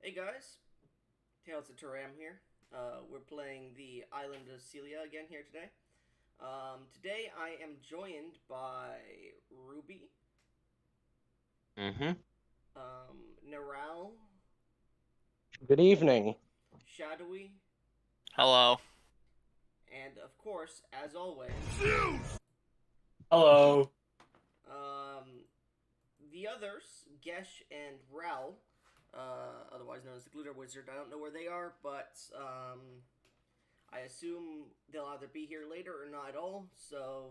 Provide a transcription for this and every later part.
Hey guys, Tales of Taram here. We're playing the island of Ceilia again here today. Today I am joined by Ruby, Mm-hmm. Naral, Good evening. Shadowy, Hello. and of course, as always, Hello. um, the others, Gesh and Ral, otherwise known as the Glitter Wizard. I don't know where they are, but I assume they'll either be here later or not at all. So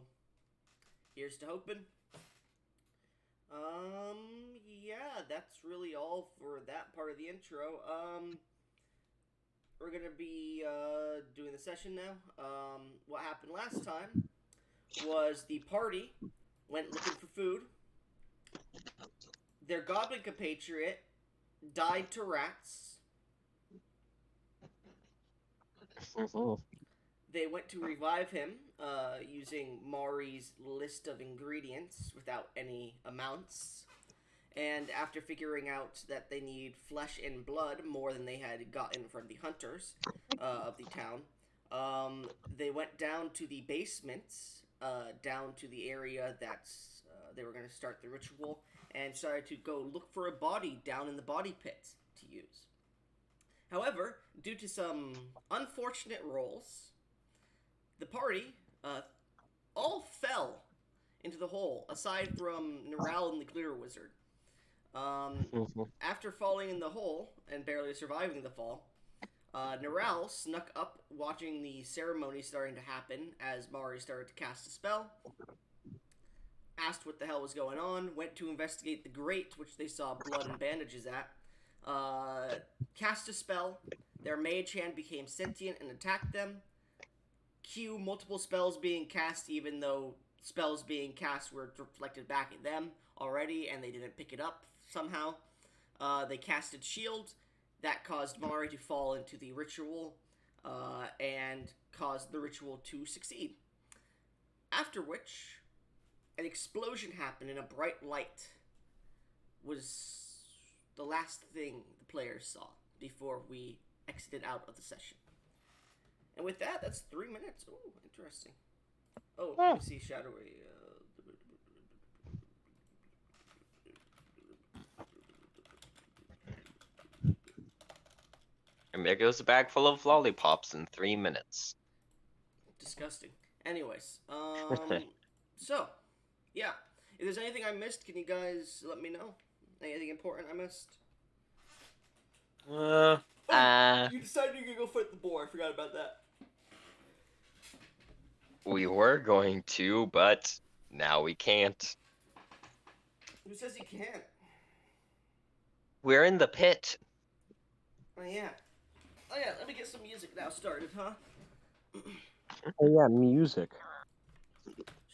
here's to hoping. Yeah, that's really all for that part of the intro. We're gonna be doing the session now. What happened last time was the party went looking for food. Their goblin compatriot died to rats. They went to revive him using Mari's list of ingredients without any amounts. And after figuring out that they need flesh and blood more than they had gotten from the hunters of the town, they went down to the basement, down to the area that they were going to start the ritual, and started to go look for a body down in the body pit to use. However, due to some unfortunate rolls, the party all fell into the hole, aside from Neral and the Glitter Wizard. Um, After falling in the hole and barely surviving the fall, Neral snuck up, watching the ceremony starting to happen as Mari started to cast a spell. Asked what the hell was going on, went to investigate the grate, which they saw blood and bandages at. Cast a spell. Their mage hand became sentient and attacked them. Cue multiple spells being cast, even though spells being cast were reflected back at them already, and they didn't pick it up somehow. They casted shield. That caused Mari to fall into the ritual and caused the ritual to succeed. After which, an explosion happened and a bright light was the last thing the players saw before we exited out of the session. And with that, that's 3 minutes. Ooh, interesting. Oh, let me see Shadowy. And there goes a bag full of lollipops in 3 minutes. Disgusting. Anyways, so, yeah. If there's anything I missed, can you guys let me know? Anything important I missed? Uh, Oh, uh, you decided you're gonna go fight the boar. I forgot about that. we were going to, but now we can't. Who says you can't? We're in the pit. Oh yeah. Oh yeah. Let me get some music now started, huh? Oh yeah, music.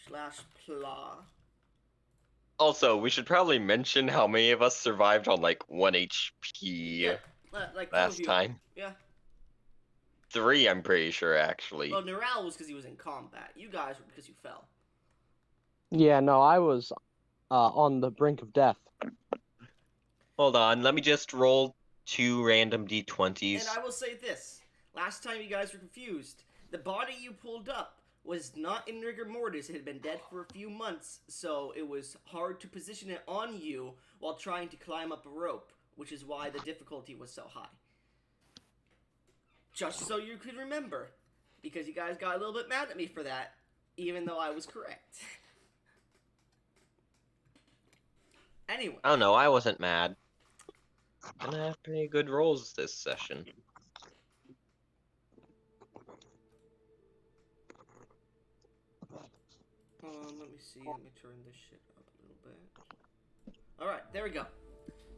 Slash pla. Also, we should probably mention how many of us survived on like 1 HP Yeah. Like two of last you. time. Yeah. 3, I'm pretty sure, actually. Well, Neral was because he was in combat. You guys were because you fell. Yeah, no, I was on the brink of death. Hold on, let me just roll 2 random d20s. And I will say this: last time you guys were confused, the body you pulled up was not in rigor mortis. It had been dead for a few months, so it was hard to position it on you while trying to climb up a rope, which is why the difficulty was so high. Just so you could remember, because you guys got a little bit mad at me for that, even though I was correct. Anyway. I don't know, I wasn't mad. Gonna have pretty good rolls this session. Let me see. Let me turn this shit up a little bit. Alright, there we go.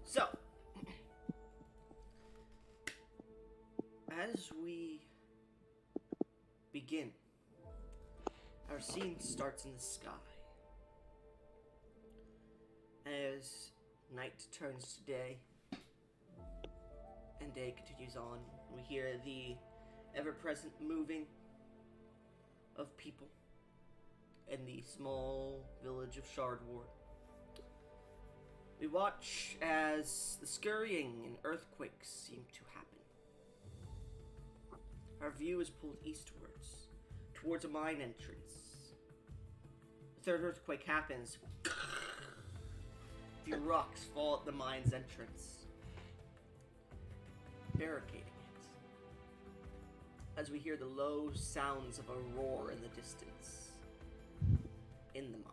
So, as we begin, our scene starts in the sky. As night turns to day, and day continues on, we hear the ever-present moving of people in the small village of Shardward. We watch as the scurrying and earthquakes seem to happen. Our view is pulled eastwards, towards a mine entrance. The third earthquake happens. A few rocks fall at the mine's entrance, barricading it. As we hear the low sounds of a roar in the distance, in the mine.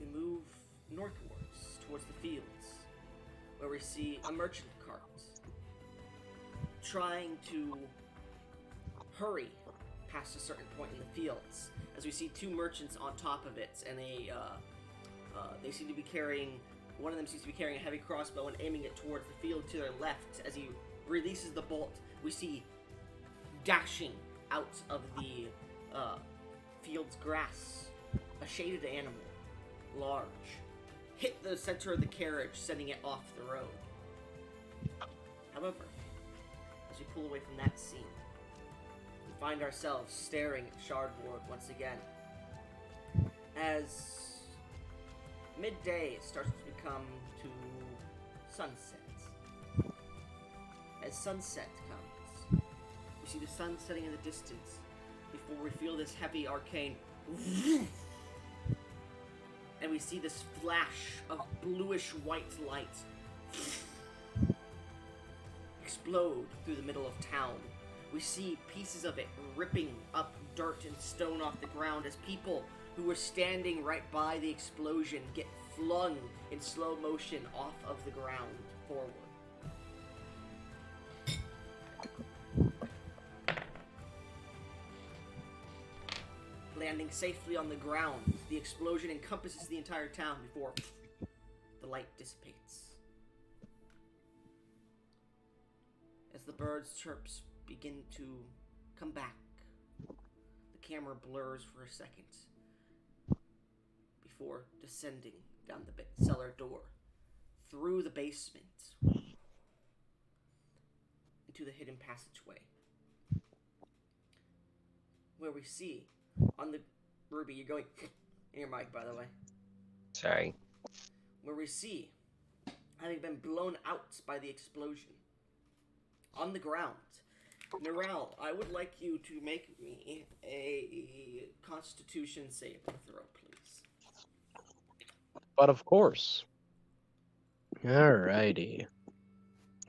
We move northwards towards the fields, where we see a merchant cart trying to hurry past a certain point in the fields. As we see two merchants on top of it, and they seem to be carrying. One of them seems to be carrying a heavy crossbow and aiming it towards the field to their left. As he releases the bolt, we see dashing out of the field's grass a shaded animal, large, hit the center of the carriage, sending it off the road. However, as we pull away from that scene, we find ourselves staring at Shardboard once again. As midday starts to become to sunset. As sunset comes, we see the sun setting in the distance before we feel this heavy arcane and we see this flash of bluish white light explode through the middle of town. We see pieces of it ripping up dirt and stone off the ground as people who were standing right by the explosion get flung in slow motion off of the ground forward. Landing safely on the ground, the explosion encompasses the entire town before the light dissipates. As the birds' chirps begin to come back, the camera blurs for a second before descending down the cellar door, through the basement, into the hidden passageway, where we see on the Ruby, you're going in your mic, by the way. Sorry. Where we see, having been blown out by the explosion, on the ground, Narelle, I would like you to make me a Constitution saving throw, please. But of course. Alrighty.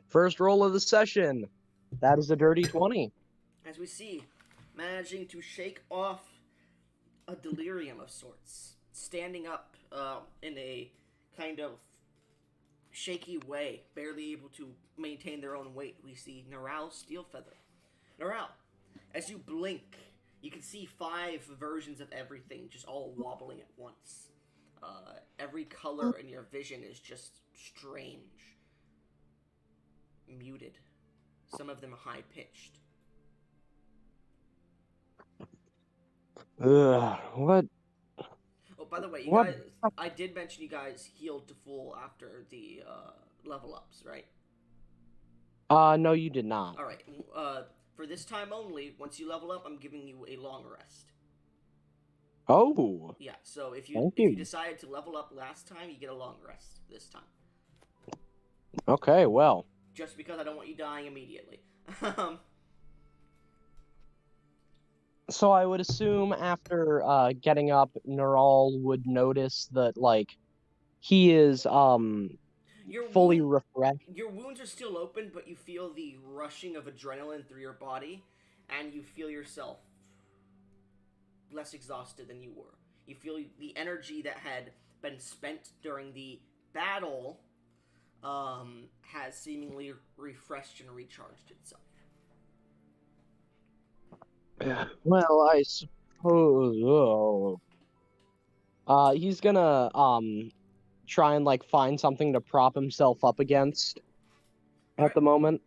First roll of the session. That is a dirty 20. As we see, managing to shake off a delirium of sorts, standing up in a kind of shaky way, barely able to maintain their own weight, we see Narelle Steelfeather. Narelle, as you blink, you can see 5 versions of everything just all wobbling at once. Every color in your vision is just strange, muted, some of them high-pitched. What? Oh, by the way, you What? guys, I did mention you guys healed to full after the level ups, right? No, you did not. Alright, for this time only, once you level up, I'm giving you a long rest. Oh. Yeah, so if Thank you you. decided to level up last time, you get a long rest this time. Okay, well. Just because I don't want you dying immediately. So I would assume after getting up, Neural would notice that, like, he is fully refreshed. Your wounds are still open, but you feel the rushing of adrenaline through your body, and you feel yourself less exhausted than you were. You feel the energy that had been spent during the battle has seemingly refreshed and recharged itself. Well, I suppose. He's gonna try and like find something to prop himself up against at the moment.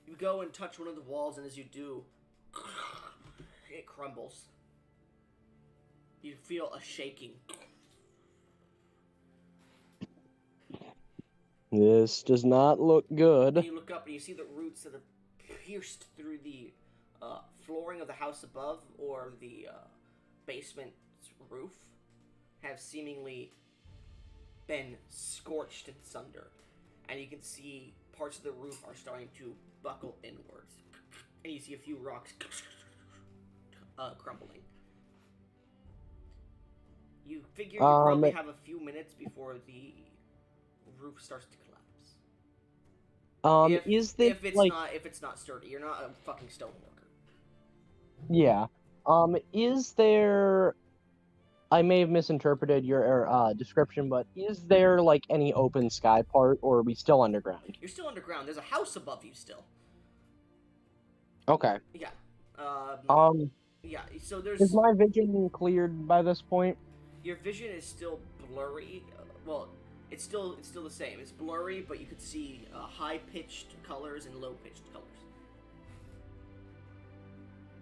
You go and touch one of the walls, and as you do, it crumbles. You feel a shaking. This does not look good. And you look up and you see the roots that have pierced through the flooring of the house above, or the basement roof, have seemingly been scorched asunder, and you can see parts of the roof are starting to buckle inwards, and you see a few rocks crumbling. You figure you probably have a few minutes before the roof starts to collapse. If it's not sturdy, you're not a fucking stoneworker. Yeah. Is there? I may have misinterpreted your description, but is there like any open sky part, or are we still underground? You're still underground. There's a house above you still. Okay. Yeah. Yeah. So Is my vision cleared by this point? Your vision is still blurry. Well, it's still the same. It's blurry, but you could see high-pitched colors and low-pitched colors.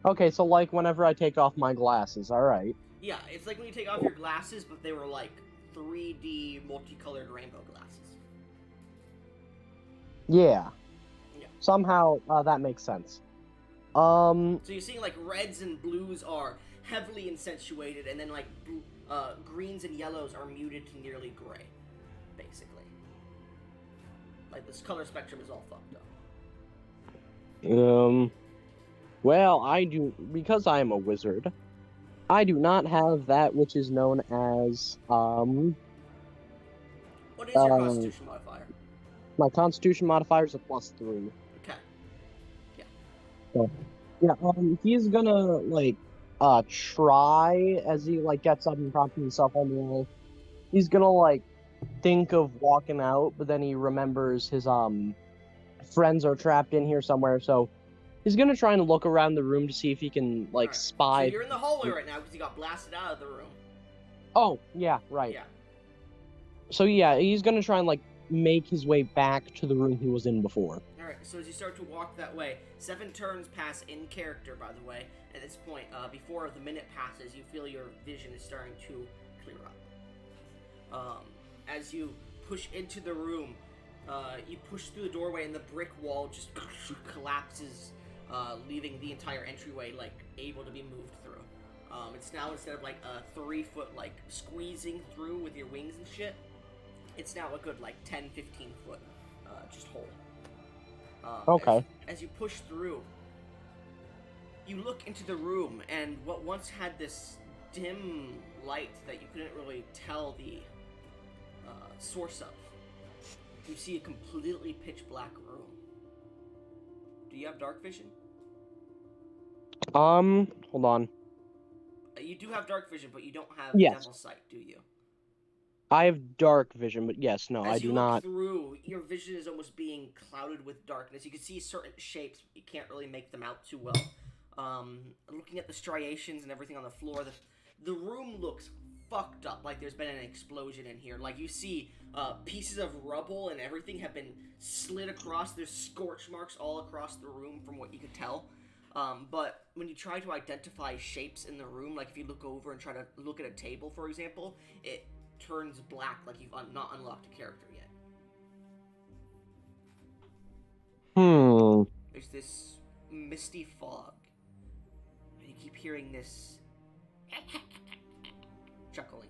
Okay, so like whenever I take off my glasses, all right. Yeah, it's like when you take off your glasses, but they were like 3D multicolored rainbow glasses. Yeah. Yeah. Somehow that makes sense. So you're seeing like reds and blues are heavily accentuated, and then like greens and yellows are muted to nearly gray, basically. Like this color spectrum is all fucked up. Well, because I am a wizard, I do not have that which is known as, What is your Constitution modifier? My Constitution modifier is a +3. Okay. Yeah. So, yeah, he's gonna, like, try, as he, like, gets up and props himself on the wall, he's gonna, like, think of walking out, but then he remembers his, friends are trapped in here somewhere, so he's gonna try and look around the room to see if he can, like, spy. So you're in the hallway right now because you got blasted out of the room. Oh, yeah, right. Yeah. So, yeah, he's gonna try and, like, make his way back to the room he was in before. Alright, so as you start to walk that way, 7 turns pass in character, by the way. At this point, before the minute passes, you feel your vision is starting to clear up. As you push into the room, you push through the doorway and the brick wall just collapses, leaving the entire entryway, like, able to be moved through. It's now, instead of, like, a 3-foot, like, squeezing through with your wings and shit, it's now a good, like, 10-15 foot, just hole. Okay. As you push through, you look into the room, and what once had this dim light that you couldn't really tell the source of, you see a completely pitch black room. Do you have dark vision? Hold on. You do have dark vision, but you don't have devil's sight, do you? I have dark vision, but yes, no, I do not. As you look through, your vision is almost being clouded with darkness. You can see certain shapes, but you can't really make them out too well. Looking at the striations and everything on the floor, the room looks fucked up, like there's been an explosion in here. Like, you see pieces of rubble and everything have been slid across. There's scorch marks all across the room from what you could tell. But when you try to identify shapes in the room, like if you look over and try to look at a table, for example, it turns black, like you've not unlocked a character yet. There's this misty fog, and you keep hearing this chuckling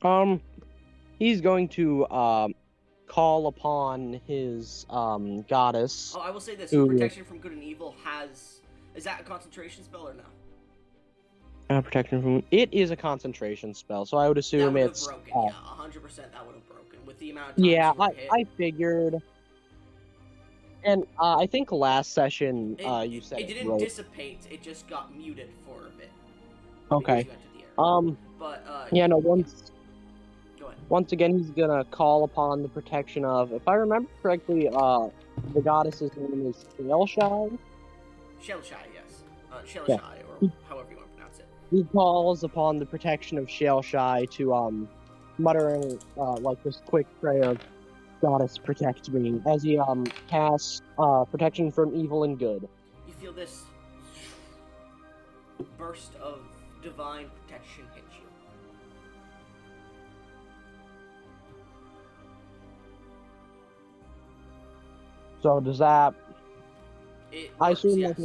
sound. He's going to call upon his goddess. Oh, I will say this: protection from good and evil is that a concentration spell or no? Protection from it is a concentration spell, so I would assume that it's broken. Yeah, 100% that would have broken with the amount of times yeah. you were hit. I figured, and I think last session you said it didn't dissipate; it just got muted for a bit. Okay. But yeah, no. Go ahead. Once again, he's gonna call upon the protection of, if I remember correctly, the goddess's name is Shellshy. Shellshy, yes. Shellshy, or however you want to pronounce it. He calls upon the protection of Shellshy to muttering like this quick prayer of "Goddess protect me," as he casts protection from evil and good. You feel this burst of divine protection hit you. So does that? It I works, assume yes.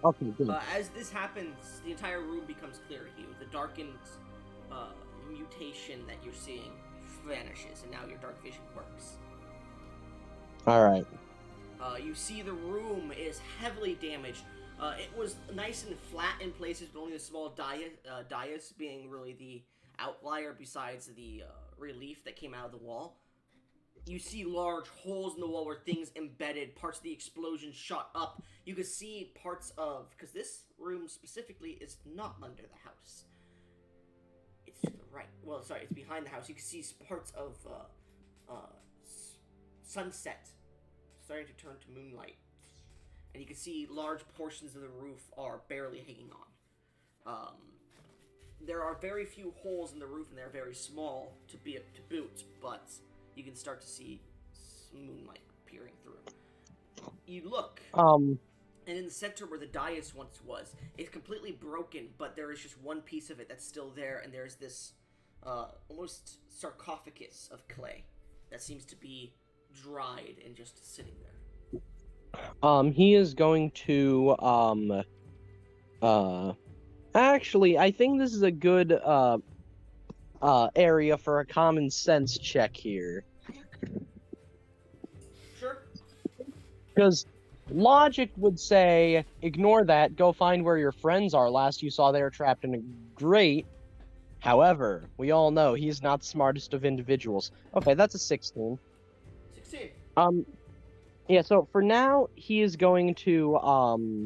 Okay, good. As this happens, the entire room becomes clear to you. The darkened mutation that you're seeing vanishes, and now your dark vision works. Alright. You see the room is heavily damaged. It was nice and flat in places, but only a small dais being really the outlier besides the relief that came out of the wall. You see large holes in the wall where things embedded, parts of the explosion shot up. You can see parts of... Because this room specifically is not under the house. It's to the right. Well, sorry, it's behind the house. You can see parts of sunset starting to turn to moonlight. And you can see large portions of the roof are barely hanging on. There are very few holes in the roof, and they're very small to boot, but you can start to see moonlight peering through. You look, and in the center where the dais once was, it's completely broken, but there is just one piece of it that's still there, and there's this almost sarcophagus of clay that seems to be dried and just sitting there. He is going to, actually, I think this is a good, area for a common sense check here. Sure. Because logic would say, ignore that, go find where your friends are. Last you saw they were trapped in a grate. However, we all know he's not the smartest of individuals. Okay, that's a 16. 16. Yeah, so for now, he is going to,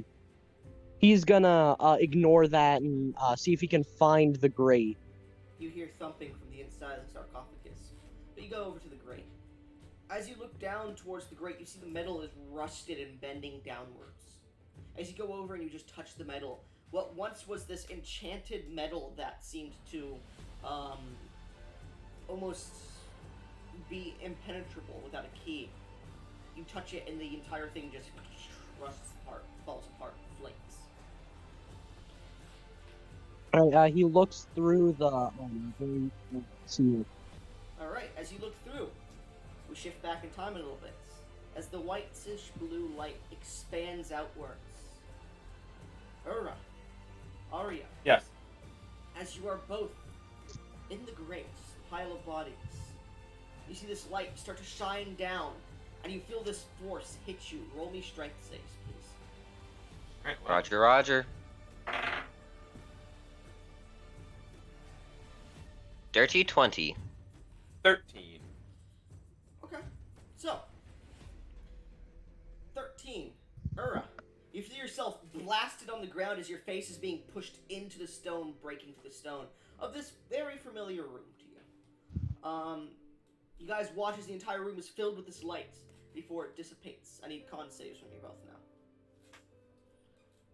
he's gonna, ignore that and, see if he can find the grate. You hear thumping from the inside of the sarcophagus, but you go over to the grate. As you look down towards the grate, you see the metal is rusted and bending downwards. As you go over and you just touch the metal, what once was this enchanted metal that seemed to almost be impenetrable without a key, you touch it and the entire thing just rusts apart, falls apart, flakes. Alright, he looks through the, seal. Alright, as you look through, we shift back in time a little bit. As the whitish blue light expands outwards. Ura, Arya. Yes. As you are both in the grate, pile of bodies, you see this light start to shine down, and you feel this force hit you. Roll me strength saves, please. All right, well, Roger, Roger. Dirty 20. 13. Okay, so 13, Ura. You feel yourself blasted on the ground as your face is being pushed into the stone, breaking through the stone of this very familiar room to you. You guys watch as the entire room is filled with this light before it dissipates. I need con saves from you both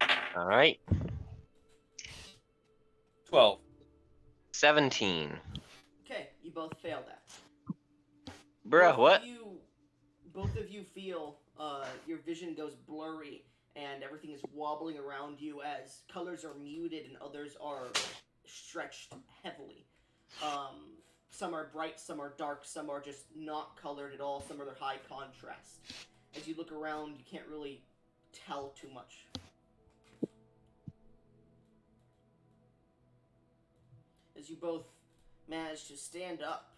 now. Alright. 12. 17. Okay, you both fail that. Bruh, what? Both of you feel your vision goes blurry and everything is wobbling around you as colors are muted and others are stretched heavily. Some are bright, some are dark, some are just not colored at all, some are high contrast. As you look around, you can't really tell too much. As you both manage to stand up.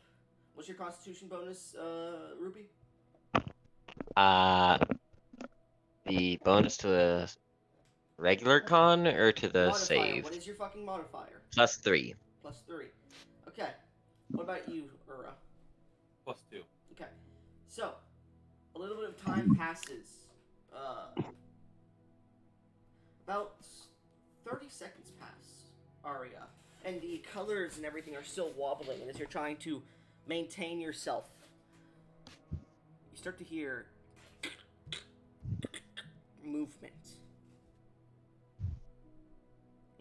What's your constitution bonus, Ruby? The bonus to the regular con or to the Modifier. save? What is your fucking modifier? +3. +3. Okay. What about you, Ura? +2. Okay. So, a little bit of time passes. About 30 seconds pass, Arya. And the colors and everything are still wobbling, and as you're trying to maintain yourself, you start to hear movement.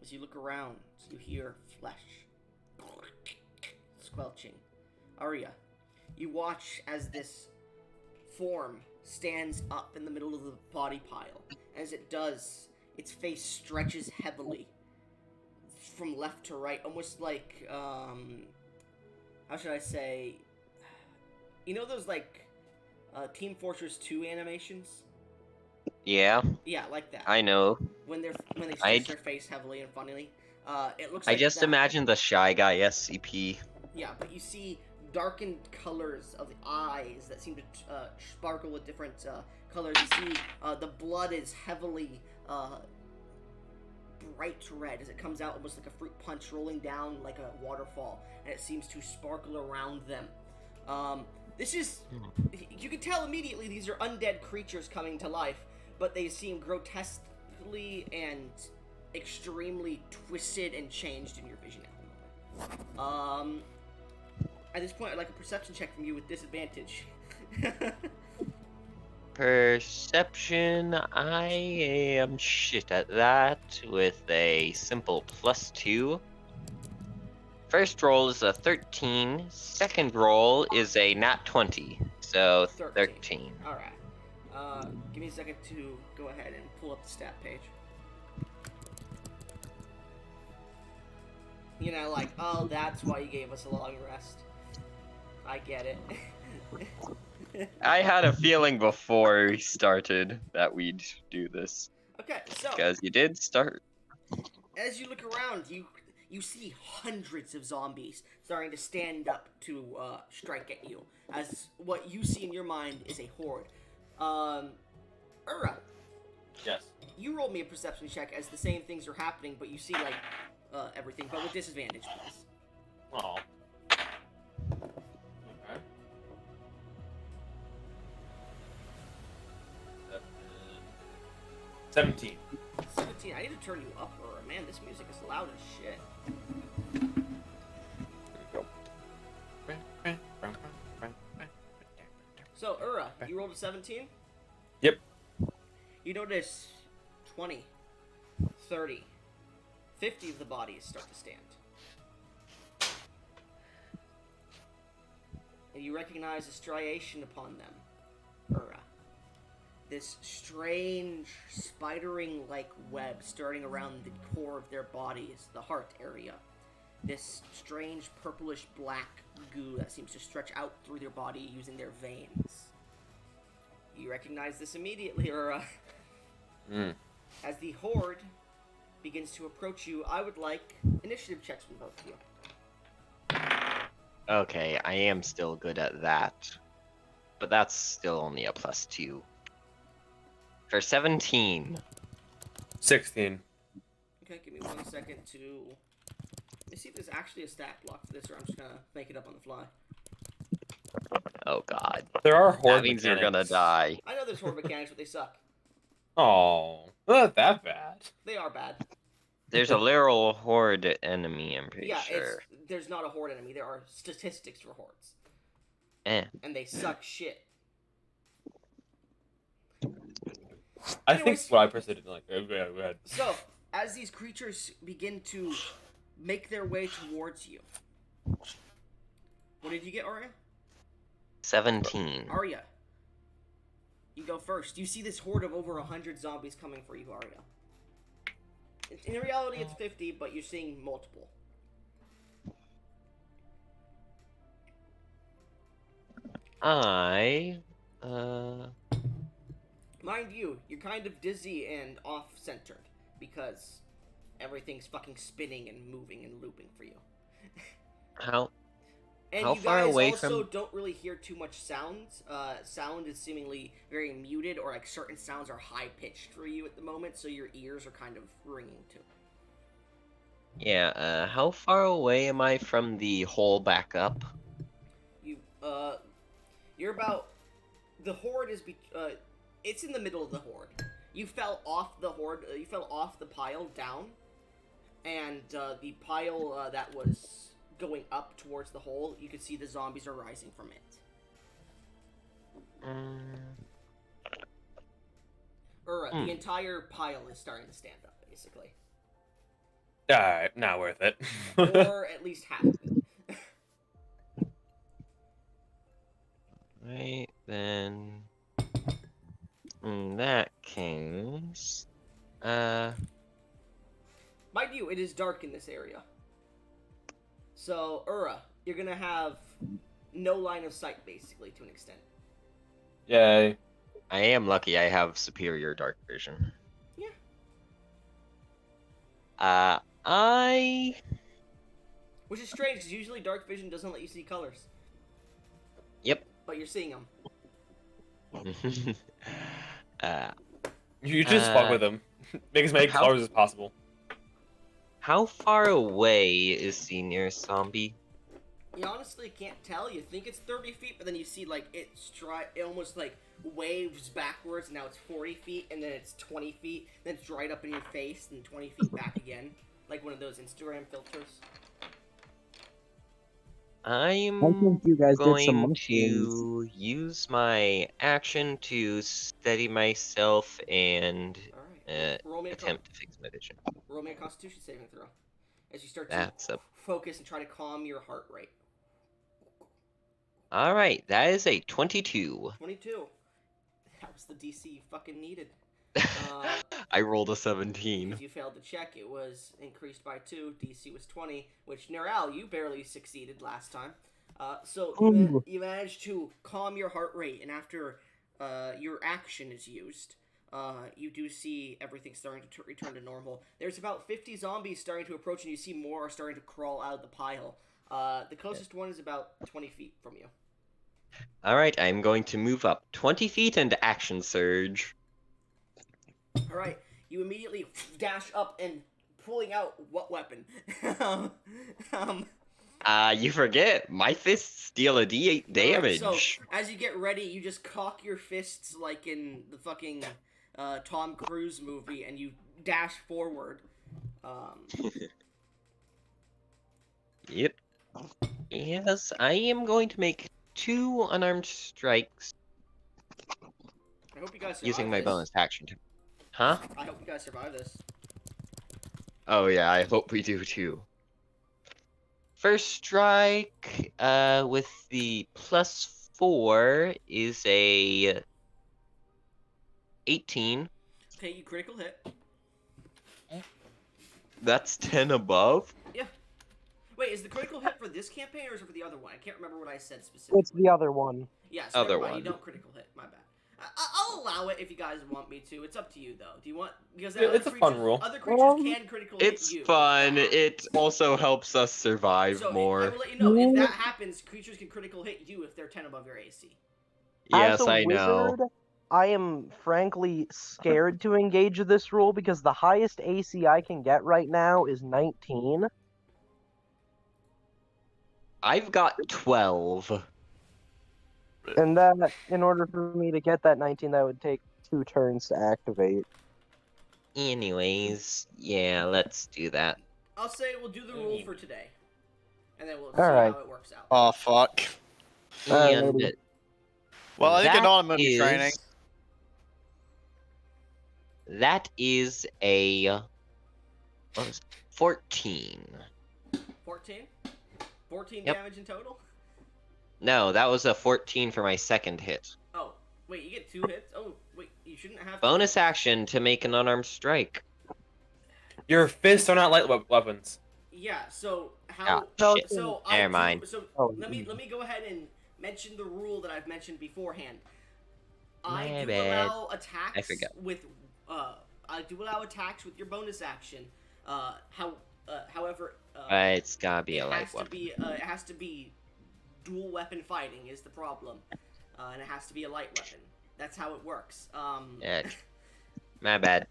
As you look around, you hear flesh squelching. Arya, you watch as this form stands up in the middle of the body pile. As it does, its face stretches heavily from left to right, almost like, how should I say, you know those, like, Team Fortress 2 animations? Yeah, Yeah, like that. I know. When they stretch their face heavily and funnily. It looks I like just that. imagine the Shy Guy SCP. Yeah, but you see darkened colors of the eyes that seem to sparkle with different colors. You see the blood is heavily bright red as it comes out almost like a fruit punch rolling down like a waterfall, and it seems to sparkle around them. This is... You can tell immediately these are undead creatures coming to life, but they seem grotesquely and extremely twisted and changed in your vision at the moment. At this point, I'd like a perception check from you with disadvantage. Perception, I am shit at that with a simple +2. First roll is a 13. Second roll is a nat 20. So 13. Alright. Give me a second to go ahead and pull up the stat page. You know, like, oh, that's why you gave us a long rest. I get it. I had a feeling before we started that we'd do this. Okay, so Because you did start. as you look around, you see hundreds of zombies starting to stand up to strike at you. As what you see in your mind is a horde. Ura, Yes. you roll me a perception check as the same things are happening, but you see like everything, but with disadvantage, please. Oh. Okay. 17. 17. I need to turn you up, Ura. Man, this music is loud as shit. So, Ura, you rolled a 17? Yep. You notice 20, 30, 50 of the bodies start to stand. And you recognize a striation upon them, Ura. This strange, spidering-like web starting around the core of their bodies, the heart area. This strange purplish-black goo that seems to stretch out through their body using their veins. You recognize this immediately, Ura. As the horde begins to approach you, I would like initiative checks from both of you. Okay, I am still good at that. But that's still only a +2. For 17. 16. Okay, give me 1 second to... Let me see if there's actually a stat block for this, or I'm just gonna make it up on the fly. Oh god. There are horde That means you're gonna mechanics. die. I know there's horde mechanics, but they suck. Oh, not that bad. They are bad. There's a literal horde enemy, I'm pretty Yeah, sure. there's not a horde enemy. There are statistics for hordes. Eh. And they suck shit. I Anyways. think what I personally didn't like. Go ahead. So, as these creatures begin to make their way towards you... What did you get, Arya? 17. Arya, you go first. You see this horde of over 100 zombies coming for you, Arya. In reality, it's 50, but you're seeing multiple. Mind you, you're kind of dizzy and off-centered, because everything's fucking spinning and moving and looping for you. How And How you far guys away also from- don't really hear too much sounds. Sound is seemingly very muted, or like certain sounds are high-pitched for you at the moment, so your ears are kind of ringing too. Yeah, how far away am I from the hole back up? You're about... The horde is... it's in the middle of the horde. You fell off the horde... you fell off the pile down, and the pile that was going up towards the hole, you could see the zombies are rising from it. The entire pile is starting to stand up, basically. Alright, not worth it. Or at least half of it. Right, then... In that case... Mind you, it is dark in this area. So, you're gonna have no line of sight, basically, to an extent. Yay. I am lucky I have superior dark vision. Yeah. Which is strange, because usually dark vision doesn't let you see colors. Yep. But you're seeing them. You just fuck with them. Make as many How- colors as possible. How far away is the nearest zombie? You honestly can't tell. You think it's 30 feet, but then you see, like, it almost, like, waves backwards, and now it's 40 feet, and then it's 20 feet, then it's right up in your face, and 20 feet back again. Like one of those Instagram filters. I'm think you guys did some going mushrooms. to use my action to steady myself and Alright. Roll me a attempt to fix my vision. Roll me a Constitution saving throw. As you start That's to focus and try to calm your heart rate. Alright, that is a 22. 22. That was the DC you fucking needed. I rolled a 17. Because you failed to check, it was increased by 2. DC was 20, which Neral, you barely succeeded last time. So you managed to calm your heart rate, and after your action is used, you do see everything starting to return to normal. There's about 50 zombies starting to approach, and you see more are starting to crawl out of the pile. The closest one is about 20 feet from you. Alright, I'm going to move up 20 feet and action surge. Alright, you immediately dash up and pulling out what weapon? You forget, my fists deal a d8 damage. Right, so, as you get ready, you just cock your fists like in the fucking Tom Cruise movie, and you dash forward. Yep. Yes, I am going to make 2 unarmed strikes I hope you guys survive using my this. bonus action. Huh? I hope you guys survive this. Oh yeah, I hope we do too. First strike, with the +4 is a 18. Okay, you critical hit. That's 10 above. Yeah. Wait, is the critical hit for this campaign or is it for the other one? I can't remember what I said specifically. It's the other one. Yes, Other never mind. one. You don't critical hit. My bad. I'll allow it if you guys want me to. It's up to you, though. Do you want... Because Yeah, it's a fun rule. Other creatures can critical hit It's you. fun. It also helps us survive So I more. will let you know, if that happens, creatures can critical hit you if they're 10 above your AC. Yes, As a I know. wizard, I am frankly scared to engage this rule because the highest AC I can get right now is 19. I've got 12. And that, in order for me to get that 19, that would take 2 turns to activate. Anyways, yeah, let's do that. I'll say we'll do the rule for today. And then we'll see Alright. how it works out. Oh, fuck. And Alrighty. Well, I think I that know I'm going to be is- training. That is a what was it? 14. 14? 14 Yep. damage in total? No, that was a 14 for my second hit. Oh, wait, you get 2 hits? Oh, wait, you shouldn't have... Bonus action to make an unarmed strike. Your fists are not light weapons. Yeah, so how... Ah, shit. So Never mind. So Oh, let me go ahead and mention the rule that I've mentioned beforehand. My I do bad. allow attacks I forgot. with I do allow attacks with your bonus action. However, It's gotta be a it light has to weapon. be it has to be dual weapon fighting is the problem, and it has to be a light weapon. That's how it works. Yeah, my bad.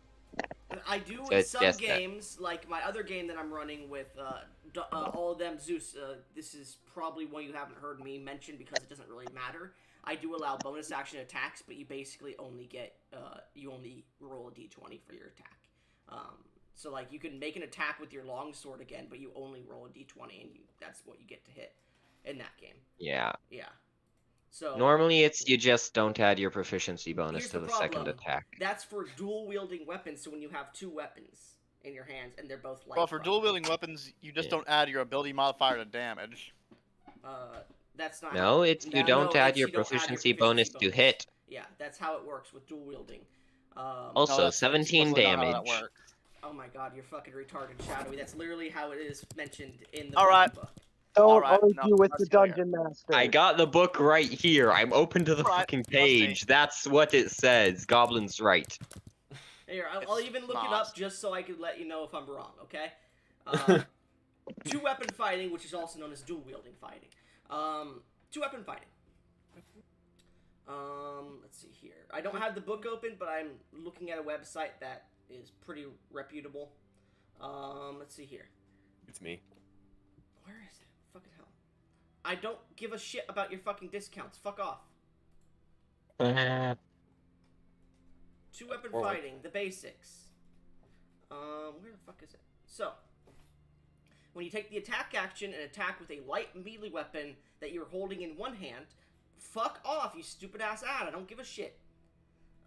I do So in it's some just that. games, like my other game that I'm running with all of them Zeus. This is probably one you haven't heard me mention because it doesn't really matter. I do allow bonus action attacks, but you basically only get you only roll a d20 for your attack. So like you can make an attack with your longsword again, but you only roll a d20, and that's what you get to hit in that game. Yeah. Yeah. So Normally it's you just don't add your proficiency bonus Here's to the the second problem. attack. that's for dual wielding weapons. So when you have 2 weapons in your hands and they're both light. Well, for weapons. dual wielding weapons, you just Yeah. don't add your ability modifier to damage. That's not. No, how, it's you no, don't no, add it's your you don't add proficiency bonus to hit. Yeah, that's how it works with dual wielding. Also, that's 17 explicitly not how that damage. works. Oh my god, you're fucking retarded, Shadowy. That's literally how it is mentioned in the Alright. book. Don't Alright, argue no, with let's the go here. dungeon master. I got the book right here. I'm open to the Alright, fucking let's see. page. That's what it says. Goblin's right. Here, I'll It's even look it not. up just so I could let you know if I'm wrong, okay? Two-weapon fighting, which is also known as dual-wielding fighting. Two-weapon fighting. Let's see here. I don't have the book open, but I'm looking at a website that is pretty reputable. Let's see here. It's me. Where is it? Fucking hell. I don't give a shit about your fucking discounts. Fuck off. Two-weapon fighting, the basics. Where the fuck is it? So, when you take the attack action and attack with a light melee weapon that you're holding in one hand, fuck off, you stupid ass ad. I don't give a shit.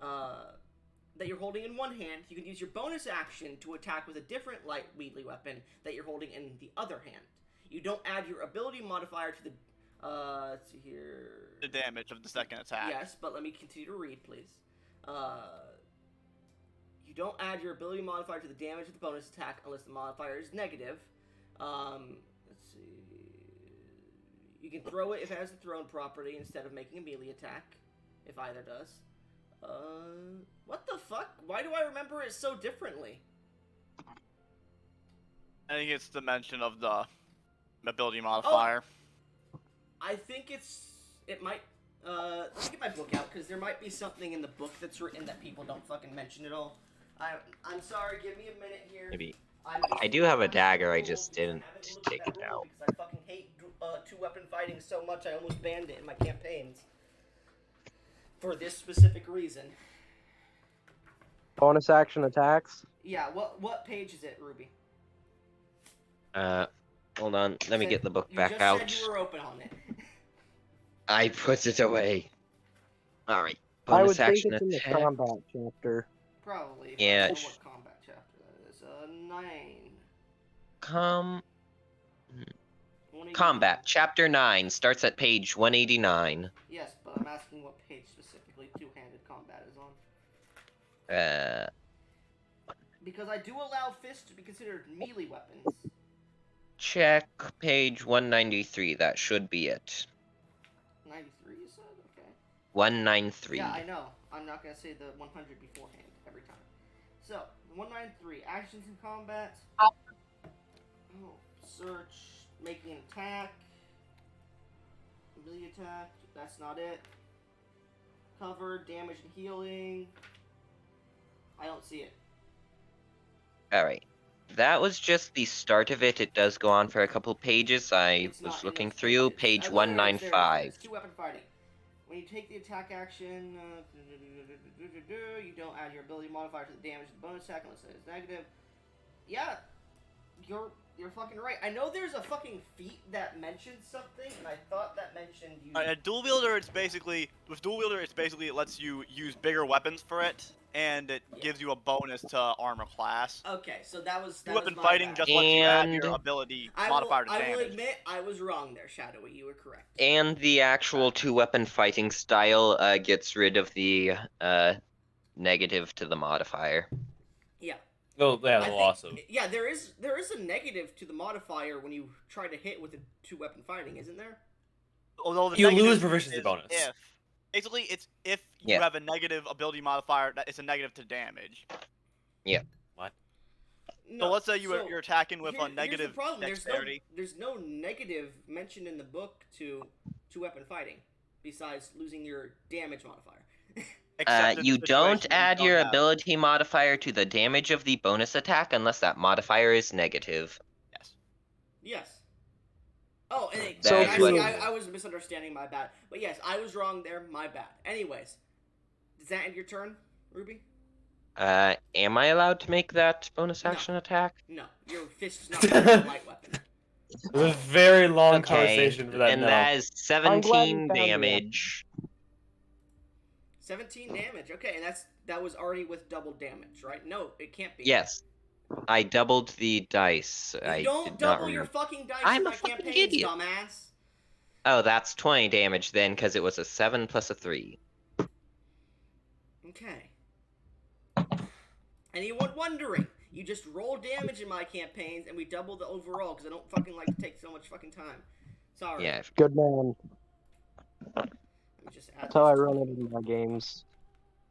That you're holding in one hand, you can use your bonus action to attack with a different light melee weapon that you're holding in the other hand. You don't add your ability modifier to the, let's see here. The damage of the second attack. Yes, but let me continue to read, please. You don't add your ability modifier to the damage of the bonus attack unless the modifier is negative. Let's see. You can throw it if it has the thrown property instead of making a melee attack, if either does. What the fuck? Why do I remember it so differently? I think it's the mention of the ability modifier. I think it might, let me get my book out, because there might be something in the book that's written that people don't fucking mention at all. I'm sorry, give me a minute here. Maybe. I do have a dagger, I just didn't take it out. Because I fucking hate two-weapon fighting so much, I almost banned it in my campaigns. For this specific reason. Bonus action attacks. Yeah, what page is it, Ruby? Hold on, let me get the book back You out. just said you were open on it. I put it away. Alright, I would bonus think action it's in the attack. combat chapter. Probably. Yeah, I don't know it's- what combat chapter that is. 9. Combat, chapter 9, starts at page 189. Yes, but I'm asking what page specifically two-handed combat is on. Because I do allow fists to be considered melee weapons. Check page 193, that should be it. 93, you said? Okay. 193. Yeah, I know. I'm not going to say the 100 beforehand every time. So, 193, actions in combat. Oh, search, making an attack. Melee attack, that's not it. Cover, damage and healing. I don't see it. Alright. That was just the start of it. It does go on for a couple pages. I It's not was in looking those through pages. page There it is, 195. It's two-weapon fighting. When you take the attack action, you don't add your ability modifier to the damage of the bonus attack unless it is negative. Yeah, you're fucking right. I know there's a fucking feat that mentions something, and I thought that mentioned you. A dual wielder, it's basically it lets you use bigger weapons for it, and it gives you a bonus to armor class. Okay, so that was Two-weapon my fighting bad. just lets you add And- your ability I modifier to will damage. admit I was wrong there, Shadowy. You were correct. And the actual two-weapon fighting style gets rid of the negative to the modifier. Yeah. No, yeah, I the think- loss of. Yeah, there is a negative to the modifier when you try to hit with a two-weapon fighting, isn't there? Although the You negative lose proficiency is bonus. If. Basically, it's if you Yeah. have a negative ability modifier, that it's a negative to damage. No. So let's say you're attacking with a Here's the negative problem. dexterity. There's no negative mentioned in the book to two-weapon fighting, besides losing your damage modifier. Except in You the don't situation where add you your don't have- ability modifier to the damage of the bonus attack unless that modifier is negative. Yes. Yes. Oh, and So actually, if I was misunderstanding. My bad. But yes, I was wrong there. My bad. Anyways, does that end your turn, Ruby? Am I allowed to make that bonus No. action attack? No, your fist's not a light weapon. It was a very long Okay, conversation for that. and No. that is I'm glad 17 you found me. damage. 17 damage. Okay, and that was already with double damage, right? No, it can't be. Yes. I doubled the dice. You I don't did not double your remember. fucking dice I'm in a my fucking campaigns, idiot. dumbass. Oh, that's 20 damage then, because it was a 7 plus a 3. Okay. Anyone wondering? You just roll damage in my campaigns, and we double the overall, because I don't fucking like to take so much fucking time. Sorry. Yeah. Good man. Let me just add That's how I this to- run it in my games.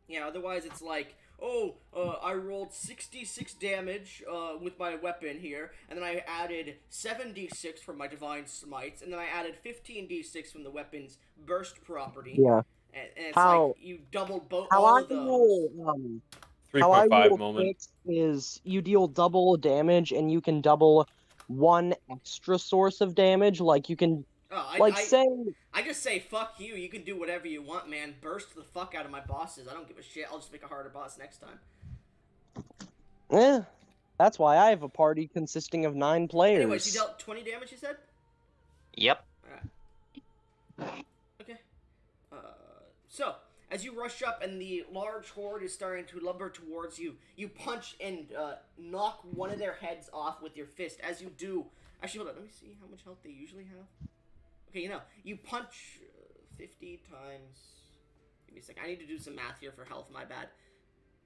Yeah, otherwise it's like, I rolled 66 damage with my weapon here, and then I added 7d6 from my divine smites, and then I added 15d6 from the weapon's burst property. Yeah. And it's How- like you doubled How all I of those. roll, how I 3.5 roll moment. crits is you deal double damage, and you can double one extra source of damage. Like you can, say, I just say fuck you. You can do whatever you want, man. Burst the fuck out of my bosses. I don't give a shit. I'll just make a harder boss next time. that's why I have a party consisting of 9 players. Anyways, you dealt 20 damage. You said. Yep. Okay. So, as you rush up and the large horde is starting to lumber towards you, you punch and knock one of their heads off with your fist. As you do... Actually, hold on. Let me see how much health they usually have. Okay, you punch 50 times... Give me a second. I need to do some math here for health. My bad.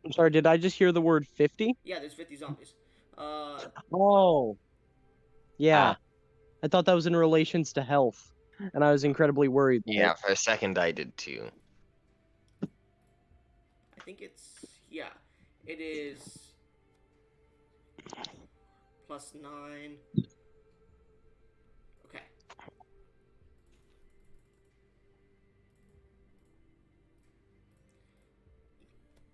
I'm sorry, did I just hear the word 50? Yeah, there's 50 zombies. Oh. Yeah. Ah. I thought that was in relations to health, and I was incredibly worried. Yeah, for a second I did too. I think it's... Yeah. It is... +9... Okay.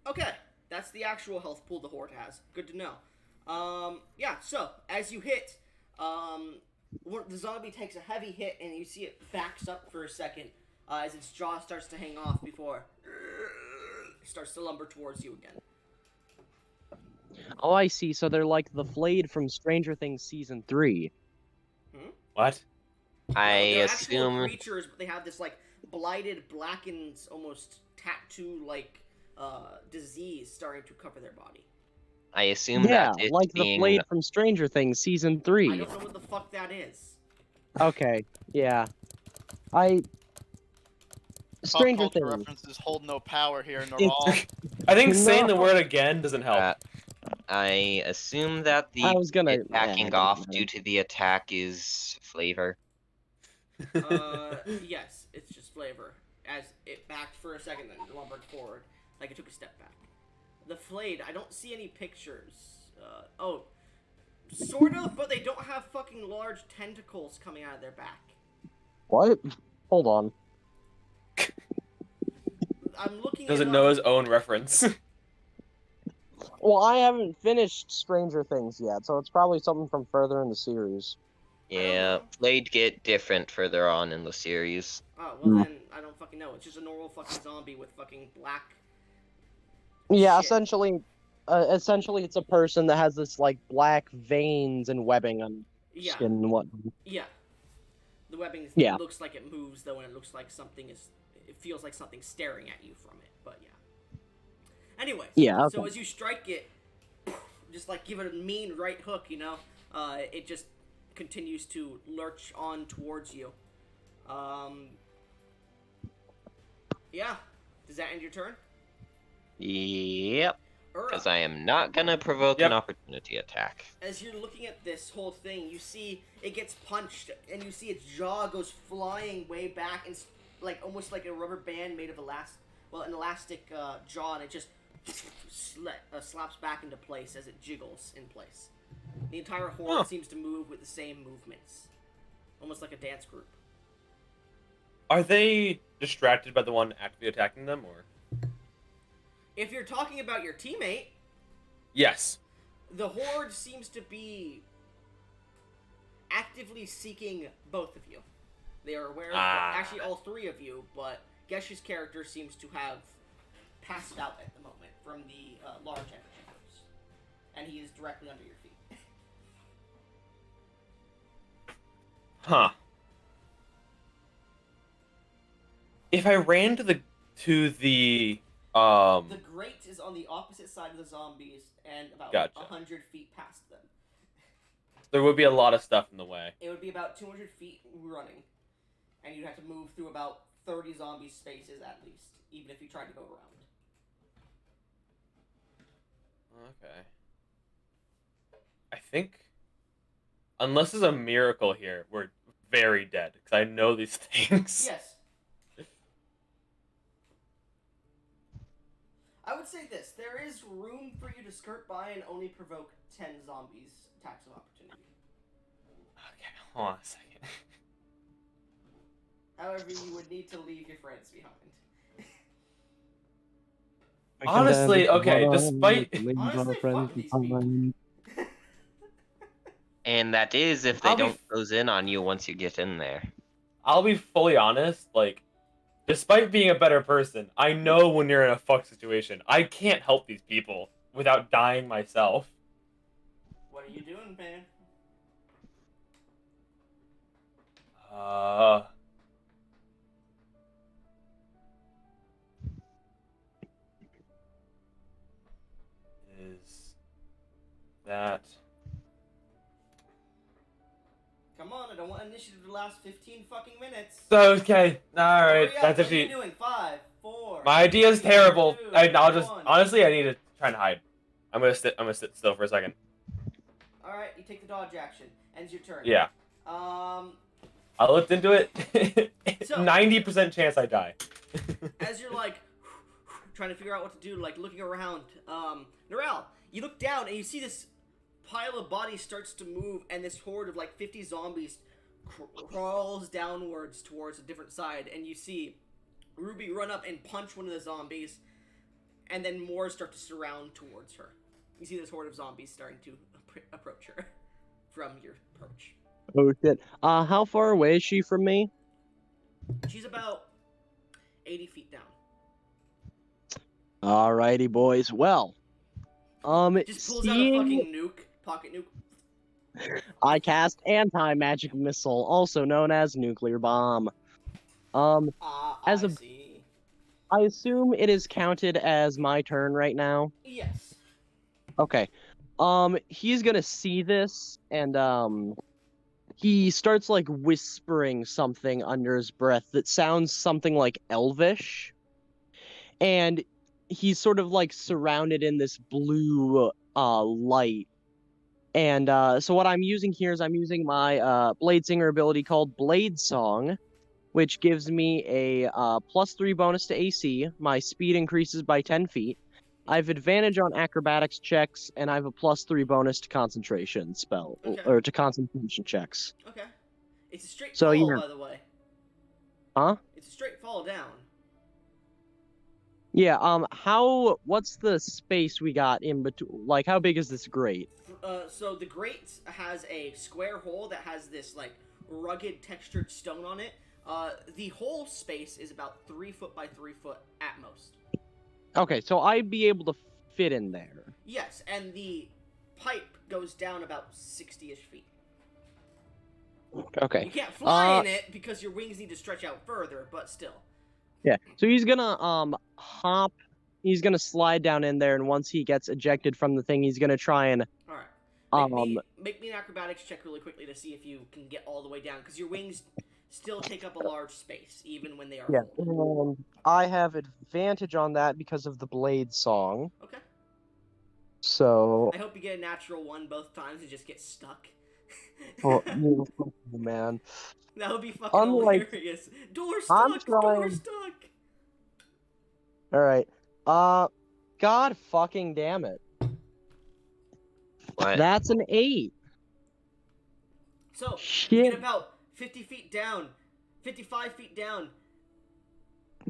Okay, that's the actual health pool the horde has. Good to know. Yeah, so, as you hit, the zombie takes a heavy hit, and you see it backs up for a second, as its jaw starts to hang off before it starts to lumber towards you again. Oh, I see. So they're like the Flayed from Stranger Things Season 3. What? I They're actual assume. creatures, but they have this, blighted, blackened, almost tattoo-like, disease starting to cover their body. I assume Yeah, that it's like the being. Flayed from Stranger Things Season I 3. don't know what the fuck that is. Okay, yeah. Stranger Pop culture Things. references hold no power here in the It's- raw. I think saying the No. word again doesn't help. I assume that the I was gonna- it backing it doesn't off matter. due to the attack is flavor. Yes, it's just flavor. As it backed for a second, then lumbered forward, like it took a step back. The flayed, I don't see any pictures. Sort of, but they don't have fucking large tentacles coming out of their back. What? Hold on. I'm looking Doesn't at know his own reference. Well, I haven't finished Stranger Things yet, so it's probably something from further in the series. Yeah, know. Blade get different further on in the series. Oh, well then, I don't fucking know. It's just a normal fucking zombie with fucking black... Yeah, shit. essentially it's a person that has this, black veins and webbing on Yeah, skin and whatnot. yeah. The webbing Yeah. looks like it moves, though, and it looks like something is... It feels like something's staring at you from it, but yeah. Anyways, Yeah, so okay. as you strike it, just give it a mean right hook, it just continues to lurch on towards you. Yeah. Does that end your turn? Yep, Ura, because I am not gonna provoke Yep. an opportunity attack. as you're looking at this whole thing, you see it gets punched, and you see its jaw goes flying way back, and almost like a rubber band made of an elastic jaw, and it just slaps back into place as it jiggles in place. The entire horde seems to move with the same movements, almost like a dance group. Are they distracted by the one actively attacking them, or? If you're talking about your teammate, Yes. the horde seems to be actively seeking both of you. They are aware of actually all three of you, but Geshu's character seems to have passed out at the moment from the large echo chambers, and he is directly under your feet. Huh. If I ran to the The grate is on the opposite side of the zombies and about Gotcha. 100 feet past them. there would be a lot of stuff in the way. It would be about 200 feet running, and you'd have to move through about 30 zombie spaces at least, even if you tried to go around. Okay. I think, unless there's a miracle here, we're very dead, because I know these things. Yes. I would let's say this. There is room for you to skirt by and only provoke 10 zombies attacks of opportunity. Okay, hold on a second. However, you would need to leave your friends behind. Honestly, okay, despite... Honestly, fuck these people. And that is if they I'll be- don't close in on you once you get in there. I'll be fully honest, like, despite being a better person, I know when you're in a fuck situation, I can't help these people without dying myself. What are you doing, man? Is that... Come on, I don't want initiative to last 15 fucking minutes. Okay, alright, Hurry up, that's what are you actually... doing? 5, 4. My idea is 3, terrible. 2, I'll just... 1. Honestly, I need to try and hide. I'm gonna sit still for a second. Alright, you take the dodge action. Ends your turn. Yeah. I looked into it. So- 90% chance I die. As you're like trying to figure out what to do, like looking around, Narelle, you look down and you see this pile of bodies starts to move, and this horde of like 50 zombies crawls downwards towards a different side, and you see Ruby run up and punch one of the zombies, and then more start to surround towards her. You see this horde of zombies starting to approach her from your perch. Oh shit. How far away is she from me? She's about 80 feet down. Alrighty, boys. Well, Just pulls out a fucking nuke, pocket nuke. I cast anti-magic missile, also known as nuclear bomb. As I a- see. I assume it is counted as my turn right now. Yes. Okay. He's gonna see this, and he starts like whispering something under his breath that sounds something like Elvish, and he's sort of like surrounded in this blue light. And so what I'm using here is I'm using my Blade Singer ability called Blade Song, which gives me a +3 bonus to AC. My speed increases by 10 feet. I have advantage on acrobatics checks, and I have a +3 bonus to concentration spell, Okay. or to concentration checks. Okay. It's a straight So, fall, yeah. by the way. Huh? It's a straight fall down. Yeah, what's the space we got in between? Like, how big is this grate? So the grate has a square hole that has this, like, rugged textured stone on it. The whole space is about 3 foot by 3 foot at most. Okay, so I'd be able to fit in there. Yes, and the pipe goes down about 60-ish feet. Okay. You can't fly in it because your wings need to stretch out further, but still. Yeah. So he's gonna hop. He's gonna slide down in there, and once he gets ejected from the thing, he's gonna try and Alright. Make me an acrobatics check really quickly to see if you can get all the way down, because your wings still take up a large space, even when they are full. I have advantage on that because of the Blade Song. Okay. So, I hope you get a natural one both times and just get stuck. oh, man. That would be fucking Unlike- hilarious. Door I'm stuck! Door trying- stuck! All right. God fucking damn it. What? That's an 8. So, you Shit. get about 50 feet down, 55 feet down,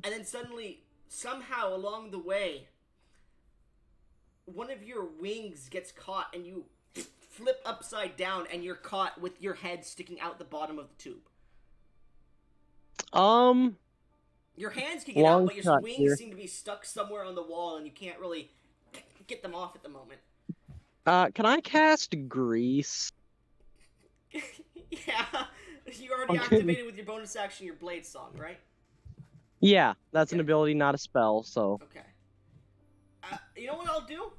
and then suddenly, somehow along the way, one of your wings gets caught and you flip upside down and you're caught with your head sticking out the bottom of the tube. Your hands can get out, Long but your shot wings here. seem to be stuck somewhere on the wall and you can't really get them off at the moment. Can I cast Grease? Yeah, you already Okay. activated with your bonus action your Blade Song, right? Yeah, that's an Okay. ability, not a spell, so. Okay. You know what I'll do?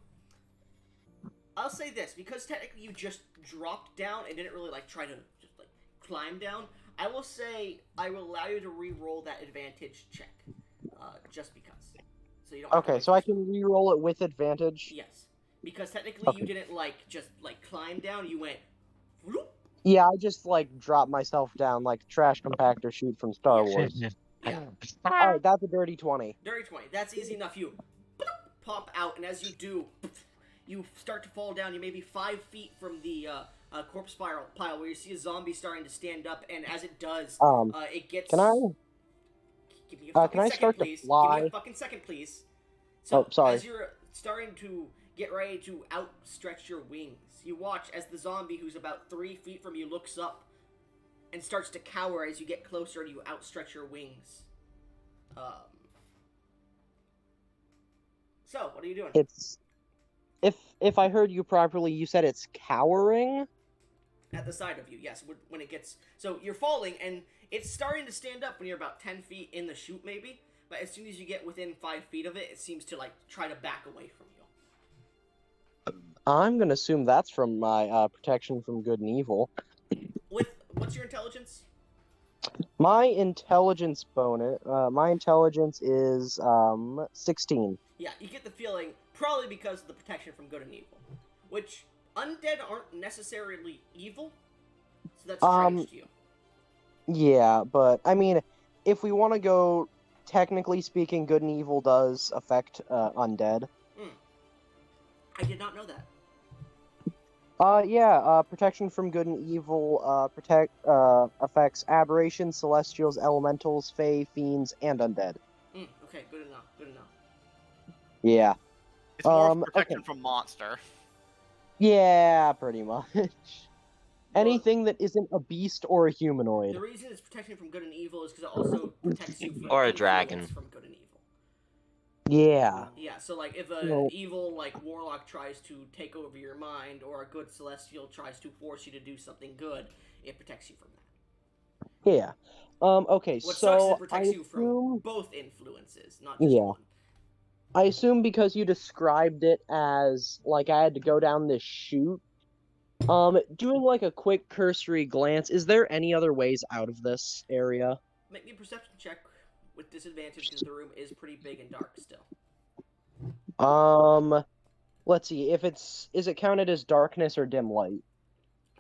I'll say this, because technically you just dropped down and didn't really, like, try to just, like, climb down, I will say I will allow you to re-roll that advantage check, just because. So you don't have to Okay, wait so for I can re-roll it with advantage? Yes. Because technically Okay. you didn't, like, just, like, climb down, you went, whoop. Yeah, I just, like, dropped myself down like trash compactor chute from Star Wars. Yeah. Alright, that's a dirty 20. Dirty 20. That's easy enough. You pop out, and as you do, you start to fall down. You may be 5 feet from the corpse pile where you see a zombie starting to stand up, and as it does, it gets. Can I? Give me a fucking Can I second, start please. to fly? Give me a fucking second, please. So, sorry. as you're starting to get ready to outstretch your wings, you watch as the zombie who's about 3 feet from you looks up and starts to cower as you get closer and you outstretch your wings. So, what are you doing? It's if I heard you properly, you said it's cowering. At the side of you, yes. When it gets so you're falling and it's starting to stand up when you're about 10 feet in the chute, maybe. But as soon as you get within 5 feet of it, it seems to like try to back away from you. I'm gonna assume that's from my protection from good and evil. What's your intelligence? My intelligence bonus. My intelligence is 16. Yeah, you get the feeling probably because of the protection from good and evil, which undead aren't necessarily evil, so that's strange to you. Yeah, but I mean, if we want to go technically speaking, good and evil does affect undead. I did not know that. Protection from good and evil affects aberrations, celestials, elementals, fae, fiends, and undead. Okay, good enough. Yeah. It's more protection from monster. Yeah, pretty much. Anything that isn't a beast or a humanoid. The reason it's protection from good and evil is because it also protects you from Or a influence dragon. from good and evil. Yeah. Yeah, so like if an evil like warlock tries to take over your mind, or a good celestial tries to force you to do something good, it protects you from that. Yeah. Okay, What so sucks is it protects you from assume... both influences, not just one. I assume because you described it as like I had to go down this chute. Doing like a quick cursory glance, is there any other ways out of this area? Make me a perception check with disadvantage because the room is pretty big and dark still. Let's see. Is it counted as darkness or dim light?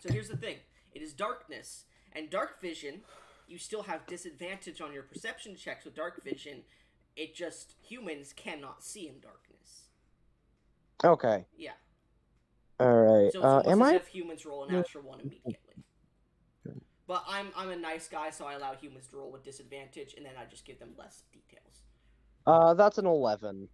So here's the thing. It is darkness, and dark vision, you still have disadvantage on your perception checks with dark vision. It just, humans cannot see in darkness. Okay. Yeah. Alright. So it's almost as if humans roll a natural one immediately. But I'm a nice guy, so I allow humans to roll with disadvantage, and then I just give them less details. That's an 11.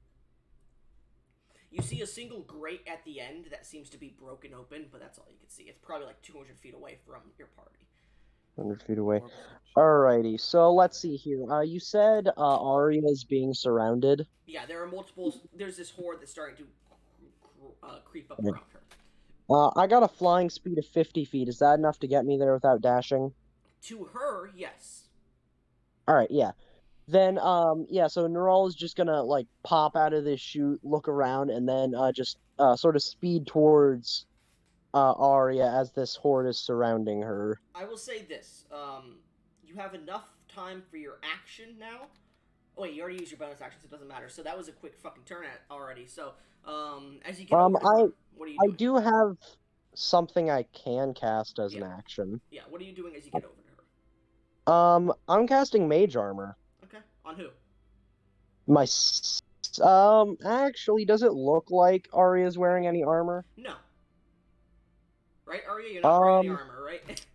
You see a single grate at the end that seems to be broken open, but that's all you can see. It's probably like 200 feet away from your party. 100 feet away. Alrighty, so let's see here. You said Arya is being surrounded. Yeah, there are multiple. There's this horde that's starting to creep up around her. I got a flying speed of 50 feet. Is that enough to get me there without dashing? To her, yes. Alright, yeah. Then, so Neural is just gonna, like, pop out of this chute, look around, and then just sort of speed towards Arya as this horde is surrounding her. I will say this. You have enough time for your action now. Oh, wait, you already used your bonus action, so it doesn't matter. So that was a quick fucking turn already. So, as you get over to her, what are you doing? I do have something I can cast as an action. Yeah, what are you doing as you get over to her? I'm casting Mage Armor. Okay, on who? Actually, does it look like Arya's wearing any armor? No. Right, Arya? You're not wearing any armor, right?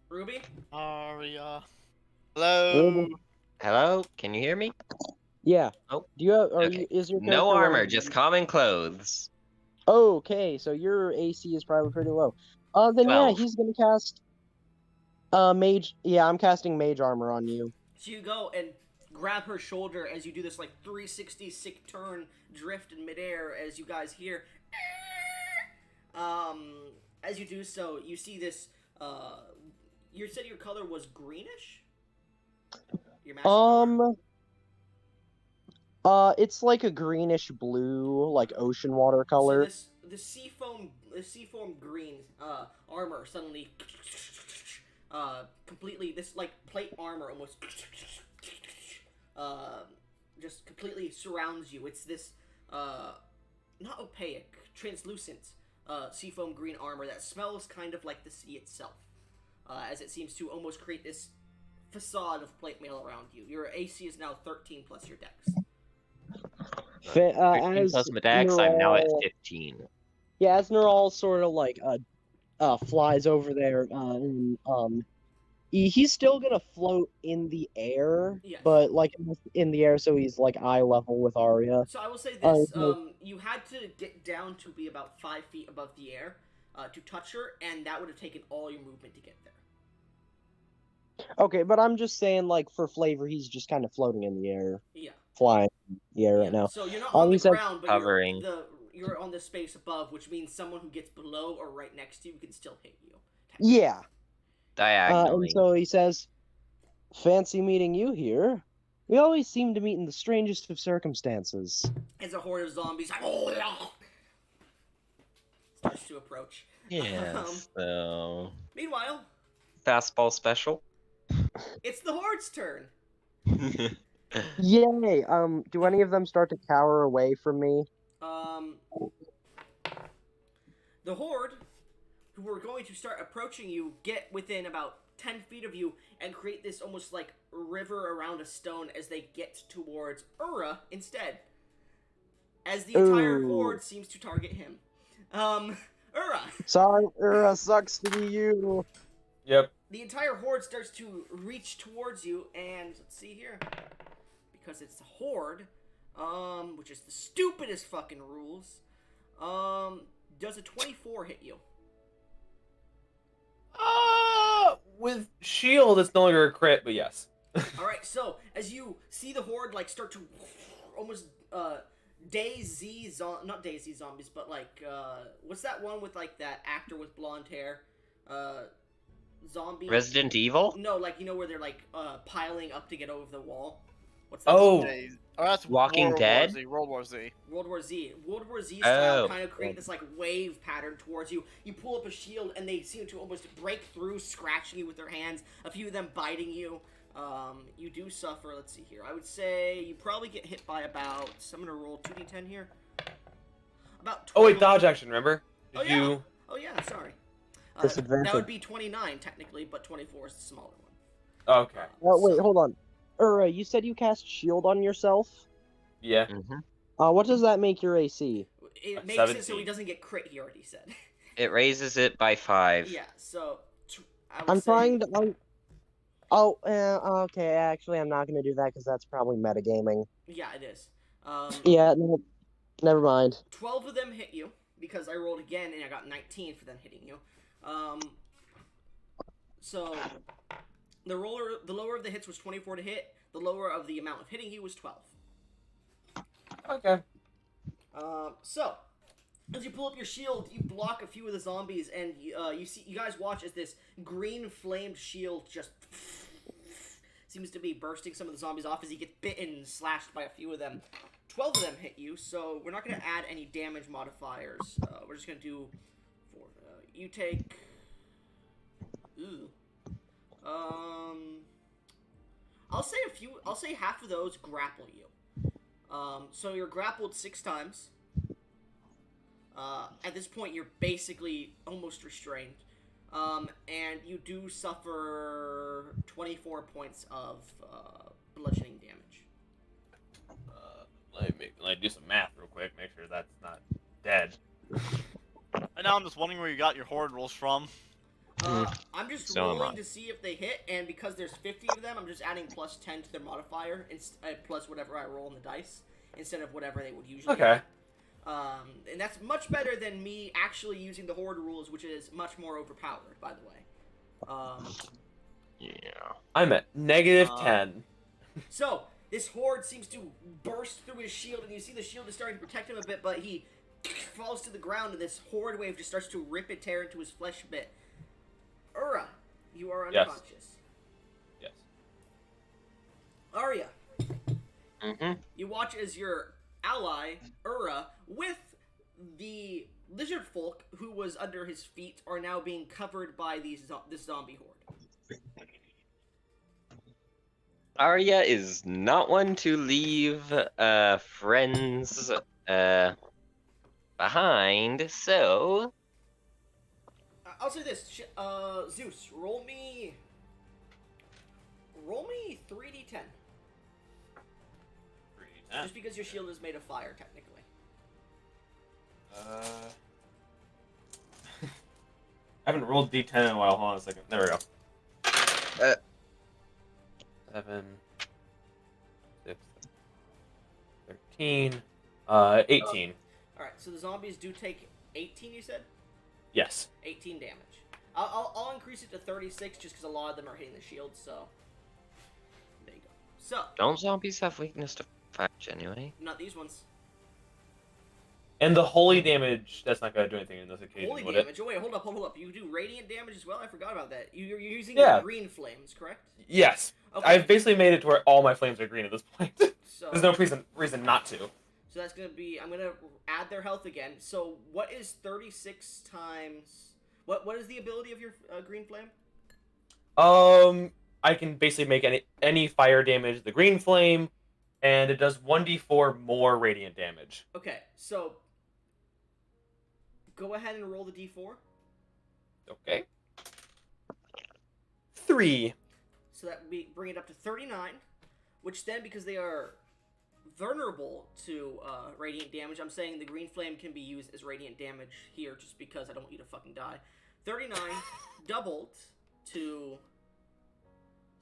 Ruby? Arya. Hello? Hello? Can you hear me? Yeah. Oh. Do you have, Okay. is your No character armor, wearing... just common clothes. Okay, so your AC is probably pretty low. Then 12. yeah, he's gonna cast Mage... Yeah, I'm casting Mage Armor on you. So you go and grab her shoulder as you do this, like, 360 sick turn drift in midair as you guys hear... As you do so, you see this, you said your color was greenish? Your magic color? It's like a greenish blue, like ocean water color. So the seafoam green, armor suddenly, completely, this, like, plate armor almost, just completely surrounds you. It's this, not opaque, translucent, seafoam green armor that smells kind of like the sea itself, as it seems to almost create this facade of plate mail around you. Your AC is now 13 plus your dex. 13 As plus my dex, I'm now at Neural, 15. yeah, as Neural sort of like flies over there, and he's still gonna float in the air, Yes. but like in the air, so he's like eye level with Arya. So I will say Uh, this: no. you had to get down to be about 5 feet above the air to touch her, and that would have taken all your movement to get there. Okay, but I'm just saying, like for flavor, he's just kind of floating in the air, Yeah. flying in the air Yeah. right now. So you're not on the He said, ground, but Hovering. you're on the space above, which means someone who gets below or right next to you can still hit you. yeah. And Diagonally. so he says, "Fancy meeting you here. We always seem to meet in the strangest of circumstances." As a horde of zombies starts to approach. Yes, so... Meanwhile, Fastball special. it's the horde's turn. Yay! Do any of them start to cower away from me? The horde, who are going to start approaching you, get within about 10 feet of you and create this almost like river around a stone as they get towards Ura instead. As the entire Ooh. horde seems to target him. Ura! Sorry, sucks to be you. Yep. The entire horde starts to reach towards you, and let's see here. Because it's the horde, which is the stupidest fucking rules, does a 24 hit you? With shield, it's no longer a crit, but yes. Alright, so, as you see the horde, like, start to almost, not DayZ zombies, but, like, what's that one with, like, that actor with blonde hair? Zombie? Resident Evil? No, like, you know where they're, like, piling up to get over the wall? What's that? Oh. That's Walking Dead? World War Z. World War Z. World War Z style Oh. kind of create this like wave pattern towards you. You pull up a shield and they seem to almost break through, scratching you with their hands. A few of them biting you. You do suffer. Let's see here. I would say you probably get hit by about. I'm gonna roll 2d10 here. About 12. Oh wait, dodge action. Remember? Oh Did yeah. you? Oh yeah. Sorry. Disadvantage. That would be 29 technically, but 24 is the smaller one. Okay. Wait, So- hold on. You said you cast shield on yourself? Yeah. Mm-hmm. What does that make your AC? It makes it so 17. he doesn't get crit. He already said. It raises it by 5. Yeah. So. I would I'm say, trying to. Okay. Actually, I'm not gonna do that because that's probably metagaming. Yeah, it is. Yeah, no, never mind. 12 of them hit you because I rolled again and I got 19 for them hitting you. So the lower of the hits was 24 to hit. The lower of the amount of hitting you was 12. Okay. So as you pull up your shield, you block a few of the zombies, and you guys watch as this green flamed shield just seems to be bursting some of the zombies off as he gets bitten and slashed by a few of them. 12 of them hit you, so we're not going to add any damage modifiers. We're just going to do 4. You take... Ooh. I'll say half of those grapple you. So you're grappled 6 times. At this point, you're basically almost restrained. And you do suffer 24 points of bludgeoning damage. Let me do some math real quick. Make sure that's not dead. And now I'm just wondering where you got your horde rolls from. I'm just So am rolling I. to see if they hit, and because there's 50 of them, I'm just adding plus 10 to their modifier, plus whatever I roll in the dice, instead of whatever they would usually Okay. And that's much better than me actually using the horde rules, which is much more overpowered, by the way. Yeah. I'm at negative 10. So, this horde seems to burst through his shield, and you see the shield is starting to protect him a bit, but he falls to the ground, and this horde wave just starts to rip and tear into his flesh a bit. Ura, you are Yes. unconscious. Yes. Arya, Mm-hmm. you watch as your ally, Ura, with the lizard folk who was under his feet are now being covered by this zombie horde. Arya is not one to leave friends behind, so I'll say this, Zeus, roll me 3d10. that. Just because your shield is made of fire, technically. I haven't rolled D10 in a while. Hold on a second. There we go. Uh. 7, 6, 13, 18. Alright, so the zombies do take 18, you said? Yes. 18 damage. I'll increase it to 36 just because a lot of them are hitting the shield, so... There you go. So... Don't zombies have weakness to fire anyway? Not these ones. And the holy damage, that's not going to do anything in this occasion, Holy would damage. Oh, wait, hold up. You do radiant damage as well? I forgot about that. You're using Yeah. green flames, correct? it? Yes. Okay. I've basically made it to where all my flames are green at this point. So, There's no reason not to. so that's going to be... I'm going to add their health again. So what is 36 times... What is the ability of your green flame? I can basically make any fire damage the green flame, and it does 1d4 more radiant damage. Okay, so... Go ahead and roll the d4. Okay. 3. So that we bring it up to 39, which then, because they are vulnerable to radiant damage, I'm saying the green flame can be used as radiant damage here, just because I don't want you to fucking die. 39 doubled to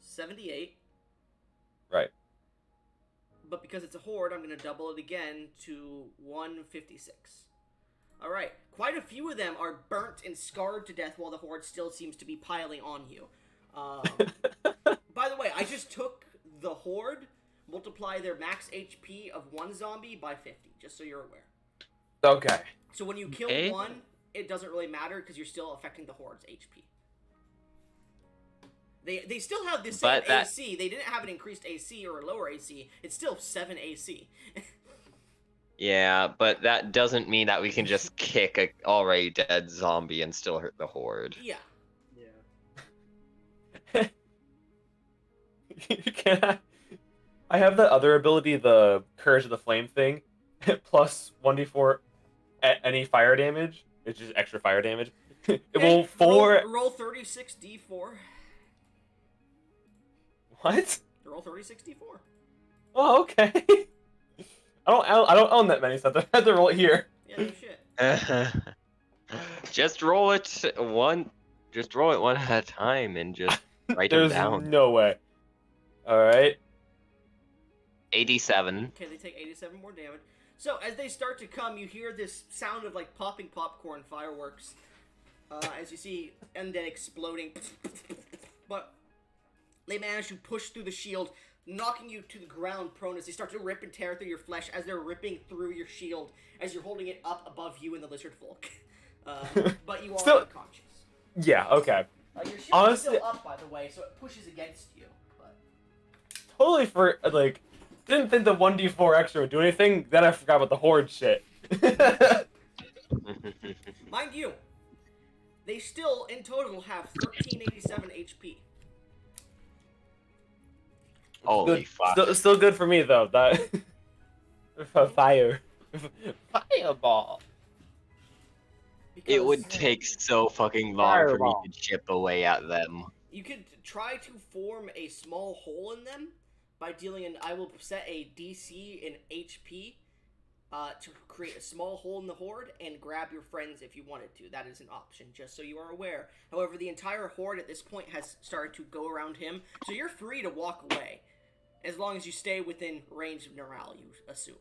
78. Right. But because it's a horde, I'm going to double it again to 156. Alright, quite a few of them are burnt and scarred to death while the horde still seems to be piling on you. By the way, I just took the horde, multiply their max HP of one zombie by 50, just so you're aware. Okay. So when you kill Okay. one, it doesn't really matter because you're still affecting the horde's HP. They still have the same But that- AC. They didn't have an increased AC or a lower AC. It's still 7 AC. Yeah, but that doesn't mean that we can just kick a already dead zombie and still hurt the horde. Yeah. Can I have that other ability, the Courage of the Flame thing, plus 1d4 at any fire damage. It's just extra fire damage. It will roll 36 d4. What? Roll 36 d4. Oh, okay. I don't own that many, so I have to roll it here. Yeah, no shit. Just roll it one at a time and just write them There's down. no way. Alright. 87. Okay, they take 87 more damage. So, as they start to come, you hear this sound of, like, popping popcorn fireworks. As you see undead exploding. But they manage to push through the shield, knocking you to the ground prone as they start to rip and tear through your flesh as they're ripping through your shield as you're holding it up above you and the lizard folk. But you are Still- unconscious. Yeah, okay. Your shield is Honestly- still up, by the way, so it pushes against you. But Totally didn't think the 1d4 extra would do anything, then I forgot about the horde shit. mind you, they still, in total, have 1387 HP. Holy Good. fuck. Still good for me, though. That Fire. Fireball. Because It would take so fucking long for Fireball. me to chip away at them. you could try to form a small hole in them by dealing an. I will set a DC in HP to create a small hole in the horde and grab your friends if you wanted to. That is an option, just so you are aware. However, the entire horde at this point has started to go around him, so you're free to walk away, as long as you stay within range of Neural, you assume.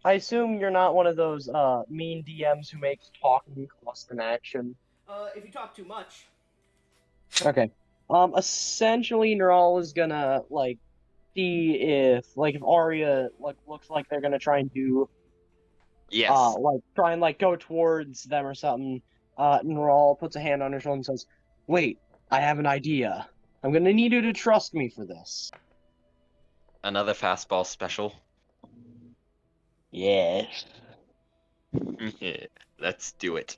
I assume you're not one of those mean DMs who makes talking cost an action. If you talk too much, Okay. Essentially, Neural is gonna see if Arya looks like they're gonna try and do Yes. try and go towards them or something. Neural puts a hand on her shoulder and says, "Wait, I have an idea. I'm gonna need you to trust me for this." Another fastball special. Yes. Let's do it.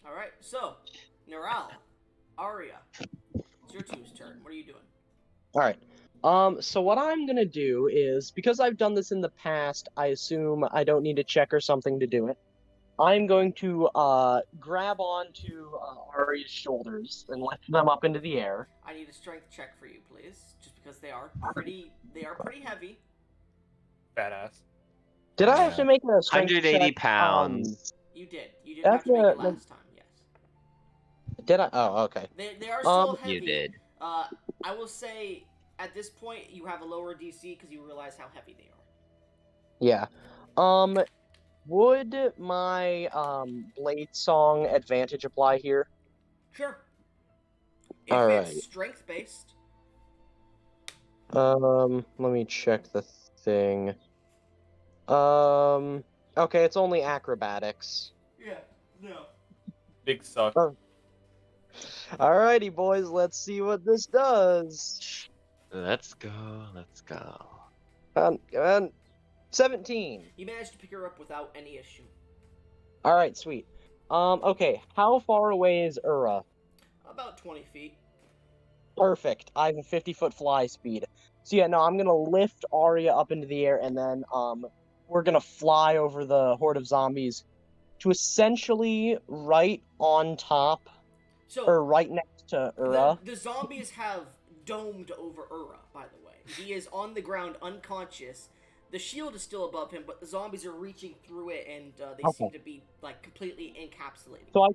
alright, so, Neural, Arya, it's your two's turn. What are you doing? All right. So what I'm gonna do is, because I've done this in the past, I assume I don't need to check or something to do it. I'm going to grab onto Ari's shoulders and lift them up into the air. I need a strength check for you, please, just because they are pretty heavy. Badass. Did I have to make a strength 180 check? pounds. You did. You did That's have to make it a- last time. Yes. Did I? Oh, okay. They are still heavy. You did. I will say at this point you have a lower DC because you realize how heavy they are. Yeah. Would my Blade Song advantage apply here? Sure. If All it's right. strength based. Let me check the thing. Okay, it's only acrobatics. Yeah. No. Big suck. Oh. Alrighty, boys, let's see what this does. Let's go. Let's go. Come on. 17. You managed to pick her up without any issue. Alright, sweet. Okay, how far away is Ura? About 20 feet. Perfect. I have a 50-foot fly speed. So yeah, no, I'm gonna lift Arya up into the air, and then we're gonna fly over the horde of zombies to essentially right on top, So or right next to Ura. the zombies have domed over Ura, by the way. He is on the ground unconscious. The shield is still above him, but the zombies are reaching through it, and they seem to be like completely encapsulating. So I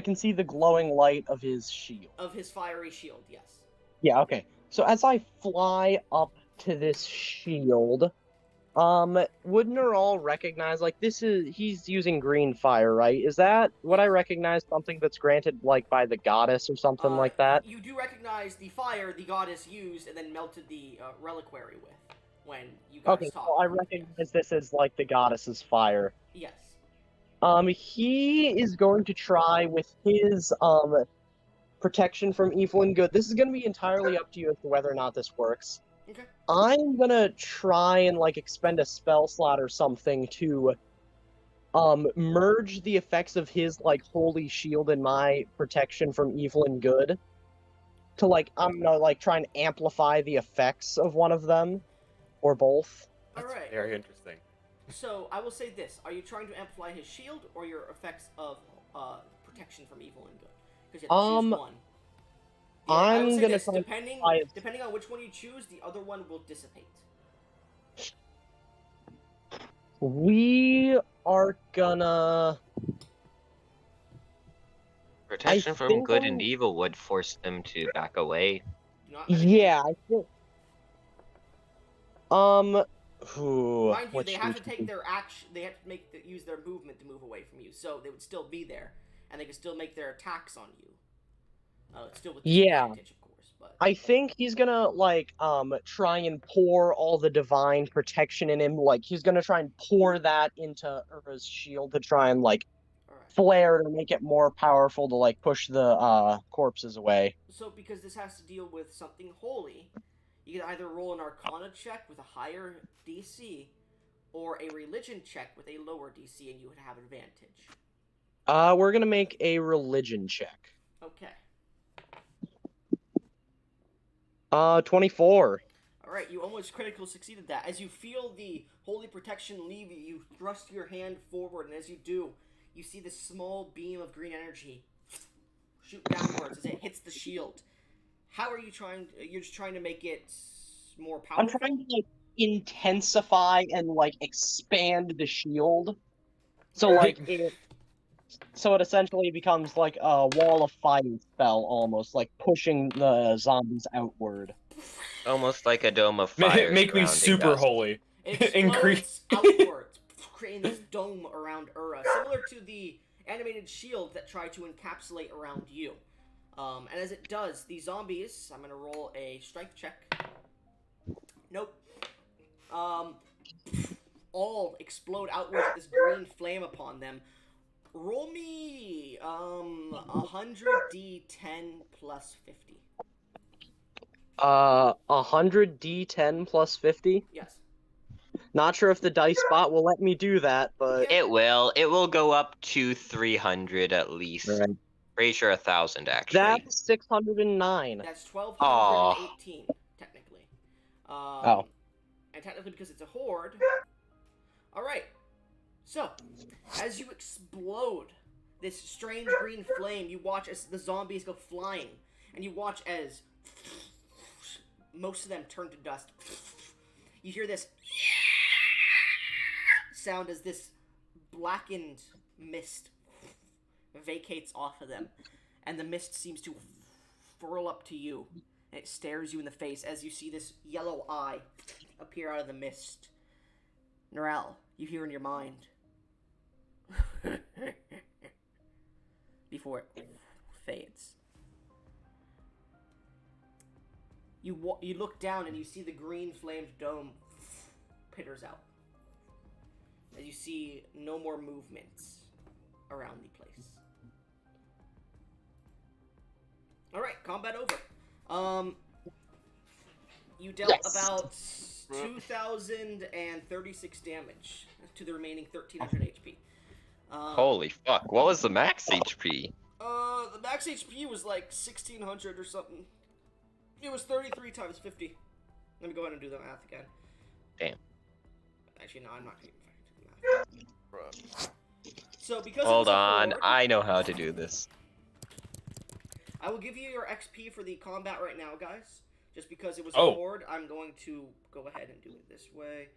can see the glowing light of his shield. Of his fiery shield, yes. Yeah, okay. So as I fly up to this shield, would Neural recognize, like, he's using green fire, right? Would I recognize something that's granted, like, by the goddess or something like that? You do recognize the fire the goddess used and then melted the reliquary with when you guys Okay, talked. so I recognize this as, like, the goddess's fire. Yes. He is going to try with his, protection from evil and good. This is going to be entirely up to you as to whether or not this works. Okay. I'm gonna try and like expend a spell slot or something to merge the effects of his like holy shield and my protection from evil and good to like I'm gonna like try and amplify the effects of one of them or both. All right. Very interesting. So I will say this: are you trying to amplify his shield or your effects of protection from evil and good? Because you have to choose one. I will I'm say gonna this, try depending on which one you choose, the other one will dissipate. We are gonna Protection from think good I'm- and evil would force them to back away. Do not meditate. yeah, I think who Mind you, which they have to we- take their action. They have to use their movement to move away from you, so they would still be there, and they can still make their attacks on you. Still with disadvantage, of course, but I think he's gonna like try and pour all the divine protection in him. Like he's gonna try and pour that into Ura's shield to try and like all right. flare to make it more powerful to like push the corpses away. So because this has to deal with something holy, you can either roll an Arcana check with a higher DC, or a Religion check with a lower DC, and you would have advantage. We're gonna make a religion check. Okay. 24. Alright, you almost critical succeeded that. As you feel the holy protection leave you, you thrust your hand forward, and as you do, you see this small beam of green energy shoot downwards as it hits the shield. How are you trying? You're just trying to make it more powerful? I'm trying to like intensify and like expand the shield. So like it essentially becomes like a wall of fire spell almost, like pushing the zombies outward. Almost like a dome of fire. Make me surrounding super us. holy. It explodes Increase. outwards, creating this dome around Ura, similar to the animated shield that tried to encapsulate around you. And as it does, these zombies, I'm gonna roll a strength check. Nope. All explode outwards with this green flame upon them. Roll me 100 D10 plus 50. 100 D10 plus 50. Yes. Not sure if the dice bot will let me do that, but It will. It will go up to 300 at least. Right. Pretty sure 1,000 actually. That's 609. That's 1,218 technically. Oh. And technically because it's a horde. All right. So, as you explode this strange green flame, you watch as the zombies go flying, and you watch as most of them turn to dust. You hear this sound as this blackened mist vacates off of them, and the mist seems to furl up to you, and it stares you in the face as you see this yellow eye appear out of the mist. Norel, you hear in your mind before it fades. You look down and you see the green flamed dome pitters out. As you see no more movements around the place. Alright, combat over. You dealt about 2,036 damage to the remaining 1,300 HP. Holy fuck! What was the max HP? The max HP was like 1,600 or something. It was 33 times 50. Let me go ahead and do the math again. Damn. Actually, no, I'm not going to do the math. So, because Hold it was a on, horde, I know how to do this. I will give you your XP for the combat right now, guys. Just because it was Oh. a horde, I'm going to go ahead and do it this way.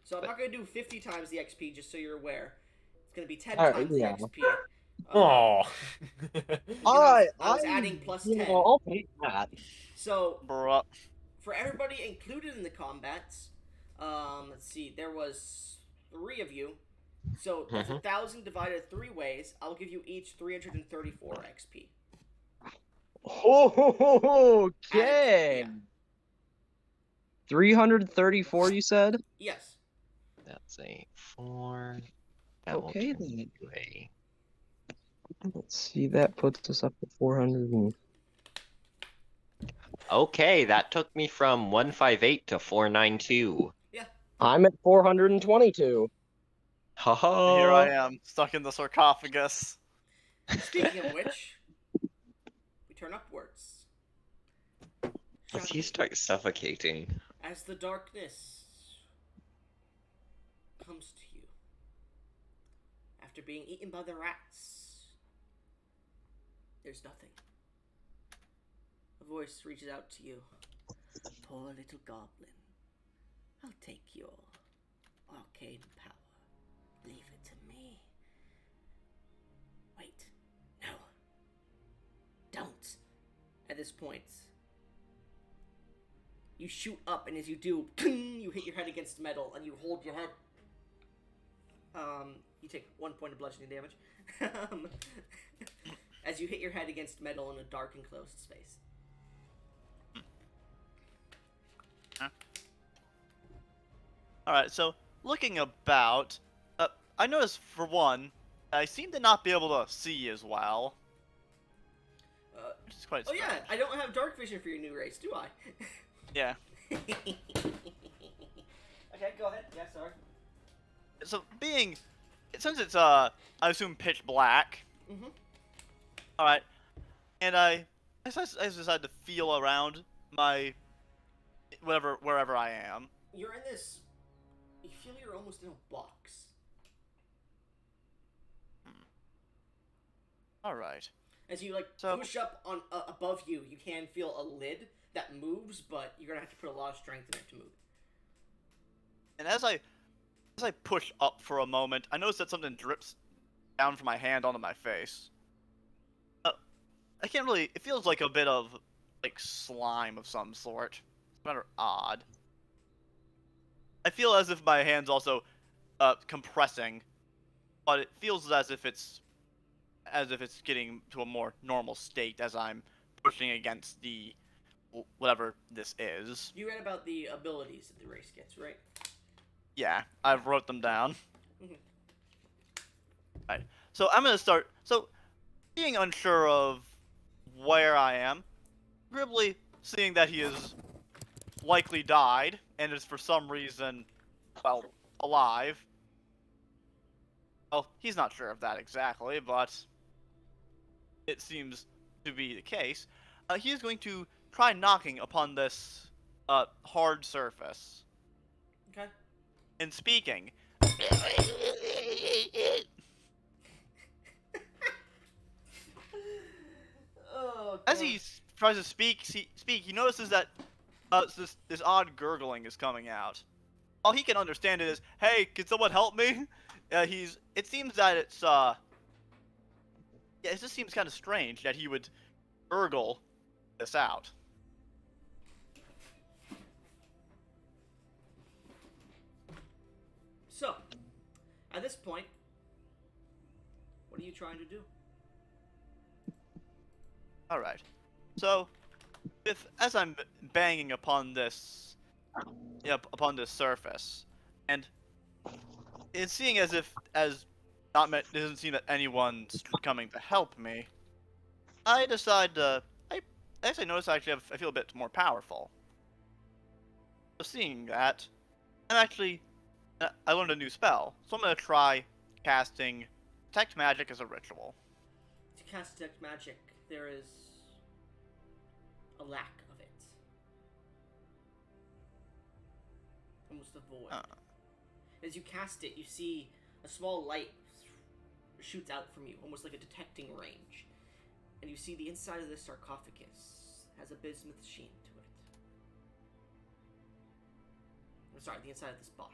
So I'm not going to do 50 times the XP, just so you're aware. It's going to be 10 times yeah. the XP. Oh. I was adding plus 10. I'll take that. So, Bruh. for everybody included in the combats, let's see, there was 3 of you. So that's 1,000 divided 3 ways. I'll give you each 334 XP. Okay. Yeah. 334, you said? Yes. That's a 4. That will Okay, turn then. into a. Let's see, that puts us up to 400. Okay, that took me from 158 to 492. I'm at 422. Haha. Here I am, stuck in the sarcophagus. Speaking of which, we turn upwards. As he starts suffocating. As the darkness comes to you, after being eaten by the rats, there's nothing. A voice reaches out to you. Poor little goblin. I'll take your arcane power. Leave it to me. Wait. No. Don't. At this point, you shoot up, and as you do, you hit your head against metal, and you hold your head. You take 1 point of bludgeoning damage. As you hit your head against metal in a dark enclosed space. Alright, so looking about, I noticed for one, I seem to not be able to see as well. Which is quite Oh strange. yeah, I don't have dark vision for your new race, do I? Yeah. Okay, go ahead. Yeah, sorry. So since it's I assume pitch black. Mm-hmm. All right, and I decided to feel around my wherever I am. You're in this. You feel you're almost in a box. All right. As you push up on above you, you can feel a lid that moves, but you're gonna have to put a lot of strength in it to move. And as I push up for a moment, I notice that something drips down from my hand onto my face. I can't really. It feels like a bit of slime of some sort. It's rather odd. I feel as if my hand's also compressing, but it feels as if it's getting to a more normal state as I'm pushing against the whatever this is. You read about the abilities that the race gets, right? Yeah, I wrote them down. Mhm. Right. So I'm gonna start. So, being unsure of where I am, Gribbly, seeing that he is likely died and is for some reason, well, alive. Well, he's not sure of that exactly, but it seems to be the case. He is going to try knocking upon this hard surface. Okay. and speaking. Oh, As God. he tries to speak, he notices that this odd gurgling is coming out. All he can understand it is, "Hey, can someone help me?" It seems that yeah, it just seems kind of strange that he would gurgle this out. So, at this point, what are you trying to do? All right. So, as I'm banging upon this, upon this surface, and it's seeing as not it doesn't seem that anyone's coming to help me. I decide to. I actually notice I feel a bit more powerful. So seeing that, I learned a new spell, so I'm gonna try casting detect magic as a ritual. To cast detect magic, there is a lack of it. Almost a void. As you cast it, you see a small light shoots out from you, almost like a detecting range. And you see the inside of this sarcophagus has a bismuth sheen to it. I'm sorry, the inside of this box.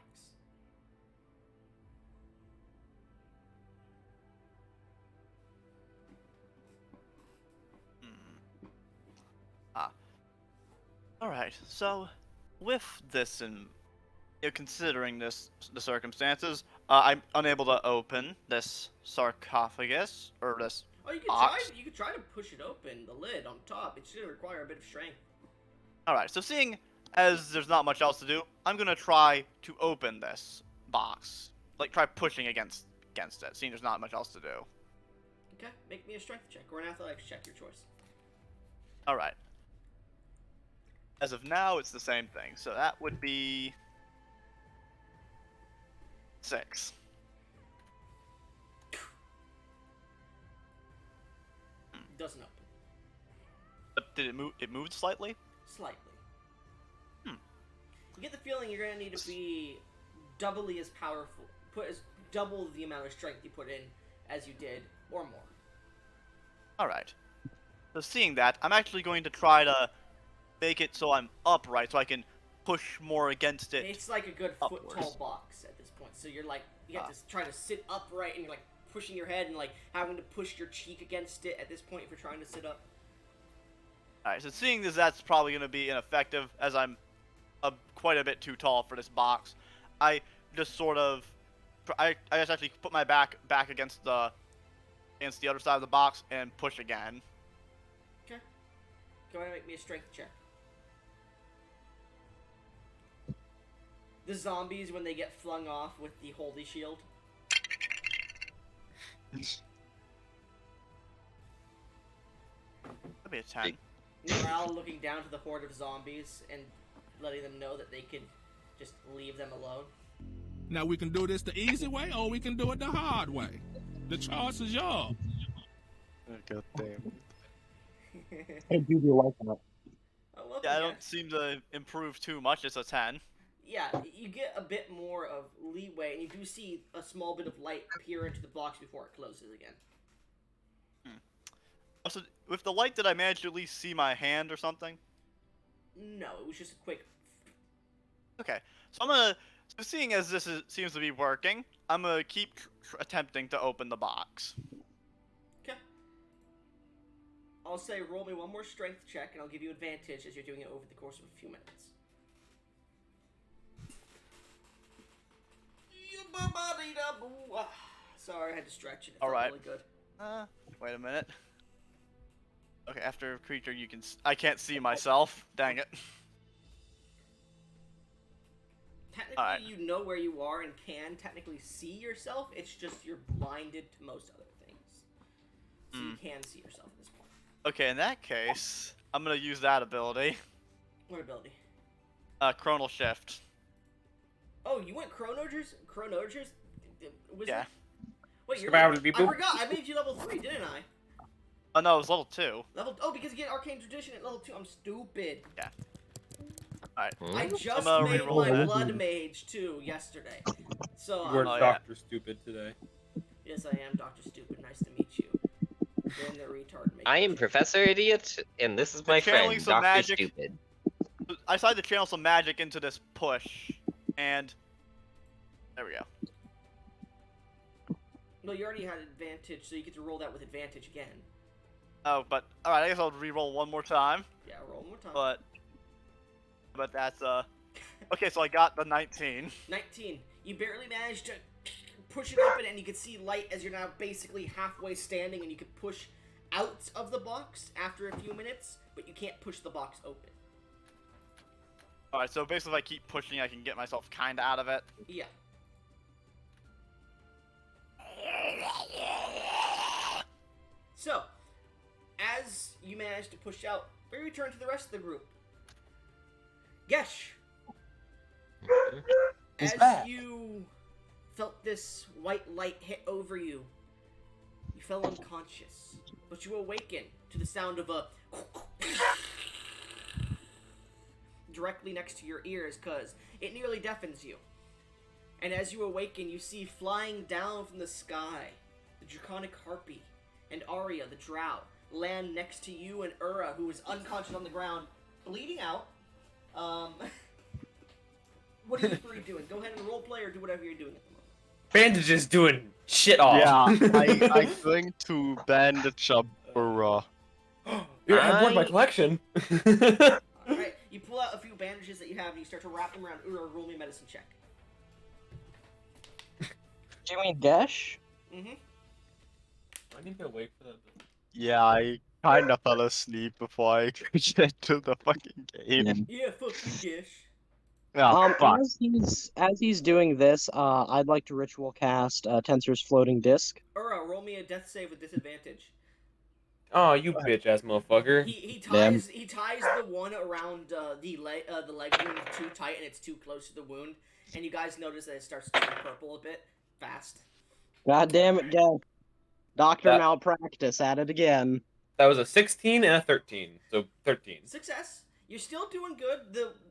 Alright, so with this and considering the circumstances, I'm unable to open this sarcophagus or this Oh, you could box. try to push it open, the lid on top. It's gonna require a bit of strength. Alright, so seeing as there's not much else to do, I'm gonna try to open this box. Like try pushing against it, seeing there's not much else to do. Okay, make me a strength check or an athletics check, your choice. Alright. As of now, it's the same thing, so that would be 6. Doesn't open. But did it move? It moved slightly? Slightly. You get the feeling you're gonna need to be doubly as powerful, double the amount of strength you put in as you did, or more. Alright. So seeing that, I'm actually going to try to make it so I'm upright, so I can push more against it. It's like a good upwards. foot-tall box at this point, so you're like, you have to try to sit upright, and you're like pushing your head and like having to push your cheek against it at this point if you're trying to sit up. Alright, so seeing as that's probably going to be ineffective, as I'm quite a bit too tall for this box, I just sort of, I just actually put my back against the other side of the box and push again. Okay. Go ahead and make me a strength check. The zombies, when they get flung off with the holy shield. That'd be a 10. Morale looking down to the horde of zombies and letting them know that they can just leave them alone. Now we can do this the easy way, or we can do it the hard way. The choice is yours. God damn. I do like that. Yeah, I don't seem to improve too much. It's a 10. Yeah, you get a bit more of leeway, and you do see a small bit of light appear into the box before it closes again. Also, with the light, did I manage to at least see my hand or something? No, it was just a quick... Okay, so so seeing as this seems to be working, I'm gonna keep attempting to open the box. Okay. I'll say roll me one more strength check, and I'll give you advantage as you're doing it over the course of a few minutes. Sorry, I had to stretch it. It felt Alright. really good. Wait a minute. Okay, after creature, I can't see myself. Dang it. Technically, Alright. you know where you are and can technically see yourself. It's just you're blinded to most other things. So you can see yourself at this point. Okay, in that case, I'm gonna use that ability. What ability? Chronal Shift. Oh, you went Chronogers? Chronogers? Yeah. Wait, you're Survival level... people. I forgot, I made you level 3, didn't I? Oh no, it was level 2. Oh, because you get Arcane Tradition at level 2. I'm stupid. Alright. I Hmm? just gonna made reroll my that. blood mage too yesterday. So You were Oh, yeah. Dr. Stupid today. yes, I am Dr. Stupid. Nice to meet you. Then the retard make I am Professor Idiot, and this is my channeling friend, some Dr. magic. Stupid. I decided to channel some magic into this push, and there we go. No, you already had advantage, so you get to roll that with advantage again. Oh, but alright, I guess I'll re-roll one more time. Yeah, roll one more time. But that's okay. So I got the 19. 19. You barely managed to push it open, and you can see light as you're now basically halfway standing, and you can push out of the box after a few minutes, but you can't push the box open. Alright, so basically, if I keep pushing, I can get myself kinda out of it. Yeah. So, as you manage to push out, we return to the rest of the group. Gesh, He's as back. you felt this white light hit over you, you fell unconscious, but you awaken to the sound of a directly next to your ears, because it nearly deafens you. And as you awaken, you see flying down from the sky the Draconic Harpy and Arya, the Drow, land next to you and Ura, who is unconscious on the ground, bleeding out. What are you three doing? Go ahead and roleplay or do whatever you're doing at the moment. Bandage is doing shit off. Yeah, I'm going to bandage up Ura. You're add more to my collection. Alright, you pull out a few bandages that you have and you start to wrap them around Ura. Roll me a medicine check. Do you mean Gesh? Mm-hmm. I need to wait for that. Yeah, I kinda fell asleep before I could get to the fucking game. Yeah, fuck you, Gish. Yeah, fuck. As he's doing this, I'd like to ritual cast Tensor's floating disc. Ura, roll me a death save with disadvantage. Oh, you bitch ass motherfucker. He ties the one around the leg wound too tight and it's too close to the wound, and you guys notice that it starts to turn purple a bit fast. God damn it, Gesh. Doctor That- malpractice at it again. That was a 16 and a 13, so 13. Success. You're still doing good.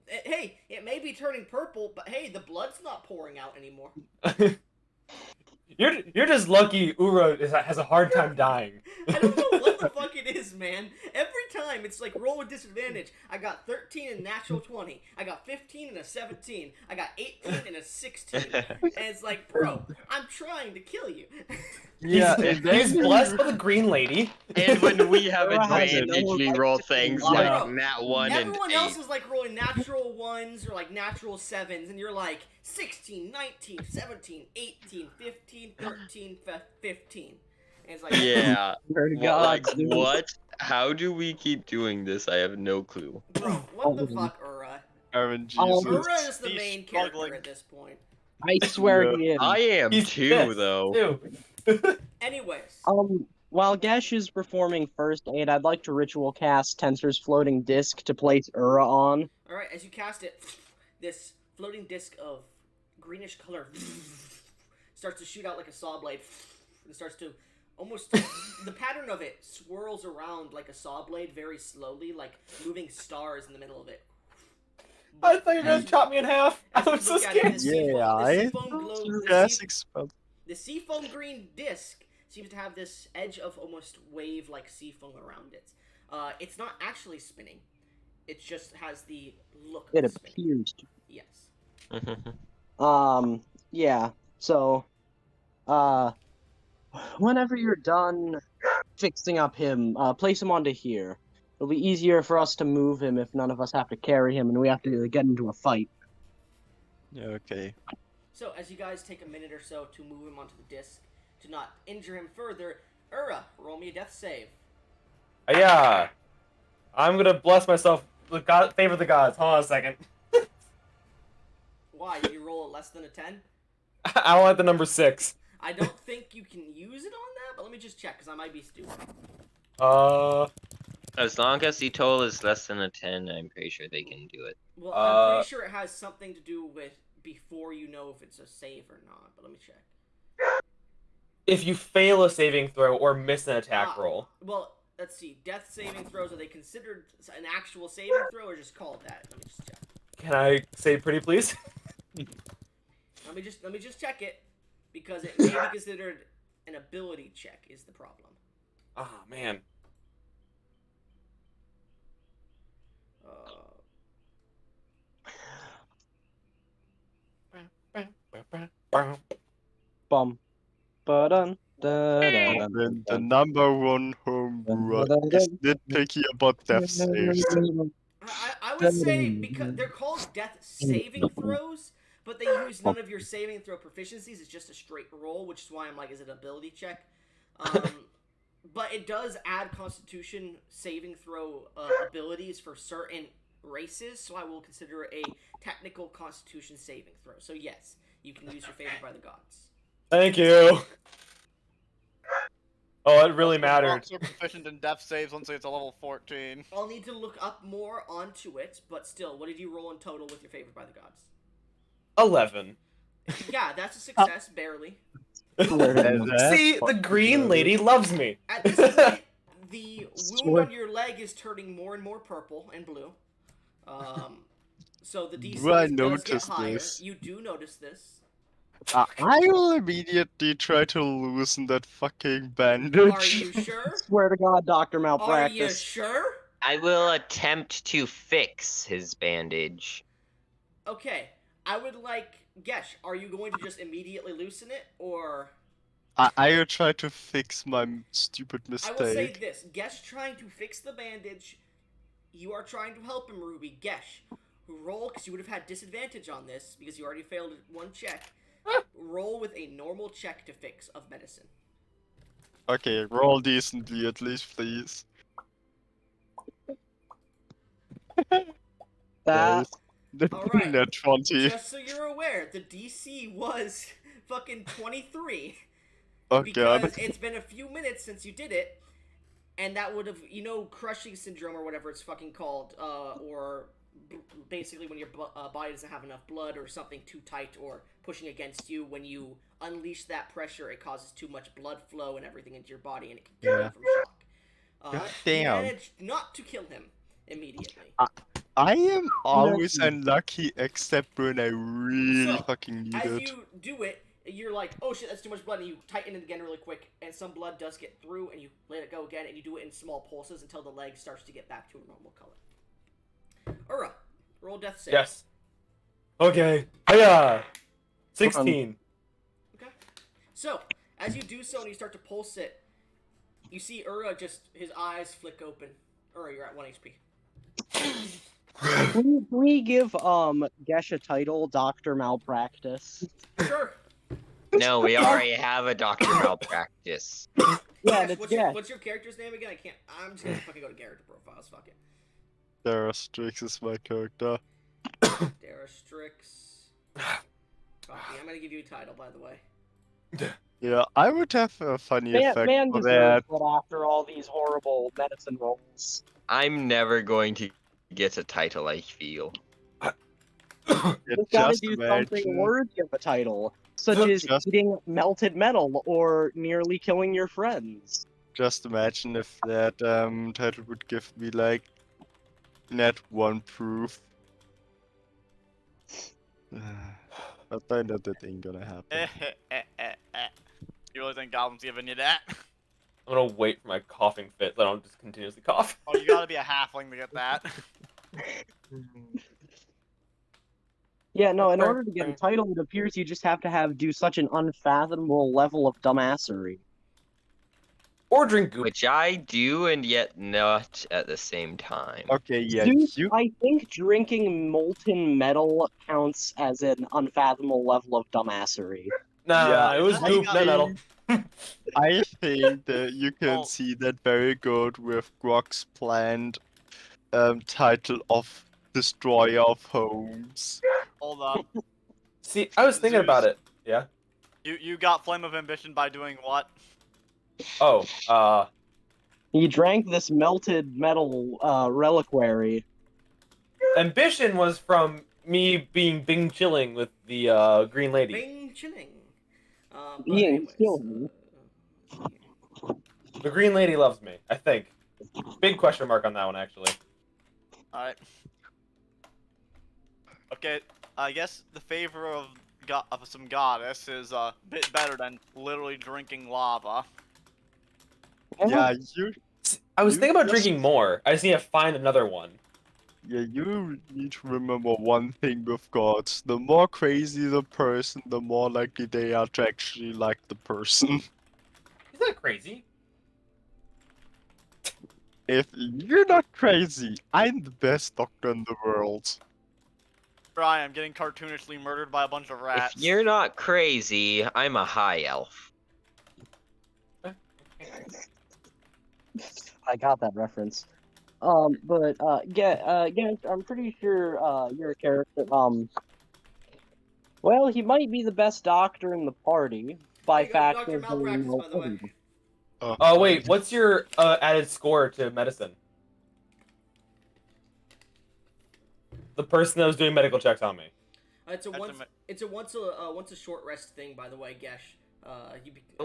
Hey, it may be turning purple, but hey, the blood's not pouring out anymore. You're just lucky Ura has a hard time dying. I don't know what the fuck it is, man. Every time it's like roll with disadvantage. I got 13 and natural 20. I got 15 and a 17. I got 18 and a 16. And it's like, bro, I'm trying to kill you. Yeah, He's blessed by the green lady. And when we have Ura has advantage, no we right roll to things lie. like Bro, nat 1 and Everyone 8. else is like rolling natural 1s or like natural 7s, and you're like 16, 19, 17, 18, 15, 13, 15. And it's like, Yeah. Swear to What, God, like, dude. what? How do we keep doing this? I have no clue. bro, what the fuck, Ura? Aaron Oh, Jesus. Ura is the He's main struggling. character at this point. I swear Yeah. he is. I am He's too, pissed, though. too. Anyways, While Gesh is performing first aid, I'd like to ritual cast Tensor's floating disc to place Ura on. alright, as you cast it, this floating disc of greenish color starts to shoot out like a saw blade. It starts to almost, the pattern of it swirls around like a saw blade very slowly, like moving stars in the middle of it. I thought you were gonna As chop me in half. I as you was so look at it, scared. the seafoam- Yeah, the I seafoam glow- the gas sea- expelled. The seafoam green disc seems to have this edge of almost wave-like seafoam around it. It's not actually spinning. It just has the look It of spinning. appears to. Yes. Yeah. So, whenever you're done fixing up him, place him onto here. It'll be easier for us to move him if none of us have to carry him and we have to get into a fight. Yeah, okay. So, as you guys take a minute or so to move him onto the disc, to not injure him further, Ura, roll me a death save. Yeah. I'm gonna bless myself. Favor the gods. Hold on a second. Why? Did you roll a less than a 10? I want the number 6. I don't think you can use it on that, but let me just check, because I might be stupid. As long as the total is less than a 10, I'm pretty sure they can do it. Well, I'm pretty sure it has something to do with before you know if it's a save or not, but let me check. If you fail a saving throw or miss an attack roll. Well, let's see. Death saving throws, are they considered an actual saving throw or just called that? Let me just check. Can I say pretty please? Let me just check it, because it may be considered an ability check. Is the problem? Oh man. Bum. Ba-dun, And then the number one homebrewer is nitpicky about death saves. I would say because they're called death saving throws, but they use none of your saving throw proficiencies. It's just a straight roll, which is why I'm like, is it an ability check? But it does add Constitution saving throw abilities for certain races, so I will consider it a technical Constitution saving throw. So yes, you can use your favored by the gods. Thank you. Oh, it really mattered. Monks are proficient in death saves once they get to level 14. I'll need to look up more onto it, but still, what did you roll in total with your favored by the gods? 11. Yeah, that's a success, barely. See, the green lady loves me. At this point, the wound on your leg is turning more and more purple and blue. So the DC Do I does get notice higher. this? You do notice this. I will immediately try to loosen that fucking bandage. Are you sure? Swear to God, Dr. Are you Malpractice. sure? I will attempt to fix his bandage. Okay, I would like Gesh. Are you going to just immediately loosen it, or I will try to fix my stupid I will say mistake. this: Gesh trying to fix the bandage. You are trying to help him, Ruby. Gesh, roll, because you would have had disadvantage on this because you already failed one check. Roll with a normal check to fix of medicine. Okay, roll decently at least, please. That Alright. Net 20. Just so you're aware, the DC was fucking 23. Oh Because god. it's been a few minutes since you did it, and that would have, crushing syndrome or whatever it's fucking called, or basically when your body doesn't have enough blood or something too tight or pushing against you, when you unleash that pressure, it causes too much blood flow and everything into your body, and it can kill you from shock. God You damn. managed not to kill him immediately. I am always unlucky except when I really So, fucking need as it. you do it, you're like, oh shit, that's too much blood, and you tighten it again really quick, and some blood does get through, and you let it go again, and you do it in small pulses until the leg starts to get back to a normal color. Ura, roll death save. Yes. Okay. Hiya! 16. Okay. So, as you do so and you start to pulse it, you see Ura just, his eyes flick open. Ura, you're at 1 HP. Can we give Gesh a title, Dr. Malpractice? Sure. No, we already have a Dr. Malpractice. Yeah, Yes, that's what's your character's name again? I'm just gonna fucking go to character profiles, fuck it. Darastrix is my character. Darastrix. I'm gonna give you a title, by the way. Yeah, I would have a funny effect Man for deserves that. it after all these horrible medicine rolls. I'm never going to get a title, I feel. You've got to Just do something imagine, worthy of a title, such as Just- eating melted metal or nearly killing your friends. just imagine if that title would give me like net 1 proof. But I know that ain't gonna happen. You really think Goblin's giving you that? I'm gonna wait for my coughing fit so I don't just continuously cough. Oh, you gotta be a halfling to get that. Yeah, no, in order to get a title, it appears you just have to do such an unfathomable level of dumbassery. Or drink goop. Which I do, and yet not at the same time. Okay, yeah, Dude, you I think drinking molten metal counts as an unfathomable level of dumbassery. Nah, Yeah, it was I goop, got- not metal. I think that you can Well- see that very good with Grog's planned title of Destroyer of Homes. Hold up. See, I was thinking about it. Yeah. You got Flame of Ambition by doing what? Oh, He drank this melted metal reliquary. ambition was from me being Bing chilling with the green lady. Bing chilling. But Being anyways, chilling. The green lady loves me, I think. Big question mark on that one, actually. Alright. Okay, I guess the favor of some goddess is a bit better than literally drinking lava. Yeah, you I was You thinking about just- drinking more. I just need to find another one. yeah, you need to remember one thing with gods. The more crazy the person, the more likely they are to actually like the person. He's not crazy. If you're not crazy, I'm the best doctor in the world. Here I am getting cartoonishly murdered by a bunch of rats. If you're not crazy, I'm a high elf. I got that reference. Gant, I'm pretty sure your character. Well, he might be the best doctor in the party by There you go, fact Dr. of Malpractice, by the way. Oh wait, what's your added score to medicine? The person that was doing medical checks on me. It's a That's once. ama- It's a once a short rest thing, by the way, Gesh.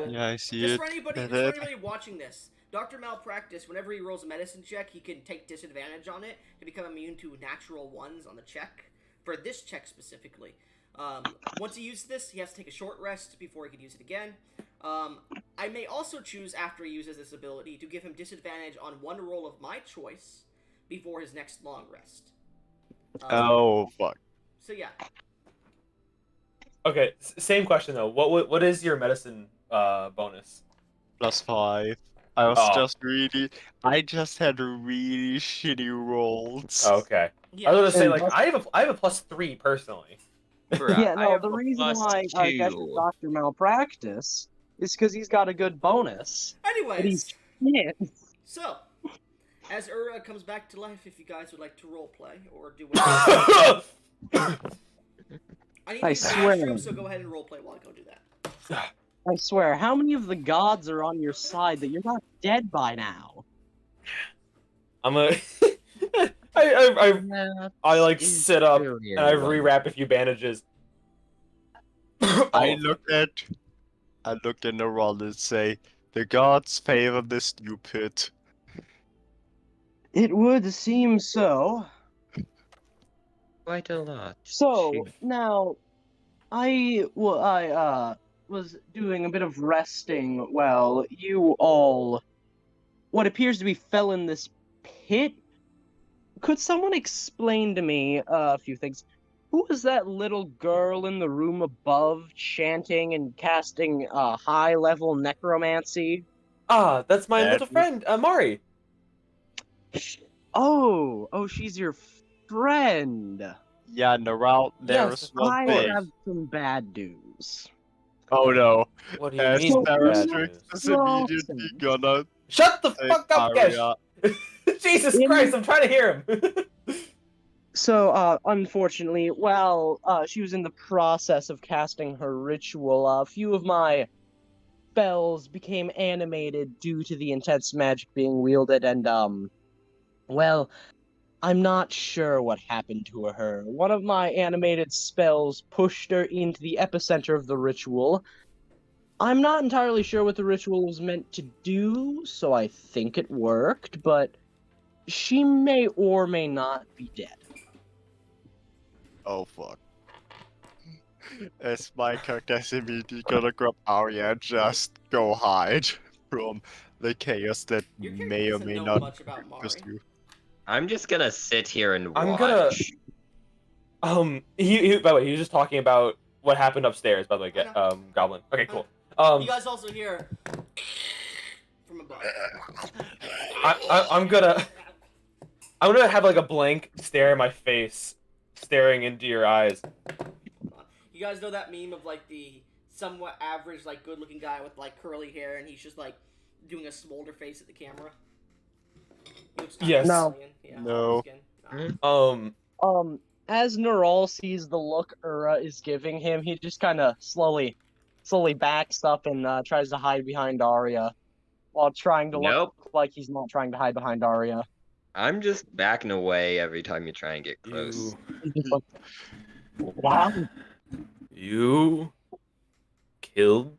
Yeah, I see Just it. for anybody, Get just for it? anybody watching this, Doctor Malpractice, whenever he rolls a medicine check, he can take disadvantage on it to become immune to natural ones on the check. For this check specifically, once he uses this, he has to take a short rest before he can use it again. I may also choose after he uses this ability to give him disadvantage on one roll of my choice before his next long rest. Oh fuck. So yeah, Okay, same question though. What is your medicine bonus? +5. I was Oh. I just had really shitty rolls. Okay. yeah. I was gonna say And like I have a +3 personally. Bruh, Yeah, I no, have the a reason why Gesh is +2. Doctor Malpractice is because he's got a good bonus. But he's Anyways, shit. so as Ura comes back to life, if you guys would like to roleplay or do whatever, I need to I use the swear. restroom, so go ahead and roleplay while I go do that. I swear, how many of the gods are on your side that you're not dead by now? I'm a I like Is sit up really and I a one. rewrap a few bandages. I Oh, look at the roll and say, the gods favor the stupid. It would seem so. Quite a lot. So Shoot. now, I was doing a bit of resting while you all, what appears to be, fell in this pit. Could someone explain to me a few things? Who was that little girl in the room above, chanting and casting high-level necromancy? that's my That little is- friend, Mari. Oh, she's your friend. Yeah, Naral, there Yes, is of one I thing. have some bad news. Oh no. What do you As mean, So, bad in- news? is immediately gonna Shut the say fuck up, Gesh! Aria. Jesus In- Christ, I'm trying to hear him. So, unfortunately, while she was in the process of casting her ritual, a few of my spells became animated due to the intense magic being wielded, and, well, I'm not sure what happened to her. One of my animated spells pushed her into the epicenter of the ritual. I'm not entirely sure what the ritual was meant to do, so I think it worked, but she may or may not be dead. Oh fuck. As my character is immediately gonna grab Aria and just go hide from the chaos that Your character may or doesn't may know not much about Mari. pursue. I'm just gonna sit here and watch. I'm gonna- he by the way, he was just talking about what happened upstairs, by the way, Goblin. Okay, cool. You guys also hear from above. I'm gonna have like a blank stare in my face, staring into your eyes. You guys know that meme of like the somewhat average, like good-looking guy with like curly hair, and he's just like doing a smolder face at the camera. He looks kinda Yes. No. Italian. Yeah, No. skin. Nah. As Neural sees the look Ura is giving him, he just kind of slowly backs up and tries to hide behind Arya, while trying to Nope. look like he's not trying to hide behind Arya. I'm just backing away every time you try and get close. He's just like, wow. You killed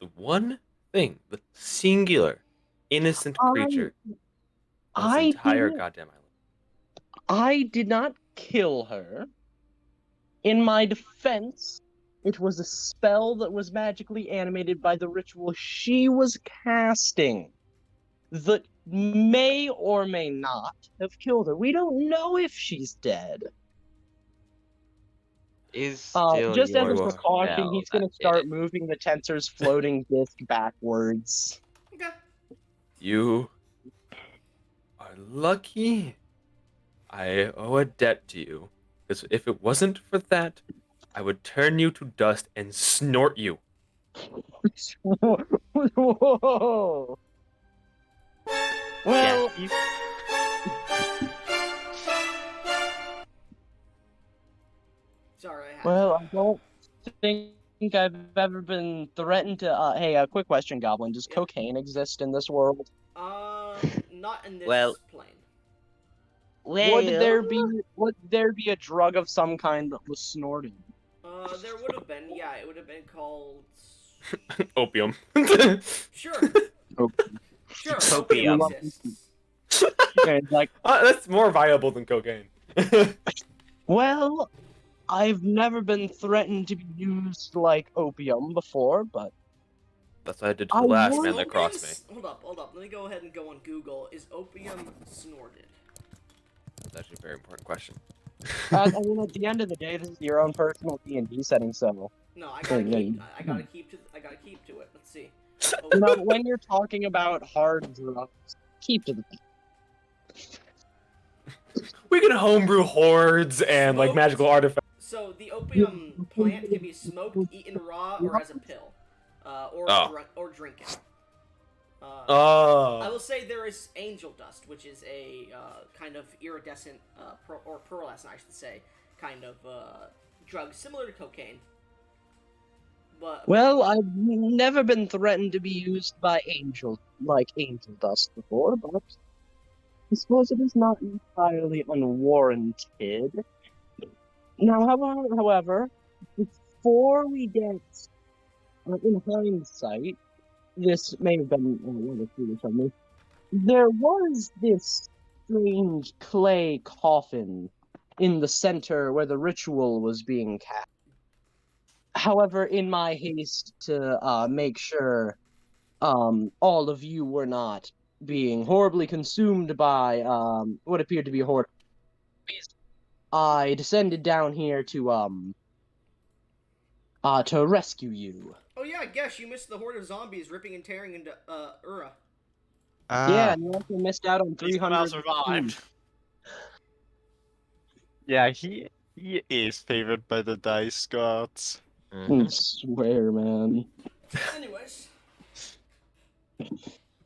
the one thing, the singular innocent creature on this I entire didn't- goddamn island. I did not kill her. In my defense, it was a spell that was magically animated by the ritual she was casting that may or may not have killed her. We don't know if she's dead. Is still Just as a your precaution, spell he's that going to did start it. moving the tensor's floating disc backwards. Okay. You are lucky. I owe a debt to you. Because if it wasn't for that, I would turn you to dust and snort you. Whoa! Well, Sorry, I had well, I don't think I've ever been threatened to. Hey, a quick question, Goblin. Does Yep. cocaine exist in this world? Not in this Well- plane. Would there be a drug of some kind that was snorted? There would have been, yeah, it would have been called. Opium. Sure. Oh. Sure. Opium. Opium exists. And like, That's more viable than cocaine. well, I've never been threatened to be used like opium before, but That's what I did to I the last would- man that crossed me. Hold up. Let me go ahead and go on Google. Is opium snorted? That's actually a very important question. I mean, at the end of the day, this is your own personal D&D setting, so No, I gotta Yeah, keep. yeah. I gotta keep to. I gotta keep to it. Let's see. you know, when you're talking about hard drugs, keep to the We can homebrew hordes and like Smoked. magical artifacts. So the opium plant can be smoked, eaten raw, or as a pill, or Oh. or drink it. I Oh. will say there is angel dust, which is a kind of iridescent, or pearlescent, I should say, kind of drug similar to cocaine. But Well, I've never been threatened to be used by angel dust before, but I suppose it is not entirely unwarranted. Now, however, before we get, in hindsight, this may have been one of foolish of me. There was this strange clay coffin in the center where the ritual was being cast. However, in my haste to make sure all of you were not being horribly consumed by what appeared to be a horde, I descended down here to rescue you. oh yeah, I guess you missed the horde of zombies ripping and tearing into Ura. Yeah, and you also missed out on He somehow 300. survived. Yeah, he is favored by the dice gods. I swear, man. Anyways,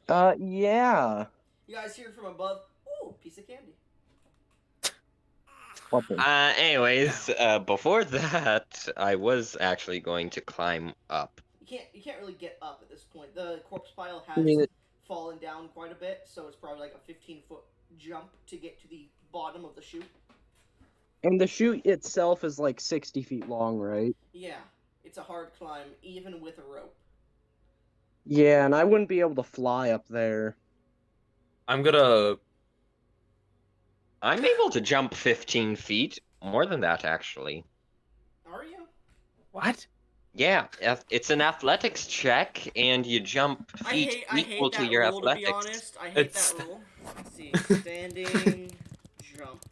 Yeah. you guys hear from above. Ooh, piece of candy. What the- Anyways, before that, I was actually going to climb up. You can't really get up at this point. The corpse pile I mean, has fallen down quite a bit, so it's probably like a 15-foot jump to get to the bottom of the chute. And the chute itself is like 60 feet long, right? Yeah, it's a hard climb, even with a rope. Yeah, and I wouldn't be able to fly up there. I'm gonna. I'm able to jump 15 feet. More than that, actually. Are you? What? Yeah, it's an athletics check, and you jump feet I equal hate to that your rule, athletics. to be honest. I hate It's- that rule. Let's see. Standing jump.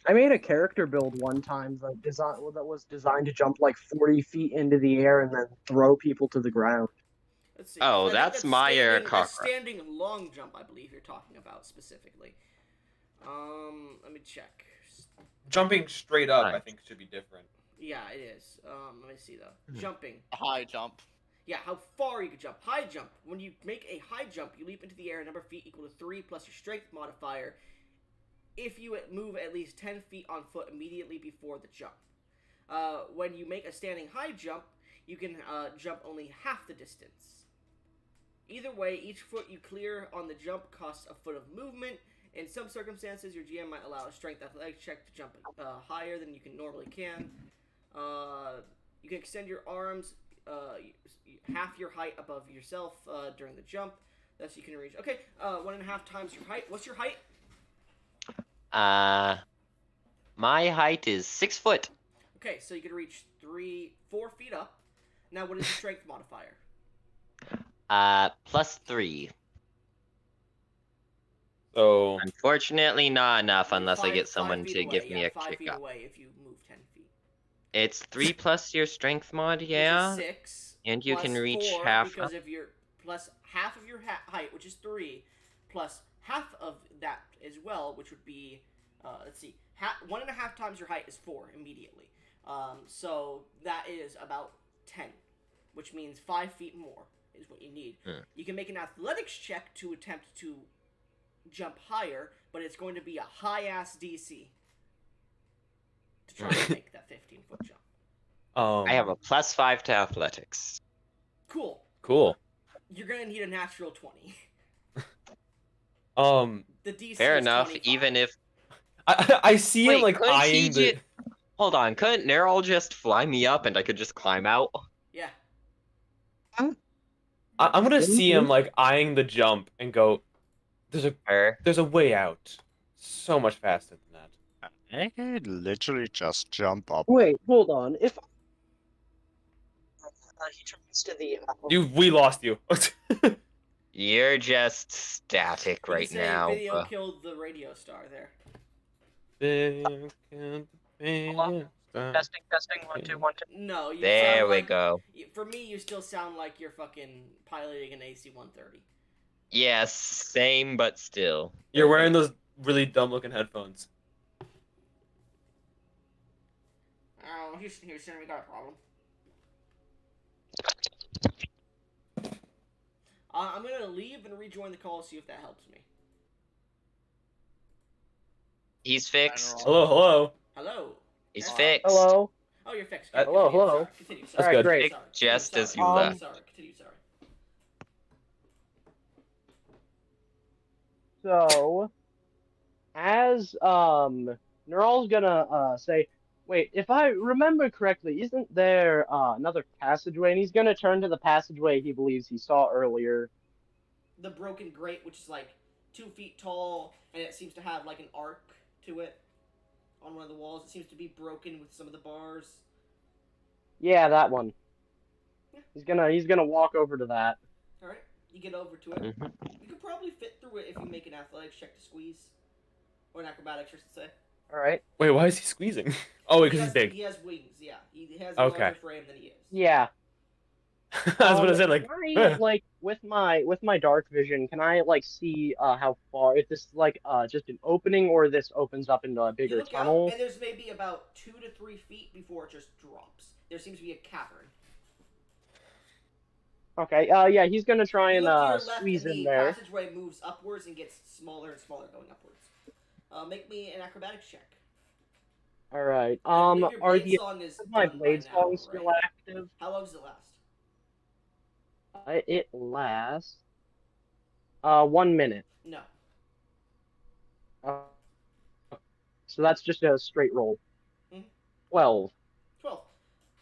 I made a character build one time that was designed to jump like 40 feet into the air and then throw people to the ground. Let's see. Oh, I think that's my standing, cover. that's standing long jump, I believe you're talking about specifically. Let me check. Jumping straight up, I Nice. think, should be different. Yeah, it is. Let me see though. Jumping. A high jump. Yeah, how far you can jump. High jump. When you make a high jump, you leap into the air a number of feet equal to 3 plus your strength modifier if you move at least 10 feet on foot immediately before the jump. When you make a standing high jump, you can jump only half the distance. Either way, each foot you clear on the jump costs a foot of movement. In some circumstances, your GM might allow a strength athletic check to jump higher than you normally can. You can extend your arms half your height above yourself during the jump. Thus, you can reach. Okay, 1.5 times your height. What's your height? My height is 6 foot. Okay, so you can reach 4 feet up. Now, what is your strength modifier? +3. So Unfortunately, not enough You're unless I get 5 someone feet to away. give me Yeah, a 5 kick feet up. away if you move 10 feet. It's 3 plus your strength mod, yeah. Which is 6. And you plus can reach 4 half because up. of your plus half of your height, which is 3, plus half of that as well, which would be let's see, 1.5 times your height is 4 immediately. So that is about 10, which means 5 feet more is what you need. You can make an athletics check to attempt to jump higher, but it's going to be a high ass DC to try and make that 15-foot jump. I have a +5 to athletics. Cool. Cool. You're gonna need a natural 20. The DC Fair is enough. 25. Even if I see him wait, like couldn't he eyeing the. hold on, couldn't Nerol just fly me up and I could just climb out? Yeah. I'm gonna see him like eyeing the jump and go. There's a way out. So much faster than that. I could literally just jump up. Wait, hold on. If he turns to the We lost you. You're just static You right can say now. video killed the radio star there. testing, 1 2 1 2. No, you There sound we like, go. For me, you still sound like you're fucking piloting an AC-130. Yes, same but still. You're wearing those really dumb looking headphones. Oh, Houston, we got a problem. I'm gonna leave and rejoin the call, see if that helps me. He's fixed. Hello. Hello. He's Yes? fixed. Hello. Oh, you're fixed. Hello, Continue. hello. Sorry. Continue. That's Sorry. good. Great. Sorry. Just Continue. as you Sorry. left. Sorry. Continue. Sorry. So, as Neral's gonna say, wait, if I remember correctly, isn't there another passageway? And he's gonna turn to the passageway he believes he saw earlier. The broken grate, which is like 2 feet tall, and it seems to have like an arc to it on one of the walls. It seems to be broken with some of the bars. Yeah, that one. Yeah. He's gonna walk over to that. All right, you get over to it. Mm-hmm. You could probably fit through it if you make an athletics check to squeeze, or an acrobatics, I should say. All right. Wait, why is he squeezing? Oh, because he's big. He has wings. Yeah, he has a Okay. larger frame than he is. Yeah. I was gonna say like. Can I, like with my dark vision, can I like see how far, if this is like just an opening or this opens up into a You bigger look tunnel? out, and there's maybe about 2 to 3 feet before it just drops. There seems to be a cavern. Okay. Yeah, he's gonna try You and look to your left, squeeze and in the there. passageway moves upwards and gets smaller and smaller going upwards. Make me an acrobatics check. All right. I believe your Are blade the song is my done by blade now, song still right? active? How long does it last? It lasts 1 minute. No. So that's just a straight roll. Mhm. 12. 12.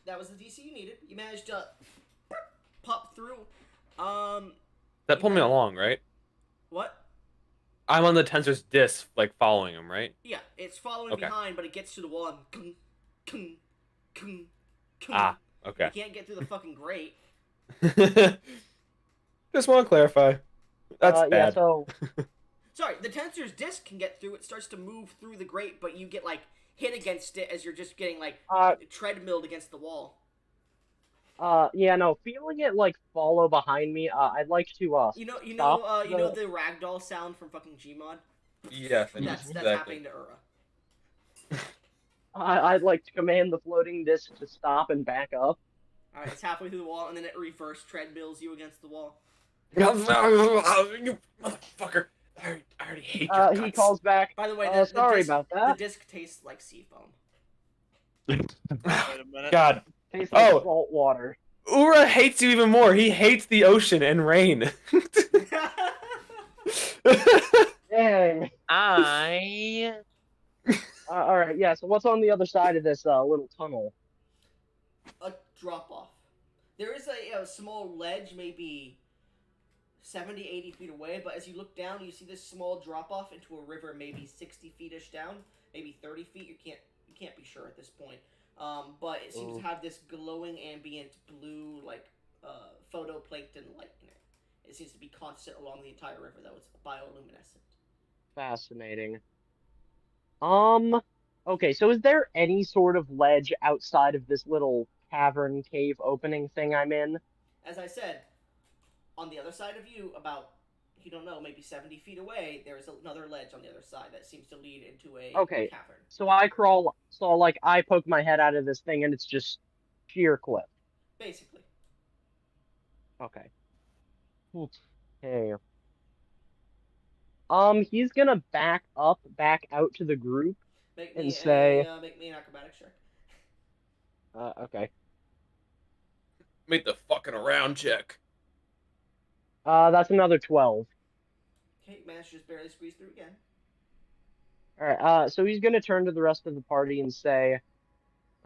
That was the DC you needed. You managed to pop through. That pulled me along, right? What? I'm on the tensor's disc, like following him, right? Yeah, it's following Okay. behind, but it gets to the wall and kung, kung, kung, kung. Ah, okay. You can't get through the fucking grate. Just want to clarify. That's Yeah, bad. so Sorry, the tensor's disc can get through. It starts to move through the grate, but you get like hit against it as you're just getting like treadmilled against the wall. yeah, no, feeling it like follow behind me, I'd like to You know stop the ragdoll sound from fucking Gmod. Yes, That's exactly. happening to Ura. I'd like to command the floating disc to stop and back up. All right, it's halfway through the wall, and then it reverse treadmills you against the wall. You motherfucker! I already hate your guts. He calls back. By the way, Sorry about that. The disc tastes like sea foam. Wait a minute. God, Tastes like Oh. salt water. Ura hates you even more. He hates the ocean and rain. Dang. I All right, yeah. So what's on the other side of this little tunnel? A drop off. There is a small ledge, maybe 70, 80 feet away, but as you look down, you see this small drop off into a river, maybe 60 feet-ish down, maybe 30 feet. You can't be sure at this point. but it seems to Oh. have this glowing ambient blue, like, photoplankton light in it. It seems to be constant along the entire river, though it's bioluminescent. Fascinating. Okay, so is there any sort of ledge outside of this little cavern cave opening thing I'm in? As I said, on the other side of you, about, you don't know, maybe 70 feet away, there's another ledge on the other side that seems to lead into a Okay, cavern. so I crawl, so like I poke my head out of this thing and it's just sheer cliff. Basically. Okay. Okay. He's gonna back out to the group Make and me say, make me an acrobatics check. okay. Make the fucking around check. That's another 12. Okay, managed to just barely squeeze through again. Alright, so he's gonna turn to the rest of the party and say,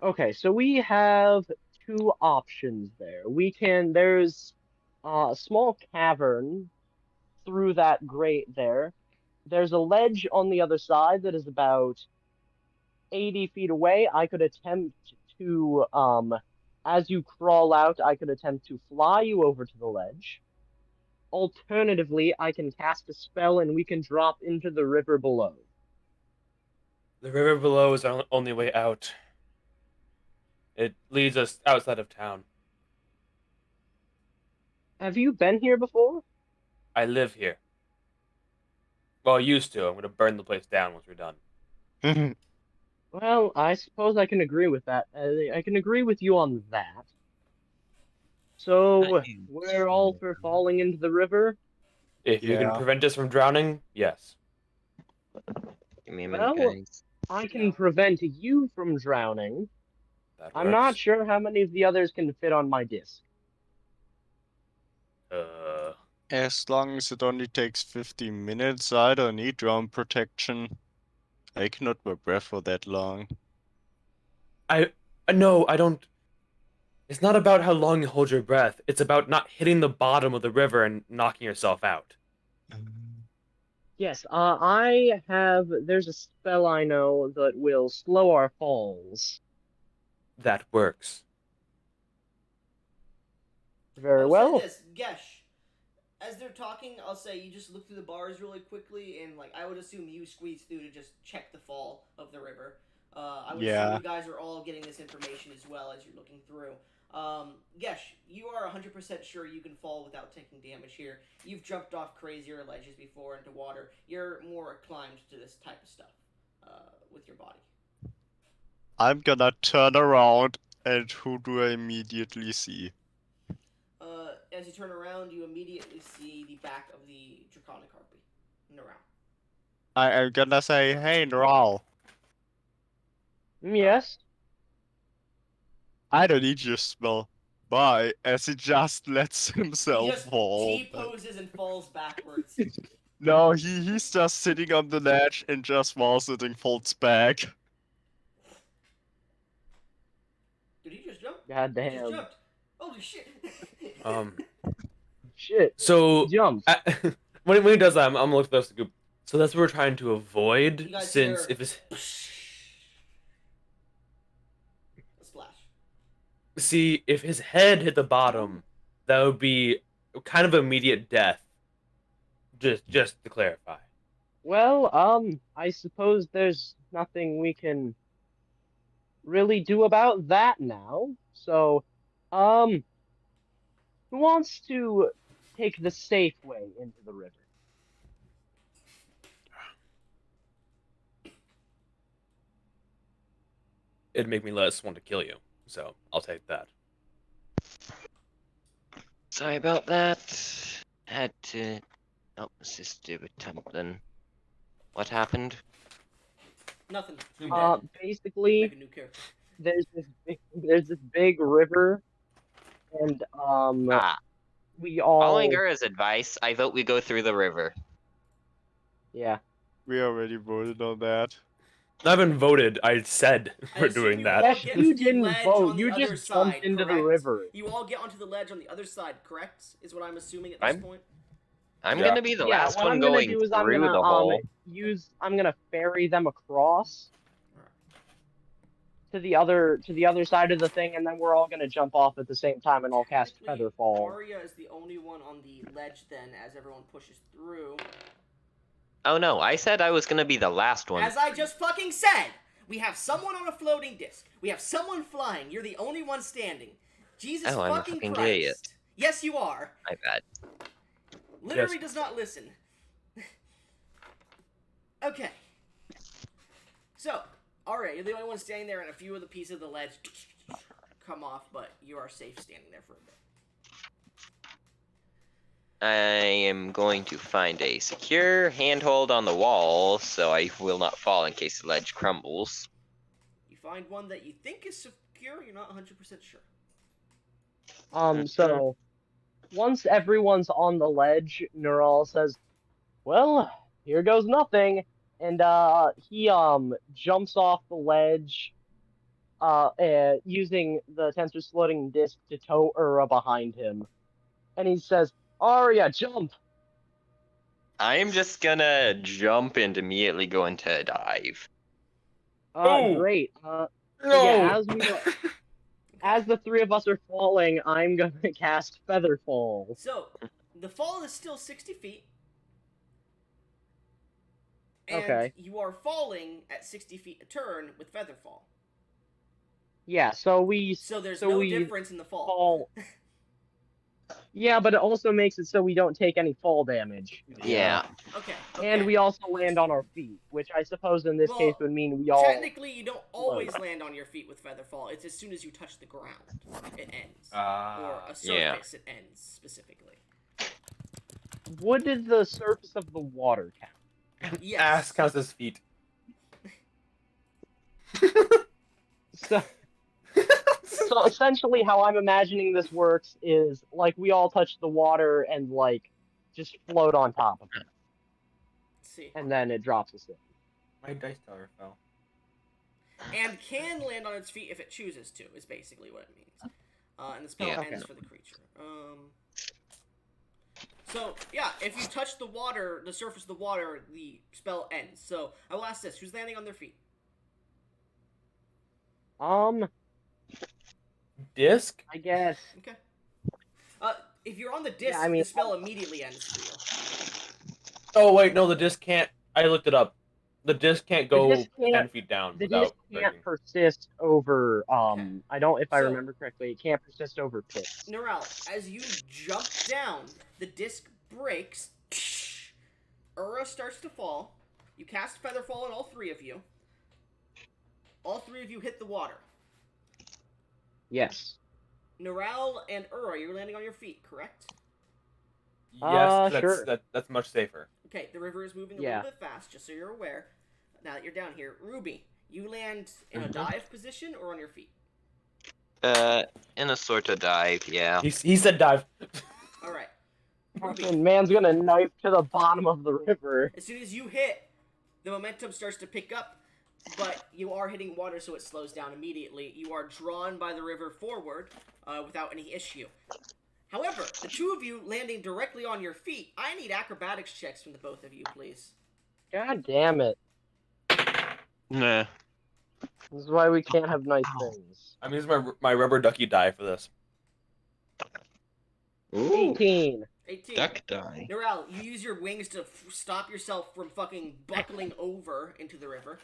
okay, so we have two options there. There's a small cavern through that grate there. There's a ledge on the other side that is about 80 feet away. I could attempt to, as you crawl out, I could attempt to fly you over to the ledge. Alternatively, I can cast a spell and we can drop into the river below. The river below is our only way out. It leads us outside of town. Have you been here before? I live here. Well, I used to. I'm gonna burn the place down once we're done. Well, I suppose I can agree with that. I can agree with you on that. So, we're all for falling into the river? If you can Yeah. prevent us from drowning, yes. Give me a minute, Well, guys. I can prevent you from drowning. That I'm not works. sure how many of the others can fit on my disc. As long as it only takes 15 minutes, I don't need drown protection. I cannot work breath for that long. No, I don't. It's not about how long you hold your breath. It's about not hitting the bottom of the river and knocking yourself out. Yes, there's a spell I know that will slow our falls. That works. Very I'll well. say this, Gesh. As they're talking, I'll say you just look through the bars really quickly, and like I would assume you squeeze through to just check the fall of the river. I would assume you guys are all getting this information as well as you're looking through. Gesh, you are 100% sure you can fall without taking damage here. You've jumped off crazier ledges before into water. You're more inclined to this type of stuff with your body. I'm gonna turn around, and who do I immediately see? As you turn around, you immediately see the back of the Draconic Harpy. Narao. I'm gonna say, hey, Noral, Yes. I don't need your spell. Bye, as he just lets He himself just fall. T-poses and falls backwards. No, he's just sitting on the ledge and just while sitting folds back. Did he just jump? God He just damn. jumped. Holy shit. Shit. So Jump. when he does that, I'm gonna look at the rest of the group. So that's what we're trying to You avoid, guys since hear if it's a splash. see if his head hit the bottom, that would be kind of immediate death. Just to clarify. Well, I suppose there's nothing we can really do about that now. So, who wants to take the safe way into the river? It'd make me less want to kill you, so I'll take that. Sorry about that. Had to help my sister with something. What happened? Nothing. You're dead. Basically, Make a new character. there's this big river, and we all Following Gura's advice, I vote we go through the river. yeah. We already voted on that. I haven't voted. I said I we're assume doing you that. all Yes, get you to the didn't ledge vote. on the You other just jumped side, into the correct? river. You all get onto the ledge on the other side, correct? Is what I'm assuming at this point. I'm Yeah. gonna be the Yeah, last what one I'm gonna going do is I'm through gonna the hole. I'm gonna ferry them across. to the other side of the thing, and then we're all gonna jump off at the same time, and I'll cast Technically, Featherfall. Arya is the only one on the ledge then, as everyone pushes through. Oh no, I said I was gonna be the last one. As I just fucking said, we have someone on a floating disc. We have someone flying. You're the only one standing. Jesus Oh, I'm a fucking fucking Christ. idiot. Yes, you are. My bad. Literally Yes. does not listen. Okay. So, alright, you're the only one standing there, and a few of the pieces of the ledge come off, but you are safe standing there for a bit. I am going to find a secure handhold on the wall so I will not fall in case the ledge crumbles. You find one that you think is secure, you're not 100% sure. So once everyone's on the ledge, Neural says, "Well, here goes nothing," and he jumps off the ledge, using the Tensor's floating disc to tow Ura behind him, and he says, "Arya, jump!" I am just gonna jump and immediately go into a dive. Oh! Great. No. Yeah, as the three of us are falling, I'm gonna cast Featherfall. So, the fall is still 60 feet. And Okay. you are falling at 60 feet a turn with Featherfall. Yeah, so we So there's So no we difference in the fall. fall. Yeah, but it also makes it so we don't take any fall damage. Yeah. Okay. And we also land on our feet, which I suppose in this Well, case would mean we all... Technically, you don't always land on your feet with Featherfall. It's as soon as you touch the ground, it ends. Or a Yeah. surface, it ends, specifically. What did the surface of the water count? Yes. Ass counts as feet. So essentially how I'm imagining this works is, like, we all touch the water and, like, just float on top of it. Let's see. And then it drops us in. My dice tower fell. And can land on its feet if it chooses to, is basically what it means. And the spell Yeah. ends for the creature. So, yeah, if you touch the water, the surface of the water, the spell ends. So, I will ask this. Who's landing on their feet? Disc? I guess. Okay. If you're on the disc, I mean- the spell immediately ends for you. Oh wait, no, the disc can't. I looked it up. The disc can't go disc can't- 10 feet down The without disc can't breaking. persist over, Okay. I don't, if I So- remember correctly, it can't persist over pits. Neural, as you jump down, the disc breaks. Ura starts to fall. You cast Featherfall on all three of you. All three of you hit the water. Yes. Neural and Ura, you're landing on your feet, correct? Yes, Sure. that's much safer. Okay, the river is moving a Yeah. little bit fast, just so you're aware. Now that you're down here, Ruby, you land in a dive position or on your feet? In a sort of dive, yeah. He said dive. All right. Ruby, Fucking man's gonna knife to the bottom of the river. as soon as you hit, the momentum starts to pick up, but you are hitting water, so it slows down immediately. You are drawn by the river forward without any issue. However, the two of you landing directly on your feet, I need acrobatics checks from the both of you, please. God damn it. Nah. This is why we can't have nice things. I'm using my rubber ducky die for this. Ooh. 18. 18. Duck die. Neural, you use your wings to stop yourself from fucking buckling over into the river.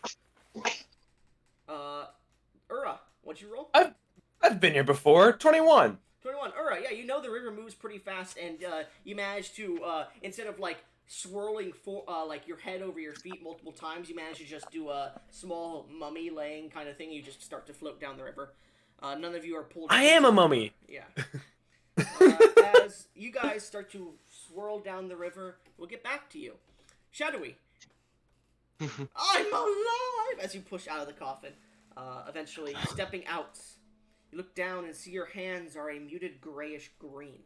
Ura, what'd you roll? I've been here before. 21. 21. Ura, yeah, you know the river moves pretty fast, and you manage to, instead of, like, swirling like your head over your feet multiple times, you manage to just do a small mummy laying kind of thing. You just start to float down the river. None of you are pulled. I am a mummy. Yeah. As you guys start to swirl down the river, we'll get back to you. Shadowy. I'm alive! As you push out of the coffin, eventually stepping out. You look down and see your hands are a muted grayish green.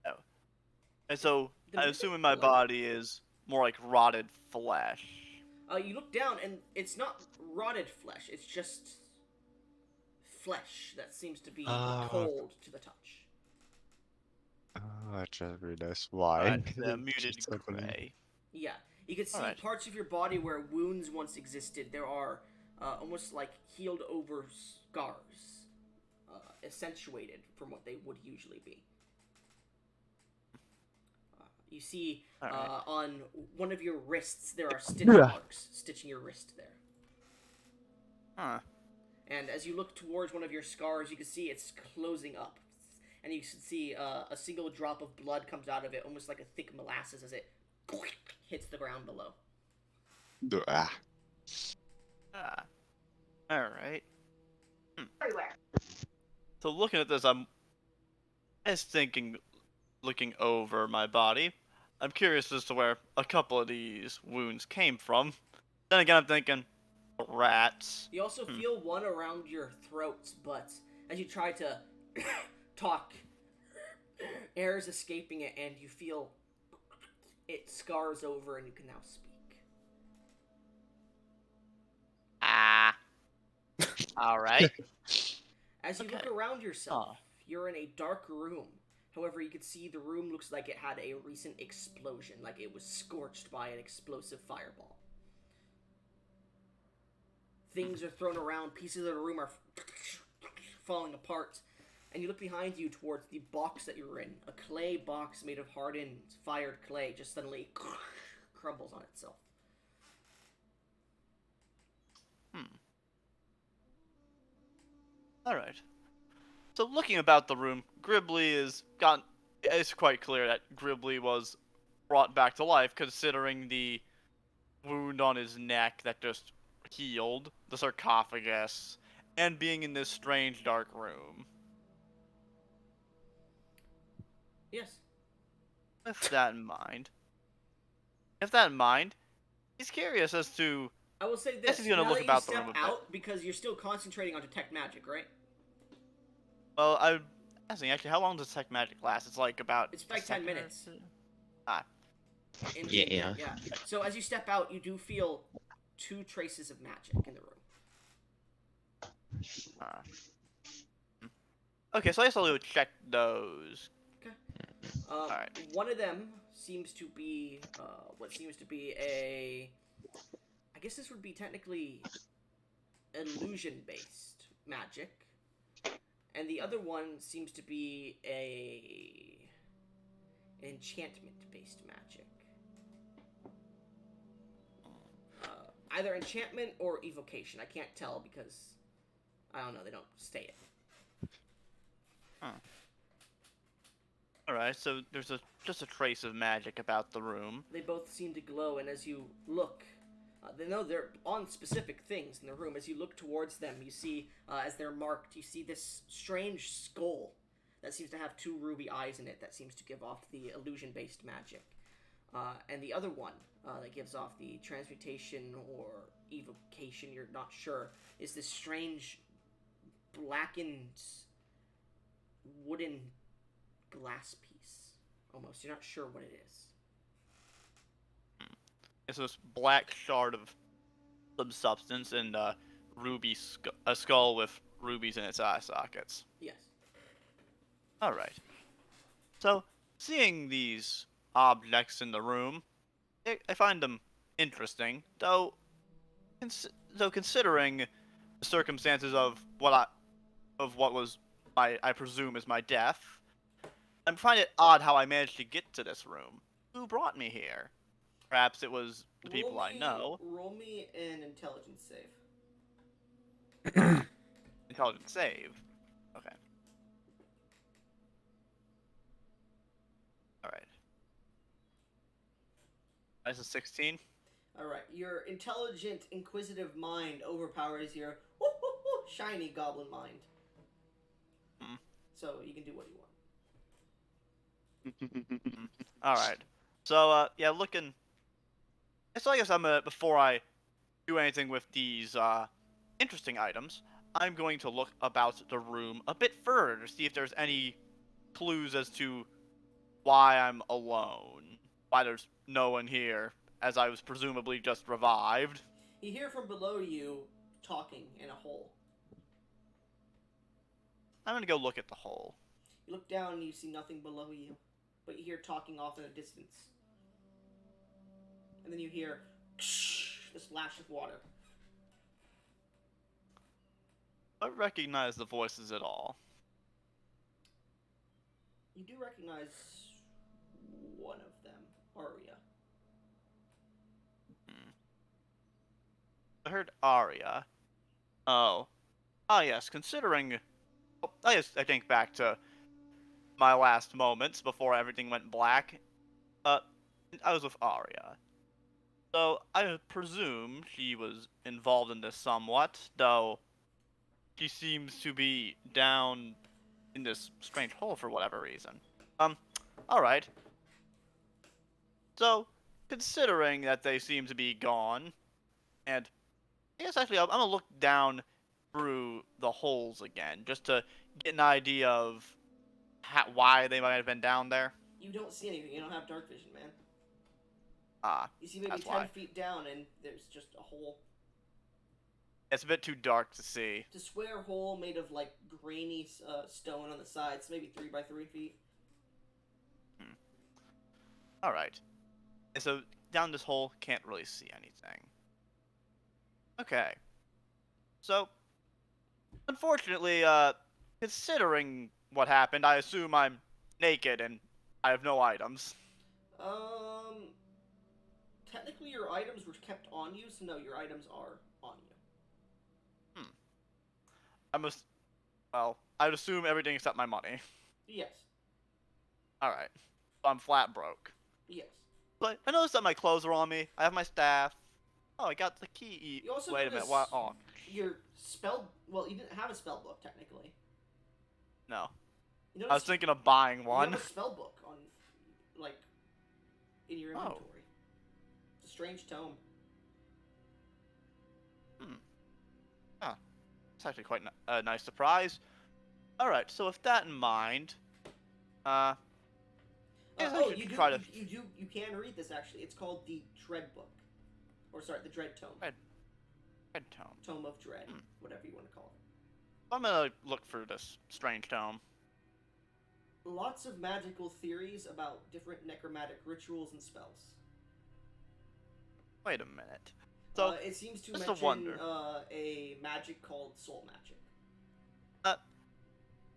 Oh. And so, The I muted assume my blood- body is more like rotted flesh. You look down and it's not rotted flesh. It's just flesh that seems to be cold to the touch. Oh, I just realized why. Right, the muted Just happening. gray. Yeah, You can see Alright. parts of your body where wounds once existed. There are almost like healed over scars, accentuated from what they would usually be. You see Alright. on one of your wrists there are stitch marks stitching your wrist there. Huh. And as you look towards one of your scars, you can see it's closing up. And you can see a single drop of blood comes out of it, almost like a thick molasses as it hits the ground below. Ah. Ah. Alright. So looking at this, I'm just thinking, looking over my body. I'm curious as to where a couple of these wounds came from. Then again, I'm thinking, rats. You also feel one around your throat, but as you try to talk, air is escaping it, and you feel it scars over, and you can now speak. Ah. Alright. As you look Okay. around yourself, you're in a dark room. However, you can see the room looks like it had a recent explosion, like it was scorched by an explosive fireball. Things are thrown around, pieces of the room are falling apart, and you look behind you towards the box that you're in. A clay box made of hardened, fired clay just suddenly crumbles on itself. Alright. So looking about the room, it's quite clear that Gribbly was brought back to life, considering the wound on his neck that just healed, the sarcophagus, and being in this strange dark room. Yes. With that in mind, he's curious as to. I will say I guess this, he's gonna now look that you about the room step a bit. out, because you're still concentrating on detect magic, right? Well, I'm asking actually, how long does Tech Magic last? It's like about. It's like a 10 second or minutes. two? Ah. In Yeah, game, yeah. yeah. So as you step out, you do feel 2 traces of magic in the room. Okay, so I guess I'll go check those. Okay. Alright. One of them seems to be what seems to be a. I guess this would be technically illusion-based magic, and the other one seems to be an enchantment-based magic. Either enchantment or evocation. I can't tell because I don't know. They don't state it. Alright, so there's just a trace of magic about the room. They both seem to glow, and as you look, they know they're on specific things in the room. As you look towards them, you see, as they're marked, you see this strange skull that seems to have 2 ruby eyes in it that seems to give off the illusion-based magic. And the other one that gives off the transmutation or evocation, you're not sure, is this strange blackened wooden glass piece. Almost. You're not sure what it is. It's this black shard of some substance and a skull with rubies in its eye sockets. Yes. Alright. So, seeing these objects in the room, I find them interesting, though considering the circumstances of what was I presume is my death, I find it odd how I managed to get to this room. Who brought me here? Perhaps it was the people I know. Roll me an intelligence save. Intelligence save. Okay. Alright. That's a 16. Alright, your intelligent, inquisitive mind overpowers your shiny goblin mind. So you can do what you want. Alright. So, yeah, looking. So I guess before I do anything with these, interesting items, I'm going to look about the room a bit further to see if there's any clues as to why I'm alone. Why there's no one here, as I was presumably just revived. You hear from below you talking in a hole. I'm gonna go look at the hole. You look down and you see nothing below you, but you hear talking off in the distance. and then you hear the splash of water. I recognize the voices at all. You do recognize one of them, Arya. I heard Arya. Oh. Ah, yes, considering... Oh, I think back to my last moments before everything went black. I was with Arya. So, I presume she was involved in this somewhat, though she seems to be down in this strange hole for whatever reason. Alright. So, considering that they seem to be gone, and I guess actually I'm gonna look down through the holes again, just to get an idea of why they might have been down there. You don't see anything. You don't have dark vision, man. Ah, You see maybe that's 10 why. feet down, and there's just a hole. It's a bit too dark to see. It's a square hole made of like grainy stone on the sides, maybe 3 by 3 feet. Alright. So, down this hole, can't really see anything. Okay. So, unfortunately, considering what happened, I assume I'm naked and I have no items. Technically your items were kept on you, so no, your items are on you. Well, I'd assume everything except my money. Yes. Alright. So I'm flat broke. Yes. But I noticed that my clothes are on me. I have my staff. Oh, I got the key. You also Wait a minute. notice What? Oh, your spell... Well, you didn't have a spell book, technically. no. You I was noticed thinking of buying you one. have a spell book on, like, in your Oh. inventory. It's a strange tome. It's actually quite a nice surprise. Alright, so with that in mind, I guess I should you try to... You can read this, actually. It's called the Dread Book. Or, sorry, the Dread Tome. Red tome. Tome of Dread, whatever you want to call it. I'm gonna look through this strange tome. Lots of magical theories about different necromantic rituals and spells. Wait a minute. So, it seems to just a mention wonder. a magic called soul magic.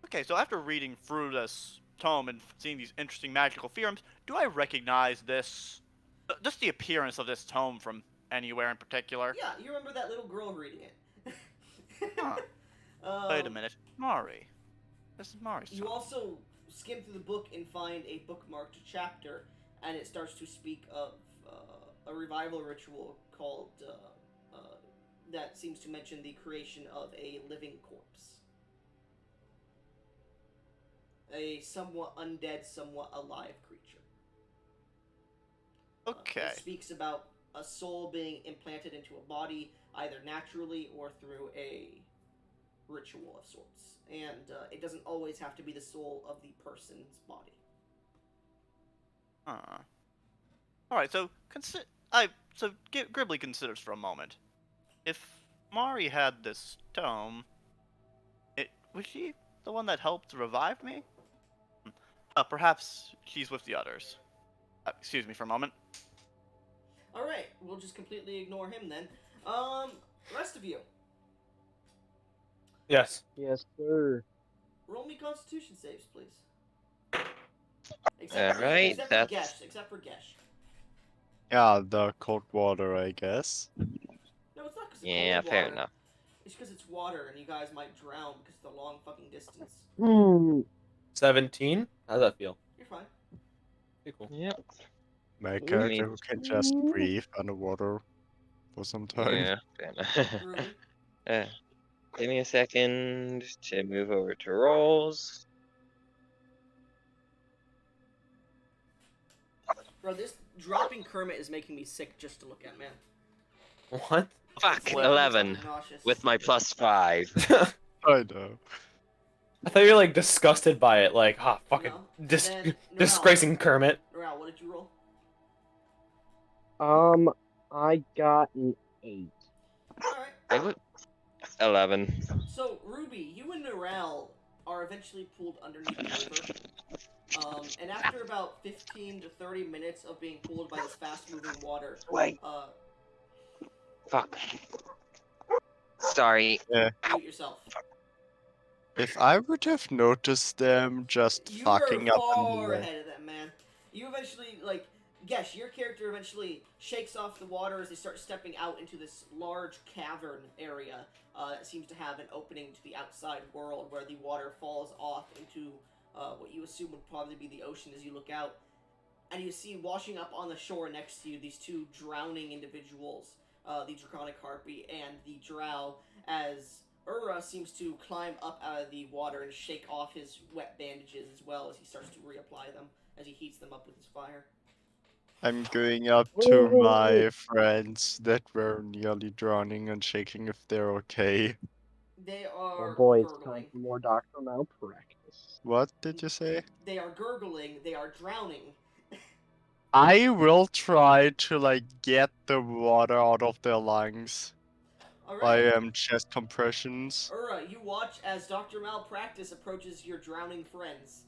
Okay, so after reading through this tome and seeing these interesting magical theorems, do I recognize this... just the appearance of this tome from anywhere in particular? Yeah, you remember that little girl reading it. Huh. Wait a minute. Mari. This is Mari's You tome. also skim through the book and find a bookmarked chapter, and it starts to speak of a revival ritual called, that seems to mention the creation of a living corpse. A somewhat undead, somewhat alive creature. Okay. It speaks about a soul being implanted into a body, either naturally or through a ritual of sorts. And it doesn't always have to be the soul of the person's body. Alright, so Gribbly considers for a moment. If Mari had this tome, was she the one that helped revive me? Perhaps she's with the others. Excuse me for a moment. Alright, we'll just completely ignore him then. Rest of you, Yes. Yes, sir. roll me Constitution saves, please. Alright, except that's... for Gesh. Except for Gesh. Yeah, the cold water, I guess. No, it's not because Yeah, fair enough. It's because it's water and you guys might drown because of the long fucking distance. 17? How's that feel? You're fine. Pretty cool. Yep. My character who can just breathe underwater for some time. Yeah, fair enough. Ruby? Give me a second to move over to rolls. Bro, this dropping Kermit is making me sick just to look at, man. What? Fuck, It's 11 fucking nauseous. with my +5. I know. I thought you were like disgusted by it, like, fucking No. Then, disgracing Kermit. Noral, what did you roll? I got an 8. Alright. 11. So, Ruby, you and Noral are eventually pulled underneath the river. And after about 15 to 30 minutes of being pulled by this fast-moving water, Wait. Fuck. Sorry. mute yourself. If I would have noticed them just You were fucking up in far the ahead of them, man. You eventually, Gesh, your character eventually shakes off the water as they start stepping out into this large cavern area that seems to have an opening to the outside world where the water falls off into what you assume would probably be the ocean as you look out. And you see washing up on the shore next to you these two drowning individuals, the Draconic Harpy and the Drow, as Ura seems to climb up out of the water and shake off his wet bandages as well as he starts to reapply them as he heats them up with his fire. I'm going up to my friends that were nearly drowning and checking if they're okay. They Oh are boy, it's time gurgling. for more Dr. Malpractice. What did you say? They are gurgling. They are drowning. I will try to get the water out of their lungs by Alright. chest compressions. Ura, you watch as Dr. Malpractice approaches your drowning friends.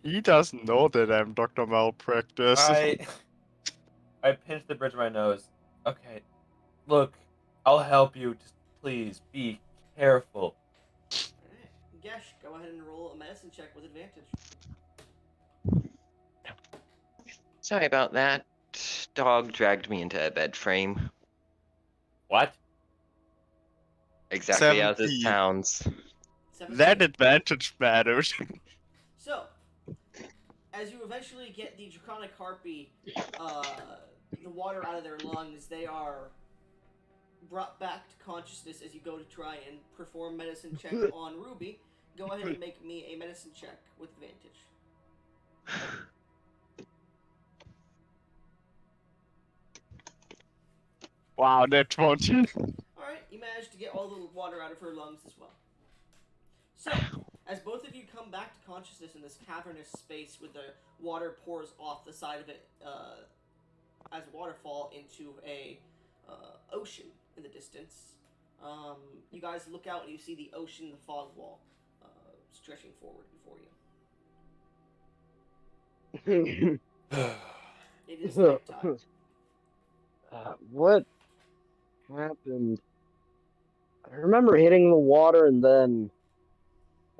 He doesn't know that I'm Dr. Malpractice. I pinch the bridge of my nose. Okay, look, I'll help you. Just please be careful. Alright. Gesh, go ahead and roll a medicine check with advantage. Sorry about that. Dog dragged me into a bed frame. What? Exactly as it 17. sounds. 17. That advantage matters. So, as you eventually get the Draconic Harpy, the water out of their lungs, they are brought back to consciousness as you go to try and perform medicine check on Ruby. Go ahead and make me a medicine check with advantage. Wow, that 20. Alright, you managed to get all the water out of her lungs as well. So, as both of you come back to consciousness in this cavernous space where the water pours off the side of it as a waterfall into a ocean in the distance, you guys look out and you see the ocean, the fog wall, stretching forward before you. It is nighttime. What happened? I remember hitting the water and then...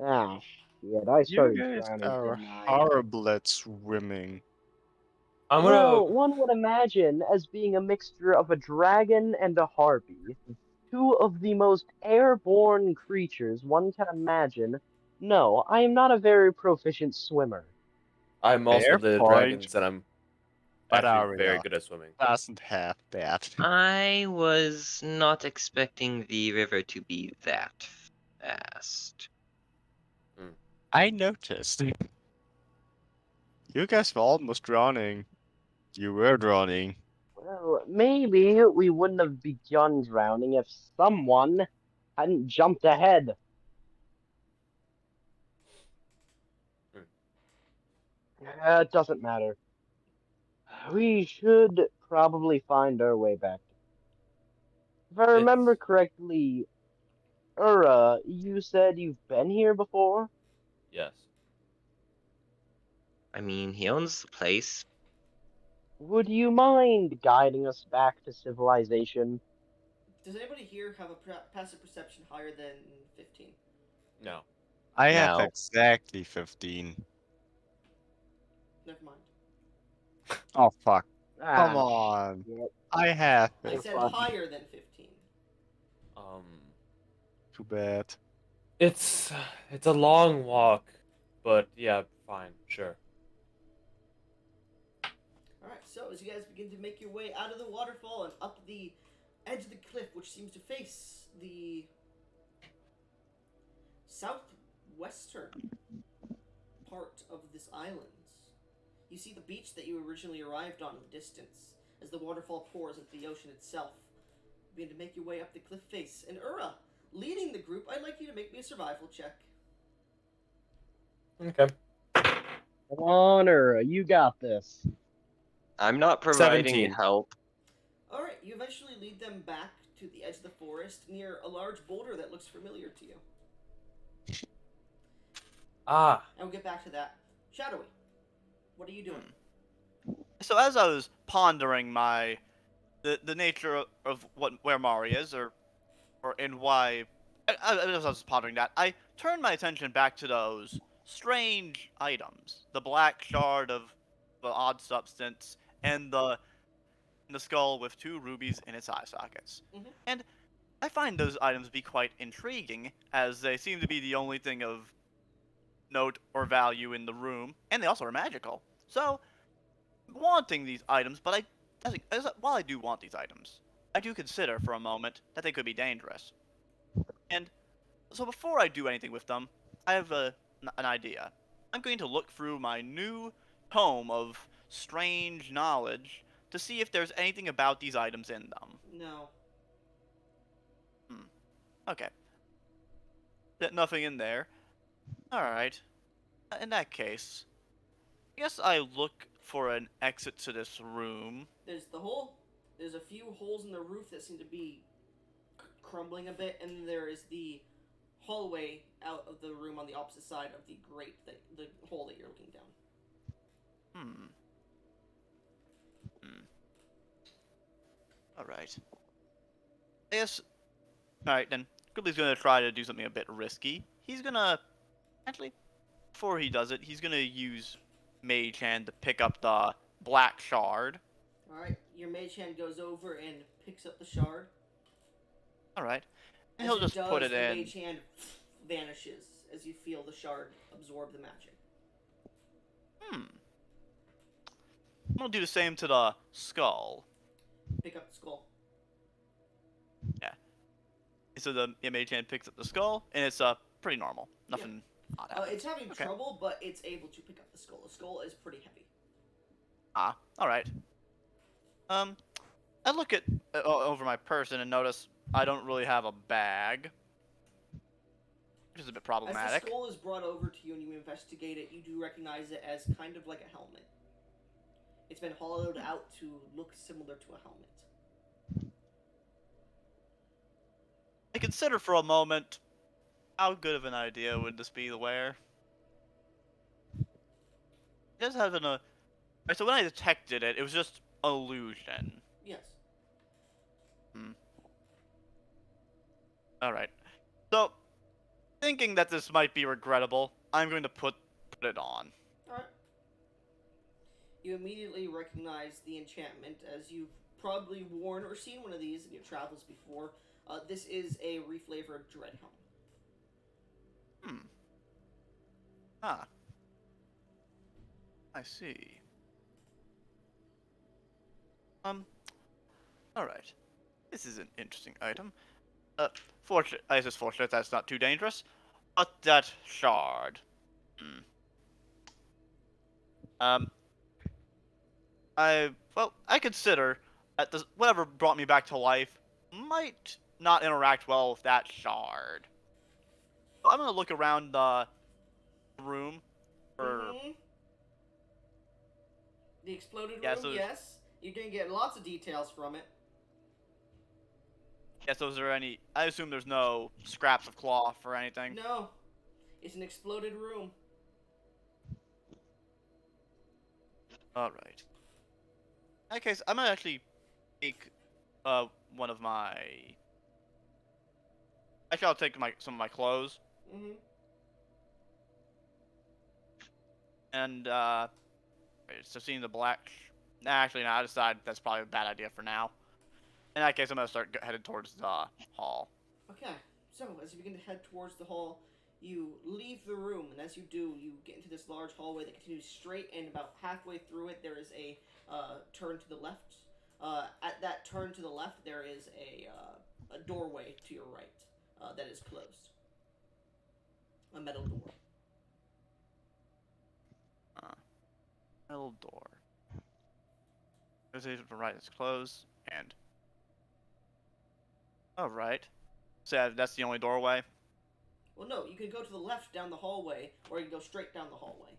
Ah, shit, I You started guys drowning, are didn't I? horrible at swimming. I'm Well, gonna. one would imagine as being a mixture of a dragon and a harpy, two of the most airborne creatures one can imagine. No, I am not a very proficient swimmer. I'm also Fair the point. dragons, and I'm But actually very Aria good at swimming. doesn't have that. I was not expecting the river to be that fast. I noticed. You guys were almost drowning. You were drowning. Well, maybe we wouldn't have begun drowning if someone hadn't jumped ahead. It doesn't matter. We should probably find our way back. If I remember correctly, Ura, you said you've been here before? Yes. I mean, he owns the place. Would you mind guiding us back to civilization? Does anybody here have a passive perception higher than 15? No. I have No. exactly 15. Never mind. Oh fuck. Come Ah, on. shit. I have I it. said fuck. higher than 15. Too bad. It's a long walk, but yeah, fine, sure. Alright, so as you guys begin to make your way out of the waterfall and up the edge of the cliff, which seems to face the southwestern part of this island, you see the beach that you originally arrived on in the distance as the waterfall pours into the ocean itself. You begin to make your way up the cliff face, and Ura, leading the group, I'd like you to make me a survival check. Okay. Come on, Ura, you got this. I'm not providing 17. help. Alright, you eventually lead them back to the edge of the forest near a large boulder that looks familiar to you. Ah, And we'll get back to that. Shadowy, what are you doing? So as I was pondering the nature of where Mari is, or and why, as I was pondering that, I turned my attention back to those strange items: the black shard of the odd substance, and the skull with 2 rubies in its eye sockets. Mhm. And I find those items to be quite intriguing, as they seem to be the only thing of note or value in the room, and they also are magical. So, wanting these items, but while I do want these items, I do consider for a moment that they could be dangerous. And so before I do anything with them, I have an idea. I'm going to look through my new tome of strange knowledge to see if there's anything about these items in them. No. Hmm. Okay. Nothing in there. Alright. In that case, I guess I look for an exit to this room. There's the hole. There's a few holes in the roof that seem to be crumbling a bit, and there is the hallway out of the room on the opposite side of the grate, the hole that you're looking down. Hmm. Alright. I guess. Alright then. Gribbly's gonna try to do something a bit risky. He's gonna. Actually, before he does it, he's gonna use Mage Hand to pick up the black shard. Alright, your mage hand goes over and picks up the shard. Alright. And As he'll it just does, put it the in. mage hand vanishes as you feel the shard absorb the magic. I'm gonna do the same to the skull. Pick up the skull. So the Mage Hand picks up the skull, and it's pretty normal. Nothing odd happens. It's having Okay. trouble, but it's able to pick up the skull. The skull is pretty heavy. Alright. I look at over my person and notice I don't really have a bag, which is a bit As problematic. the skull is brought over to you and you investigate it, you do recognize it as kind of like a helmet. It's been hollowed out to look similar to a helmet. I consider for a moment, how good of an idea would this be to wear? It does have so when I detected it, it was just illusion. Yes. Alright. So, thinking that this might be regrettable, I'm going to put it on. Alright. You immediately recognize the enchantment as you've probably worn or seen one of these in your travels before. This is a reflavored dread helm. Ah. I see. Alright. This is an interesting item. I just fortunate that's not too dangerous. But that shard. I consider that whatever brought me back to life might not interact well with that shard. I'm gonna look around the room for. The exploded Yeah, room, so yes. You're gonna get lots of details from it. Yes, those are any. I assume there's no scraps of cloth or anything. No. It's an exploded room. Alright. In that case, I'm gonna actually take one of my. Actually, I'll take some of my clothes and so seeing the black. Actually, no, I decided that's probably a bad idea for now. In that case, I'm gonna start headed towards the hall. Okay, so as you begin to head towards the hall, you leave the room, and as you do, you get into this large hallway that continues straight, and about halfway through it, there is a turn to the left. At that turn to the left, there is a doorway to your right that is closed. A metal door. Metal door. Negotiation for right is closed, and. Alright. So that's the only doorway? Well, no, you can go to the left down the hallway, or you can go straight down the hallway.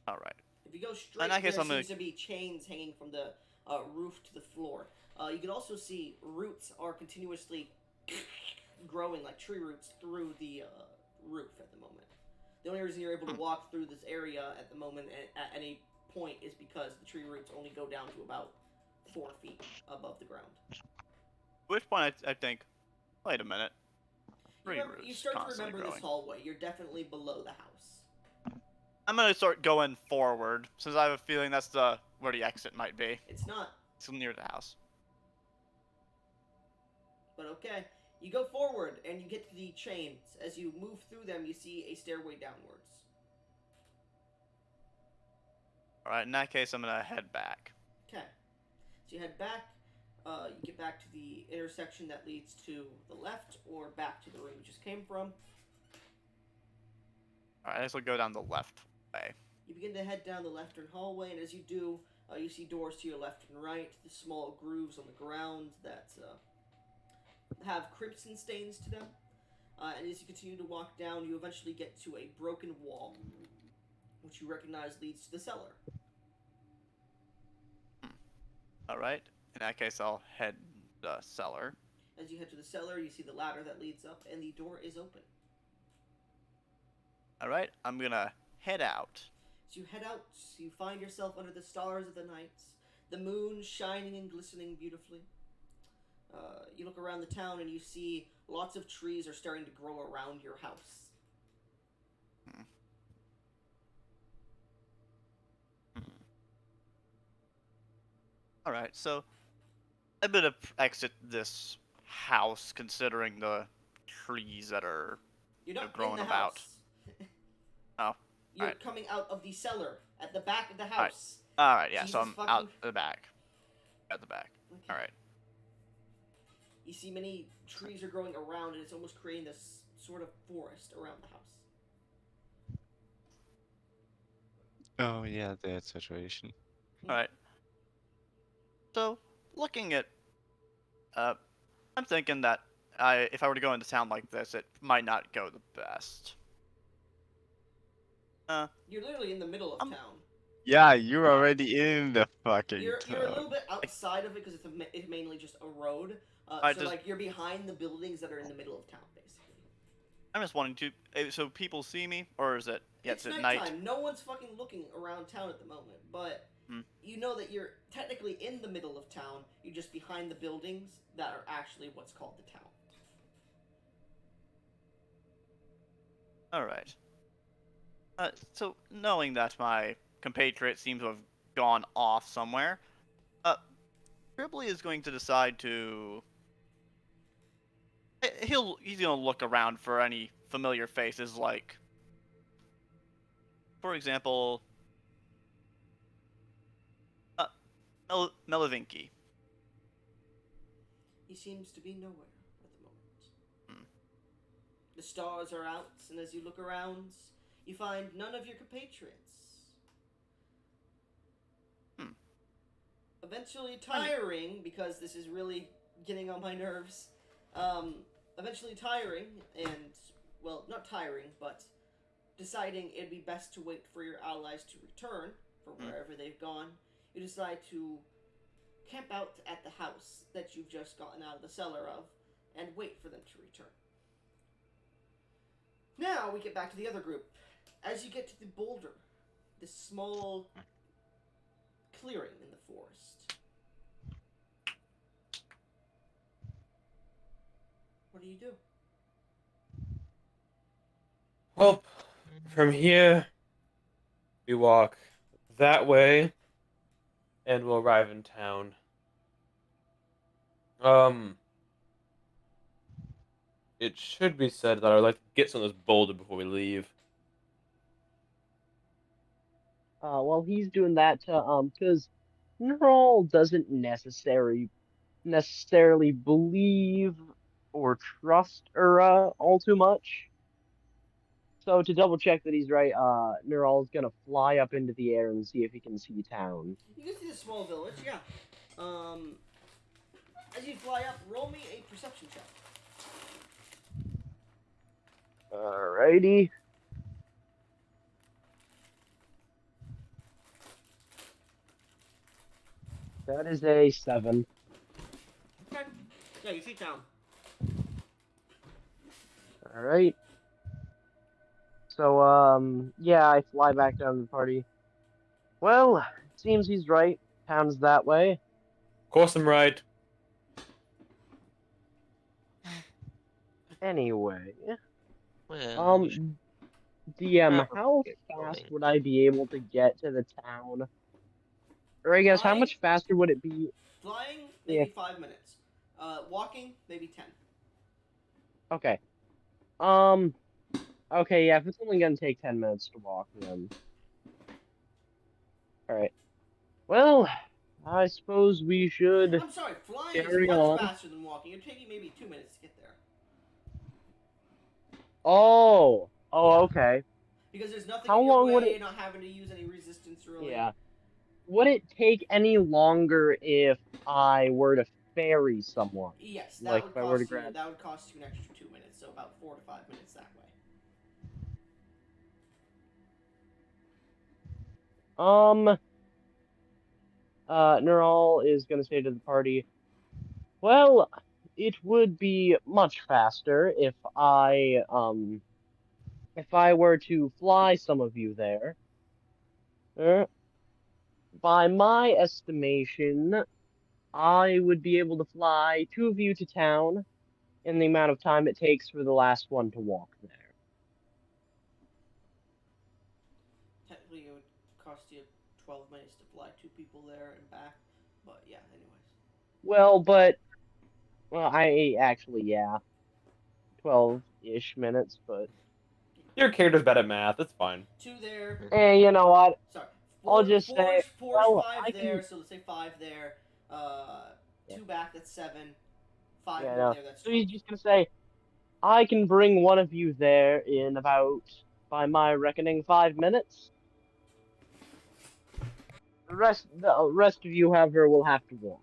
Alright. If you go straight, there seems to be chains hanging from the roof to the floor. You can also see roots are continuously growing like tree roots through the roof at the moment. The only reason you're able to walk through this area at the moment at any point is because the tree roots only go down to about 4 feet above the ground. At which point I think, wait a minute. You start to remember this hallway. You're definitely below the house. I'm gonna start going forward since I have a feeling that's where the exit might be. It's not. It's near the house. But okay. You go forward and you get to the chains. As you move through them, you see a stairway downwards. Alright, in that case, I'm gonna head back. Okay. So you head back. You get back to the intersection that leads to the left or back to the room you just came from. Alright, I guess we'll go down the left way. You begin to head down the left hallway, and as you do, you see doors to your left and right, the small grooves on the ground that have crimson stains to them. And as you continue to walk down, you eventually get to a broken wall, which you recognize leads to the cellar. Alright, in that case, I'll head the cellar. As you head to the cellar, you see the ladder that leads up, and the door is open. Alright, I'm gonna head out. As you head out, you find yourself under the stars of the night, the moon shining and glistening beautifully. You look around the town and you see lots of trees are starting to grow around your house. Alright, so I'm gonna exit this house considering the trees that are You're not growing in the about. House. Oh. You're Alright. coming out of the cellar at the back of the house. Alright, yeah, Jesus so I'm fucking- out the back. At the back. Okay. Alright. You see many trees are growing around, and it's almost creating this sort of forest around the house. Oh yeah, that situation. Alright. So, looking at I'm thinking that if I were to go into town like this, it might not go the best. You're literally in the middle of town. Yeah, you're already in the fucking You're a town. little bit outside of it because it's mainly just a road. Like you're behind the buildings that are in the middle of town, basically. I'm just wanting to. So people see me, or is it? Yeah, It's it's at nighttime. night. No one's fucking looking around town at the moment, but you know that you're technically in the middle of town. You're just behind the buildings that are actually what's called the town. All right. So knowing that my compatriot seems to have gone off somewhere, Tribbley is going to decide to. He's gonna look around for any familiar faces, like, for example, Melavinki. He seems to be nowhere at the moment. The stars are out, and as you look around, you find none of your compatriots. Eventually tiring, because this is really getting on my nerves. Eventually tiring, and, well, not tiring, but deciding it'd be best to wait for your allies to return from wherever they've gone, you decide to camp out at the house that you've just gotten out of the cellar of, and wait for them to return. Now we get back to the other group. As you get to the boulder, this small clearing in the forest. What do you do? Well, from here, we walk that way, and we'll arrive in town. It should be said that I'd like to get some of this boulder before we leave. While he's doing that, because Neural doesn't necessarily believe or trust Ura all too much. So to double check that he's right, Neural's gonna fly up into the air and see if he can see town. You can see the small village, yeah. As you fly up, roll me a perception check. Alrighty. That is a 7. Okay. Yeah, you see town. All right. So, yeah, I fly back down to the party. Well, seems he's right. Town's that way. Of course I'm right. Anyway, Well, we should DM, probably how get fast going. would I be able to get to the town? Or I guess, how Flying, much faster would it be flying, if... maybe 5 minutes. Walking, maybe 10. Okay. Okay, yeah, if it's only gonna take 10 minutes to walk, then... Alright. Well, I suppose we should I'm sorry, flying is carry much on. faster than walking. It'd take you maybe 2 minutes to get there. Oh! Oh, Yeah. okay. Because there's nothing How in your long would way, it... you're not having to use any resistance, really. Yeah. Would it take any longer if I were to ferry someone? Yes, that Like, would if I were to cost you. grab... That would cost you an extra 2 minutes, so about 4 to 5 minutes that way. Neural is gonna say to the party, well, it would be much faster if I were to fly some of you there. By my estimation, I would be able to fly 2 of you to town in the amount of time it takes for the last one to walk there. Technically, it would cost you 12 minutes to fly 2 people there and back. But yeah, anyways. Well, but I actually, yeah, 12-ish minutes, but Your character's bad at math. It's fine. 2 there. you know what? Sorry. I'll just say, Four's well, 5 I there, can. so let's say 5 there. Yeah. 2 back, that's 7. 5 Yeah, more no. there, that's So 12. he's just gonna say, I can bring one of you there in about, by my reckoning, 5 minutes. The rest of you, however, will have to walk.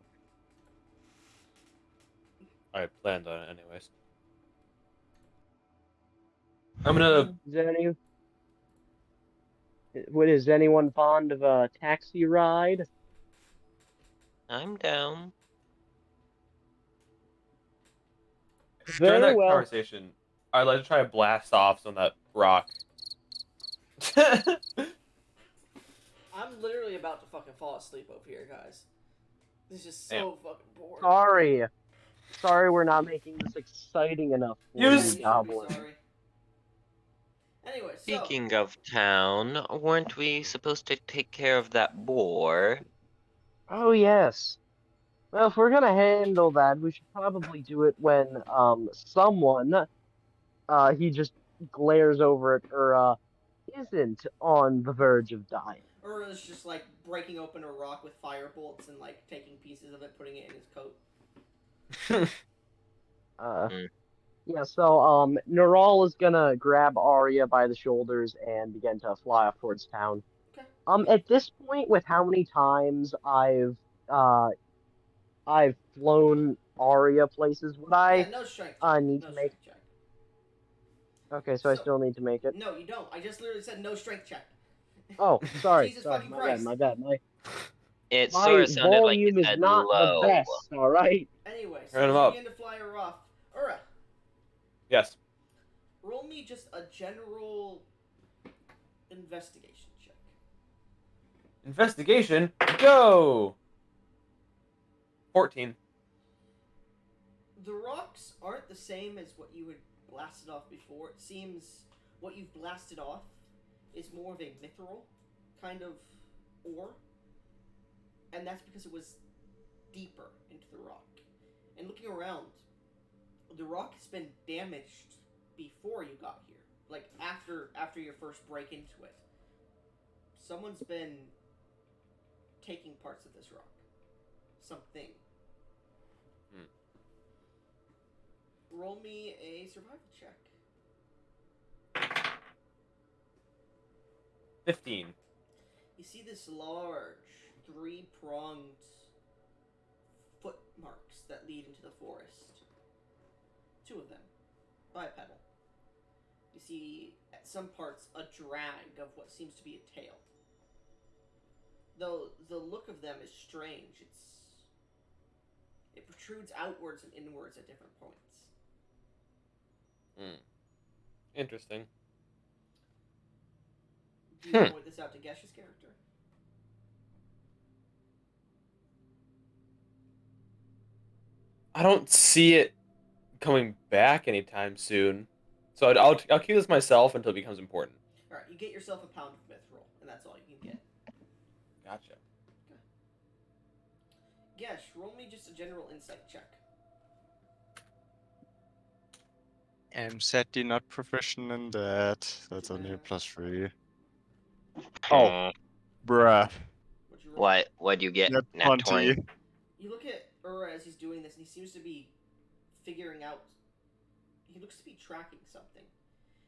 I planned on it anyways. I'm gonna. Is anyone fond of a taxi ride? I'm down. During Very that well. conversation, I'd like to try to blast off on that rock. I'm literally about to fucking fall asleep over here, guys. This is just so Damn. fucking boring. Sorry we're not making this exciting enough for You you, s- Goblin. Sorry. Anyway, so... Speaking of town, weren't we supposed to take care of that boar? Oh, yes. Well, if we're gonna handle that, we should probably do it when, someone, he just glares over it, or, isn't on the verge of dying. Or is just, like, breaking open a rock with fire bolts and, like, taking pieces of it, putting it in his coat. Yeah, so, Neural is gonna grab Arya by the shoulders and begin to fly off towards town. Okay. At this point, with how many times I've flown Arya places, would I Yeah, no strength check. need No to make... strength check. Okay, so I still need to make it. No, you don't. I just literally said no strength check. Oh, sorry, Jesus sorry, fucking my Christ. bad, my bad. It My sort of sounded like you volume is said not low. the best, alright? Anyway, so Turn him you up. begin to fly her off. Ura, Yes. roll me just a general investigation check. Investigation. Go. 14. The rocks aren't the same as what you had blasted off before. It seems what you've blasted off is more of a mithril kind of ore. And that's because it was deeper into the rock. And looking around, the rock has been damaged before you got here. Like, after your first break into it. Someone's been taking parts of this rock. Something. Roll me a survival check. 15. You see this large, 3-pronged foot marks that lead into the forest. 2 of them. Bipedal. You see, at some parts, a drag of what seems to be a tail. Though the look of them is strange. It protrudes outwards and inwards at different points. Interesting. Do you point this out to Gesh's character? I don't see it coming back anytime soon, so I'll keep this myself until it becomes important. All right, you get yourself a pound of mithril, and that's all you can get. Gotcha. Gesh, roll me just a general insight check. I'm sadly not proficient in that. That's only a +3. Oh, Hmm. bruh. What'd you roll? What'd you get? Net Nat 20. 20. You look at Ura as he's doing this, and he seems to be figuring out. He looks to be tracking something.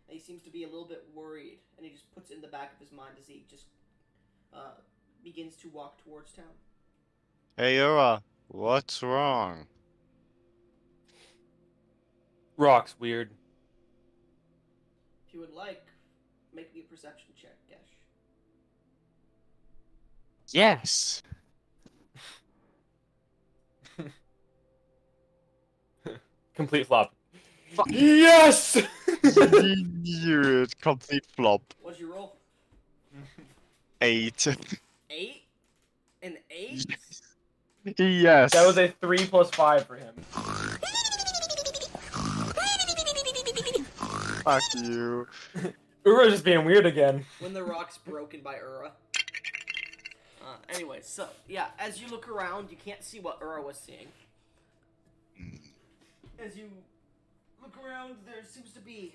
And he seems to be a little bit worried, and he just puts it in the back of his mind as he just begins to walk towards town. Hey, Yura, what's wrong? Rock's weird. If you would like, make me a perception check, Gesh. Yes. Complete flop. Yes! You complete flop. What'd you roll? 8. 8? An 8? Yes. That was a 3 + 5 for him. Fuck you. Ura's just being weird again. When the rock's broken by Ura. Anyway, so, yeah, as you look around, you can't see what Ura was seeing. As you look around, there seems to be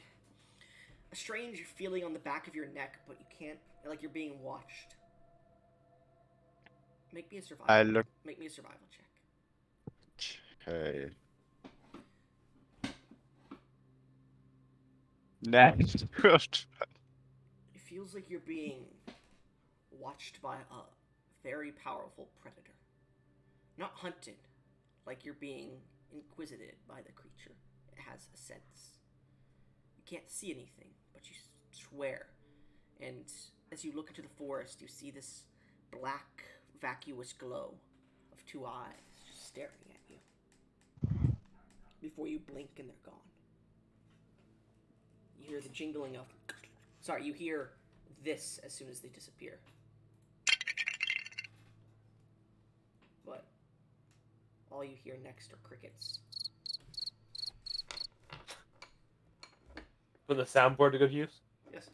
a strange feeling on the back of your neck, but you can't, like you're being watched. Make me a survival. Make me a survival check. Okay. Next. It feels like you're being watched by a very powerful predator. Not hunted, like you're being inquisited by the creature. It has a sense. You can't see anything, but you swear. And as you look into the forest, you see this black, vacuous glow of 2 eyes just staring at you. Before you blink and they're gone. You hear the jingling of... Sorry, you hear this as soon as they disappear. But all you hear next are crickets. Put the soundboard to good use. Yes.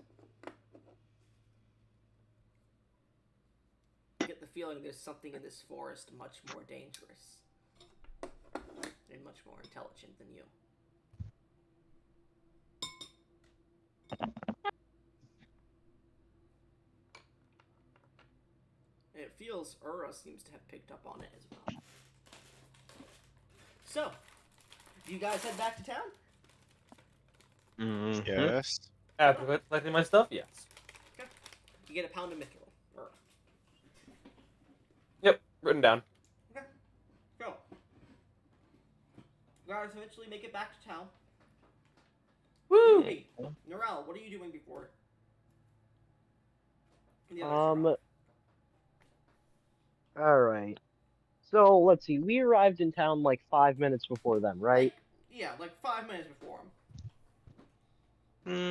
You get the feeling there's something in this forest much more dangerous. And much more intelligent than you. And it feels Ura seems to have picked up on it as well. So, do you guys head back to town? Mhm. Yes. After collecting my stuff, yes. Okay. You get a pound of mithril. Ura. Yep, written down. Okay. Go. You guys eventually make it back to town. Woo! Hey, Norel, what are you doing before? The others arrive? Alright. So, let's see. We arrived in town like 5 minutes before them, right? Yeah, like 5 minutes before him.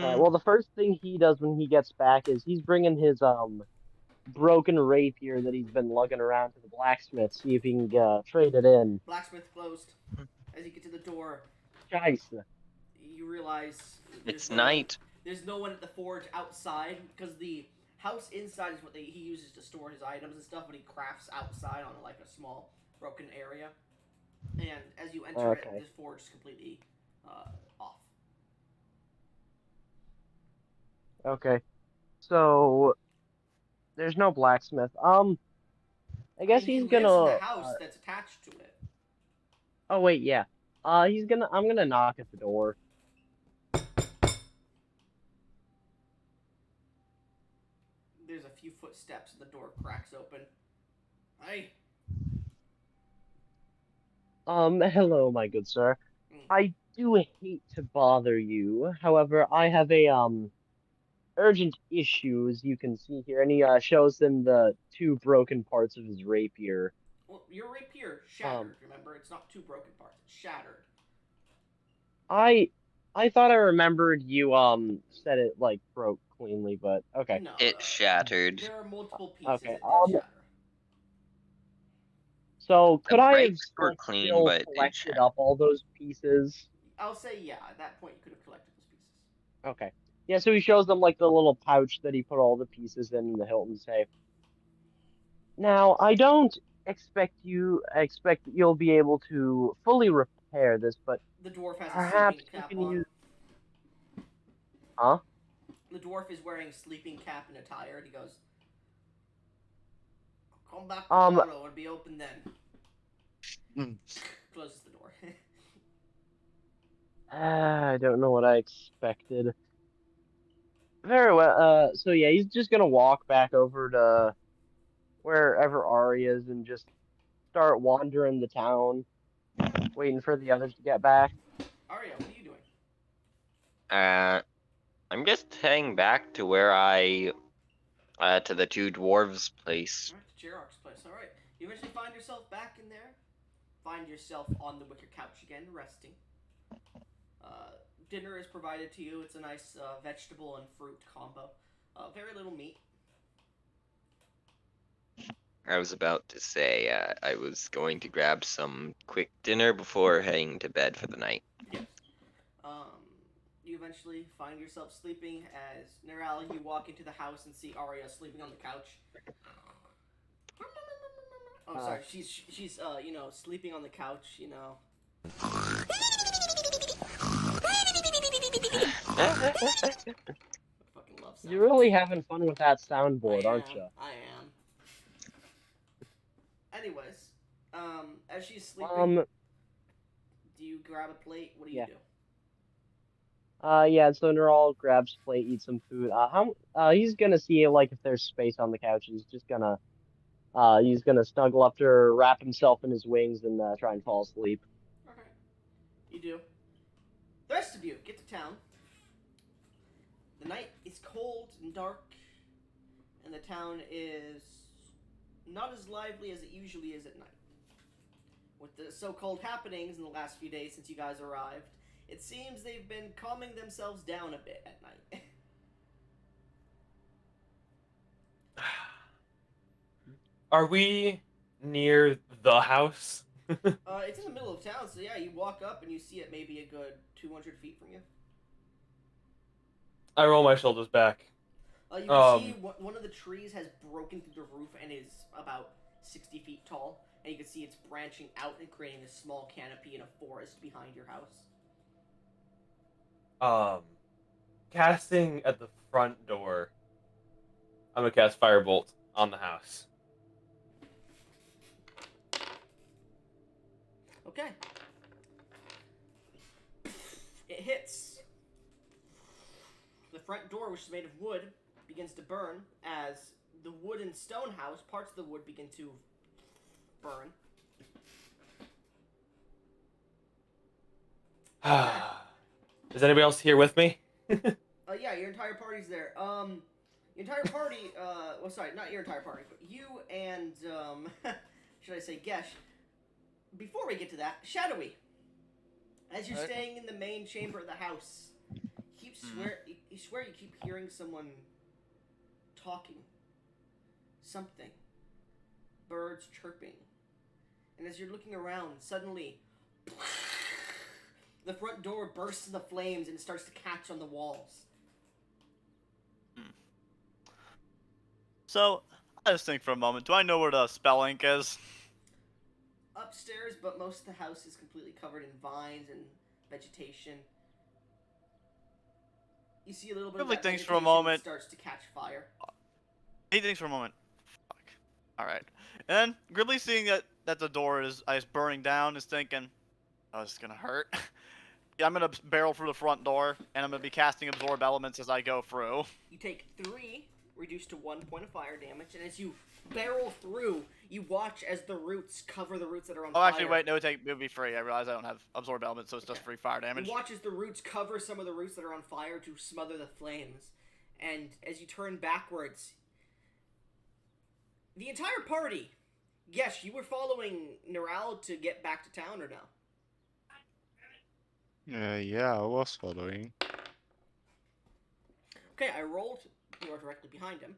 Alright, well, the first thing he does when he gets back is he's bringing his, broken rapier that he's been lugging around to the blacksmith, see if he can, trade it in. Blacksmith closed. As you get to the door, Scheisse. you realize It's night. There's no one at the forge outside because the house inside is what he uses to store his items and stuff, but he crafts outside on like a small broken area. And as you enter it, this forge is completely off. Okay. So, there's no blacksmith. I guess he he's lives gonna... in the house that's attached to it. Oh, wait, yeah. I'm gonna knock at the door. There's a few footsteps and the door cracks open. Hey. Hello, my good sir. I do hate to bother you. However, I have a, urgent issue, as you can see here. And he, shows them the 2 broken parts of his rapier. Well, your rapier shattered, remember? It's not 2 broken parts. It's shattered. I thought I remembered you said it like broke cleanly, but okay. No, It shattered. there are multiple pieces Okay. it did shatter. So The could I have brakes were clean, still but it collected shattered. up all those pieces? I'll say yeah. At that point, you could have collected those pieces. Okay. Yeah, so he shows them like the little pouch that he put all the pieces in the Hilton safe. Now, I don't expect that you'll be able to fully repair this, but The dwarf has a sleeping perhaps you cap can on. use. Huh? The dwarf is wearing sleeping cap and attire, and he goes, "Come back Um, tomorrow. It'll be open then." Mm. Closes the door. I don't know what I expected. Very well. So yeah, he's just gonna walk back over to wherever Ari is and just start wandering the town, waiting for the others to get back. Arya, what are you doing? I'm just heading back to where to the two dwarves' place. Alright, to Jirok's place. Alright. You eventually find yourself back in there. Find yourself on the wicker couch again, resting. Dinner is provided to you. It's a nice vegetable and fruit combo. Very little meat. I was about to say I was going to grab some quick dinner before heading to bed for the night. Yes. You eventually find yourself sleeping as Neral, you walk into the house and see Arya sleeping on the couch. Oh, sorry. She's sleeping on the couch. I fucking love sound. You're really having fun with that soundboard, I aren't am. you? I am. Anyways, as she's sleeping, do you grab a plate? What do you Yeah. do? Yeah, so Neural grabs plate, eats some food. He's gonna see like if there's space on the couch. He's gonna snuggle up to her, wrap himself in his wings, and try and fall asleep. Okay. You do. The rest of you get to town. The night is cold and dark, and the town is not as lively as it usually is at night. With the so-called happenings in the last few days since you guys arrived, it seems they've been calming themselves down a bit at night. Are we near the house? It's in the middle of town, so yeah, you walk up and you see it maybe a good 200 feet from you. I roll my shoulders back. You can see one of the trees has broken through the roof and is about 60 feet tall, and you can see it's branching out and creating a small canopy in a forest behind your house. Casting at the front door. I'm gonna cast Firebolt on the house. Okay. It hits. The front door, which is made of wood, begins to burn as the wood and stone house, parts of the wood begin to burn. Is anybody else here with me? Yeah, your entire party's there. Your entire party, well, sorry, not your entire party, but you and, should I say Gesh. Before we get to that, Shadowy, as you're staying in the main chamber of the house, you swear you keep hearing someone talking. Something. Birds chirping. And as you're looking around, suddenly, the front door bursts into flames and it starts to catch on the walls. So, I just think for a moment, do I know where the spell ink is? Upstairs, but most of the house is completely covered in vines and vegetation. You see a little bit of that Things vegetation for a moment. starts to catch fire. He thinks for a moment. Fuck. Alright. And then, Gribbly seeing that the door is burning down is thinking, oh, this is gonna hurt. Yeah, I'm gonna barrel through the front door, and I'm gonna be casting Absorb Elements as I go through. You take 3, reduced to 1 point of fire damage, and as you barrel through, you watch as the roots cover the roots that are on fire. Oh, actually, wait, no, it would be free. I realize I don't have Absorb Elements, so it's just free fire damage. You watch as the roots cover some of the roots that are on fire to smother the flames. And as you turn backwards, the entire party, yes, you were following Neral to get back to town or no? Yeah, I was following. Okay, I rolled. You are directly behind him.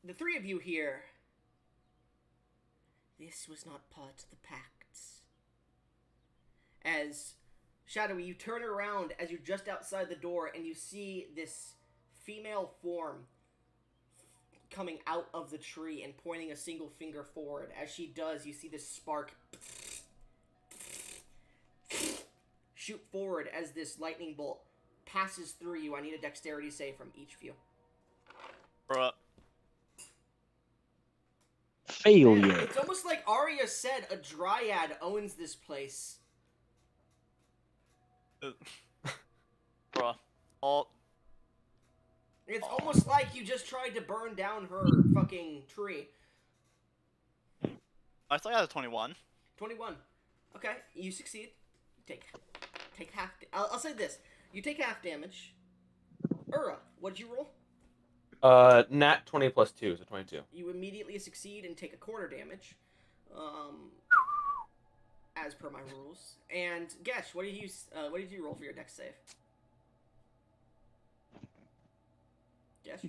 The three of you here. This was not part of the pacts. As Shadowy, you turn around as you're just outside the door and you see this female form coming out of the tree and pointing a single finger forward. As she does, you see this spark shoot forward as this lightning bolt passes through you. I need a dexterity save from each of you. Bruh. Failure. Man, it's almost like Arya said a dryad owns this place. Bruh. All. It's almost like you just tried to burn down her fucking tree. I still got a 21. 21. Okay, you succeed. Take half. I'll say this: you take half damage. Ura, what'd you roll? Nat 20 plus 2, so 22. You immediately succeed and take a quarter damage, as per my rules. And Gesh, what did you roll for your dex save? Gesh,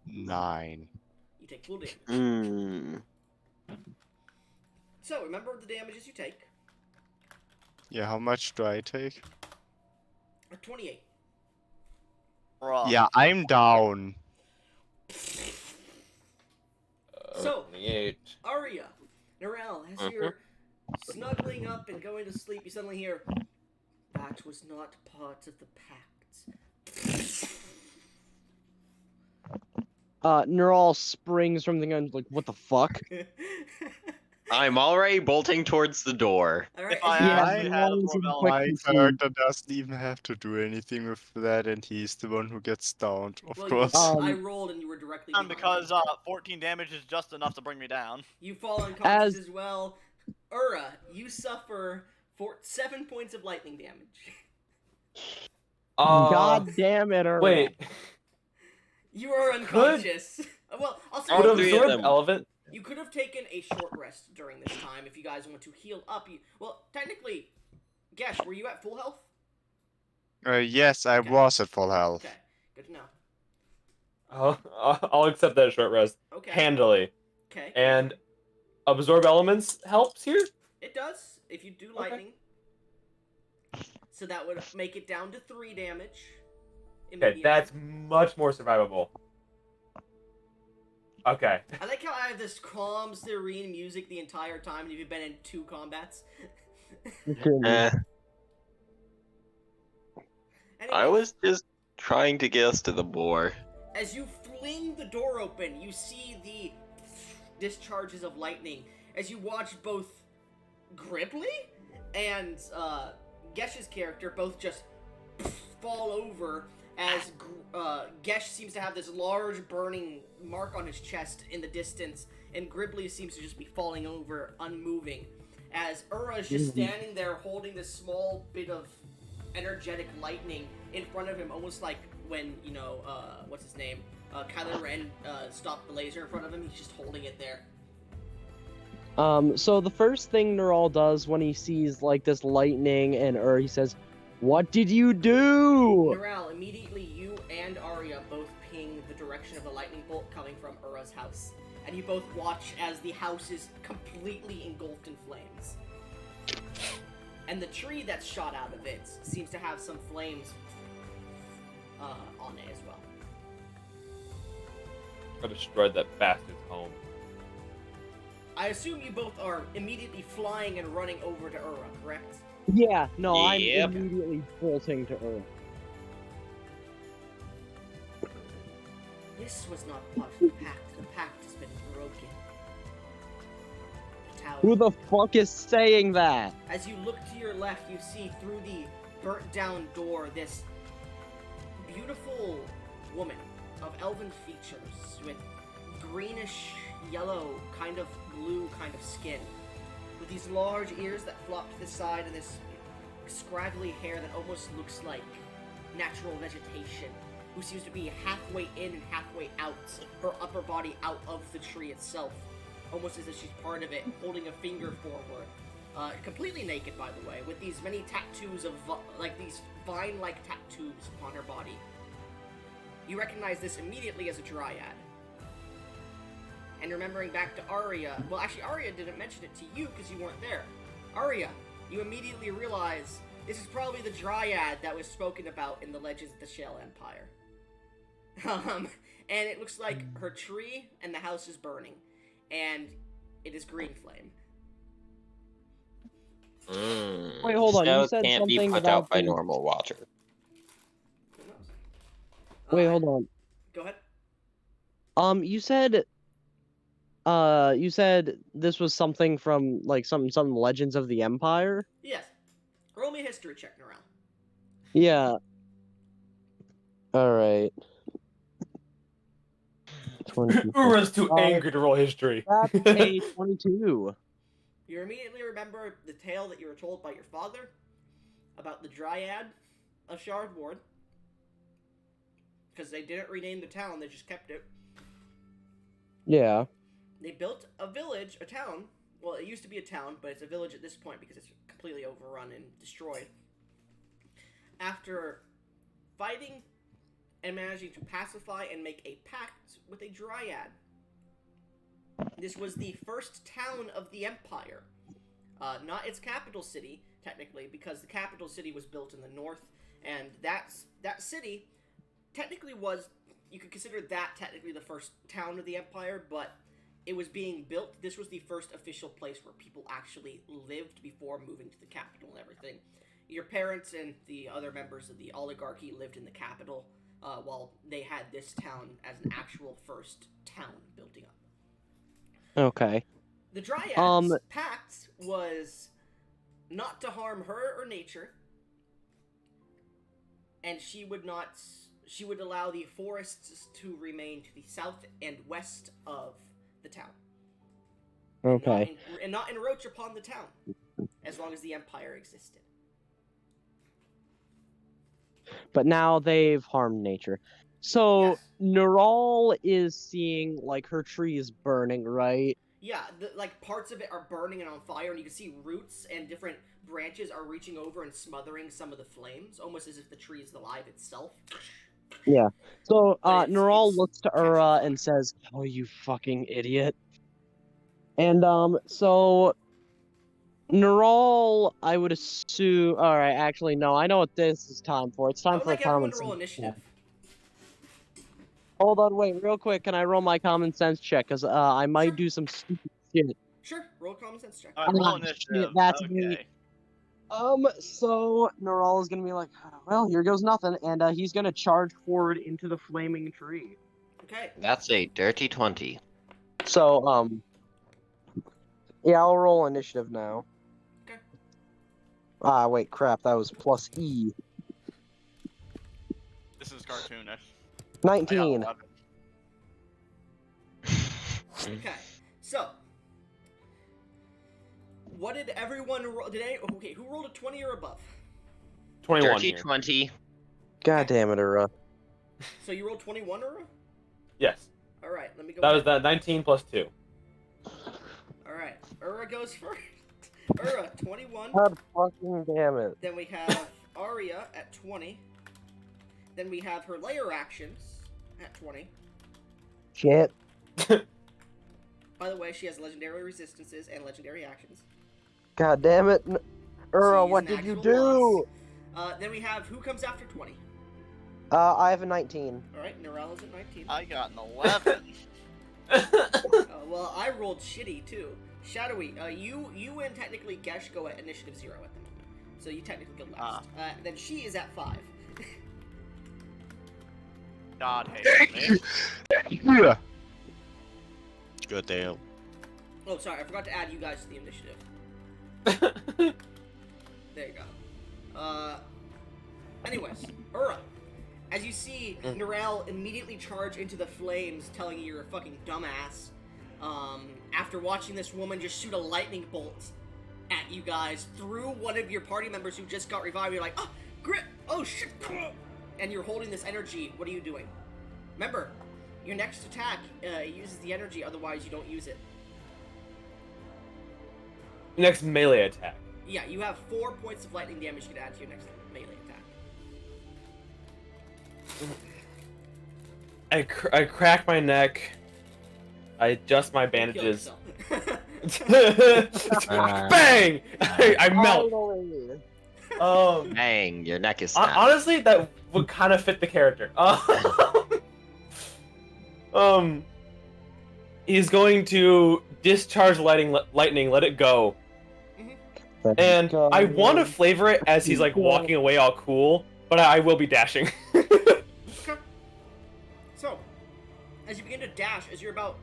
9. you take full damage. Hmm. So remember the damages you take. Yeah, how much do I take? 28. Bruh. Yeah, I'm down. So, 28. Arya, Narelle, as you're snuggling up and going to sleep, you suddenly hear, "That was not part of the pact." Neural springs from the gun, like, what the fuck? I'm already bolting towards the door. All right, If I as you- Yeah, actually had a rolls in Rebel, quick My and see. character doesn't even have to do anything with that, and he's the one who gets downed, of well, course. I rolled and you were directly behind because me. 14 damage is just enough to bring me down. You fall unconscious As- as well. Ura, you suffer 7 points of lightning damage. God damn it, Earl. Wait. You are unconscious. Well, I'll say All Would three of absorb them. element? you could have taken a short rest during this time if you guys want to heal up. Well, technically, Gesh, were you at full health? Yes, I Okay. was at full health. Okay, good to know. I'll accept that short rest Okay. handily. Okay. And absorb elements helps here? It does if you do lightning. So that would make it down to 3 damage. Okay, immediately. that's much more survivable. Okay. I like how I have this calm, serene music the entire time, and you've been in 2 combats. Eh, Anyway, I was just trying to get us to the boar. as you fling the door open, you see the discharges of lightning. As you watch both Gribbly and Gesh's character both just fall over, as Gesh seems to have this large burning mark on his chest in the distance, and Gribbly seems to just be falling over, unmoving. As Ura is just standing there holding this small bit of energetic lightning in front of him, almost like when, what's his name? Kylo Ren stopped the laser in front of him, he's just holding it there. So the first thing Neural does when he sees, like, this lightning and he says, "What did you do?" Narelle, immediately you and Arya both ping the direction of the lightning bolt coming from Ura's house. And you both watch as the house is completely engulfed in flames. And the tree that's shot out of it seems to have some flames on it as well. I destroyed that bastard's home. I assume you both are immediately flying and running over to Ura, correct? Yeah, no, Yep. I'm immediately bolting to Ura. This was not part of the pact. The pact has been broken. The tower. Who the fuck is saying that? As you look to your left, you see through the burnt down door this beautiful woman of elven features with greenish yellow, kind of blue kind of skin, with these large ears that flop to the side and this scraggly hair that almost looks like natural vegetation, who seems to be halfway in and halfway out, her upper body out of the tree itself, almost as if she's part of it, holding a finger forward. completely naked, by the way, with these many tattoos of, like, these vine-like tattoos upon her body. You recognize this immediately as a dryad. And remembering back to Arya, well, actually, Arya didn't mention it to you because you weren't there. Arya, you immediately realize this is probably the dryad that was spoken about in the Legends of the Shale Empire. And it looks like her tree and the house is burning. And it is green flame. Wait, hold on, you Snow said can't be something put about out by the- normal water. Who knows? Wait, hold on. Go ahead. You said this was something from like some Legends of the Empire? Yes. Roll me a history check, Norel. Yeah. Alright. Ura's too angry to roll history. That's a 22. You immediately remember the tale that you were told by your father about the Dryad of Shard Ward. Because they didn't rename the town, they just kept it. Yeah. They built a village, a town. Well, it used to be a town, but it's a village at this point because it's completely overrun and destroyed. After fighting and managing to pacify and make a pact with a Dryad. This was the first town of the Empire. Not its capital city, technically, because the capital city was built in the north, and that city technically was, you could consider that technically the first town of the Empire, but it was being built. This was the first official place where people actually lived before moving to the capital and everything. Your parents and the other members of the oligarchy lived in the capital, while they had this town as an actual first town building up. Okay. The Dryad's pact was not to harm her or nature, and she would allow the forests to remain to the south and west of the town. Okay. And not encroach upon the town, as long as the Empire existed. But now they've harmed nature. So Yes. Neural is seeing like her tree is burning, right? Yeah, like parts of it are burning and on fire, and you can see roots and different branches are reaching over and smothering some of the flames, almost as if the tree is alive itself. Yeah. So But Neural it's looks to catching Ura fire. and says, "Oh, you fucking idiot." And so Neural, I would assume. All right, actually, no. I know what this is time for. It's I time would for like a common everyone to roll sense initiative. check. Hold on, wait, real quick. Can I roll my common sense check? Cause I might Sure. do some stupid shit. Sure, roll a common sense check. Alright, roll Ah, initiative. shit, that's okay. me. So Neural is gonna be like, well, here goes nothing, and he's gonna charge forward into the flaming tree. Okay. That's a dirty 20. So, yeah, I'll roll initiative now. Okay. Ah, wait, crap, that was plus E. This is cartoonish. I got 19. 11. Okay. So, what did everyone roll? Okay, who rolled a 20 or above? 21 Dirty here. 20. God damn it, Ura. So you rolled 21, Ura? Yes. All right, let me go. That was ahead. that 19 plus 2. All right, Ura goes first. Ura, 21. God fucking damn it. Then we have Arya at 20. Then we have her layer actions at 20. Shit. By the way, she has legendary resistances and legendary actions. God damn it. Ura, She's what an did you actual do? loss. Then we have who comes after 20. I have a 19. All right, Norella's at 19. I got an 11. Well, I rolled shitty too. Shadowy, you and technically Gesh go at initiative 0 at the moment, so you technically go last. Then she is at 5. God hates me. Yeah. Good deal. Oh, sorry, I forgot to add you guys to the initiative. There you go. Anyways, Ura, as you see Norel immediately charge into the flames, telling you you're a fucking dumbass, after watching this woman just shoot a lightning bolt at you guys through one of your party members who just got revived, you're like, oh, Grit, oh shit, and you're holding this energy, what are you doing? Remember, your next attack uses the energy, otherwise you don't use it. Next melee attack. Yeah, you have 4 points of lightning damage you can add to your next melee attack. I crack my neck. I adjust my Don't kill bandages. yourself. Bang! I melt. Finally. Dang, your neck is snapped. Honestly, that would kind of fit the character. He's going to discharge lightning, let it go. And I want to flavor it as he's like walking away all cool, but I will be dashing. Okay. So, as you begin to dash, as you're about,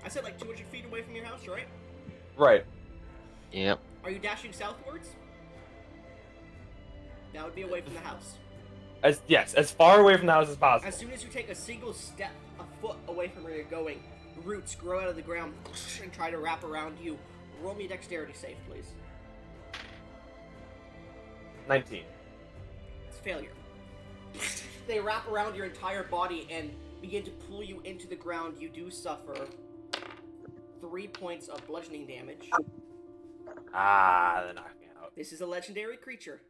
I said like 200 feet away from your house, right? Right. Yep. Are you dashing southwards? That would be away from the house. Yes, as far away from the house as possible. As soon as you take a single step, a foot away from where you're going, roots grow out of the ground and try to wrap around you. Roll me a dexterity save, please. 19. It's failure. They wrap around your entire body and begin to pull you into the ground. You do suffer 3 points of bludgeoning damage. Ah, they knocked me out. This is a legendary creature.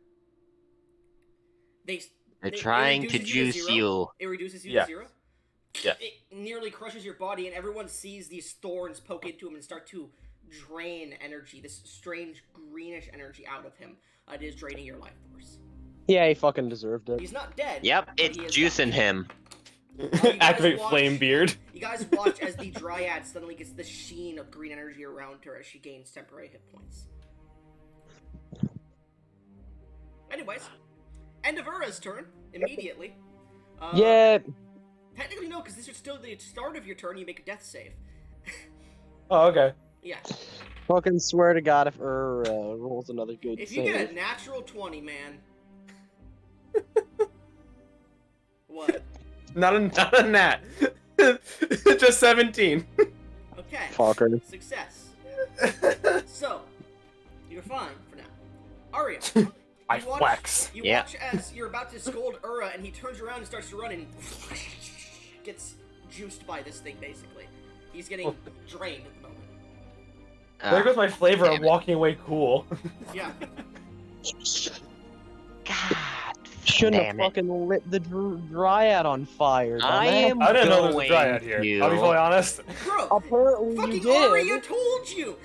They're it trying to reduces juice zero. you. It reduces you Yeah. to 0. Yeah. It nearly crushes your body, and everyone sees these thorns poke into him and start to drain energy, this strange greenish energy out of him. It is draining your life force. Yeah, he fucking deserved it. He's not dead. Yep, but it's he is juicing dying. him. You guys Activate watch- flame beard. You guys watch as the Dryad suddenly gets the sheen of green energy around her as she gains temporary hit points. Anyways, end of Ura's turn immediately. Yeah. Technically, no, because this is still the start of your turn. You make a death save. Oh, okay. Yeah. Fucking swear to God if rolls another good If you save. get a natural 20, man. What? Not a nat. Just 17. Okay. Fucker. Success. So, you're fine for now. Aria. I You watch- flex. You Yeah. watch as you're about to scold Ura, and he turns around and starts to run and gets juiced by this thing, basically. He's getting drained at the moment. There goes my flavor of damn it. walking away cool. Yeah. God. Shouldn't Damn have it. fucking lit the dryad on fire. I dumbass. am I didn't know there was a going dryad here. to- I'll be fully honest. Bro, Apparently you fucking did. Aria told you!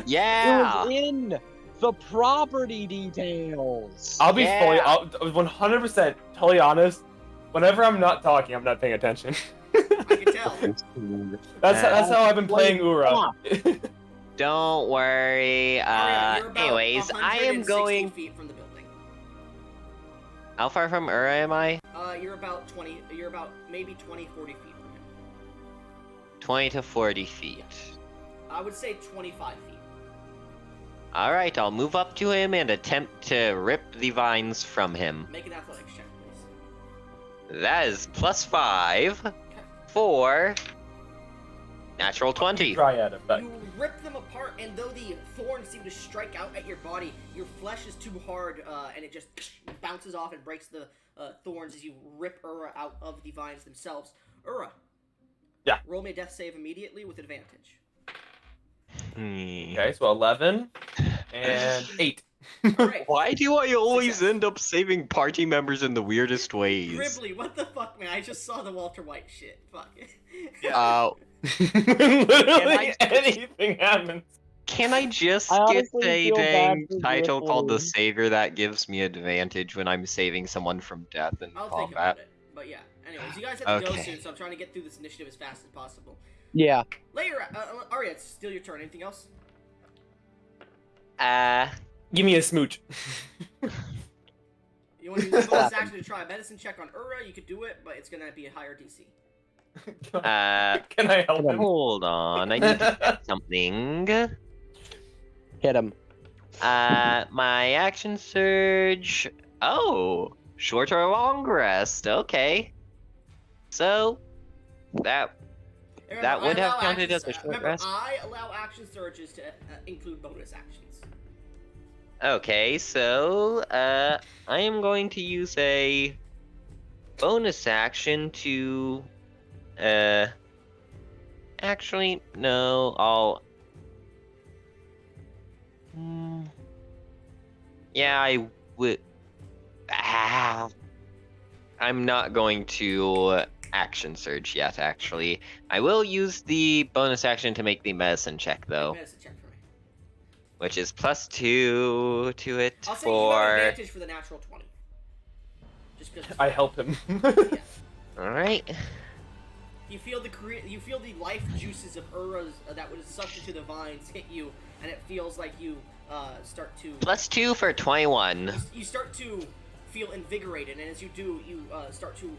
Yeah. It was in the property details. I'll be Yeah. I'll 100% totally honest. Whenever I'm not talking, I'm not paying attention. I can tell. That's how I've been playing Ura. Don't worry. Aria, you're about Anyways, I am 160 going. feet from the building. How far from Ura am I? You're about maybe 20, 40 feet from him. 20 to 40 feet. I would say 25 feet. Alright, I'll move up to him and attempt to rip the vines from him. Make an athletics check, please. That is +5 for natural 20. Dryad effect. You rip them apart, and though the thorns seem to strike out at your body, your flesh is too hard, and it just bounces off and breaks the thorns as you rip Ura out of the vines themselves. Ura. Yeah. Roll me a death save immediately with advantage. Okay, so 11 and 8. Alright. Why do I always Success. end up saving party members in the weirdest ways? Gribbly, what the fuck, man? I just saw the Walter White shit. Fuck. Literally anything happens. Can I just I get honestly a feel bad dang for title called The Griffin. Savior that gives me advantage when I'm saving someone from death in I'll think combat? about it. But yeah. Anyways, you guys have to go Okay. soon, so I'm trying to get through this initiative as fast as possible. Yeah. Later, Aria, it's still your turn. Anything else? Give me a smooch. You want to use a bonus action to try a medicine check on Ura? You could do it, but it's gonna be a higher DC. Can I help him? Hold on, I need to get something. Hit him. My action surge. Oh, short or long rest. Okay. So, that Remember, That would I have allow counted actions- as a short remember, rest? I allow action surges to include bonus actions. okay. So, I am going to use a bonus action to. Actually, no. Yeah, I would. I'm not going to action surge yet, actually. I will use the bonus action to make the medicine check, Make a though, medicine check for me. which is +2 to it I'll say you have for. advantage for the natural 20. Just because. I help him. Yeah. Alright. You feel the life juices of Ura's that was sucked into the vines hit you, and it feels like you start to. +2 for 21. You start to feel invigorated, and as you do, you start to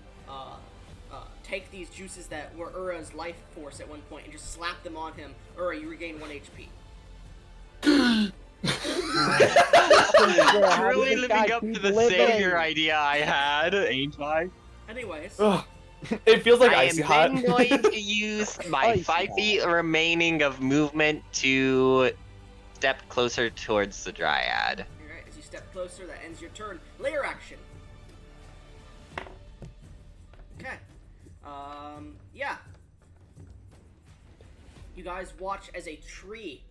take these juices that were Ura's life force at one point and just slap them on him. Ura, you regain 1 HP. Really living up to the savior idea I had, ain't I? Anyways, Ugh. It feels like I icy am hot. then going to use my Icy 5 hot. feet remaining of movement to step closer towards the dryad. alright, as you step closer, that ends your turn. Layer action. Okay. Yeah. You guys watch as a tree.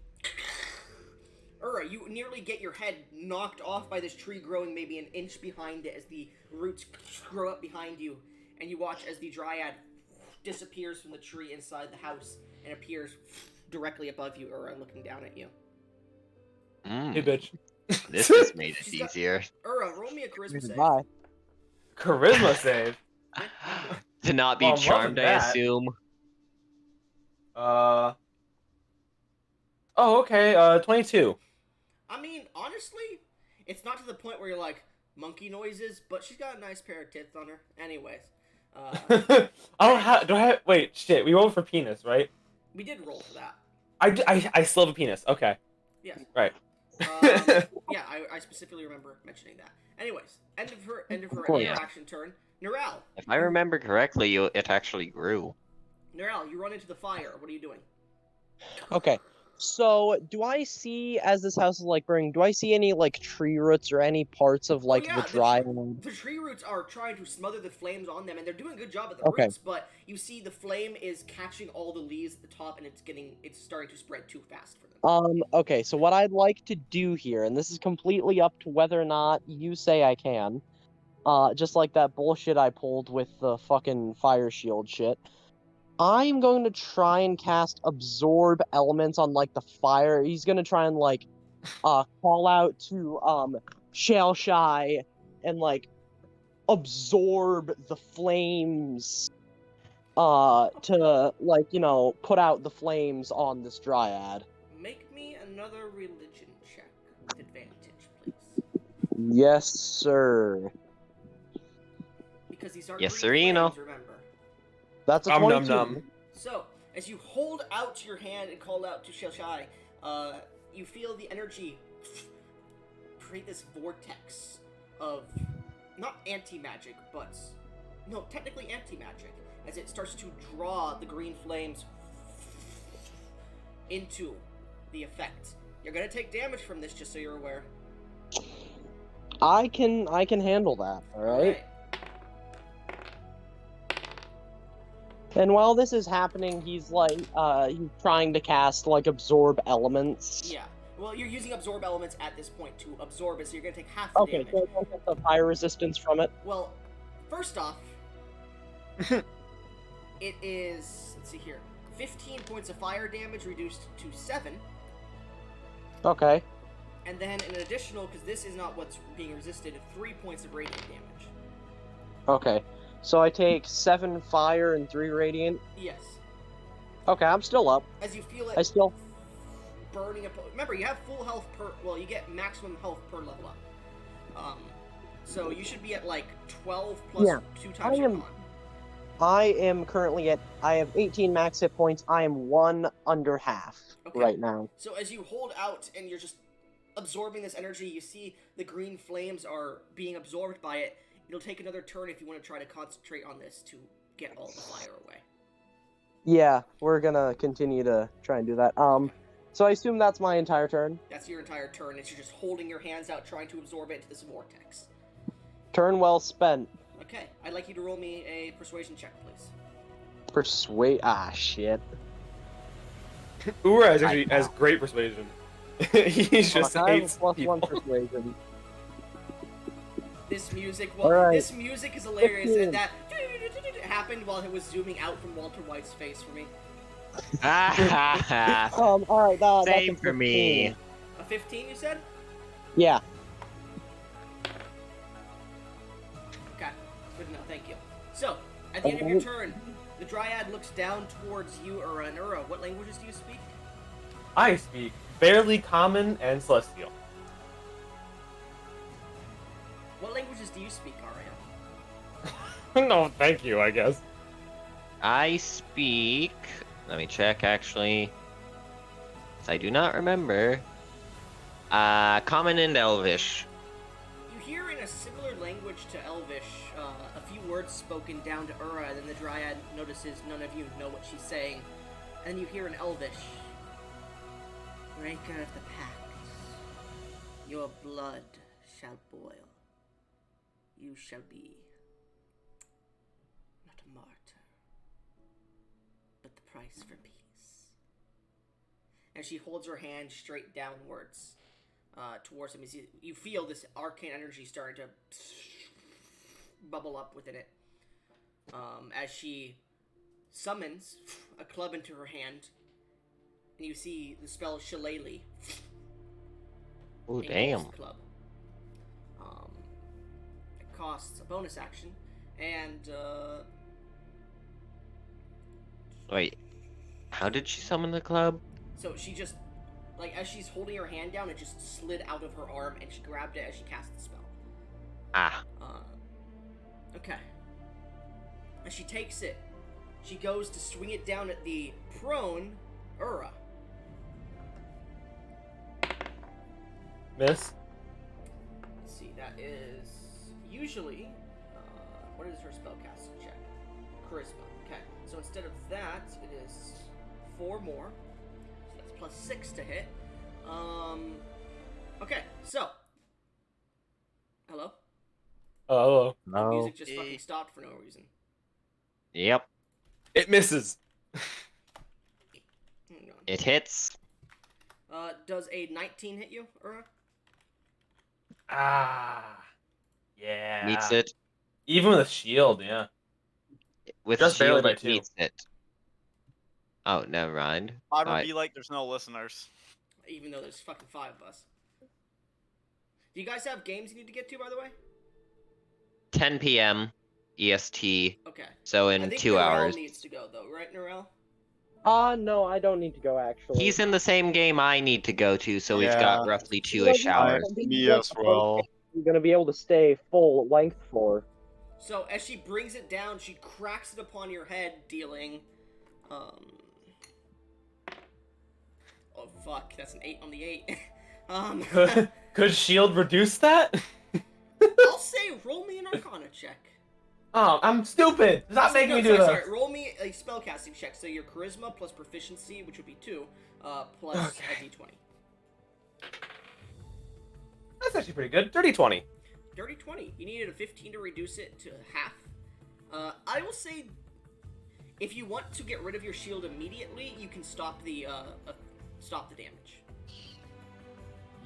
Ura, you nearly get your head knocked off by this tree growing maybe an inch behind it as the roots grow up behind you. And you watch as the dryad disappears from the tree inside the house and appears directly above you, Ura, looking down at you. Hey, bitch. This has made it She's got- easier. Ura, roll me a charisma save. Bye. Charisma save. To not be Well, I'm loving charmed, I that. assume. Oh, okay. 22. I mean, honestly, it's not to the point where you're like, monkey noises, but she's got a nice pair of tits on her. Anyways. I don't have. Do I have? Wait, shit. We rolled for penis, right? We did roll for that. I still have a penis. Okay. Yes. Right. Yeah, I specifically remember mentioning that. Anyways, end of her course. interaction turn. Narelle. If I remember correctly, it actually grew. Narelle, you run into the fire. What are you doing? Okay. So, do I see, as this house is like burning, do I see any like tree roots or any parts of like yeah, the dry land? The tree roots are trying to smother the flames on them, and they're doing a good job at the Okay. roots, but you see the flame is catching all the leaves at the top, and it's starting to spread too fast for them. Okay, so what I'd like to do here, and this is completely up to whether or not you say I can, just like that bullshit I pulled with the fucking fire shield shit. I'm going to try and cast absorb elements on like the fire. He's gonna try and like call out to Shell Shy and like absorb the flames to like, you know, put out the flames on this dryad. Make me another religion check with advantage, please. Yes, sir. Because these are Yes, green sirino. flames, remember. That's a Nom 22. nom nom. So, as you hold out your hand and call out to Shelshai, you feel the energy create this vortex of, not anti-magic, but, no, technically anti-magic, as it starts to draw the green flames into the effect. You're gonna take damage from this, just so you're aware. I can handle that, alright? And while this is happening, he's like, he's trying to cast, like, absorb elements. Yeah. Well, you're using absorb elements at this point to absorb it, so you're gonna take half the Okay, damage. so I don't get the fire resistance from it. Well, first off, it is, let's see here, 15 points of fire damage reduced to 7, Okay. and then an additional, because this is not what's being resisted, 3 points of radiant damage. Okay. So I take 7 fire and 3 radiant. Yes. Okay, I'm still up. As you feel I it still... burning up. Remember, you have full health per, well, you get maximum health per level up. So you should be at like 12 plus Yeah, 2 times I your am- con. I am currently at... I have 18 max hit points. I am 1 under half Okay. right now. So as you hold out and you're just absorbing this energy, you see the green flames are being absorbed by it. It'll take another turn if you want to try to concentrate on this to get all the fire away. Yeah, we're gonna continue to try and do that. So I assume that's my entire turn. That's your entire turn, and you're just holding your hands out trying to absorb it into this vortex. Turn well spent. Okay, I'd like you to roll me a persuasion check, please. Persuade... Ah, shit. Ura actually has great persuasion. He's just I have hates plus people. 1 persuasion. This music, Alright. this music is hilarious, 15. and that happened while it was zooming out from Walter White's face for me. All right, that's Same a for me. 15. A 15, you said? Yeah. Okay, good to know. Thank you. So, at the end of your turn, the Dryad looks down towards you, Ura, and Ura. What languages do you speak? I speak barely common and celestial. What languages do you speak, Arya? No, thank you, I guess. I speak. Let me check, actually. 'Cause I do not remember. Common and Elvish. You hear in a similar language to Elvish a few words spoken down to Ura, and then the Dryad notices none of you know what she's saying. And then you hear in Elvish, Breaker of the Pact, your blood shall boil. You shall be not a martyr, but the price for peace. And she holds her hand straight downwards towards him. You feel this arcane energy starting to bubble up within it as she summons a club into her hand, and you see the spell Shillelagh. Oh, a damn. ghost club. It costs a bonus action, and Wait. How did she summon the club? so she just, like, as she's holding her hand down, it just slid out of her arm, and she grabbed it as she cast the spell. Ah. Okay. As she takes it, she goes to swing it down at the prone Ura. Miss? Let's see, that is usually, what is her spellcasting check? Charisma. Okay, so instead of that, it is 4 more. So that's plus 6 to hit. Okay, so. Hello? Oh, The No. music just fucking stopped for no reason. Yep. it misses. Hang on. It hits. Does a 19 hit you, Ura? Ah, yeah. Meets it. Even with a shield, yeah. With Just barely shield, by it 2. meets it. Oh, never mind. I would Alright. be like, there's no listeners. Even though there's fucking 5 of us. Do you guys have games you need to get to, by the way? 10 p.m. EST. Okay. So I in think 2 Narelle hours. needs to go, though, right, Narelle? No, I don't need to go, actually. He's in the same game I need to go to, so we've Yeah. got roughly 2-ish hours. Me as well. You're gonna be able to stay full length for. So, as she brings it down, she cracks it upon your head, dealing, Oh, fuck, that's an 8 on the 8. Could shield reduce that? I'll say roll me an Arcana check. Oh, I'm stupid. Stop making me do sorry, this. roll me a spellcasting check. So your charisma plus proficiency, which would be 2, plus Okay. a d20. That's actually pretty good. Dirty 20. Dirty 20. You needed a 15 to reduce it to half. I will say, if you want to get rid of your shield immediately, you can stop the damage.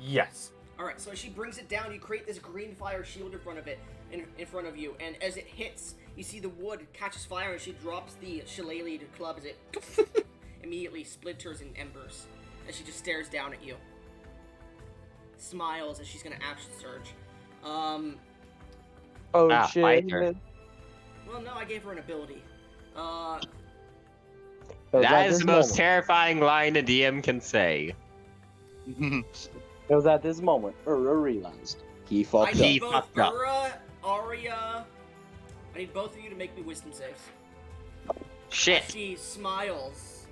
Yes. All right. So as she brings it down, you create this green fire shield in front of it, in front of you, and as it hits, you see the wood catches fire, and she drops the shillelagh club as it immediately splinters in embers, as she just stares down at you. Smiles as she's gonna action surge. Oh shit. fighter. Well, no, I gave her an ability. That is the most terrifying line a DM can say. It was at this moment Ura realized he I fucked up. need both fucked up. Ura, Arya. I need both of you to make me wisdom saves. Shit. She smiles,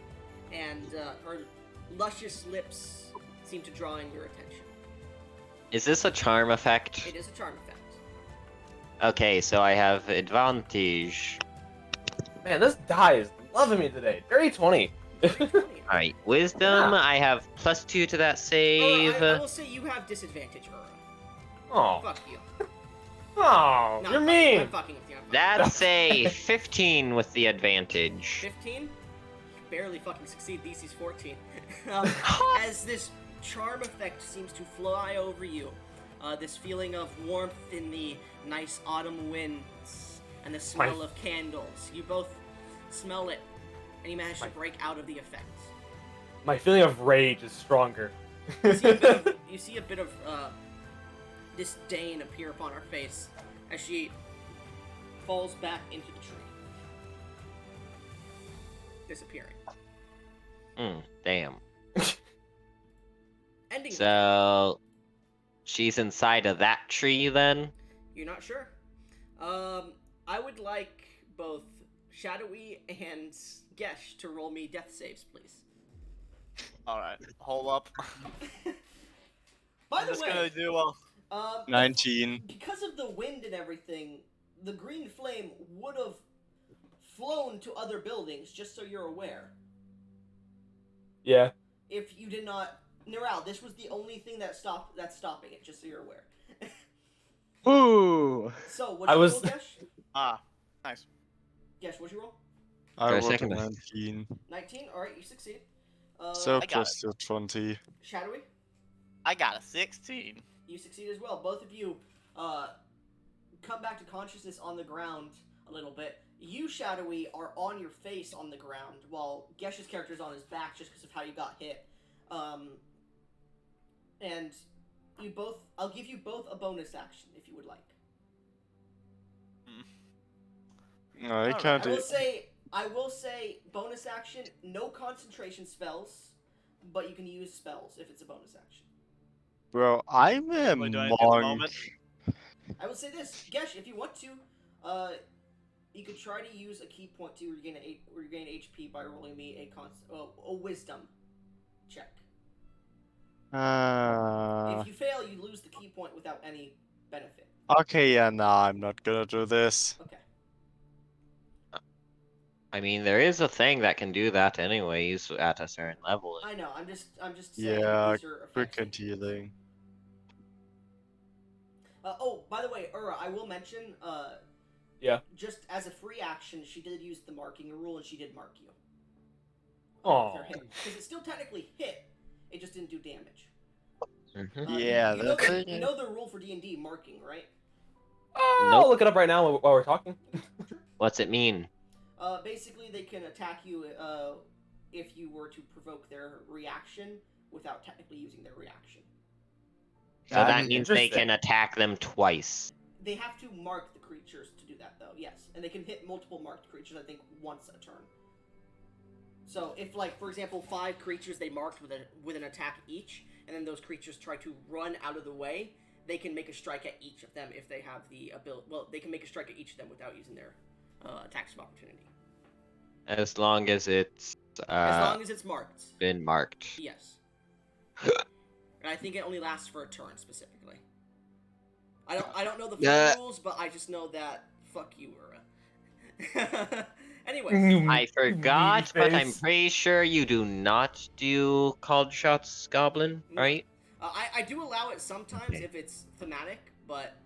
and her luscious lips seem to draw in your attention. Is this a charm effect? It is a charm effect. Okay, so I have advantage. Man, this die is loving me today. Dirty 20. Alright, wisdom, I have +2 to that save. I will say you have disadvantage, Ura. Oh, Fuck you. oh, No, you're I'm mean. fucking with you. I'm fucking That's a 15 with the advantage. 15? You barely fucking succeed. DC's 14. As this charm effect seems to fly over you, This feeling of warmth in the nice autumn winds and the smell of candles. You both smell it, and you manage to break out of the effect. My feeling of rage is stronger. You see a bit of disdain appear upon her face as she falls back into the tree, disappearing. Damn. Ending. So, she's inside of that tree then? You're not sure. I would like both Shadowy and Gesh to roll me death saves, please. Alright, hold up. By I'm the just way, gonna do 19. because of the wind and everything, the green flame would have flown to other buildings, just so you're aware. Yeah. If you did not... Neural, this was the only thing that's stopping it, just so you're aware. Ooh. So, I what'd you was- roll, Gesh? nice. Gesh, what'd you roll? I For a rolled a second. 19. 19? Alright, you succeed. So I got plus your 20. Shadowy? I got a 16. You succeed as well. Both of you come back to consciousness on the ground a little bit. You, Shadowy, are on your face on the ground, while Gesh's character is on his back just because of how you got hit. And you both... I'll give you both a bonus action, if you would like. No, I Alright. can't. I will say, bonus action, no concentration spells, but you can use spells if it's a bonus action. Bro, I'm a Really do anything at the monk. moment. I will say this, Gesh, if you want to, you could try to use a key point to regain HP by rolling me a wisdom check. If you fail, you lose the key point without any benefit. Okay, yeah, nah, I'm not gonna do this. Okay. I mean, there is a thing that can do that anyways at a certain level. I know. I'm just saying Yeah, these are effects. quick and healing. Oh, by the way, Ura, I will mention. Yeah. Just as a free action, she did use the marking rule, and she did mark you. Aw. Because it still technically hit, it just didn't do damage. Yeah, you know that's the, it. you know the rule for D&D marking, right? I'll look it up right now while we're talking. What's it mean? Basically, they can attack you if you were to provoke their reaction without technically using their reaction. So that That's means they interesting. can attack them twice. They have to mark the creatures to do that, though. Yes, and they can hit multiple marked creatures. I think once a turn. So if, like, for example, 5 creatures they marked with an attack each, and then those creatures try to run out of the way, they can make a strike at each of them if they have the ability. Well, they can make a strike at each of them without using their attacks of opportunity. As long as it's As long as it's marked. been marked. Yes. And I think it only lasts for a turn specifically. I don't know the full rules, but I just know that fuck you, Ura. Anyways, I forgot, but I'm face. pretty sure you do not do called shots, Goblin, No. right? I do allow it sometimes if it's thematic, but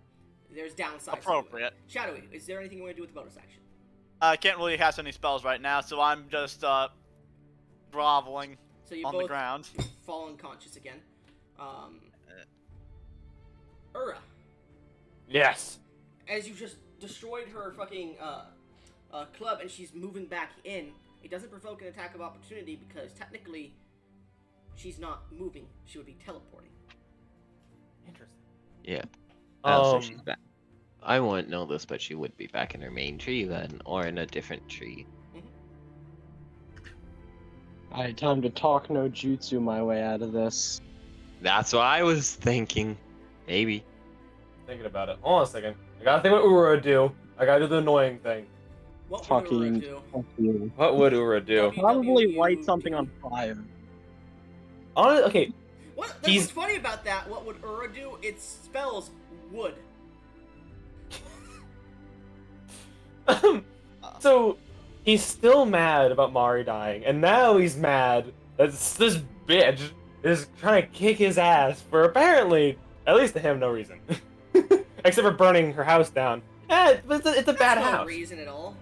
there's downsides. to it. Appropriate. Shadowy, is there anything you want to do with the bonus action? I can't really cast any spells right now, so I'm just groveling So you on both the ground. fall unconscious again. Ura, Yes. as you just destroyed her fucking club and she's moving back in, it doesn't provoke an attack of opportunity because technically she's not moving. She would be teleporting. Interesting. Yeah. Oh, so Um, she's back. I wouldn't know this, but she would be back in her main tree then, or in a different tree. Alright, time to talk no jutsu my way out of this. That's what I was thinking. Maybe. Thinking about it. Hold on a second. I gotta think what Ura would do. I gotta do the annoying thing. What would Ura Fucking do? fuck you. What would Ura do? Probably light something on fire. Okay. What? That's He's- what's funny about that. What would Ura do? It spells wood. So he's still mad about Mari dying, and now he's mad that this bitch is trying to kick his ass for apparently, at least to him, no reason. Except for burning her house down. Yeah, but it's a bad That's no house. reason at all.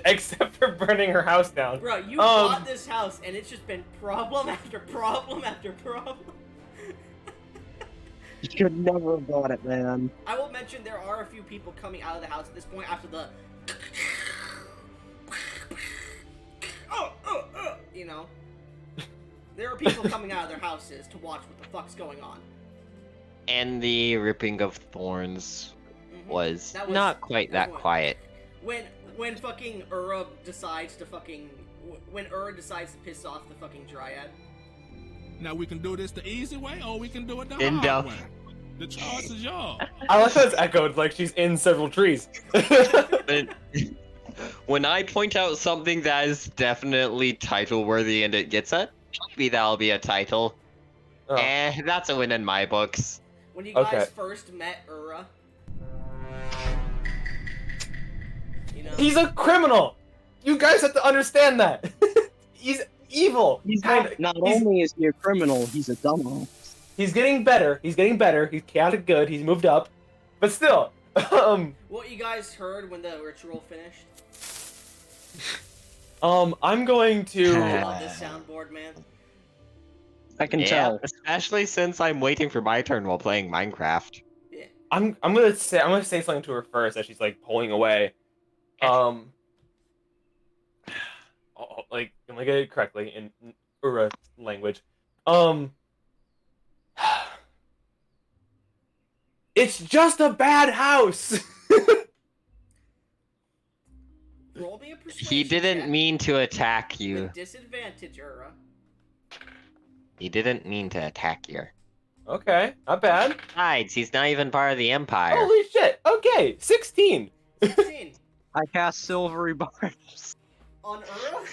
Except for burning her house down. Bro, you bought this house and it's just been problem after problem after problem. You should never have bought it, man. I will mention there are a few people coming out of the house at this point after the you know. There are people coming out of their houses to watch what the fuck's going on. And the ripping of thorns was not quite that quiet. When fucking Ura decides to fucking when Ura decides to piss off the fucking Dryad. Now we can do this the easy way, or we can do it the In hard doubt. way. The choice is yours. I like how it's echoed like she's in several trees. But when I point out something that is definitely title worthy and it gets it, maybe that'll be a title. Oh. That's a win in my books. When you guys Okay. first met Ura, you know. He's a criminal. You guys have to understand that. He's evil. He's Kinda- not he's- only is he a criminal, he's a dumbo. He's getting better. He's getting better. He's chaotic good. He's moved up, but still. What you guys heard when the ritual finished? I'm going to. I love this soundboard, man. I can Yeah, tell. especially since I'm waiting for my turn while playing Minecraft. Yeah. I'm gonna say something to her first as she's like pulling away. Like I'm gonna get it correctly in Ura language. It's just a bad house. Roll me a persuasion He didn't check mean to attack you. with disadvantage, Ura. He didn't mean to attack you. Okay, not bad. Besides, he's not even part of the Empire. Holy shit. Okay, 16. 16. I cast silvery barbs. On Ura?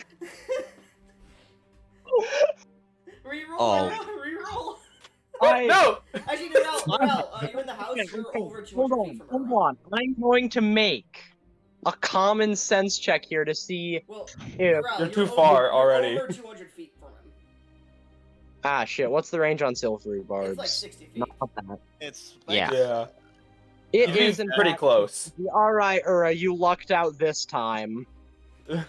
Reroll, Oh. Ura, reroll. No. Actually, no, you're in the house, you're over 200 Hold feet on, from hold Ura. on. I'm going to make a common sense check here to see Well, if... Ura, You're too far already. You're over 200 feet from him. Ah, shit. What's the range on silvery barbs? It's like 60 feet. Not that. It's Yeah. Yeah. It He's is in pretty fact- close. Alright, Ura, you lucked out this time. Alright.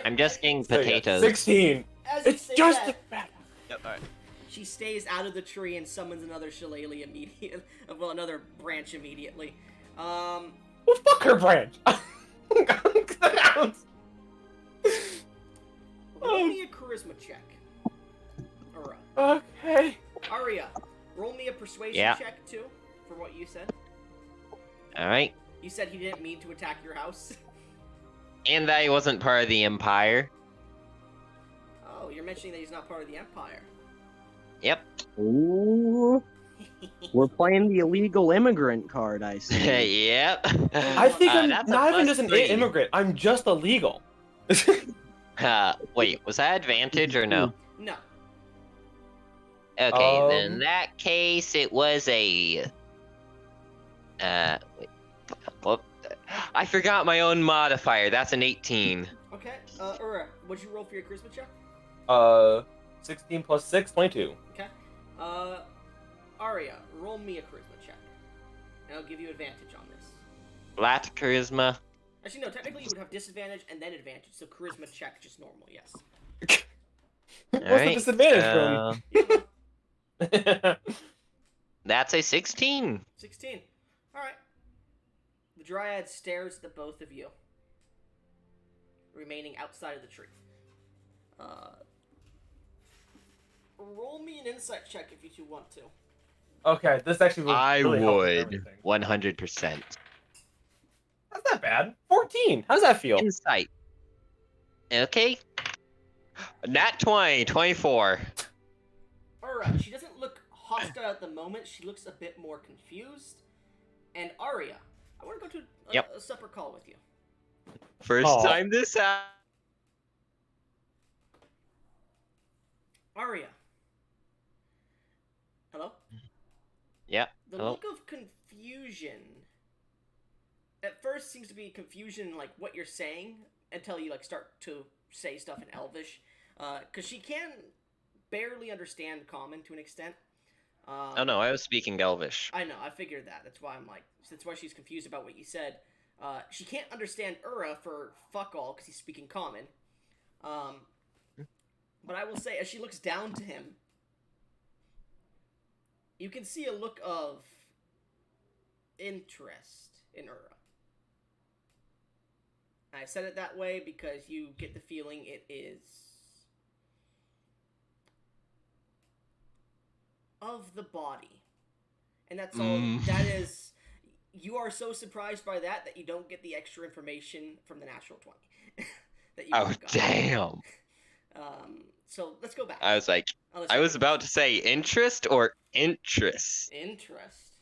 I'm just getting So, yeah, potatoes. 16. As you It's say just that, a bad. Yep, alright. she stays out of the tree and summons another shillelagh immediately. Well, another branch immediately. Well, fuck her branch. Roll me a charisma check. Ura. Okay. Aria, roll me a persuasion Yeah. check too, for what you said. Alright. You said he didn't mean to attack your house. And that he wasn't part of the Empire. Oh, you're mentioning that he's not part of the Empire. Yep. Ooh. We're playing the illegal immigrant card, I see. Yep. I think I'm that's a not even plus just an 3. immigrant. I'm just illegal. Wait, was that advantage or no? No. Okay, then in that case, it was a. Wait. Well, I forgot my own modifier. That's an 18. Okay. Ura, what'd you roll for your charisma check? 16 plus 6, 22. Okay. Aria, roll me a charisma check. And I'll give you advantage on this. Flat charisma. Actually, no, technically you would have disadvantage and then advantage, so charisma check just normal, yes. What's the Alright, disadvantage Yeah, from? That's a 16. 16. Alright. The Dryad stares at the both of you, remaining outside of the tree. Roll me an insight check if you two want to. Okay, this actually would I really help with would. everything. 100%. That's not bad. 14. How's that feel? Insight. Okay. Nat 20, 24. Alright, she doesn't look hostile at the moment, she looks a bit more confused. And Aria, I want to go to a supper call with you. First Aw. time this out. Aria. Hello? Yeah. The Hello? look of confusion at first seems to be confusion in like what you're saying until you like start to say stuff in Elvish, because she can barely understand Common to an extent. Oh no, I was speaking Elvish. I know, I figured that. That's why I'm like, that's why she's confused about what you said. She can't understand Ura for fuck all because he's speaking Common. But I will say, as she looks down to him, you can see a look of interest in Ura. I said it that way because you get the feeling it is of the body. And that's all. That is. You are so surprised by that you don't get the extra information from the natural 20. that you Oh, got. damn. So let's go back. I was like, I was about to say interest or interest. Interest.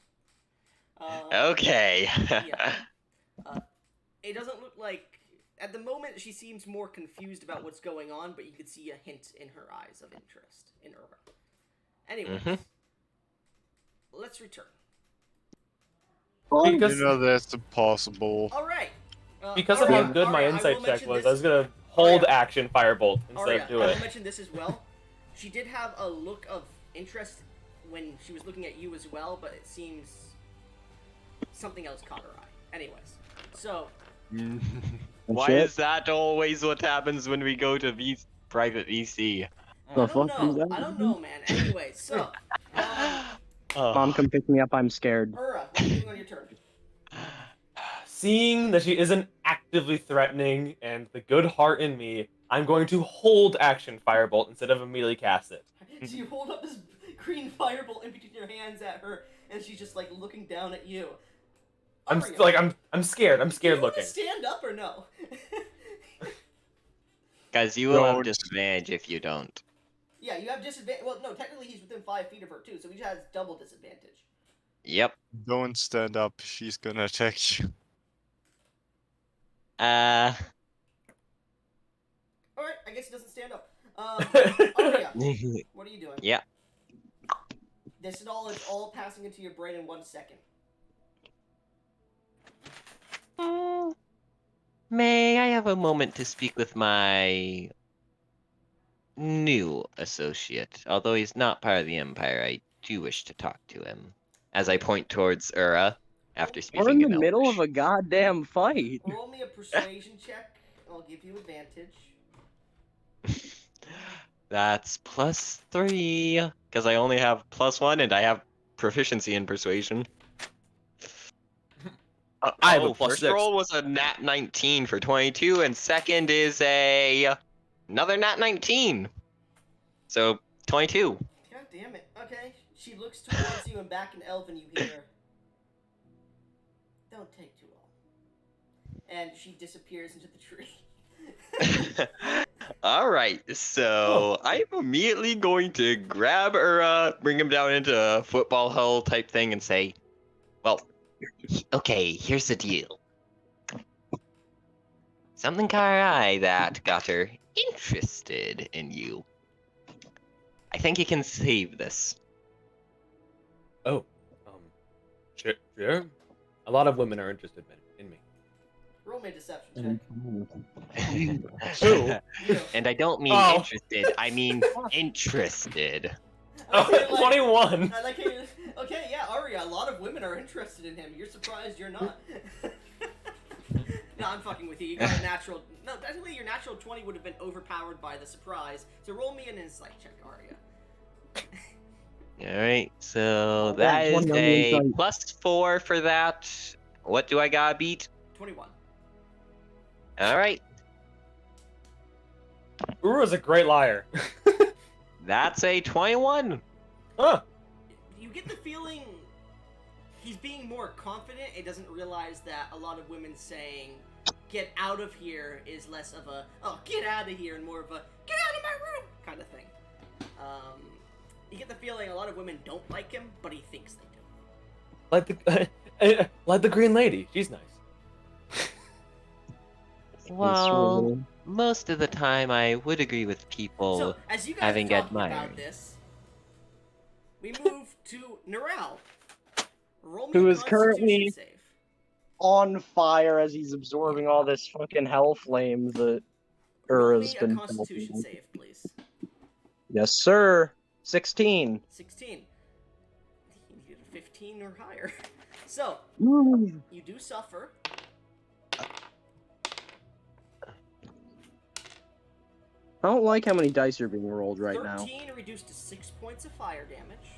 Okay. Yeah. It doesn't look like. At the moment, she seems more confused about what's going on, but you can see a hint in her eyes of interest in Ura. Anyways, let's return. Because that's impossible. All right. because of how Aria, good my Aria, I insight will check mention was, this- I was gonna hold Aria. action firebolt instead Aria, of do I it. will mention this as well. She did have a look of interest when she was looking at you as well, but it seems something else caught her eye. Anyways, so Why is that always what happens when we go to private VC? I don't know, man. Anyway, so Mom, come pick me up. I'm scared. Ura, what are you doing on your turn? Seeing that she isn't actively threatening and the good heart in me, I'm going to hold action firebolt instead of immediately cast it. So you hold up this green firebolt in between your hands at her, and she's just like looking down at you. I'm Aria, I'm scared. I'm scared do you want looking. to stand up or no? Guys, you will have Don't. disadvantage if you don't. Yeah, you have disadvantage. Well, no, technically he's within 5 feet of her too, so he has double disadvantage. Yep. Don't stand up. She's gonna attack you. All right, I guess he doesn't stand up. Aria, what are you doing? Yeah. This is all passing into your brain in 1 second. May I have a moment to speak with my new associate? Although he's not part of the Empire, I do wish to talk to him. As I point towards Ura after speaking We're in the in middle of Elvish. a goddamn fight. Roll me a persuasion check. I'll give you advantage. That's +3, because I only have +1 and I have proficiency in persuasion. I have a First +6. roll was a nat 19 for 22, and second is another nat 19. So 22. God damn it. Okay. She looks towards you and back in Elven you hear. Don't take too long. And she disappears into the tree. All right, so I'm immediately going to grab Ura, bring him down into a football hull type thing, and say, well, okay, here's the deal. Something caught her eye that got her interested in you. I think you can save this. Oh, sure. A lot of women are interested in me. Roll me a deception check. Who? You. And I don't mean Oh. interested, I mean interested. I like how you're like- 21. I like how you're, okay, yeah, Aria, a lot of women are interested in him. You're surprised you're not. No, I'm fucking with you. You got a natural... No, technically your natural 20 would have been overpowered by the surprise. So roll me an insight check, Aria. Alright, so that is one on the a inside. +4 for that. What do I gotta beat? 21. Alright, Ura's a great liar. that's a 21. Huh. You get the feeling he's being more confident and doesn't realize that a lot of women saying, get out of here, is less of a, oh, get out of here, and more of a, get out of my room, kind of thing. You get the feeling a lot of women don't like him, but he thinks they do. Like the Green Lady. She's nice. Well, most of the time I would agree with people. So, as you guys having are talking admired. about this, we move to Narelle. Roll me Who a is currently- Constitution save. On fire as he's absorbing all this fucking hell flame that Roll Ura's me a been Constitution pelting. save, please. Yes, sir. 16. 16. You needed a 15 or higher. So, Ooh. you do suffer. I don't like how many dice are being rolled right now. 13 reduced to 6 points of fire damage.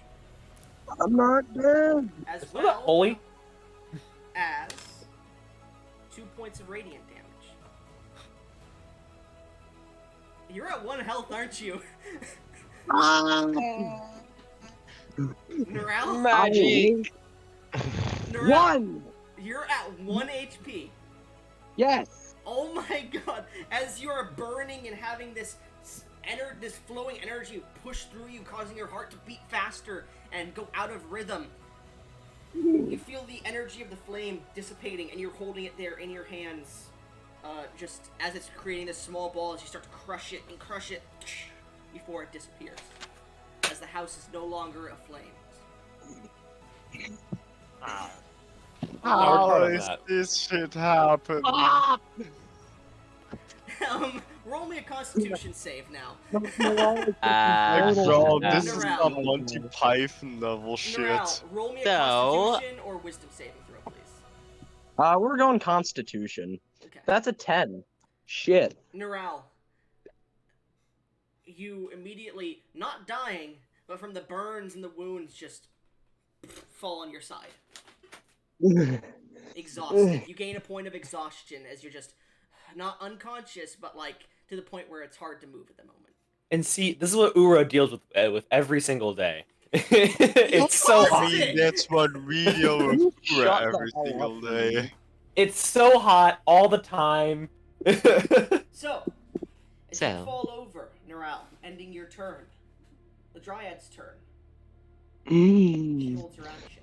I'm not dead. as Isn't that well holy? as 2 points of radiant damage. You're at 1 health, aren't you? Neral? Magic. Neral, One. you're at 1 HP. Yes. Oh my god! As you are burning and having this this flowing energy push through you, causing your heart to beat faster and go out of rhythm. You feel the energy of the flame dissipating, and you're holding it there in your hands, just as it's creating this small ball. As you start to crush it before it disappears, as the house is no longer aflame. Wow. Now we're part How of is that. this shit happen? Roll me a Constitution save now. Like, bro, this is Neral. some Monty Python level shit. Neral, roll me a So- Constitution or Wisdom saving throw, please. We're going Constitution. Okay. That's a 10. Shit. Neral, you immediately, not dying, but from the burns and the wounds, just fall on your side. Exhausted. You gain a point of exhaustion as you're just not unconscious, but like to the point where it's hard to move at the moment. And see, this is what Ura deals with every single day. It's so What I hot. is mean, it? that's what we deal with Shut the every hell single up, day. It's so hot all the time. So, as So. you fall over, Neral, ending your turn, the Dryad's turn. She Mm. holds her action.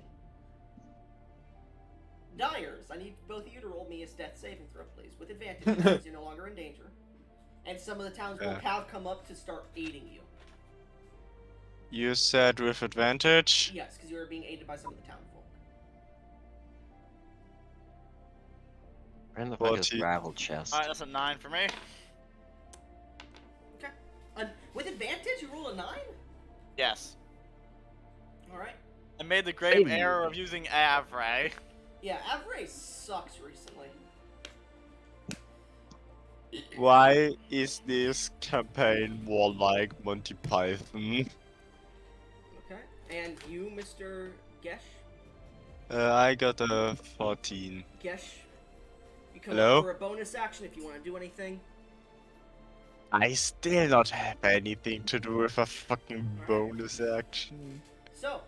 Dyers, I need both of you to roll me a death saving throw, please, with advantage because you're no longer in danger. And some of the townsfolk have come up to start aiding you. You said with advantage? Yes, because you are being aided by some of the townfolk. Where in the fuck is 40. gravel chest? Alright, that's a 9 for me. Okay. With advantage, you roll a 9? Yes. Alright. I made the grave Hey. error of using Avray. Yeah, Avray sucks recently. Why is this campaign more like Monty Python? Okay. And you, Mr. Gesh? I got a 14. Gesh, you come Hello? up for a bonus action if you want to do anything. I still not have anything to do with a fucking bonus action. So,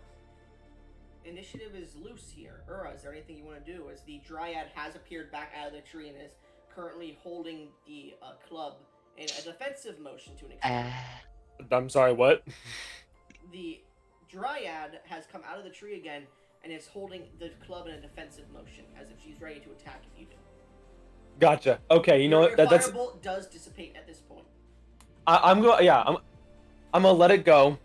initiative is loose here. Ura, is there anything you want to do? As the Dryad has appeared back out of the tree and is currently holding the club in a defensive motion to an extent. I'm sorry, what? The Dryad has come out of the tree again and is holding the club in a defensive motion, as if she's ready to attack if you do. Gotcha. Okay, you know Your what? That's firebolt does dissipate at this point. I'm going. Yeah, I'm gonna let it go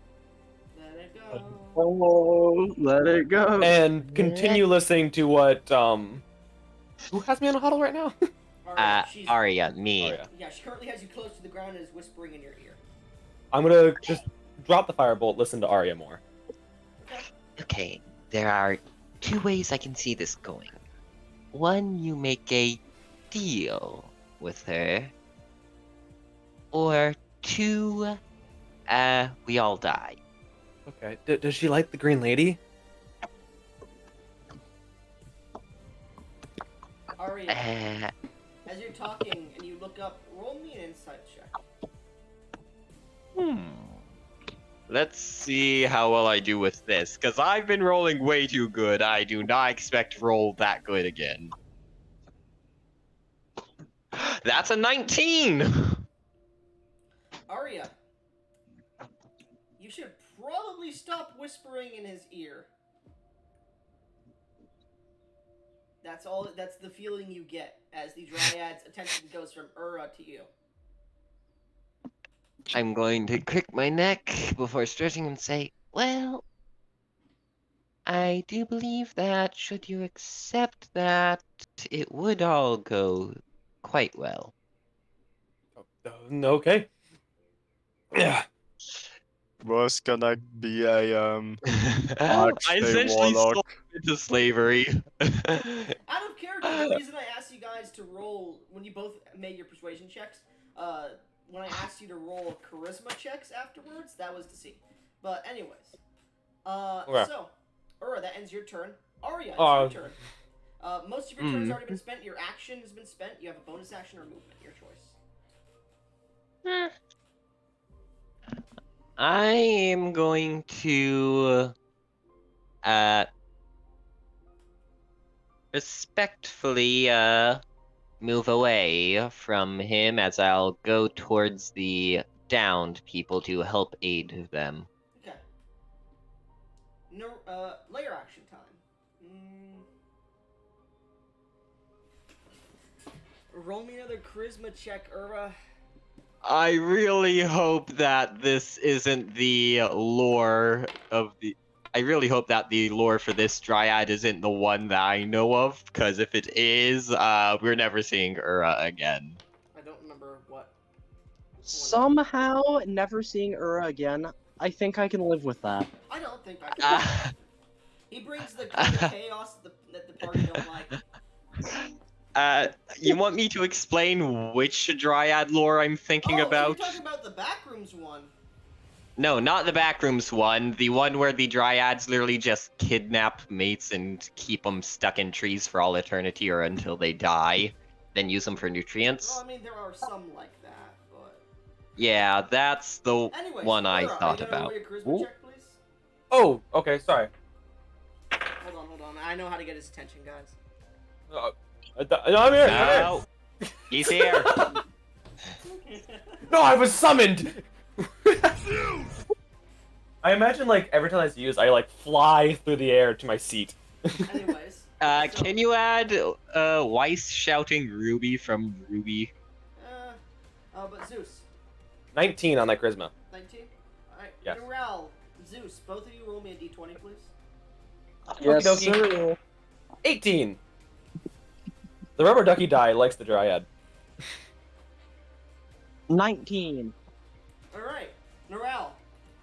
Let it go. Oh, let it go. and continue listening to what Who has me on a huddle right now? She's, Arya, me. Oh, yeah. yeah, she currently has you close to the ground and is whispering in your ear. I'm gonna just drop the firebolt. Listen to Arya more. Okay, there are 2 ways I can see this going. One, you make a deal with her. Or 2, we all die. Okay. Does she like the Green Lady? Arya, Uh, as you're talking and you look up, roll me an insight check. Let's see how well I do with this, because I've been rolling way too good. I do not expect to roll that good again. That's a 19! Arya, you should probably stop whispering in his ear. That's the feeling you get as the Dryad's attention goes from Ura to you. I'm going to crick my neck before stretching and say, well, I do believe that should you accept that, it would all go quite well. Okay. Yeah. Was gonna be a I Archfey essentially warlock. sold into slavery. Out of character, the reason I asked you guys to roll when you both made your persuasion checks, when I asked you to roll charisma checks afterwards, that was to see. But anyways, Okay. so Ura, that ends your turn. Arya, it's Oh. your turn. Most of your turn's already been spent. Your action has been spent. You have a bonus action or movement. Your choice. I am going to respectfully move away from him as I'll go towards the downed people to help aid them. Okay. No, layer action time. Roll me another charisma check, Ura. I really hope that this isn't the lore of the. I really hope that the lore for this dryad isn't the one that I know of, because if it is, we're never seeing Ura again. I don't remember what. Somehow, never seeing Ura again. I think I can live with that. I don't think I can. He brings the kind of chaos that the party don't like. You want me to explain which dryad lore I'm thinking about? You're talking about the backrooms one. No, not the backrooms one. The one where the dryads literally just kidnap mates and keep them stuck in trees for all eternity or until they die, then use them for nutrients. Well, I mean, there are some like that, but... Yeah, that's the Anyways, one I Ura, thought are you gonna about. roll your charisma check, please? Oh, okay, sorry. Hold on. I know how to get his attention, guys. I'm here. No, he's here. No, I was summoned. I imagine like every time I use, I like fly through the air to my seat. Anyways. Can you add Weiss shouting Ruby from Ruby? But Zeus. 19 on that charisma. 19? Alright. Yes. Narelle, Zeus, both of you roll me a d20, please. Yes, Okie dokie. sir. 18. The rubber ducky die likes the dryad. 19. Alright. Narelle,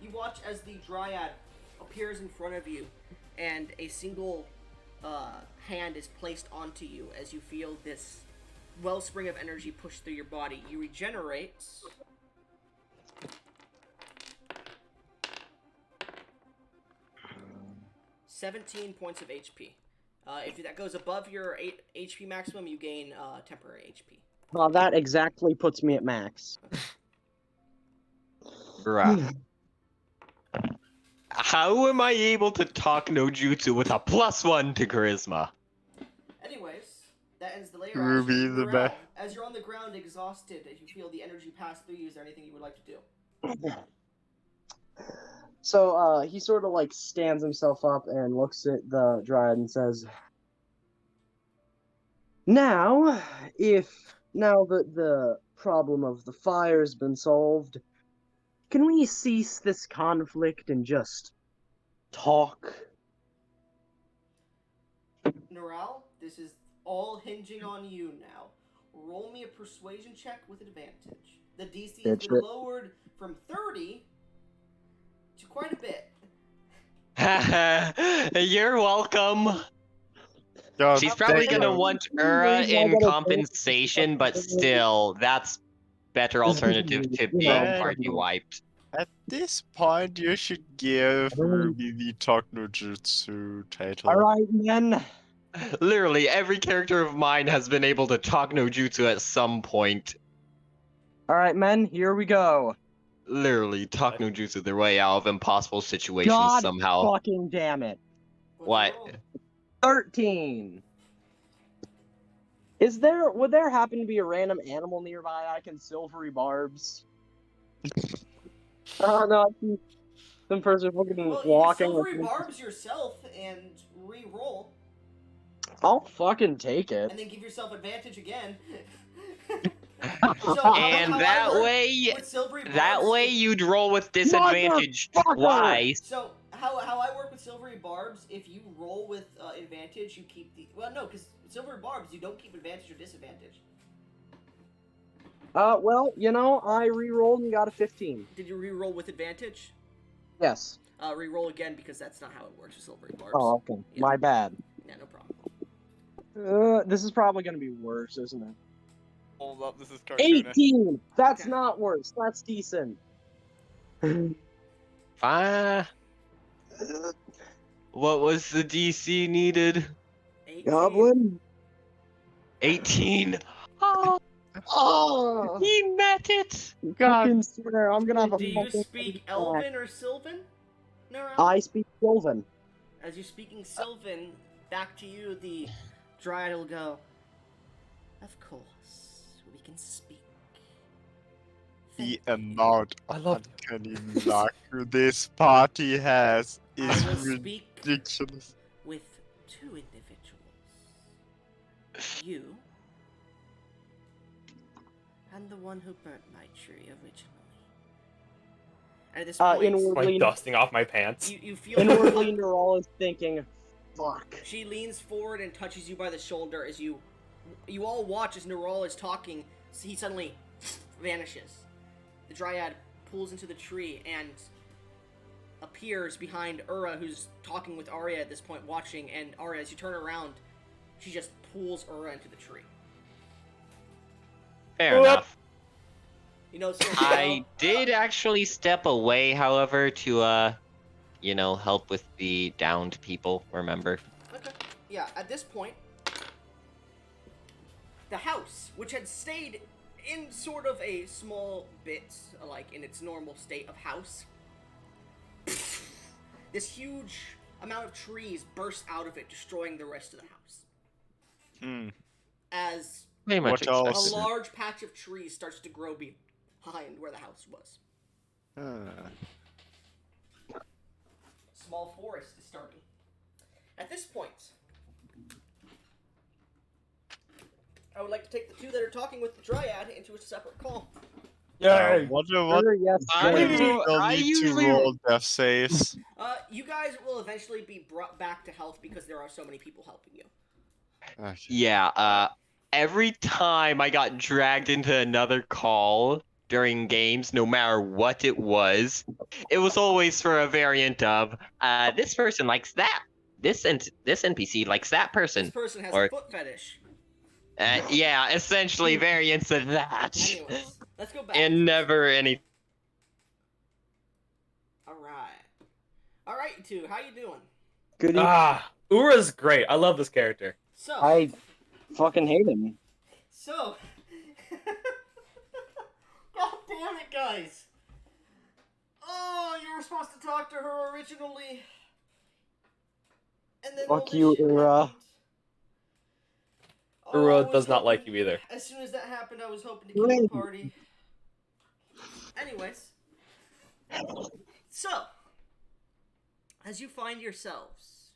you watch as the dryad appears in front of you, and a single hand is placed onto you as you feel this wellspring of energy push through your body. You regenerate. 17 points of HP. If that goes above your 8 HP maximum, you gain temporary HP. Well, that exactly puts me at max. Bruh. How am I able to talk no jutsu with a +1 to charisma? Anyways, that ends the layer Ruby action. the Morale, best. as you're on the ground exhausted, if you feel the energy pass through you, is there anything you would like to do? So, he sort of like stands himself up and looks at the dryad and says, Now that the problem of the fire's been solved, can we cease this conflict and just talk? Norel, this is all hinging on you now. Roll me a persuasion check with advantage. The DC has been lowered from 30 to quite a bit. You're welcome. God, She's probably damn. gonna want Ura in compensation, but still, that's better alternative to being Yeah. party wiped. At this point, you should give Ruby the Talk no Jutsu title. Alright, men. Literally, every character of mine has been able to talk no jutsu at some point. Alright, men, here we go. Literally, talk no jutsu their way out of impossible situations God somehow. fucking damn it. What? 13. Would there happen to be a random animal nearby I can silvery barbs? Oh no, I see some person fucking Well, walking. you silvery barbs yourself and re-roll, I'll fucking take it. and then give yourself advantage again. And that way, with silvery that barbs, way you'd roll with disadvantage Motherfucker! twice. So how I work with silvery barbs, if you roll with advantage, you keep the because silvery barbs you don't keep advantage or disadvantage. Well, I re-rolled and got a 15. Did you re-roll with advantage? Yes. Re-roll again because that's not how it works with silvery barbs. Oh, okay. Yeah. My bad. Yeah, no problem. This is probably gonna be worse, isn't it? Hold up, this is cartoonish. 18! That's Okay. not worse. That's decent. Fine. What was the DC needed? 18. Goblin. 18. Oh, Oh, he met it. fucking swear, I'm gonna have a Do you fucking speak attack. Elven or Sylvan? No. I speak Sylvan. As you're speaking Sylvan, back to you, the Dryad will go. Of course, we can speak. The Thank you. amount I of love uncanny luck this party has I is will speak ridiculous. with two individuals. You and the one who burnt my tree originally. And at this point, Inwardly, like dusting off my pants. you feel inwardly, Neural is thinking, fuck. She leans forward and touches you by the shoulder as you all watch as Neural is talking. He suddenly vanishes. The Dryad pulls into the tree and appears behind Ura, who's talking with Arya at this point, watching. And Arya, as you turn around, she just pulls Ura into the tree. Fair enough. You know, so I did actually step away, however, to help with the downed people. Remember? Okay. Yeah, at this point, the house, which had stayed in sort of a small bit, like in its normal state of house, this huge amount of trees burst out of it, destroying the rest of the house. As Pretty much What else? a expected. large patch of trees starts to grow behind where the house was. Small forest is starting. At this point, I would like to take the two that are talking with the Dryad into a separate call. What Yes, I Wait, yes. do- they'll I need usually- to roll death saves. You guys will eventually be brought back to health because there are so many people helping you. Okay. Yeah, every time I got dragged into another call during games, no matter what it was always for a variant of, this person likes that. This NPC likes that person. This person has Or- a foot fetish. Yeah, essentially variants of that. Anyways, let's go back. And never any. Alright, you two, how you doing? Good. Ura's great. I love this character. So, I fucking hate him. God damn it, guys! Oh, you were supposed to talk to her originally. And then all Fuck this you, shit Ura. happened. Oh, I Ura was does not like hoping- you either. As soon as that happened, I was hoping to kill the party. Anyways. So, as you find yourselves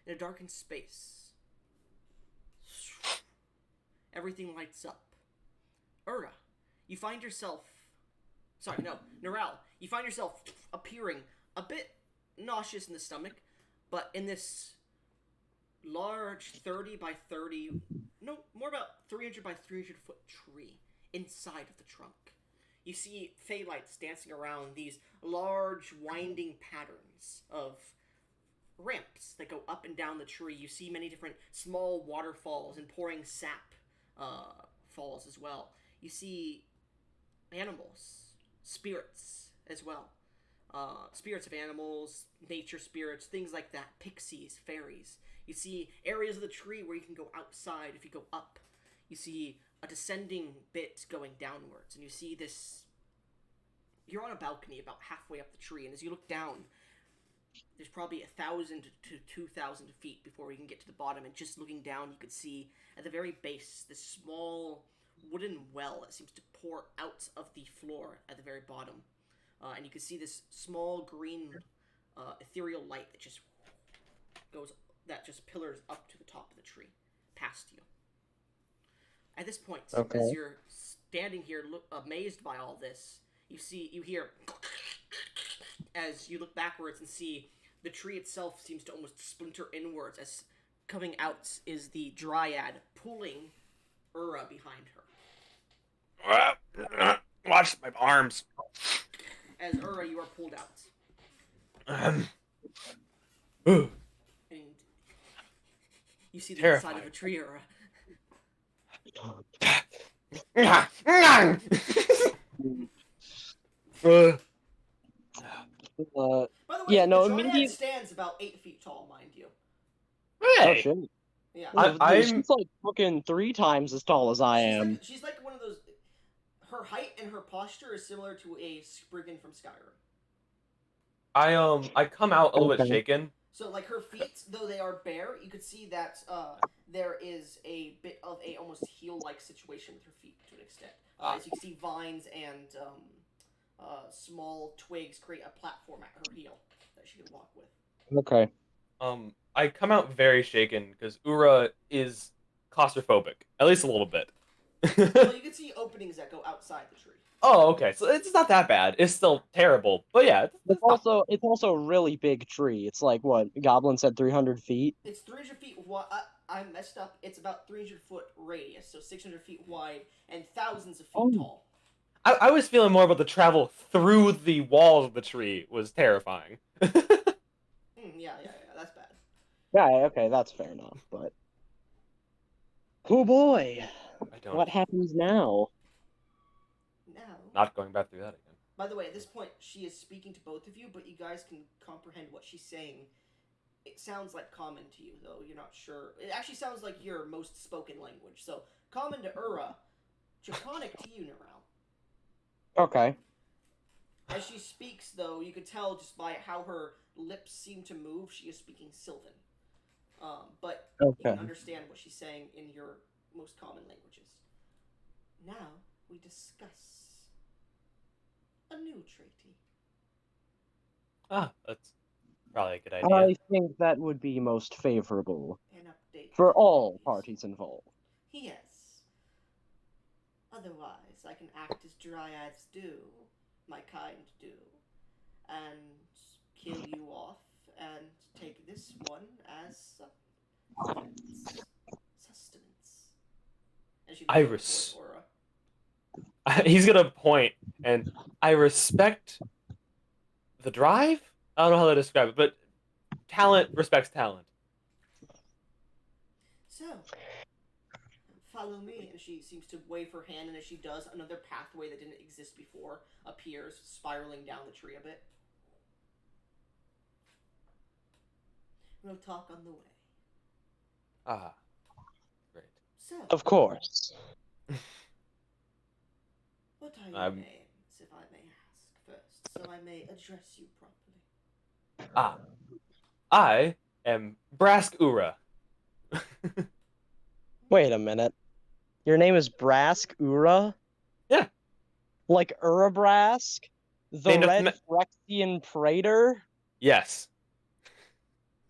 in a darkened space, everything lights up. Ura, you find yourself... Sorry, no, Narelle, you find yourself appearing a bit nauseous in the stomach, but in this large 30 by 30... No, more about 300 by 300 foot tree inside of the trunk. You see Phaelites dancing around these large winding patterns of ramps that go up and down the tree. You see many different small waterfalls and pouring sap falls as well. You see animals, spirits as well. Spirits of animals, nature spirits, things like that. Pixies, fairies. You see areas of the tree where you can go outside if you go up. You see a descending bit going downwards, and you see this... You're on a balcony about halfway up the tree, and as you look down, there's probably 1,000 to 2,000 feet before you can get to the bottom, and just looking down, you could see at the very base this small wooden well that seems to pour out of the floor at the very bottom. And you can see this small green ethereal light that just pillars up to the top of the tree, past you. At this point, Okay. as you're standing here, amazed by all this, you hear, as you look backwards and see the tree itself seems to almost splinter inwards, as coming out is the Dryad pulling Ura behind her. Watch my arms. As Ura, you are pulled out. Ooh. And you see the Terrifying. inside of a tree, Ura. Uh, By the the way, Yeah, no, the Dryad immediate. stands about 8 feet tall, mind you. Oh Hey, shit! Yeah. I'm She's like fucking 3 times as tall as I am. She's like one of those. Her height and her posture is similar to a Spriggan from Skyrim. I come out a little bit Okay. shaken. So like her feet, though they are bare, you could see that there is a bit of a almost heel-like situation with her feet to an extent. As you can see, vines and small twigs create a platform at her heel that she can walk with. Okay. I come out very shaken because Ura is claustrophobic, at least a little bit. Well, you can see openings that go outside the tree. Oh, okay, so it's not that bad. It's still terrible, but yeah, It's also a really big tree. It's like what Goblin said, 300 feet. It's 300 feet wide. I messed up. It's about 300-foot radius, so 600 feet wide and thousands of feet tall. I was feeling more about the travel through the walls of the tree was terrifying. Yeah, that's bad. Yeah, okay, that's fair enough. But oh boy, I don't. what happens now? Now, Not going back through that again. by the way, at this point, she is speaking to both of you, but you guys can comprehend what she's saying. It sounds like common to you, though you're not sure. It actually sounds like your most spoken language. So, common to Ura, Draconic to you, Narelle. Okay. As she speaks, though, you could tell just by how her lips seem to move, she is speaking Sylvan. But you can understand what she's saying in your most common languages. Now, we discuss a new treaty. That's probably a good idea. I think that would be most favorable An update for all parties involved. Yes. Otherwise, I can act as dryads do, my kind do, and kill you off and take this one as sustenance. And she looks at Aura. He's gonna point, and I respect the drive. I don't know how to describe it, but talent respects talent. So, follow me. And she seems to wave her hand, and as she does, another pathway that didn't exist before appears, spiraling down the tree a bit. We'll talk on the way. Ah, great. So, Of course. what are your names, if I may ask first, so I may address you properly? I am Brask Ura. Wait a minute. Your name is Brask Ura? Yeah. Like Urabrask? The Named Red Phyrexian Praetor? Yes.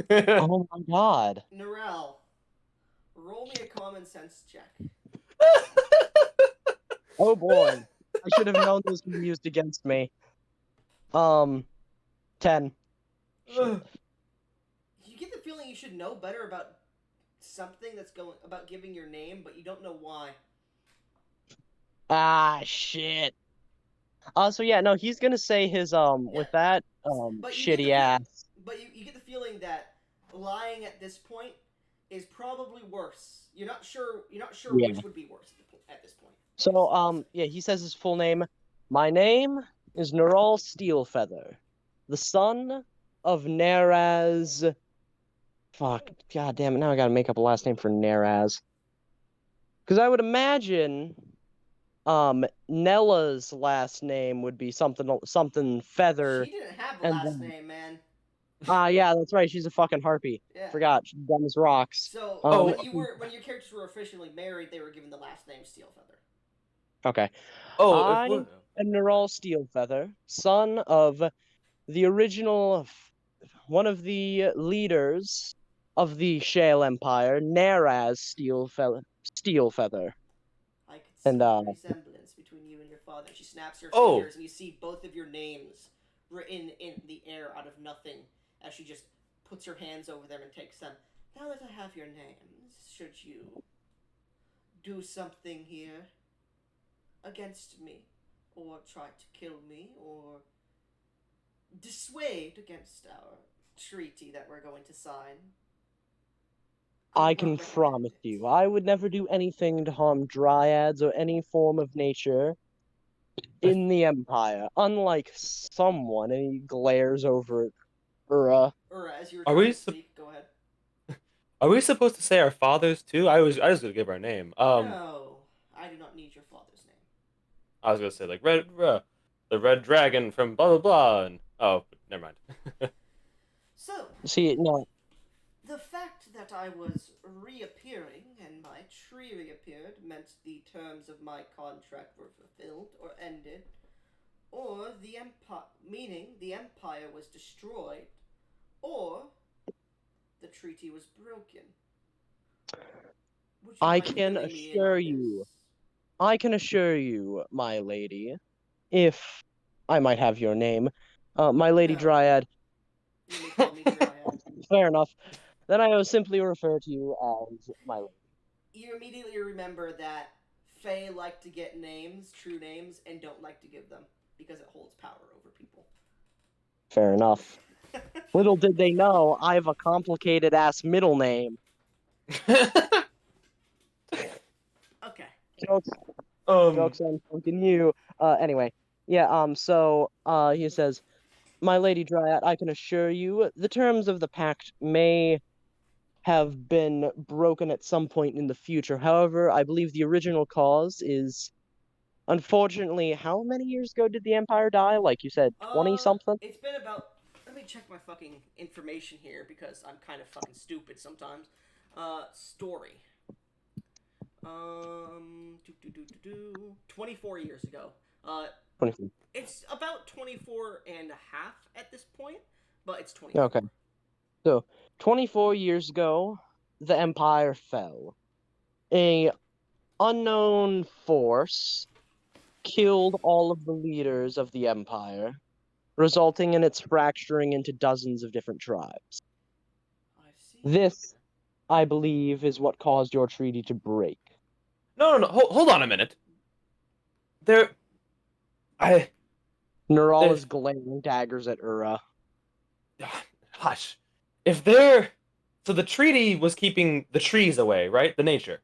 Oh my god. Narelle, roll me a common sense check. Oh boy. I should have known this would be used against me. 10. You get the feeling you should know better about something that's going about giving your name, but you don't know why. Ah, shit. So yeah, no, he's gonna say his, with that, shitty ass. But you get the feeling that lying at this point is probably worse. You're not sure which would be worse at this point. So, yeah, he says his full name. My name is Neural Steelfeather, the son of Neraz. Fuck, god damn it, now I gotta make up a last name for Neraz. Because I would imagine, Nella's last name would be something Feather. She didn't have a last name, man. Yeah, that's right, she's a fucking harpy. Yeah. Forgot, she's dumb as rocks. So, when your characters were officially married, they were given the last name Steelfeather. Okay. I am Neural Steelfeather, son of the original, one of the leaders of the Shale Empire, Neraz Steelfeather. I could see the resemblance between you and your father. She snaps her fingers, and you see both of your names written in the air out of nothing as she just puts her hands over them and takes them. Now that I have your names, should you do something here against me, or try to kill me, or dissuade against our treaty that we're going to sign, I can promise you, I would never do anything to harm dryads or any form of nature in the Empire, unlike someone, and he glares over As you were Are trying we to speak, go ahead. Are we supposed to say our fathers too? I was gonna give our name. No, I do not need your father's name. I was gonna say like the red dragon from blah blah blah. And oh, never mind. So, See, no, the fact that I was reappearing and my tree reappeared meant the terms of my contract were fulfilled or ended, or the empire, meaning the empire was destroyed, or the treaty was broken. Would you I mind can filling me in assure on you, this? I can assure you, my lady, if I might have your name, my lady No. Dryad. You may call me Dryad. Fair enough. Then I will simply refer to you as my lady. You immediately remember that Fae like to get names, true names, and don't like to give them because it holds power over people. Fair enough. Little did they know, I have a complicated ass middle name. Okay. Jokes, um. jokes on fucking you. Anyway, yeah. He says, "My lady Dryad, I can assure you, the terms of the pact may have been broken at some point in the future. However, I believe the original cause is, unfortunately, how many years ago did the Empire die? Like you said, 20 something? It's been about. Let me check my fucking information here because I'm kind of fucking stupid sometimes. Story. 24 years ago. 24. It's about 24 and a half at this point, but it's 24. Okay. So, 24 years ago, the Empire fell. A unknown force killed all of the leaders of the Empire, resulting in its fracturing into dozens of different tribes. I see. This, I believe, is what caused your treaty to break. No. Hold on a minute. There. I. Neural There's. is glaring daggers at Ura. Hush. If there. So the treaty was keeping the trees away, right? The nature.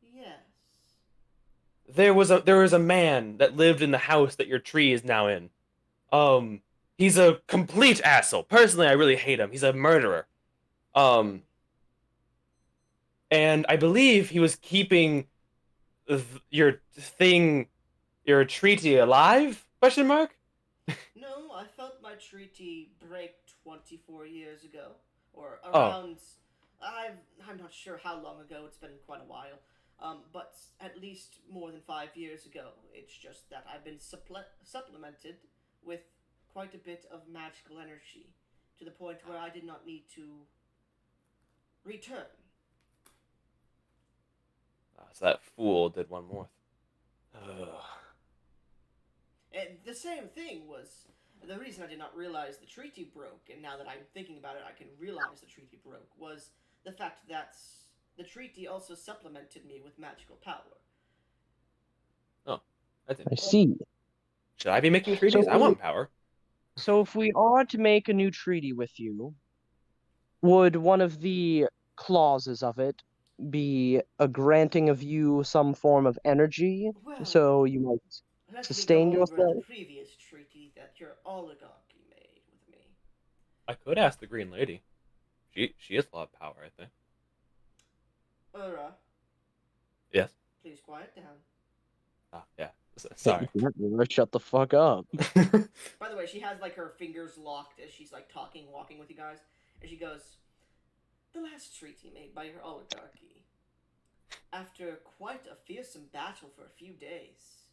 Yes. There was a man that lived in the house that your tree is now in. Um, he's a complete asshole. Personally, I really hate him. He's a murderer. Um, and I believe he was keeping your thing, your treaty alive? Question mark. No, I felt my treaty break 24 years ago, or Oh, around. I'm not sure how long ago. It's been quite a while. But at least more than 5 years ago. It's just that I've been supplemented with quite a bit of magical energy to the point where I did not need to return. so that fool did one more. Ugh. And the same thing was the reason I did not realize the treaty broke, and now that I'm thinking about it, I can realize the treaty broke, was the fact that the treaty also supplemented me with magical power. Oh, that's I it. see. Should I be making treaties? I want power. So if we are to make a new treaty with you, would one of the clauses of it be a granting of you some form of energy Well, so you might let me sustain go over the yourself? previous treaty that your oligarchy made with me. I could ask the Green Lady. She has a lot of power, I think. Ura, Yes. please quiet down. Yeah. Sorry. Shut the fuck up. By the way, she has like her fingers locked as she's like walking with you guys, and she goes, "The last treaty made by your oligarchy. After quite a fearsome battle for a few days,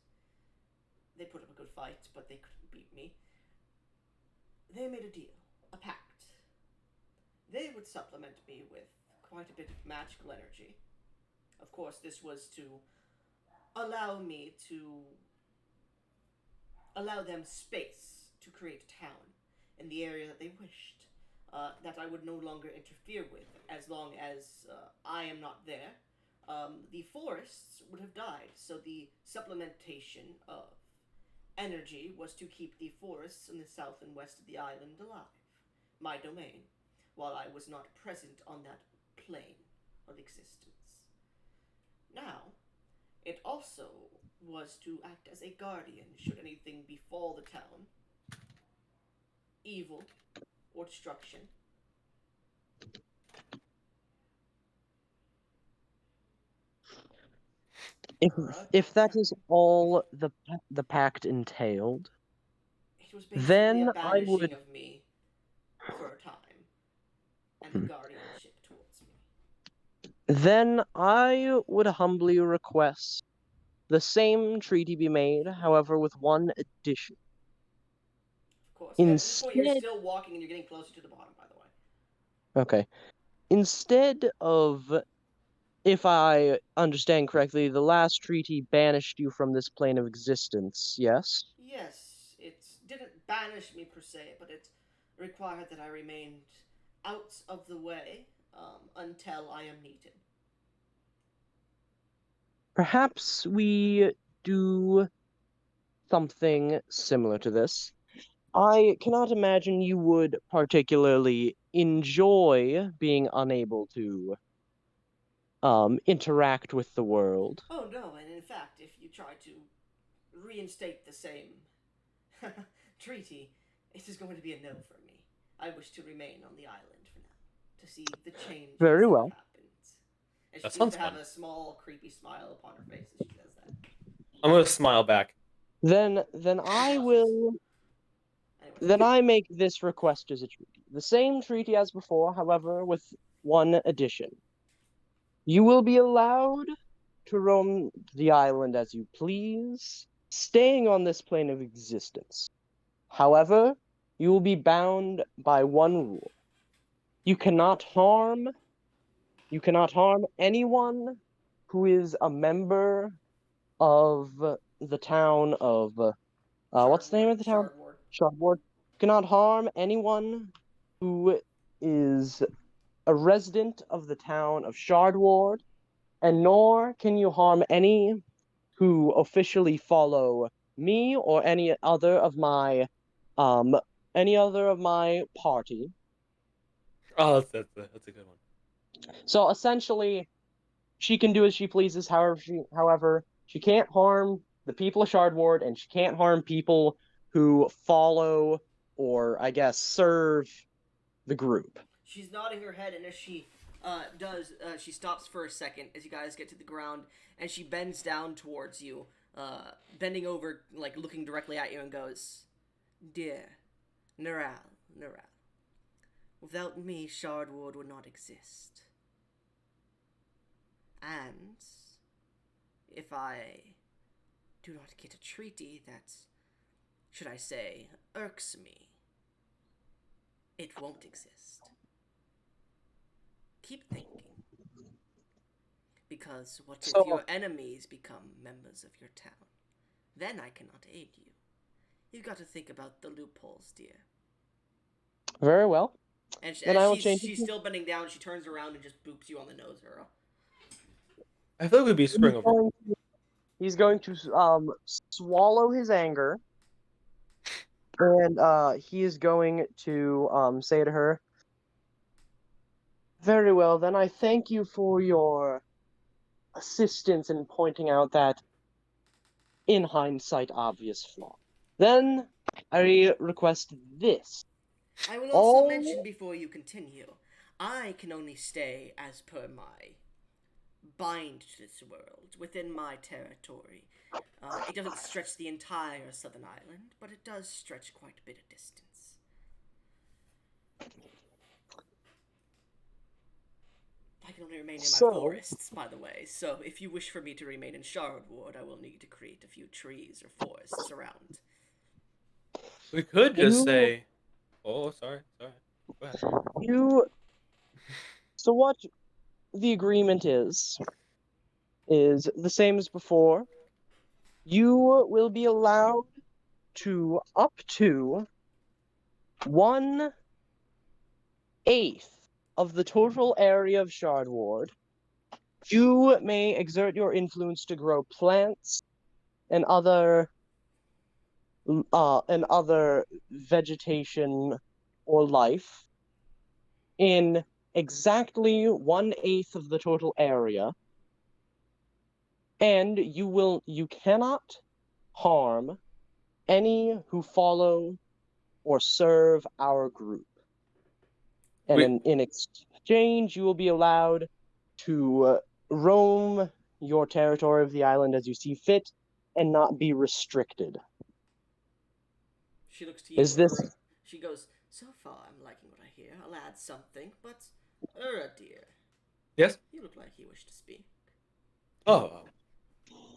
they put up a good fight, but they couldn't beat me. They made a deal, a pact. They would supplement me with quite a bit of magical energy. Of course, this was to allow me to allow them space to create a town in the area that they wished, that I would no longer interfere with as long as I am not there. The forests would have died, so the supplementation of energy was to keep the forests in the south and west of the island alive, my domain, while I was not present on that plane of existence. Now, it also was to act as a guardian should anything befall the town. Evil, or destruction. If Alright. if that is all the pact entailed, It was basically a then I banishing would of me for a time, and the Hmm. guardianship towards me. humbly request the same treaty be made, however, with one addition. Of course. At this point, you're Instead, still walking and you're getting closer to the bottom, by the way. okay. Instead of, if I understand correctly, the last treaty banished you from this plane of existence, yes? Yes, it didn't banish me per se, but it required that I remained out of the way until I am needed. Perhaps we do something similar to this. I cannot imagine you would particularly enjoy being unable to interact with the world. Oh no, and in fact, if you try to reinstate the same treaty, it is going to be a no for me. I wish to remain on the island for now, to see the changes Very that have well. happened. And she That seems sounds to have fun. a small, creepy smile upon her face as she says that. I'm gonna smile back. Then I Blushes. will Anyways, then I make this request as a treaty. The same treaty as before, however, with one addition. You will be allowed to roam the island as you please, staying on this plane of existence. However, you will be bound by one rule. You cannot harm anyone who is a member of the town of what's the name of the town? Shardward. Shardward. Cannot harm anyone who is a resident of the town of Shardward, and nor can you harm any who officially follow me or um any other of my party. Oh, that's a good one. So essentially, she can do as she pleases. However, she can't harm the people of Shardward, and she can't harm people who follow or I guess serve the group. She's nodding her head, and as she she stops for a second as you guys get to the ground, and she bends down towards you, bending over, like looking directly at you, and goes, "Dear Neral, without me, Shardward would not exist. And if I do not get a treaty that, should I say, irks me, it won't exist. Keep thinking. Because what if So your enemies become members of your town? Then I cannot aid you. You've got to think about the loopholes, dear." very well. And Then as I will change it. she's still bending down, she turns around and just boops you on the nose, Earl. I feel like we'd be screwing over. He's going to swallow his anger, and he is going to say to her, "Very well, then I thank you for your assistance in pointing out that, in hindsight, obvious flaw. Then I request this. I will also All mention before you continue, I can only stay as per my bind to this world within my territory. It doesn't stretch the entire southern island, but it does stretch quite a bit of distance. I can only remain in my So- forests, by the way, so if you wish for me to remain in Shardward, I will need to create a few trees or forests around. We could just You- say, "Oh, sorry. Go ahead." you. So what the agreement is the same as before. You will be allowed to up to 1/8 of the total area of Shardward. You may exert your influence to grow plants and other vegetation or life in exactly 1/8 of the total area, and you cannot harm any who follow or serve our group. And Wait. in exchange, you will be allowed to roam your territory of the island as you see fit and not be restricted. She looks to you, Is this Ura. She goes, so far I'm liking what I hear. I'll add something, but Ura, dear, Yes. you look like you wish to speak. Oh,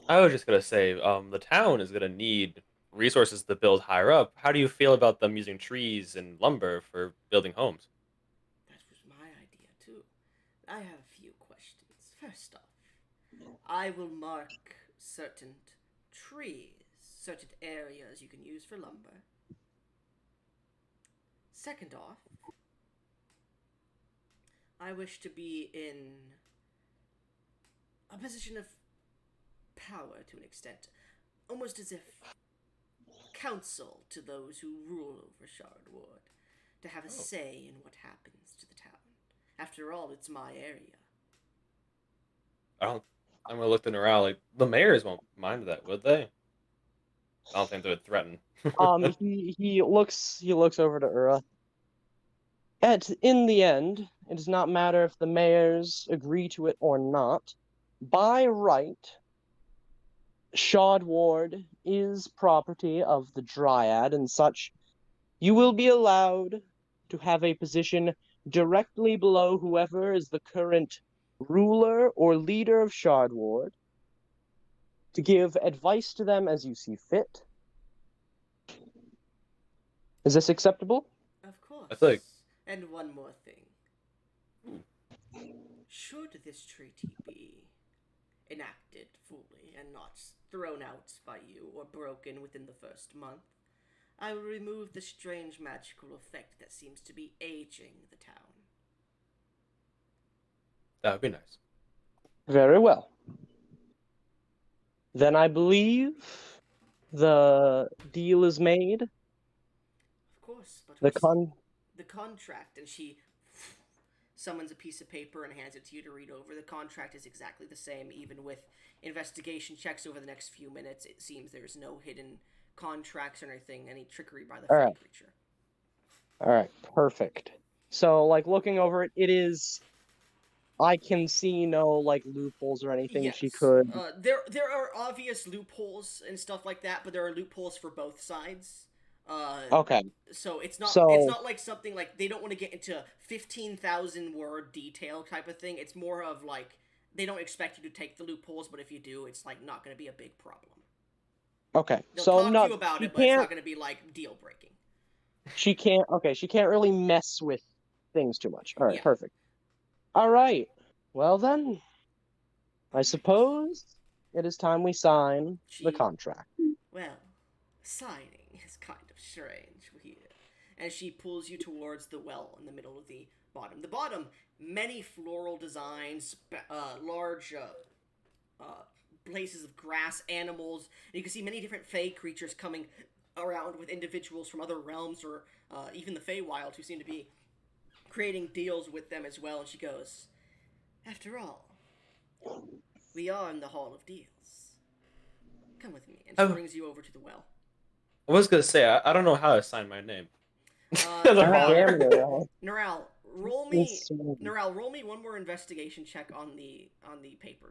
I was just gonna say, the town is gonna need resources to build higher up. How do you feel about them using trees and lumber for building homes? That was my idea, too. I have a few questions. First off, I will mark certain trees, certain areas you can use for lumber. Second off, I wish to be in a position of power to an extent, almost as if counsel to those who rule over Shardward, to have a say in what happens to the town. After all, it's my area. I don't. I'm gonna look to Norral. Like the mayors won't mind that, would they? I don't think they would threaten. he looks over to Ura. In the end, it does not matter if the mayors agree to it or not. By right, Shadward is property of the Dryad and such. You will be allowed to have a position directly below whoever is the current ruler or leader of Shardward, to give advice to them as you see fit. Is this acceptable? Of course. I think. And one more thing. Ooh. Should this treaty be enacted fully and not thrown out by you or broken within the first month, I will remove the strange magical effect that seems to be aging the town. That would be nice. Very well. Then I believe the deal is made. Of course, but The contract, and she summons a piece of paper and hands it to you to read over. The contract is exactly the same, even with investigation checks over the next few minutes. It seems there's no hidden contracts or anything, any trickery by the fey creature. All right, perfect. So, like, looking over it, it is. I can see no like loopholes or anything Yes. she could. There are obvious loopholes and stuff like that, but there are loopholes for both sides. Okay. So it's not like something like they don't want to get into 15,000 word detail type of thing. It's more of like they don't expect you to take the loopholes, but if you do, it's like not going to be a big problem. Okay. They'll so talk not to you about she it, but it's can't. not going to be like deal breaking. She can't. Okay, she can't really mess with things too much. All right, Yeah. perfect. All right. Well then, I suppose it is time we sign the contract. Well, signing is kind of strange here. And she pulls you towards the well in the middle of the bottom. The bottom, many floral designs, large places of grass, animals. And you can see many different fey creatures coming around with individuals from other realms or even the Feywild who seem to be creating deals with them as well. And she goes, after all, we are in the Hall of Deals. Come with me. And she brings you over to the well. I was gonna say I don't know how to sign my name. Norral, roll me one more investigation check on the paper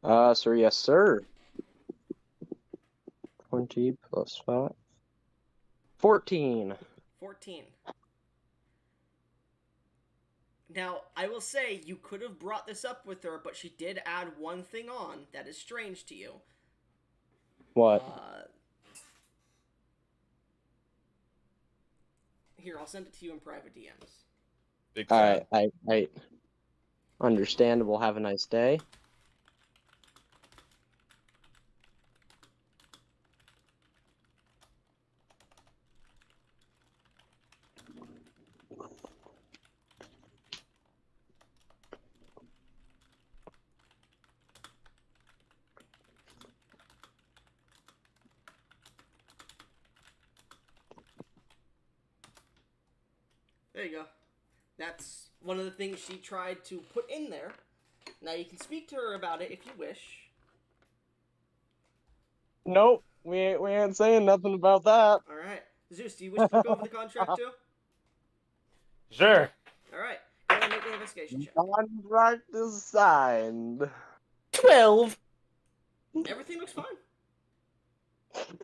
though. Sir, yes, sir. 20 plus 5. 14. 14. Now, I will say you could have brought this up with her, but she did add one thing on that is strange to you. What? Here, I'll send it to you in private DMs. Big All fan. right. Understandable. Have a nice day. There you go. That's one of the things she tried to put in there. Now you can speak to her about it if you wish. Nope, we ain't saying nothing about that. All right, Zeus, do you wish to look over the contract too? Sure. All right. Go ahead and make an investigation check. Contract is signed. 12. Everything looks fine. Can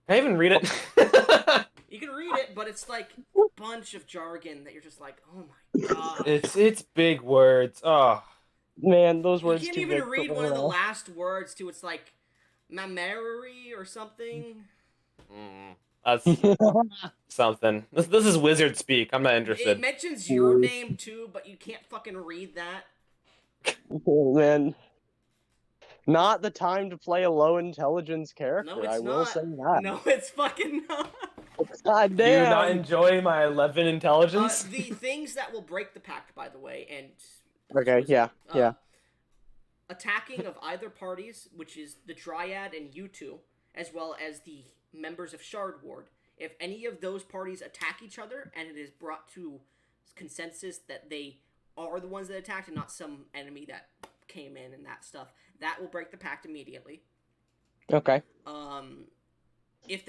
I even read it? You can read it, but it's like a bunch of jargon that you're just like, oh my god. it's big words. Oh. Man, those You words can't too even big read for one of the Earl. last words too. It's like mammary or something. That's something. This is wizard speak. I'm not It interested. mentions your name too, but you can't fucking read that. Man, not the time to play a low intelligence character. No, it's I not. will say that. No, it's fucking not. God Do you damn. not enjoy my 11 intelligence? The things that will break the pact, by the way, and Okay, yeah, yeah. attacking of either parties, which is the Dryad and you two, as well as the members of Shard Ward. If any of those parties attack each other, and it is brought to consensus that they are the ones that attacked and not some enemy that came in and that stuff, that will break the pact immediately. Okay. If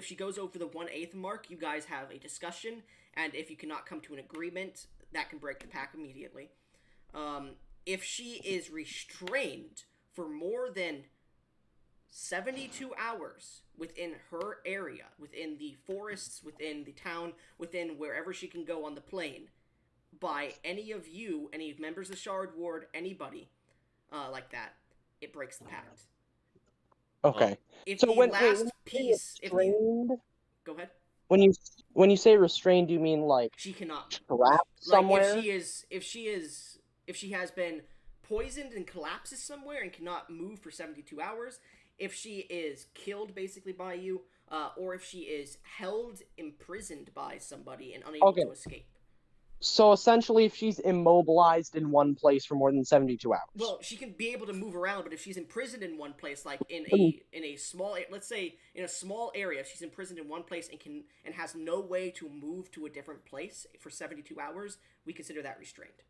she goes over the 1/8 mark, you guys have a discussion, and if you cannot come to an agreement, that can break the pact immediately. If she is restrained for more than 72 hours within her area, within the forests, within the town, within wherever she can go on the plane, by any of you, any members of Shard Ward, anybody like that, it breaks the pact. Okay. If So the when last you say piece, if you restrained, go ahead, when you say restrained, do you mean like she cannot trapped somewhere? Like if she has been poisoned and collapses somewhere and cannot move for 72 hours, if she is killed basically by you, or if she is held imprisoned by somebody and unable to escape. So essentially, if she's immobilized in one place for more than 72 hours. Well, she can be able to move around, but if she's imprisoned in one place, like in a small, let's say in a small area, if she's imprisoned in one place and has no way to move to a different place for 72 hours, we consider that restrained.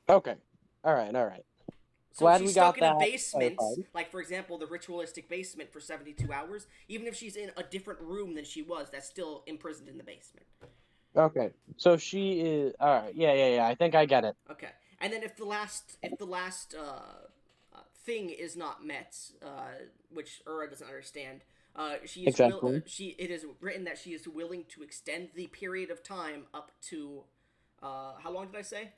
Okay. All right. So Glad if she's we stuck got in a that basement, clarified. like for example, the ritualistic basement for 72 hours, even if she's in a different room than she was, that's still imprisoned in the basement. Okay. So she is. All right. Yeah. I think I get it. Okay. And then if the last thing is not met, which Ura doesn't understand, she is Exactly. it is written that she is willing to extend the period of time up to how long did I say?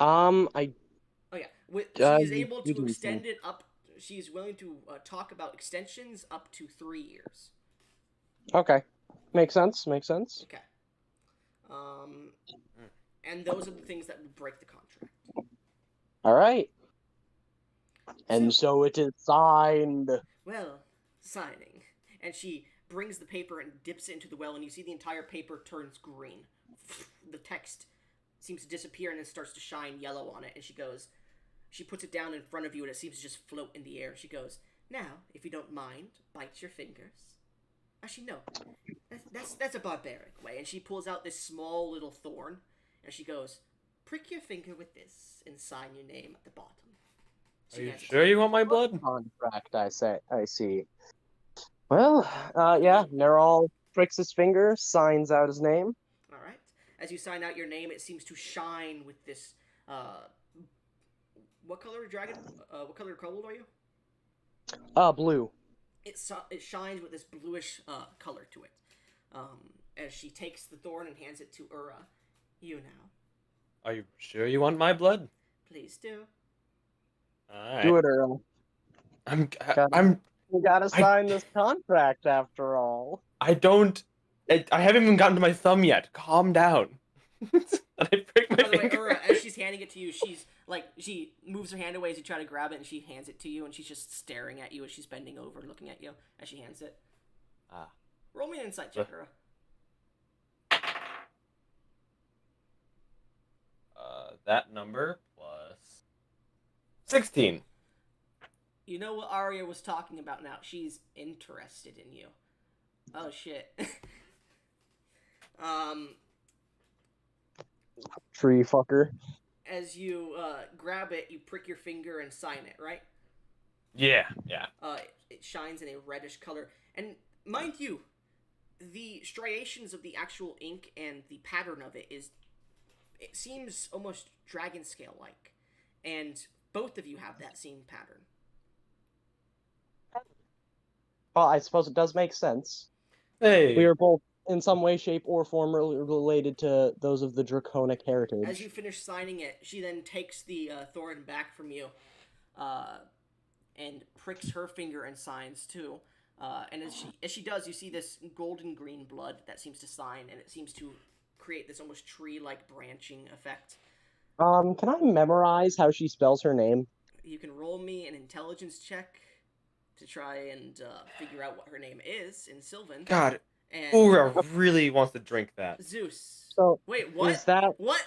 I Oh yeah, she is able to extend it up. She is willing to talk about extensions up to 3 years. Okay. Makes sense. Okay. And those are the things that would break the contract. All right. And so it is signed. Well, signing. And she brings the paper and dips it into the well, and you see the entire paper turns green. The text seems to disappear and it starts to shine yellow on it, and she puts it down in front of you, and it seems to just float in the air. She goes, "Now, if you don't mind, bite your fingers." Actually, no. That's a barbaric way. And she pulls out this small little thorn, and she goes, "Prick your finger with this and sign your name at the bottom." Are you sure you want my blood? Contract, I see. Well, yeah, Nerol pricks his finger, signs out his name. All right. As you sign out your name, it seems to shine with this. What color dragon? What color kobold are you? Blue. It shines with this bluish color to it. As she takes the thorn and hands it to Ura. You now. Are you sure you want my blood? Please do. All right. Do it, Earl. You gotta sign this contract after all. I haven't even gotten to my thumb yet. Calm down. I break my By the way, finger. Ura, as she's handing it to you, she moves her hand away as you try to grab it, and she hands it to you, and she's just staring at you as she's bending over, looking at you as she hands it. Roll me an insight check, Ura. That number plus 16. You know what Arya was talking about now. She's interested in you. Oh, shit. Tree fucker. As you grab it, you prick your finger and sign it, right? Yeah. It shines in a reddish color. And mind you, the striations of the actual ink and the pattern of it seems almost dragon scale like, and both of you have that same pattern. Well, I suppose it does make sense. Hey. We are both in some way, shape, or form related to those of the draconic heritage. As you finish signing it, she then takes the thorn back from you, and pricks her finger and signs too. And as she does, you see this golden green blood that seems to sign, and it seems to create this almost tree-like branching effect. Can I memorize how she spells her name? You can roll me an intelligence check to try and figure out what her name is in Sylvan. God, And Ura really wants to drink that. Zeus. So Wait, what? is that What?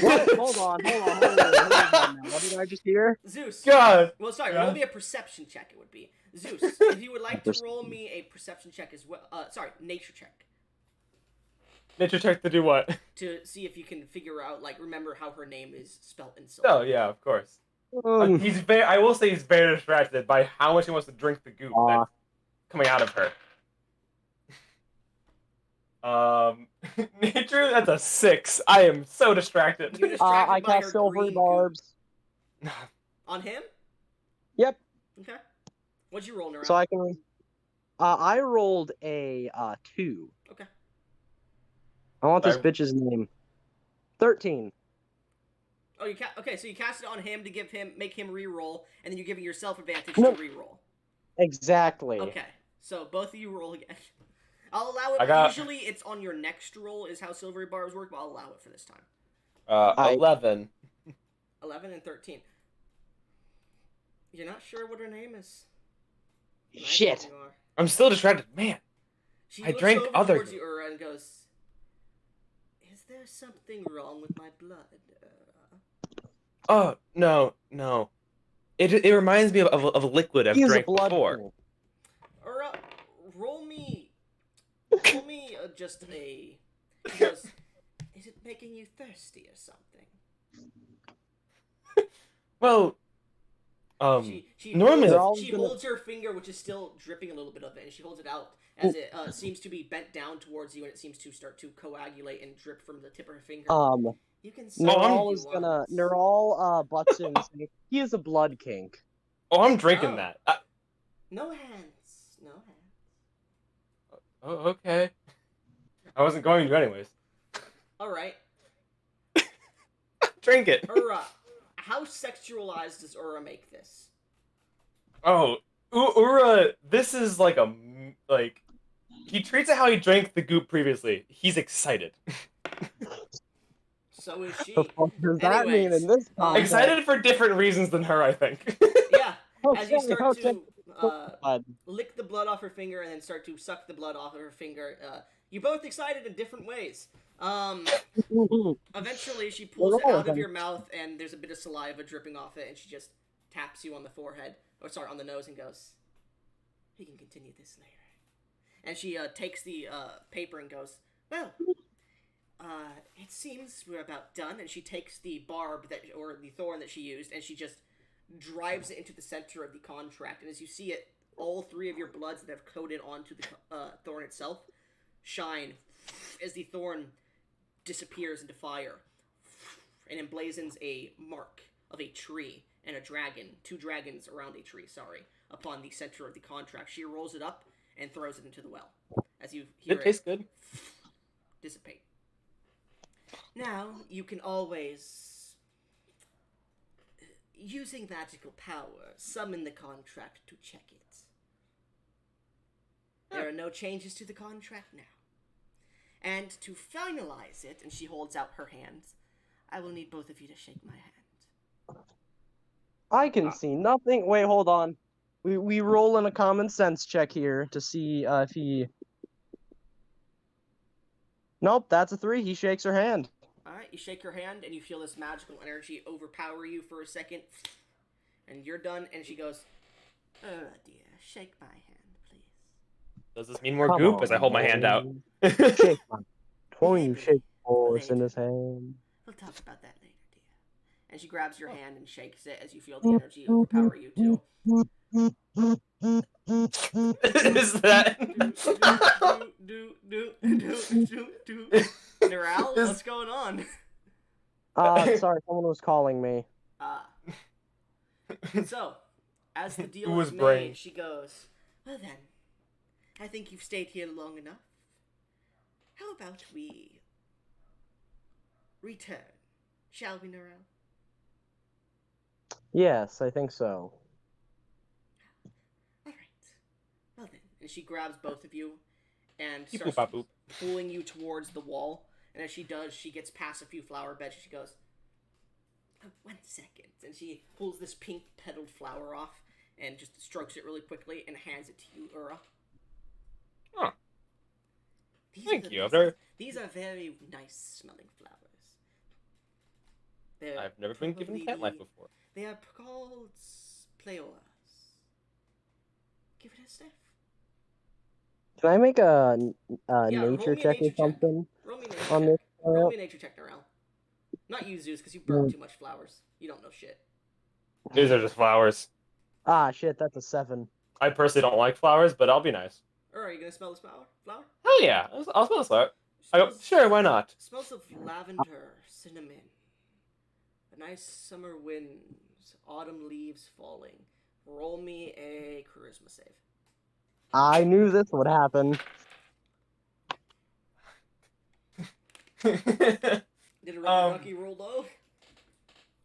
what? Hold on now. What did I just hear? Zeus. God. Well, sorry, Yeah. roll me a perception check. It would be Zeus. If you would like to roll me a perception check as well, nature check Nature check to do what? to see if you can figure out, like, remember how her name is spelled in Oh Sylvan. yeah, of course. Um, He's very. I will say he's very distracted by how much he wants to drink the goop that's coming out of her. Nature, that's a 6. I am so distracted. You're distracted I by her cast silvery green barbs. goop. On him? Yep. Okay. What'd you roll, Nara? So I can. I rolled a 2. Okay. I want this Sorry. bitch's name. 13. Oh, okay. So you cast it on him to make him re-roll, and then you're giving yourself advantage No. to re-roll. Exactly. Okay. So both of you roll again. I'll allow it. I got- Usually it's on your next roll is how silvery bars work, but I'll allow it for this time. 11. 11 and 13. You're not sure what her name is? I know Shit. you are. I'm still distracted, man. She I looks drank over other towards you, Ura, and goes, "Is there something wrong with my blood?" Oh no. It reminds me of a liquid I've He is a drank blood before. pool. Ura, roll me just a. He goes, "Is it making you thirsty or something?" Well, She normally- holds her finger, which is still dripping a little bit of it, and she holds it out as it seems to be bent down towards you, and it seems to start to coagulate and drip from the tip of her finger. You can say Neural if is you gonna want. Neural butts in. Saying, he is a blood kink. oh, I'm drinking Oh. that. No hands. No hands. Oh, okay. I wasn't going to anyways. All right, Drink it. Ura. How sexualized does Ura make this? Oh, Ura, this is like he treats it how he drank the goop previously. He's excited. So is she. The fuck does that mean Anyways, in this context? Excited for different reasons than her, I think. Yeah. As you start Okay. to lick the blood off her finger and then start to suck the blood off of her finger, you're both excited in different ways. Eventually, she pulls it out of your mouth, and there's a bit of saliva dripping off it, and she just taps you on the forehead, or sorry, on the nose, and goes, "We can continue this later." And she takes the paper and goes, "Well, it seems we're about done." And she takes the barb or the thorn that she used, and she just drives it into the center of the contract. And as you see it, all 3 of your bloods that have coated onto the thorn itself shine as the thorn disappears into fire and emblazons a mark of a tree and a dragon, 2 dragons around a tree, upon the center of the contract. She rolls it up and throws it into the well as you hear It tastes good. dissipate. Now, you can always, using magical power, summon the contract to check it. There are no changes to the contract now. And to finalize it, and she holds out her hands, I will need both of you to shake my hand. I can see nothing. Wait, hold on. We roll in a common sense check here to see if he. Nope, that's a 3. He shakes her hand. Alright, you shake her hand, and you feel this magical energy overpower you for a second. And you're done, and she goes, "Oh dear, shake my hand, please." Does this mean more Come goop on, as I hold my hand out? Shake my. When you Maybe shake horse in later. his hand. We'll talk about that later, dear. And she grabs your hand and shakes it as you feel the energy overpower you too. Is that? Do Sorry, someone was calling me. So, as the deal Who is was made, brain? she goes, well then, I think you've stayed here long enough. How about we return? Shall we, Narelle? Yes, I think so. All right. Well then. And she grabs both of you and Beep, starts boop, bop, boop. pulling you towards the wall. And as she does, she gets past a few flower beds. She goes, oh, 1 second. And she pulls this pink petaled flower off and just strokes it really quickly and hands it to you, Ura. Huh. Thank you. These are very nice smelling flowers. They're I've never been given probably cat life before. They are called pleoras. Give it a sniff. Can I make a Yeah, roll nature me a check or nature check. something Roll me a nature on check. this? Roll me a nature check, Narelle. Not you, Zeus, because you burn too much flowers. You don't know shit. These are just flowers. Ah, shit, that's a 7. I personally don't like flowers, but I'll be nice. Or are you gonna smell this flower? Hell yeah, I'll smell this flower. I go, sure, why not? Smells of lavender, cinnamon, a nice summer winds, autumn leaves falling. Roll me a charisma save. I knew this would happen. Did a rubber ducky roll low?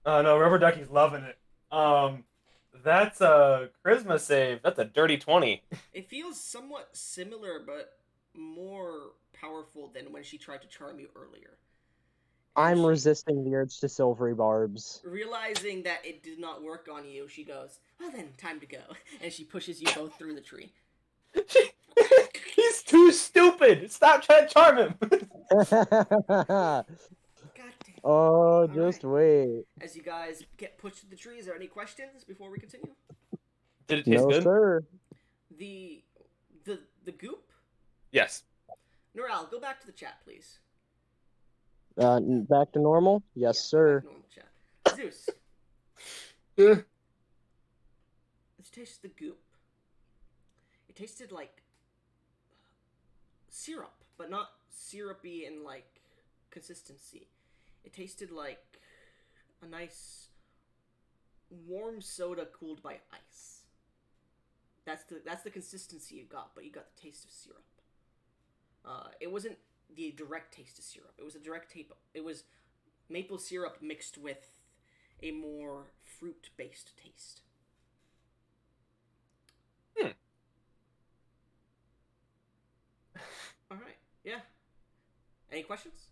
Oh no, Rubber Ducky's loving it. That's a charisma save. That's a dirty 20. It feels somewhat similar, but more powerful than when she tried to charm you earlier. And I'm she- resisting the urge to silvery barbs. Realizing that it did not work on you, she goes, well then, time to go. And she pushes you both through the tree. He's too stupid. Stop trying to charm him. God damn. Oh, just wait. As you guys get pushed through the tree, is there any questions before we continue? Did it taste No, good? sir. The goop? Yes. Norel, go back to the chat, please. Back to normal? Yes, Yeah, sir. back to normal chat. Zeus, Yeah. let's taste the goop. It tasted like syrup, but not syrupy in like consistency. It tasted like a nice warm soda cooled by ice. That's the consistency you got, but you got the taste of syrup. It wasn't the direct taste of syrup. It was a direct taste. It was maple syrup mixed with a more fruit-based taste. All right. Yeah. Any questions?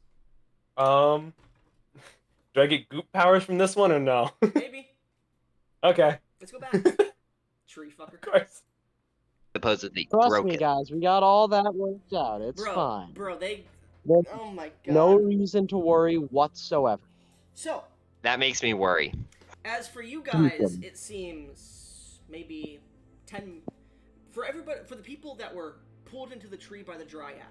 Do I get goop powers from this one or no? Maybe. Okay. Let's go back. Tree fucker. Of course. Supposedly Trust broke me, it. guys. We got all that worked out. It's Bro, fine. Bro, they. There's Oh my god. no reason to worry whatsoever. So, That makes me worry. as for you guys, it seems maybe 10 for everybody, for the people that were pulled into the tree by the dryad.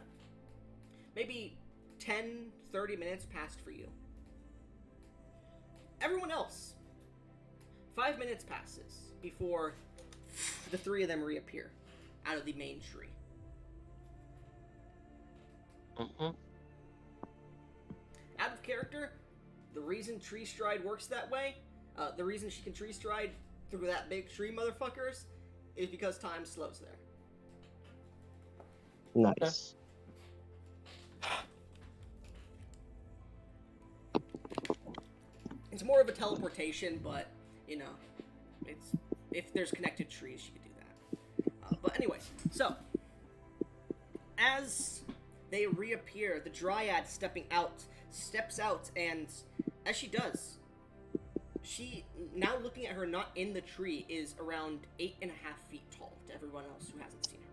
Maybe 10-30 minutes passed for you. Everyone else, 5 minutes passes before the three of them reappear out of the main tree. Mm-hmm. Out of character, the reason Tree Stride works that way, the reason she can Tree Stride through that big tree, motherfuckers, is because time slows there. Nice. It's more of a teleportation, but, you know, it's if there's connected trees, you could do that. But anyways, so, as they reappear, the Dryad steps out, and as she does, she, now looking at her not in the tree, is around 8.5 feet tall to everyone else who hasn't seen her.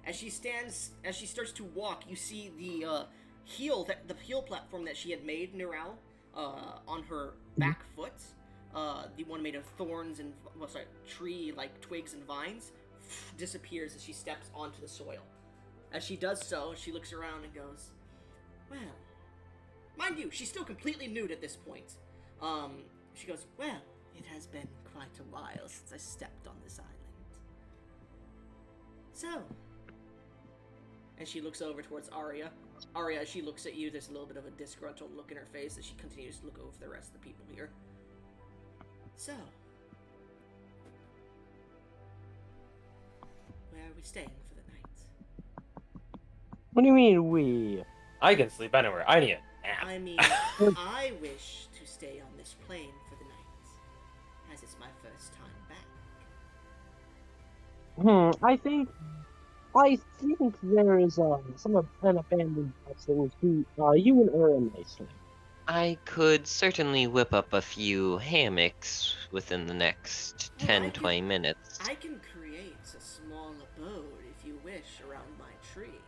As she starts to walk, you see the heel platform that she had made, Neural, on her back foot, the one made of thorns and, tree-like twigs and vines, disappears as she steps onto the soil. As she does so, she looks around and goes, well, mind you, she's still completely nude at this point. She goes, well, it has been quite a while since I stepped on this island. So, And she looks over towards Arya. Arya, as she looks at you, there's a little bit of a disgruntled look in her face as she continues to look over the rest of the people here. So, where are we staying for the night? What do you mean we? I can sleep anywhere. I need a nap. I mean, I wish to stay on this plane for the night, as it's my first time back. I think there is an abandoned house that will suit you and Aaron nicely. I could certainly whip up a few hammocks within the next Well, 10, I could- 20 minutes. I can create a small abode, if you wish, around my tree.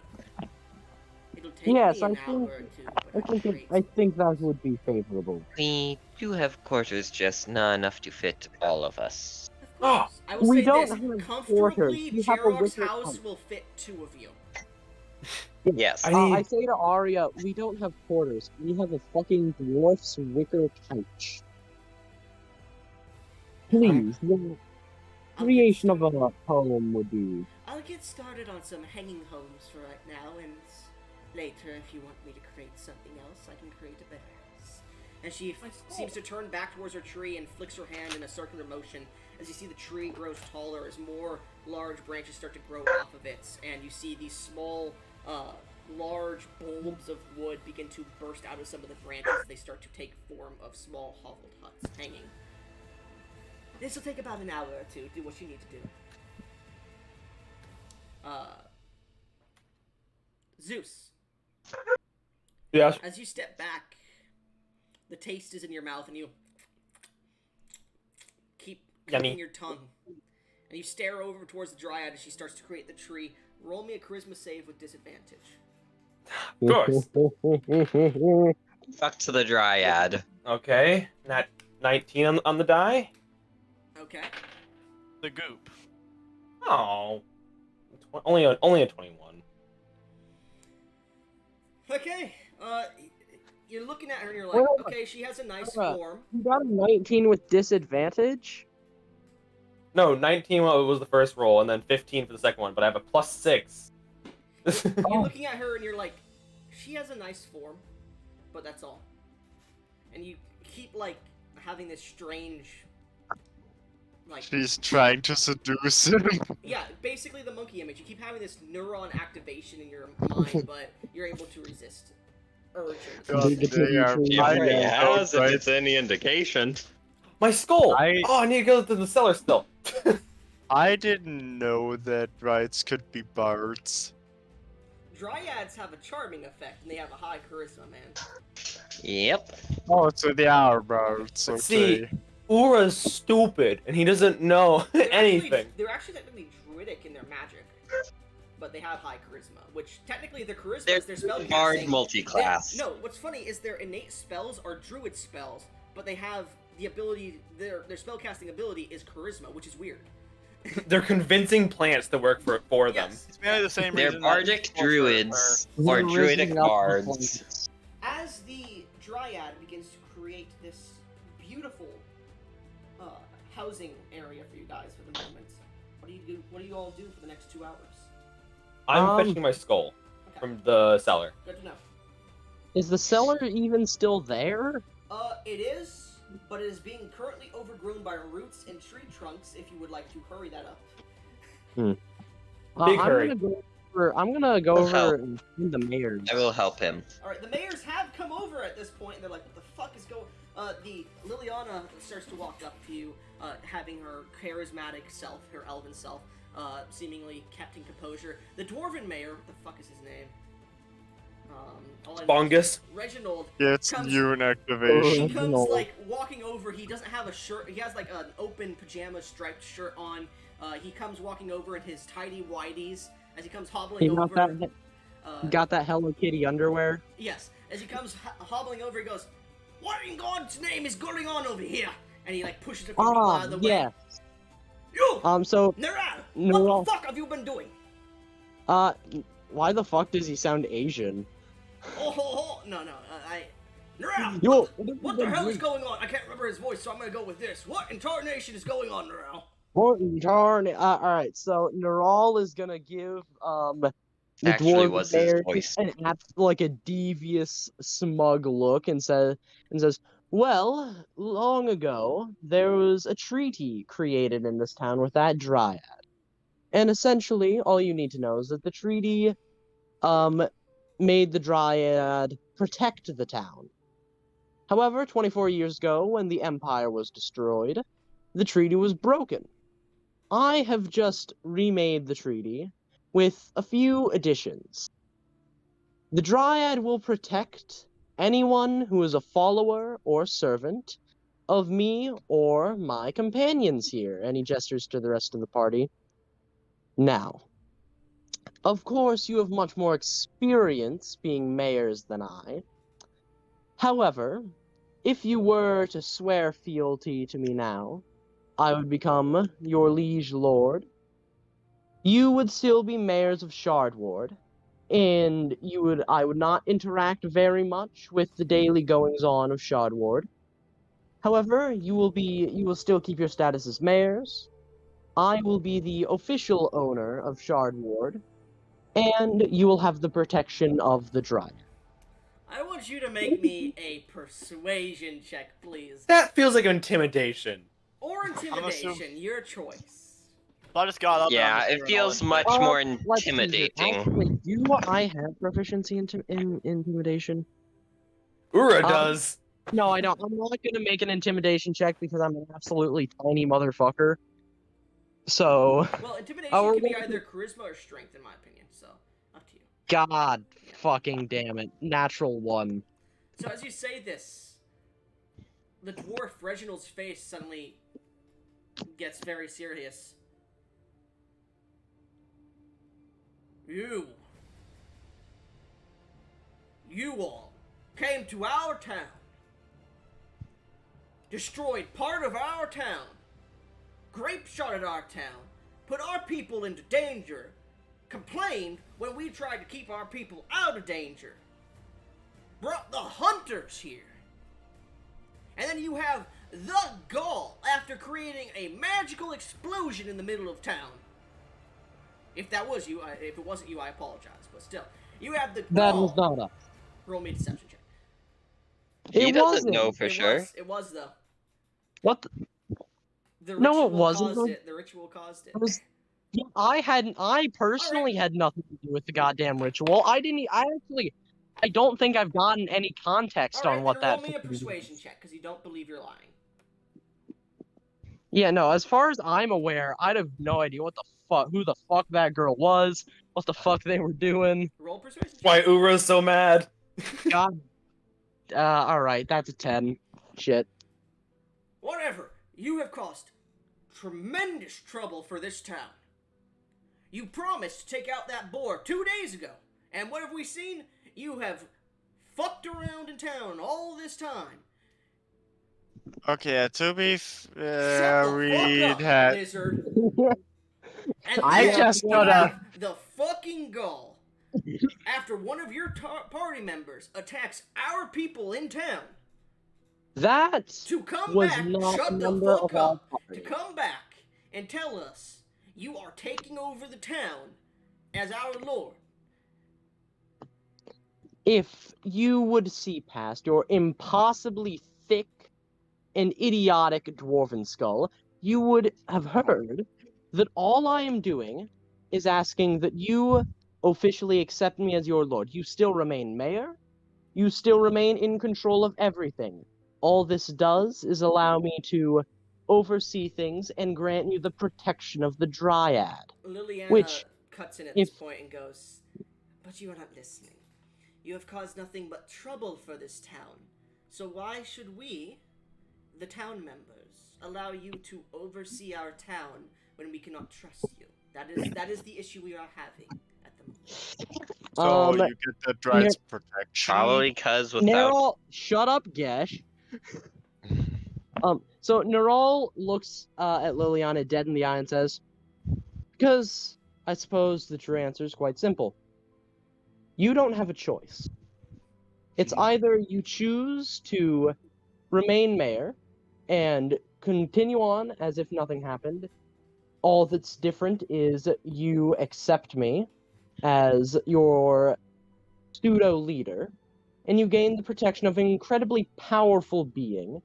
It'll take Yes, me an I hour think- or two, but I can create I think that would be favorable. We do have quarters, just not enough to fit all of us. Of course. I will We say don't this, have quarters. comfortably, We have a Jarok's wicker house hut. will fit 2 of you. Yes. I say to Arya, we don't have quarters. We have a fucking dwarf's wicker couch. Please, the I'll creation get of a home would be. I'll get started on some hanging homes for right now, and later, if you want me to create something else, I can create a better house. And she seems to turn back towards her tree and flicks her hand in a circular motion as you see the tree grows taller as more large branches start to grow off of it, and you see these small, large bulbs of wood begin to burst out of some of the branches. They start to take form of small hoveled huts hanging. This will take about an hour or two. Do what you need to do. Zeus, Yes. as you step back, the taste is in your mouth and you keep clicking Yummy. your tongue. And you stare over towards the dryad as she starts to create the tree. Roll me a charisma save with disadvantage. Of course. Fuck to the dryad. Okay. Not 19 on the die. Okay. The goop. Oh. Only a 21. Okay. You're looking at her and you're like, Well, okay, she has a nice uh, form. You got a 19 with disadvantage? No, 19 was the first roll, and then 15 for the second one, but I have a +6. You're looking at her and you're like, she has a nice form, but that's all. And you keep, like, having this strange, like... She's trying to seduce him. Yeah, basically the monkey image. You keep having this neuron activation in your mind, but you're able to resist urges. God, they are If it's any indication. My skull! I- Oh, I need to go to the cellar still. I didn't know that rights could be birds. Dryads have a charming effect, and they have a high charisma, man. Yep. Oh, so they are birds. Okay. See, Ura's stupid, and he doesn't know anything. They're actually technically druidic in their magic, but they have high charisma, which technically their charisma They're is their spell large casting. multi-class. No, what's funny is their innate spells are druid spells, but they have the ability, their spellcasting ability is charisma, which is weird. They're convincing plants to work for them. Yes. It's mainly the same They're reason. that bardic people are- druids They're or druidic raising up the bards. As the dryad begins to create this beautiful housing area for you guys for the moment, what do you do? What do you all do for the next 2 hours? I'm fetching my skull Okay, from the cellar. good to know. Is the cellar even still there? It is, but it is being currently overgrown by roots and tree trunks. If you would like to hurry that up. Big hurry. I'm gonna go I'll over help. and find the mayor. I will help him. All right, the mayors have come over at this point, and they're like, "What the fuck is going?" The Liliana starts to walk up to you, having her charismatic self, her elven self, seemingly kept in composure. The dwarven mayor, what the fuck is his name? All I know is Bongus. Reginald. It's Comes- immune activation. He comes like walking over. He doesn't have a shirt. He has like an open pajama striped shirt on. He comes walking over in his tidy whities as he comes hobbling He got over. that. Uh, He got that Hello Kitty underwear. Yes, as he comes hobbling over, he goes, "What in God's name is going on over here?" And he like pushes a few people out of the way. Yeah. You, So, Neral, Neral. what the fuck have you been doing? why the fuck does he sound Asian? Oh, ho, ho. No, Neral, Yo, what the hell is going on? I can't remember his voice, so I'm gonna go with this. What in tarnation is going on, Neral? Alright, so Neral is gonna give The Actually dwarven was his mayor voice. takes like a devious, smug look and says, "Well, long ago there was a treaty created in this town with that dryad, and essentially all you need to know is that the treaty made the dryad protect the town. However, 24 years ago, when the empire was destroyed, the treaty was broken. I have just remade the treaty with a few additions. The Dryad will protect anyone who is a follower or servant of me or my companions here," and he gestures to the rest of the party. "Now, of course, you have much more experience being mayors than I. However, if you were to swear fealty to me now, I would become your liege lord. You would still be mayors of Shardward, and I would not interact very much with the daily goings on of Shardward. However, you will still keep your status as mayors. I will be the official owner of Shardward, and you will have the protection of the Dryad." I want you to make me a persuasion check, please. That feels like intimidation. Or assuming- intimidation, your choice. So I just got up. Yeah, and I'm it just feels doing all much more Let's see here. intimidating. Actually, do I have proficiency in intimidation? Ura Um, does. No, I don't. I'm not gonna make an intimidation check because I'm an absolutely tiny motherfucker. So, Well, intimidation Our can be weapon- either charisma or strength, in my opinion, so up to you. God fucking damn it. Natural one. So as you say this, the dwarf Reginald's face suddenly gets very serious. You all came to our town, destroyed part of our town, grape shot at our town, put our people into danger, complained when we tried to keep our people out of danger, brought the hunters here. And then you have the gall after creating a magical explosion in the middle of town. If that was you, if it wasn't you, I apologize. But still, you have the That gall. was not us. Roll me a deception check. He It doesn't wasn't. know for it sure. Was, it was though. What? The No, ritual it wasn't. caused it. The ritual caused it. It was. Yeah, I personally had nothing to do with the goddamn ritual. I don't think I've gotten any context All right, on what then roll that. me a fucking persuasion was. check because you don't believe you're lying. Yeah, no. As far as I'm aware, I'd have no idea who the fuck that girl was, what the fuck they were doing. Roll persuasion check. Why Ura's so mad? God. All right, that's a 10. Shit. Whatever. You have caused tremendous trouble for this town. You promised to take out that boar 2 days ago, and what have we seen? You have fucked around in town all this time. Okay, to be Shut the we'd fuck up, had. lizard. And I then just you gotta- have the fucking gall after one of your party members attacks our people in town That to come was back, not a shut the member fuck of our up, party. to come back and tell us you are taking over the town as our lord. If you would see past your impossibly thick and idiotic dwarven skull, you would have heard that all I am doing is asking that you officially accept me as your lord. You still remain mayor. You still remain in control of everything. All this does is allow me to oversee things and grant you the protection of the Dryad. Liliana Which, cuts in at if- this point and goes, "But you are not listening. You have caused nothing but trouble for this town. So why should we, the town members, allow you to oversee our town when we cannot trust you? That is the issue we are having at the moment." So Um, you get the Dryad's protection. Probably because without Neral, shut up, Gesh. So Neral looks at Liliana dead in the eye and says, "Because I suppose the true answer is quite simple. You don't have a choice. It's either you choose to remain mayor and continue on as if nothing happened. All that's different is you accept me, as your pseudo leader, and you gain the protection of an incredibly powerful being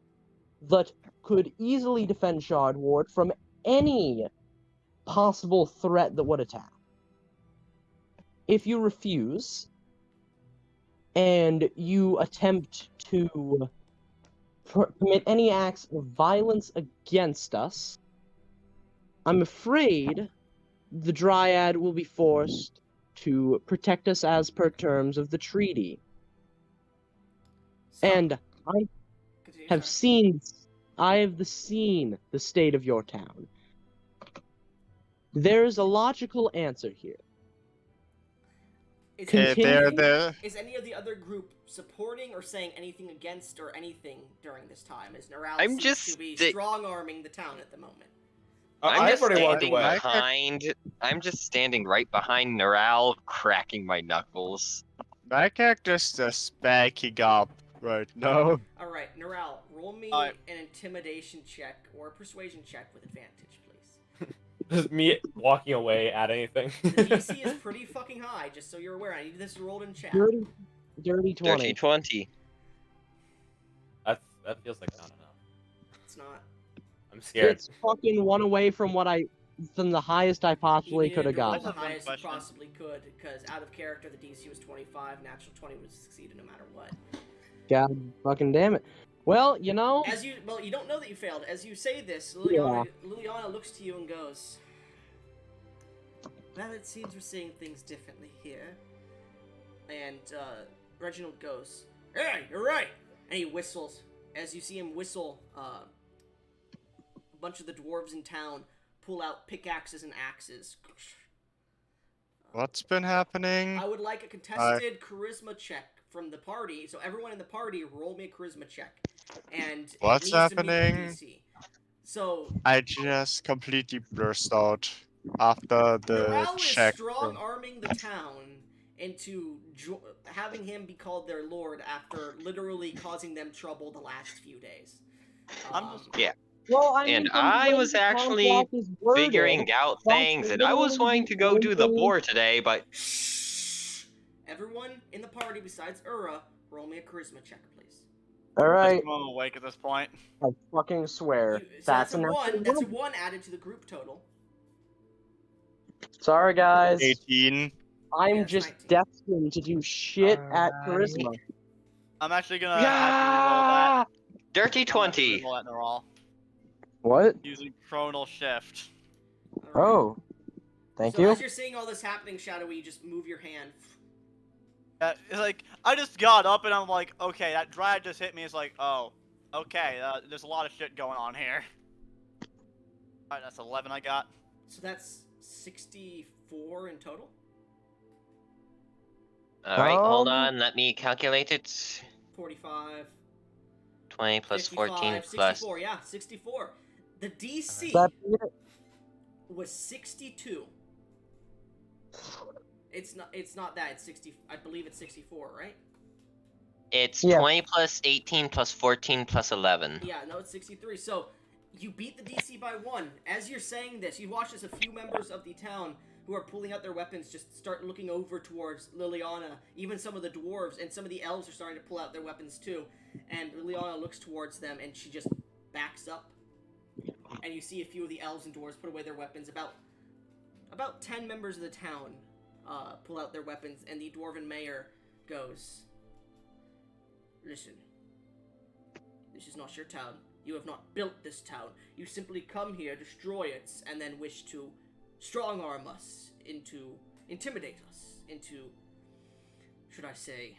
that could easily defend Shardward from any possible threat that would attack. If you refuse, and you attempt to commit any acts of violence against us, I'm afraid the Dryad will be forced to protect us as per terms of the treaty. So, And I continue, have sorry. seen the state of your town. There's a logical answer here. Is Continue. Is any of the other group supporting or saying anything against or anything during this time? As Neral I'm seems just to be sti- strong-arming the town at the moment. I'm I've just already walked standing away. behind. I'm just standing right behind Neral, cracking my knuckles. My character's just backing up right now. All right, Neral, roll me Alright. an intimidation check or a persuasion check with advantage, please. Just me walking away at anything. The DC is pretty fucking high, just so you're aware. I need this rolled in chat. Dirty Dirty 20. 20. that feels like not enough. It's not. I'm scared. It's fucking one away from the highest I possibly You could have needed to roll gotten. the That's a highest you question. possibly could, because out of character the DC was 25, natural 20 would succeed no matter what. God fucking damn it. Well, you know, You don't know that you failed. As you say this, Liliana looks to you and goes, "Well, it seems we're seeing things differently here." And Reginald goes, "Hey, you're right!" And he whistles. As you see him whistle, a bunch of the dwarves in town pull out pickaxes and axes. What's been happening? I would like a contested charisma check from the party. So everyone in the party, roll me a charisma check. And What's it needs to meet the happening? DC. So I just completely burst out after the Neral is check. strong arming the town into having him be called their lord after literally causing them trouble the last few days. Yeah. well, And from the I way was the actually contract is worded, figuring out that's things, and I was literally wanting to go do the only- boar today, but Shh. Everyone in the party besides Ura, roll me a charisma check, please. Alright, I'm awake at this point. I fucking swear. So That's a enough. one. That's a one added to the group total. Sorry, guys. 18. I'm Yes, just 19. destined to do shit at charisma. I'm actually gonna have to re-roll that. Dirty I'm gonna have to 20. re-roll that Neral, What? using Chronal Shift. All right. Oh. Thank so you. as you're seeing all this happening, Shadowy, you just move your hand. It's like, I just got up and I'm like, okay, that dryad just hit me. It's like, oh, okay, there's a lot of shit going on here. Alright, that's 11 I got. So that's 64 in total. Alright, hold Um, on, let me calculate it. 45. 20 plus 55, 14 plus. 64. Yeah, 64. The DC That was 62. It's not that. It's 60. I believe it's 64, right? It's Yeah. 20 plus 18 plus 14 plus 11. Yeah, no, it's 63. So you beat the DC by 1. As you're saying this, you watch as a few members of the town who are pulling out their weapons just start looking over towards Liliana. Even some of the dwarves and some of the elves are starting to pull out their weapons too. And Liliana looks towards them and she just backs up. And you see a few of the elves and dwarves put away their weapons. About 10 members of the town pull out their weapons, and the dwarven mayor goes, "Listen, this is not your town. You have not built this town. You simply come here, destroy it, and then wish to strong-arm us intimidate us into, should I say,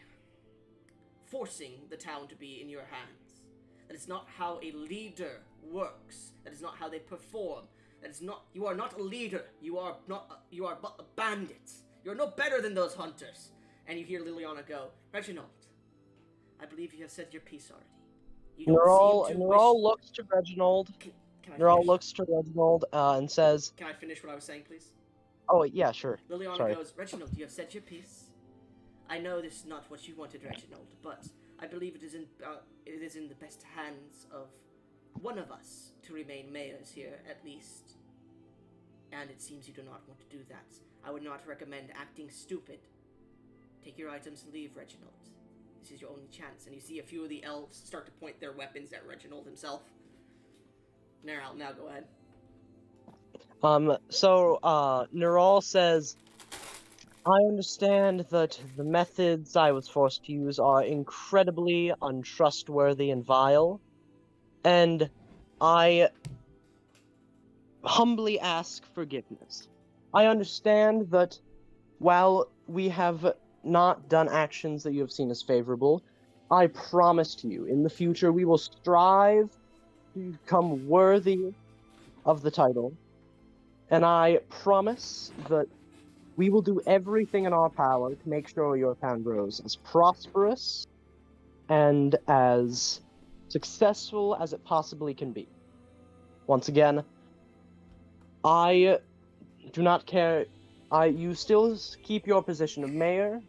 forcing the town to be in your hands. That is not how a leader works. That is not how they perform. That is not. You are not a leader. You are but a bandit. You are no better than those hunters." And you hear Liliana go, "Reginald, I believe you have said your piece already. You don't seem to Neural wish." looks to Reginald. Can I Neural finish? looks to Reginald and says, Can I finish what I was saying, please? "Oh yeah, sure." Liliana Sorry. goes, "Reginald, you have said your piece. I know this is not what you wanted, Reginald, but I believe it is in the best hands of one of us to remain mayors here, at least and it seems you do not want to do that. I would not recommend acting stupid. Take your items and leave, Reginald. This is your only chance. And you see a few of the elves start to point their weapons at Reginald himself. Neral, now go ahead. Neural says, I understand that the methods I was forced to use are incredibly untrustworthy and vile, and I humbly ask forgiveness. I understand that while we have not done actions that you have seen as favorable, I promise to you, in the future we will strive to become worthy of the title, and I promise that we will do everything in our power to make sure your town grows as prosperous and as successful as it possibly can be. Once again, I do not care. You still keep your position of mayor.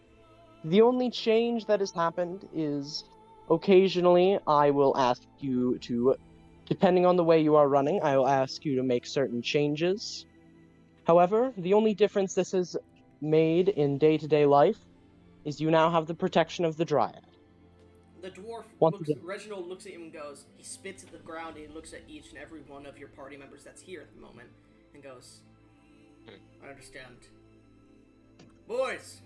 The only change that has happened is occasionally I will ask you to, depending on the way you are running, I will ask you to make certain changes. However, the only difference this has made in day-to-day life is you now have the protection of the Dryad. The dwarf Once looks. again. Reginald looks at him and goes. He spits at the ground and he looks at each and every one of your party members that's here at the moment and goes, I understand. Boys,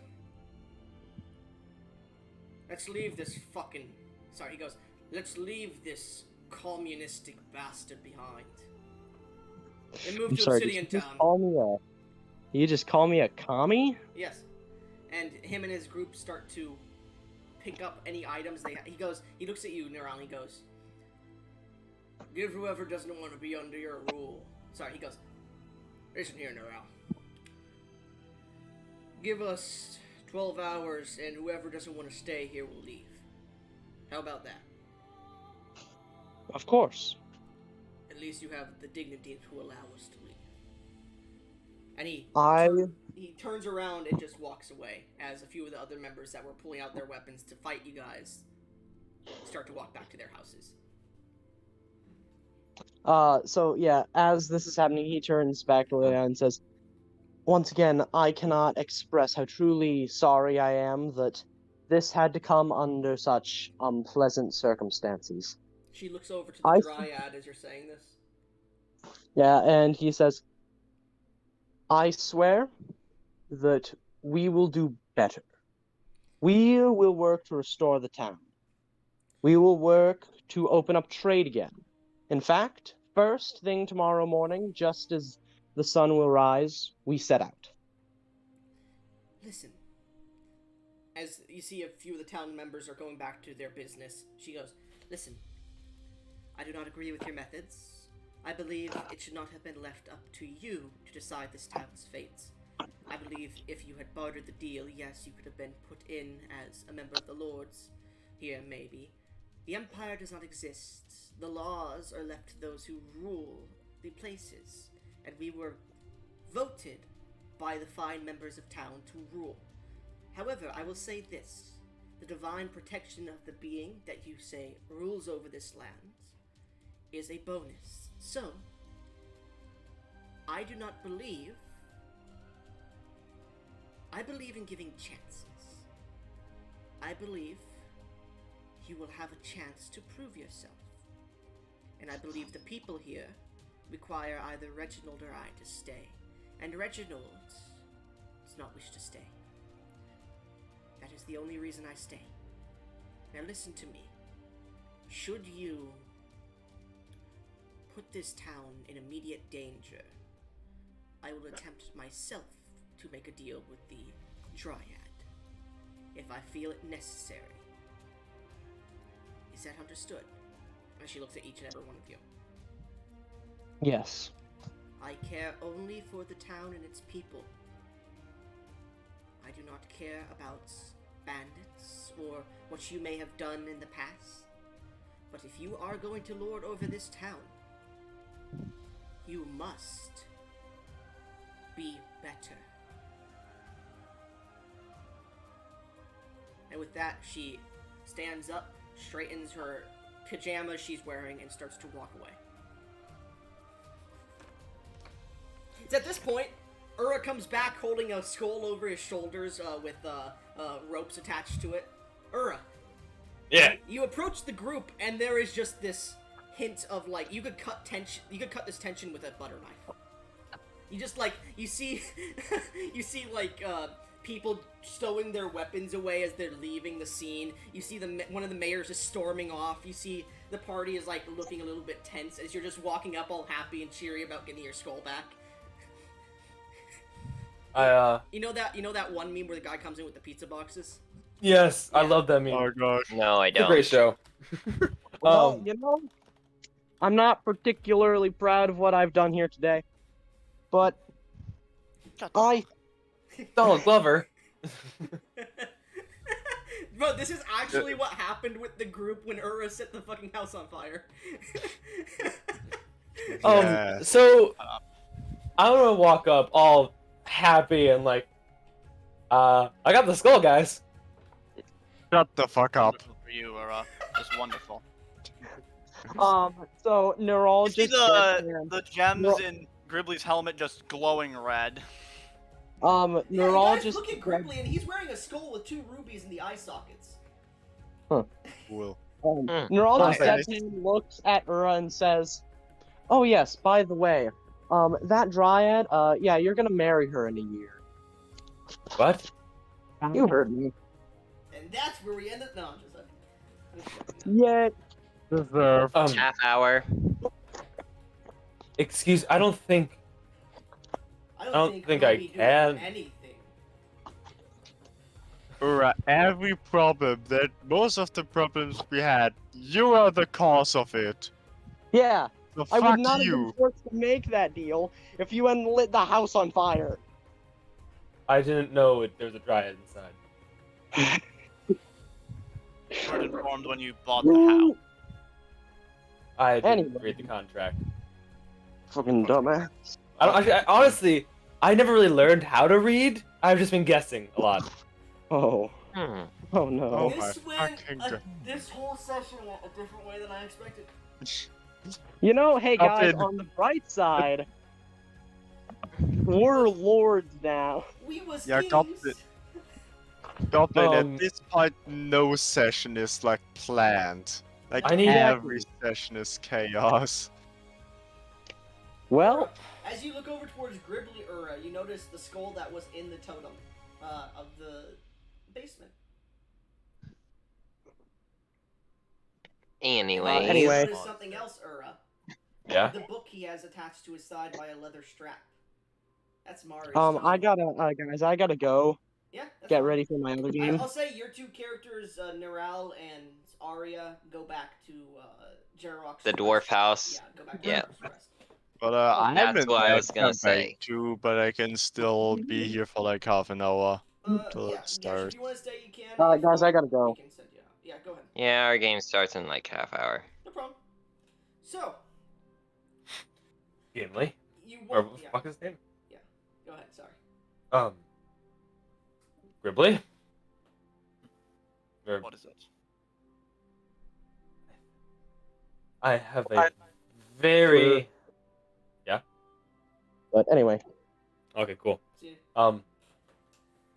let's leave this fucking. Sorry, he goes. Let's leave this communistic bastard behind. And move I'm to sorry, Obsidian did you Town. you just call me a commie? Yes. And him and his group start to pick up any items they have. He looks at you, Neuron, he goes, give whoever doesn't want to be under your rule. Sorry, he goes, listen here, Neuron. Give us 12 hours, and whoever doesn't want to stay here will leave. How about that? Of course. At least you have the dignity to allow us to leave. And he turns around and just walks away as a few of the other members that were pulling out their weapons to fight you guys start to walk back to their houses. As this is happening, he turns back to Leia and says, once again, I cannot express how truly sorry I am that this had to come under such unpleasant circumstances. She looks over to the Dryad as you're saying this. Yeah, and he says, I swear that we will do better. We will work to restore the town. We will work to open up trade again. In fact, first thing tomorrow morning, just as the sun will rise, we set out. Listen. As you see a few of the town members are going back to their business, she goes, listen, I do not agree with your methods. I believe it should not have been left up to you to decide this town's fates. I believe if you had bartered the deal, yes, you could have been put in as a member of the Lords. Here, maybe. The Empire does not exist. The laws are left to those who rule the places. And we were voted by the fine members of town to rule. However, I will say this. The divine protection of the being that you say rules over this land is a bonus. So, I do not believe... I believe in giving chances. I believe you will have a chance to prove yourself. And I believe the people here require either Reginald or I to stay. And Reginald does not wish to stay. That is the only reason I stay. Now listen to me. Should you put this town in immediate danger, I will attempt myself to make a deal with the Dryad, if I feel it necessary. Is that understood? And she looks at each and every one of you. Yes. I care only for the town and its people. I do not care about bandits or what you may have done in the past. But if you are going to lord over this town, you must be better. And with that, she stands up, straightens her pajamas she's wearing, and starts to walk away. It's at this point, Ura comes back holding a skull over his shoulders with ropes attached to it. Ura. Yeah. You approach the group, and there is just this hint of like you could cut tension. You could cut this tension with a butter knife. You just like you see, like people stowing their weapons away as they're leaving the scene. You see one of the mayors is storming off. You see the party is like looking a little bit tense as you're just walking up all happy and cheery about getting your skull back. You know that one meme where the guy comes in with the pizza boxes? Yes, I Yeah. love that meme. Oh gosh. No, I It's a don't. great show. Well, you know, I'm not particularly proud of what I've done here today, but Shut the I Donald Glover. Bro, this is actually what happened with the group when Ura set the fucking house on fire. Yeah. So I'm gonna walk up all happy and like, I got the skull, guys. Shut the fuck up. Wonderful for you, Ura. Just wonderful. so You see neurologist. the gems in Gribbly's helmet just glowing red. Yeah, you guys Neurologist. look at Gribbly and he's wearing a skull with 2 rubies in the eye sockets. Cool. Neurologist Nice. steps in, looks at Ura and says, "Oh yes, by the way, that dryad, yeah, you're gonna marry her in a year." What? You heard me. And that's where we end up. No, I'm just Yeah. Deserved. Half hour. Excuse. I don't think. I don't think we'll I be doing can. anything. Alright, every problem most of the problems we had, you are the cause of it. Yeah. So I fuck would not have been you. forced to make that deal if you hadn't lit the house on fire. I didn't know there was a dryad inside. You weren't informed when you bought the house. I didn't Anyway. read the contract. Fucking dumbass. Honestly, I never really learned how to read. I've just been guessing a lot. Oh. Hmm. Oh no. Oh This my went. fucking God. This whole session went a different way than I expected. You know, hey Up guys, in. on the bright side, we're lords now. We was Yeah, kings. Goblin. Goblin, Um, at this point, no session is like planned. Like I need- every session is chaos. Well, As you look over towards Gribbly Ura, you notice the skull that was in the totem of the basement. Anyways. You Anyway. notice something else, Ura. Yeah. The book he has attached to his side by a leather strap. That's Mari's. I gotta, guys, I gotta go Yeah. That's get fine. ready for my other game. I'll say your 2 characters, Neral and Arya, go back to Jarrock's The dwarf house. Yeah, go back to Yeah. Jarrock's rest. But I'm That's in what I that was gonna campaign say. too, but I can still be here for like half an hour. Till it Yeah, starts. if you want to stay, you can. Alright, If guys, not, I gotta go. we can send you out. Yeah, go ahead. Yeah, our game starts in like half hour. No problem. So, Gimli. you Or want... what the Yeah, fuck is his name? go ahead, sorry. Gribbly? Or, What is it? I have a very... But anyway, Okay, cool. See, Um,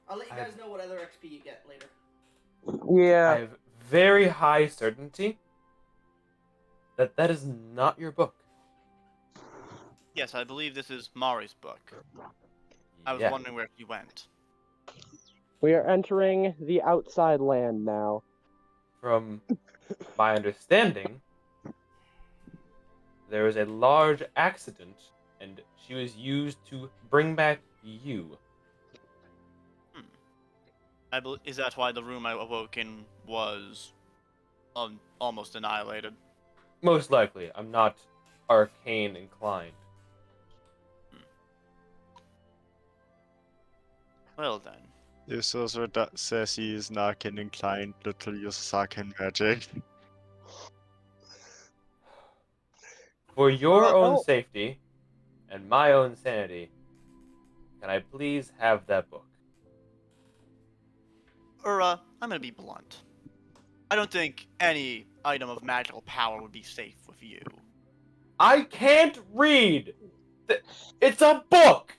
I'll let you I- guys know what other XP you get later. I yeah. have very high certainty that that is not your book. Yes, I believe this is Mari's book. I was Yeah. wondering where he went. We are entering the outside land now. From my understanding, there was a large accident, and she was used to bring back you. Is that why the room I awoke in was almost annihilated? Most likely. I'm not arcane inclined. Well then. This also says he is not getting inclined to use arcane magic. For your Well, own oh. safety and my own sanity, can I please have that book? I'm gonna be blunt. I don't think any item of magical power would be safe with you. I can't read! It's a book!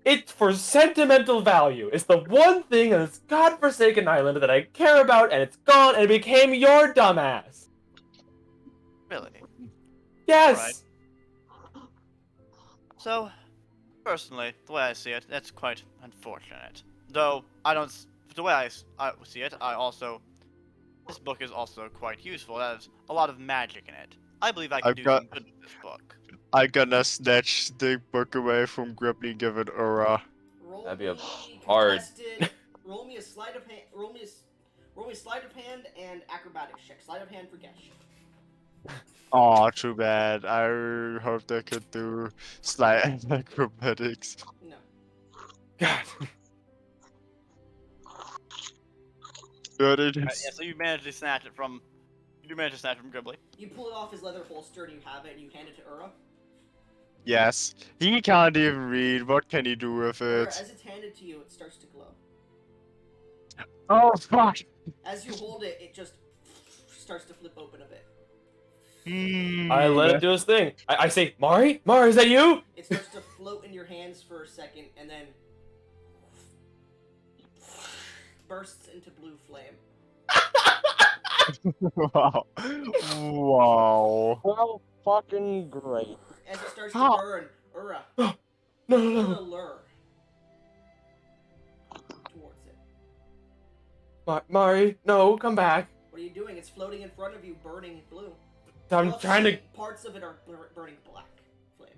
It's for sentimental value. It's the one thing on this godforsaken island that I care about, and it's gone, and it became your dumbass. Really? Yes! So, personally, the way I see it, that's quite unfortunate. Though, I don't... The way I see it, this book is also quite useful. It has a lot of magic in it. I believe I can I've do got- some good with this book. I'm gonna snatch the book away from Gribbly and give it Ura. Roll That'd be a me hard- contested. Roll me a sleight of hand. Roll me sleight of hand and acrobatics check. Sleight of hand for Gesh. Aw, too bad. I hoped I could do slight acrobatics. No. God. But it Yeah, is. so you managed to snatch it from... You do manage to snatch it from Gribbly. You pull it off his leather holster and you have it and you hand it to Ura. Yes. He can't even read. What can he do with Ura, it? as it's handed to you, it starts to glow. Oh, fuck! As you hold it, it just starts to flip open a bit. I let it do his thing. I say, Mari? Mari, is that you? It starts to float in your hands for a second and then bursts into blue flame. Wow. Wow. Well, fucking great. As it starts to How? burn, Ura, No, feel no, a no. lure towards it. Mari, no, come back. What are you doing? It's floating in front of you, burning blue. I'm Well, trying to, Parts of it are burning black flame.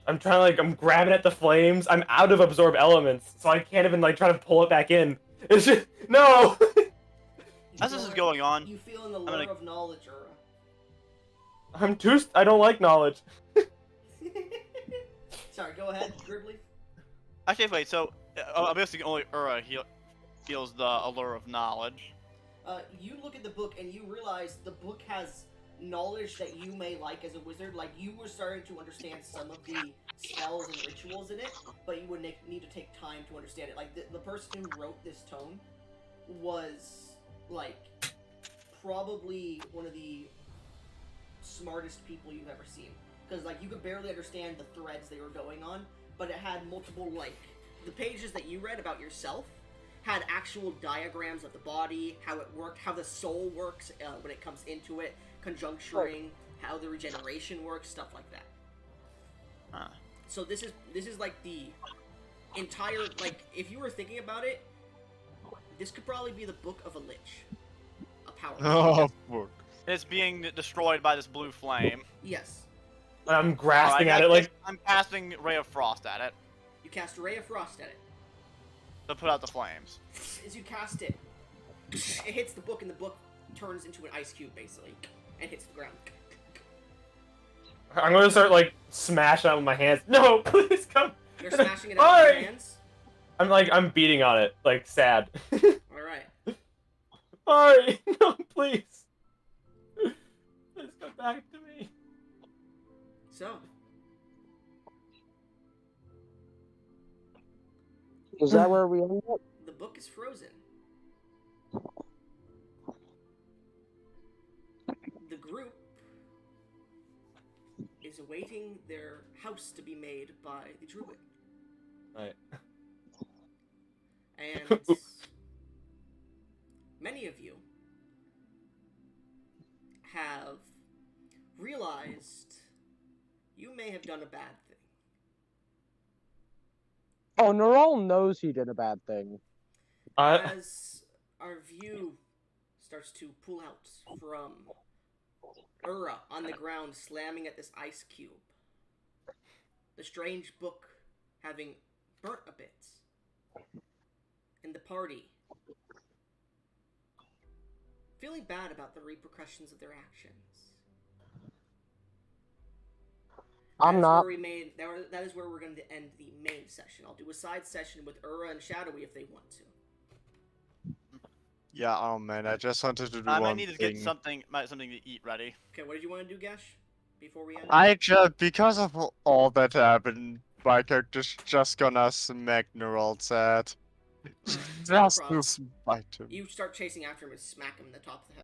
I'm grabbing at the flames. I'm out of absorb elements, so I can't even, try to pull it back in. It's just, no! As this is going on, You feel in the gonna- lure of knowledge, Ura. I don't like knowledge. Sorry, go ahead, Gribbly. Actually, wait, so... basically only Ura feels the allure of knowledge. You look at the book and you realize the book has knowledge that you may like as a wizard. Like, you were starting to understand some of the spells and rituals in it, but you would need to take time to understand it. Like, the person who wrote this tome was, like, probably one of the smartest people you've ever seen. Because, like, you could barely understand the threads they were going on, but it had multiple, like, the pages that you read about yourself had actual diagrams of the body, how it worked, how the soul works when it comes into it, conjuncturing, how the regeneration works, stuff like that. Huh. So this is like the entire, like, if you were thinking about it, this could probably be the book of a lich, a power. Oh, fuck. It's being destroyed by this blue flame. Yes, And I'm grasping Alright, at it like, I'm casting Ray of Frost at it you cast a ray of frost at it. to put out the flames. As you cast it, it hits the book, and the book turns into an ice cube basically, and hits the ground. I'm gonna start, smashing it with my hands. No, please come. You're smashing it out with your hands. I'm beating on it, sad. All right. Mari, no, please. Please come back to me. So Is that where we end up? the book is frozen. The group is awaiting their house to be made by the druid. Right. And many of you have realized you may have done a bad thing. Oh, Neural knows he did a bad thing. As our view starts to pull out from Ura on the ground, slamming at this ice cube, the strange book having burnt a bit, and the party feeling bad about the repercussions of their actions. I'm not. That is where we're going to end the main session. I'll do a side session with Ura and Shadowy if they want to. Yeah, oh man, I just wanted to do I might one need to thing. get something to eat ready. Okay, what did you want to do, Gash? Before we end? I just, because of all that happened, my character's just gonna smack Neural's head. Just to problem. spite him. You start chasing after him and smack him in the top of the head.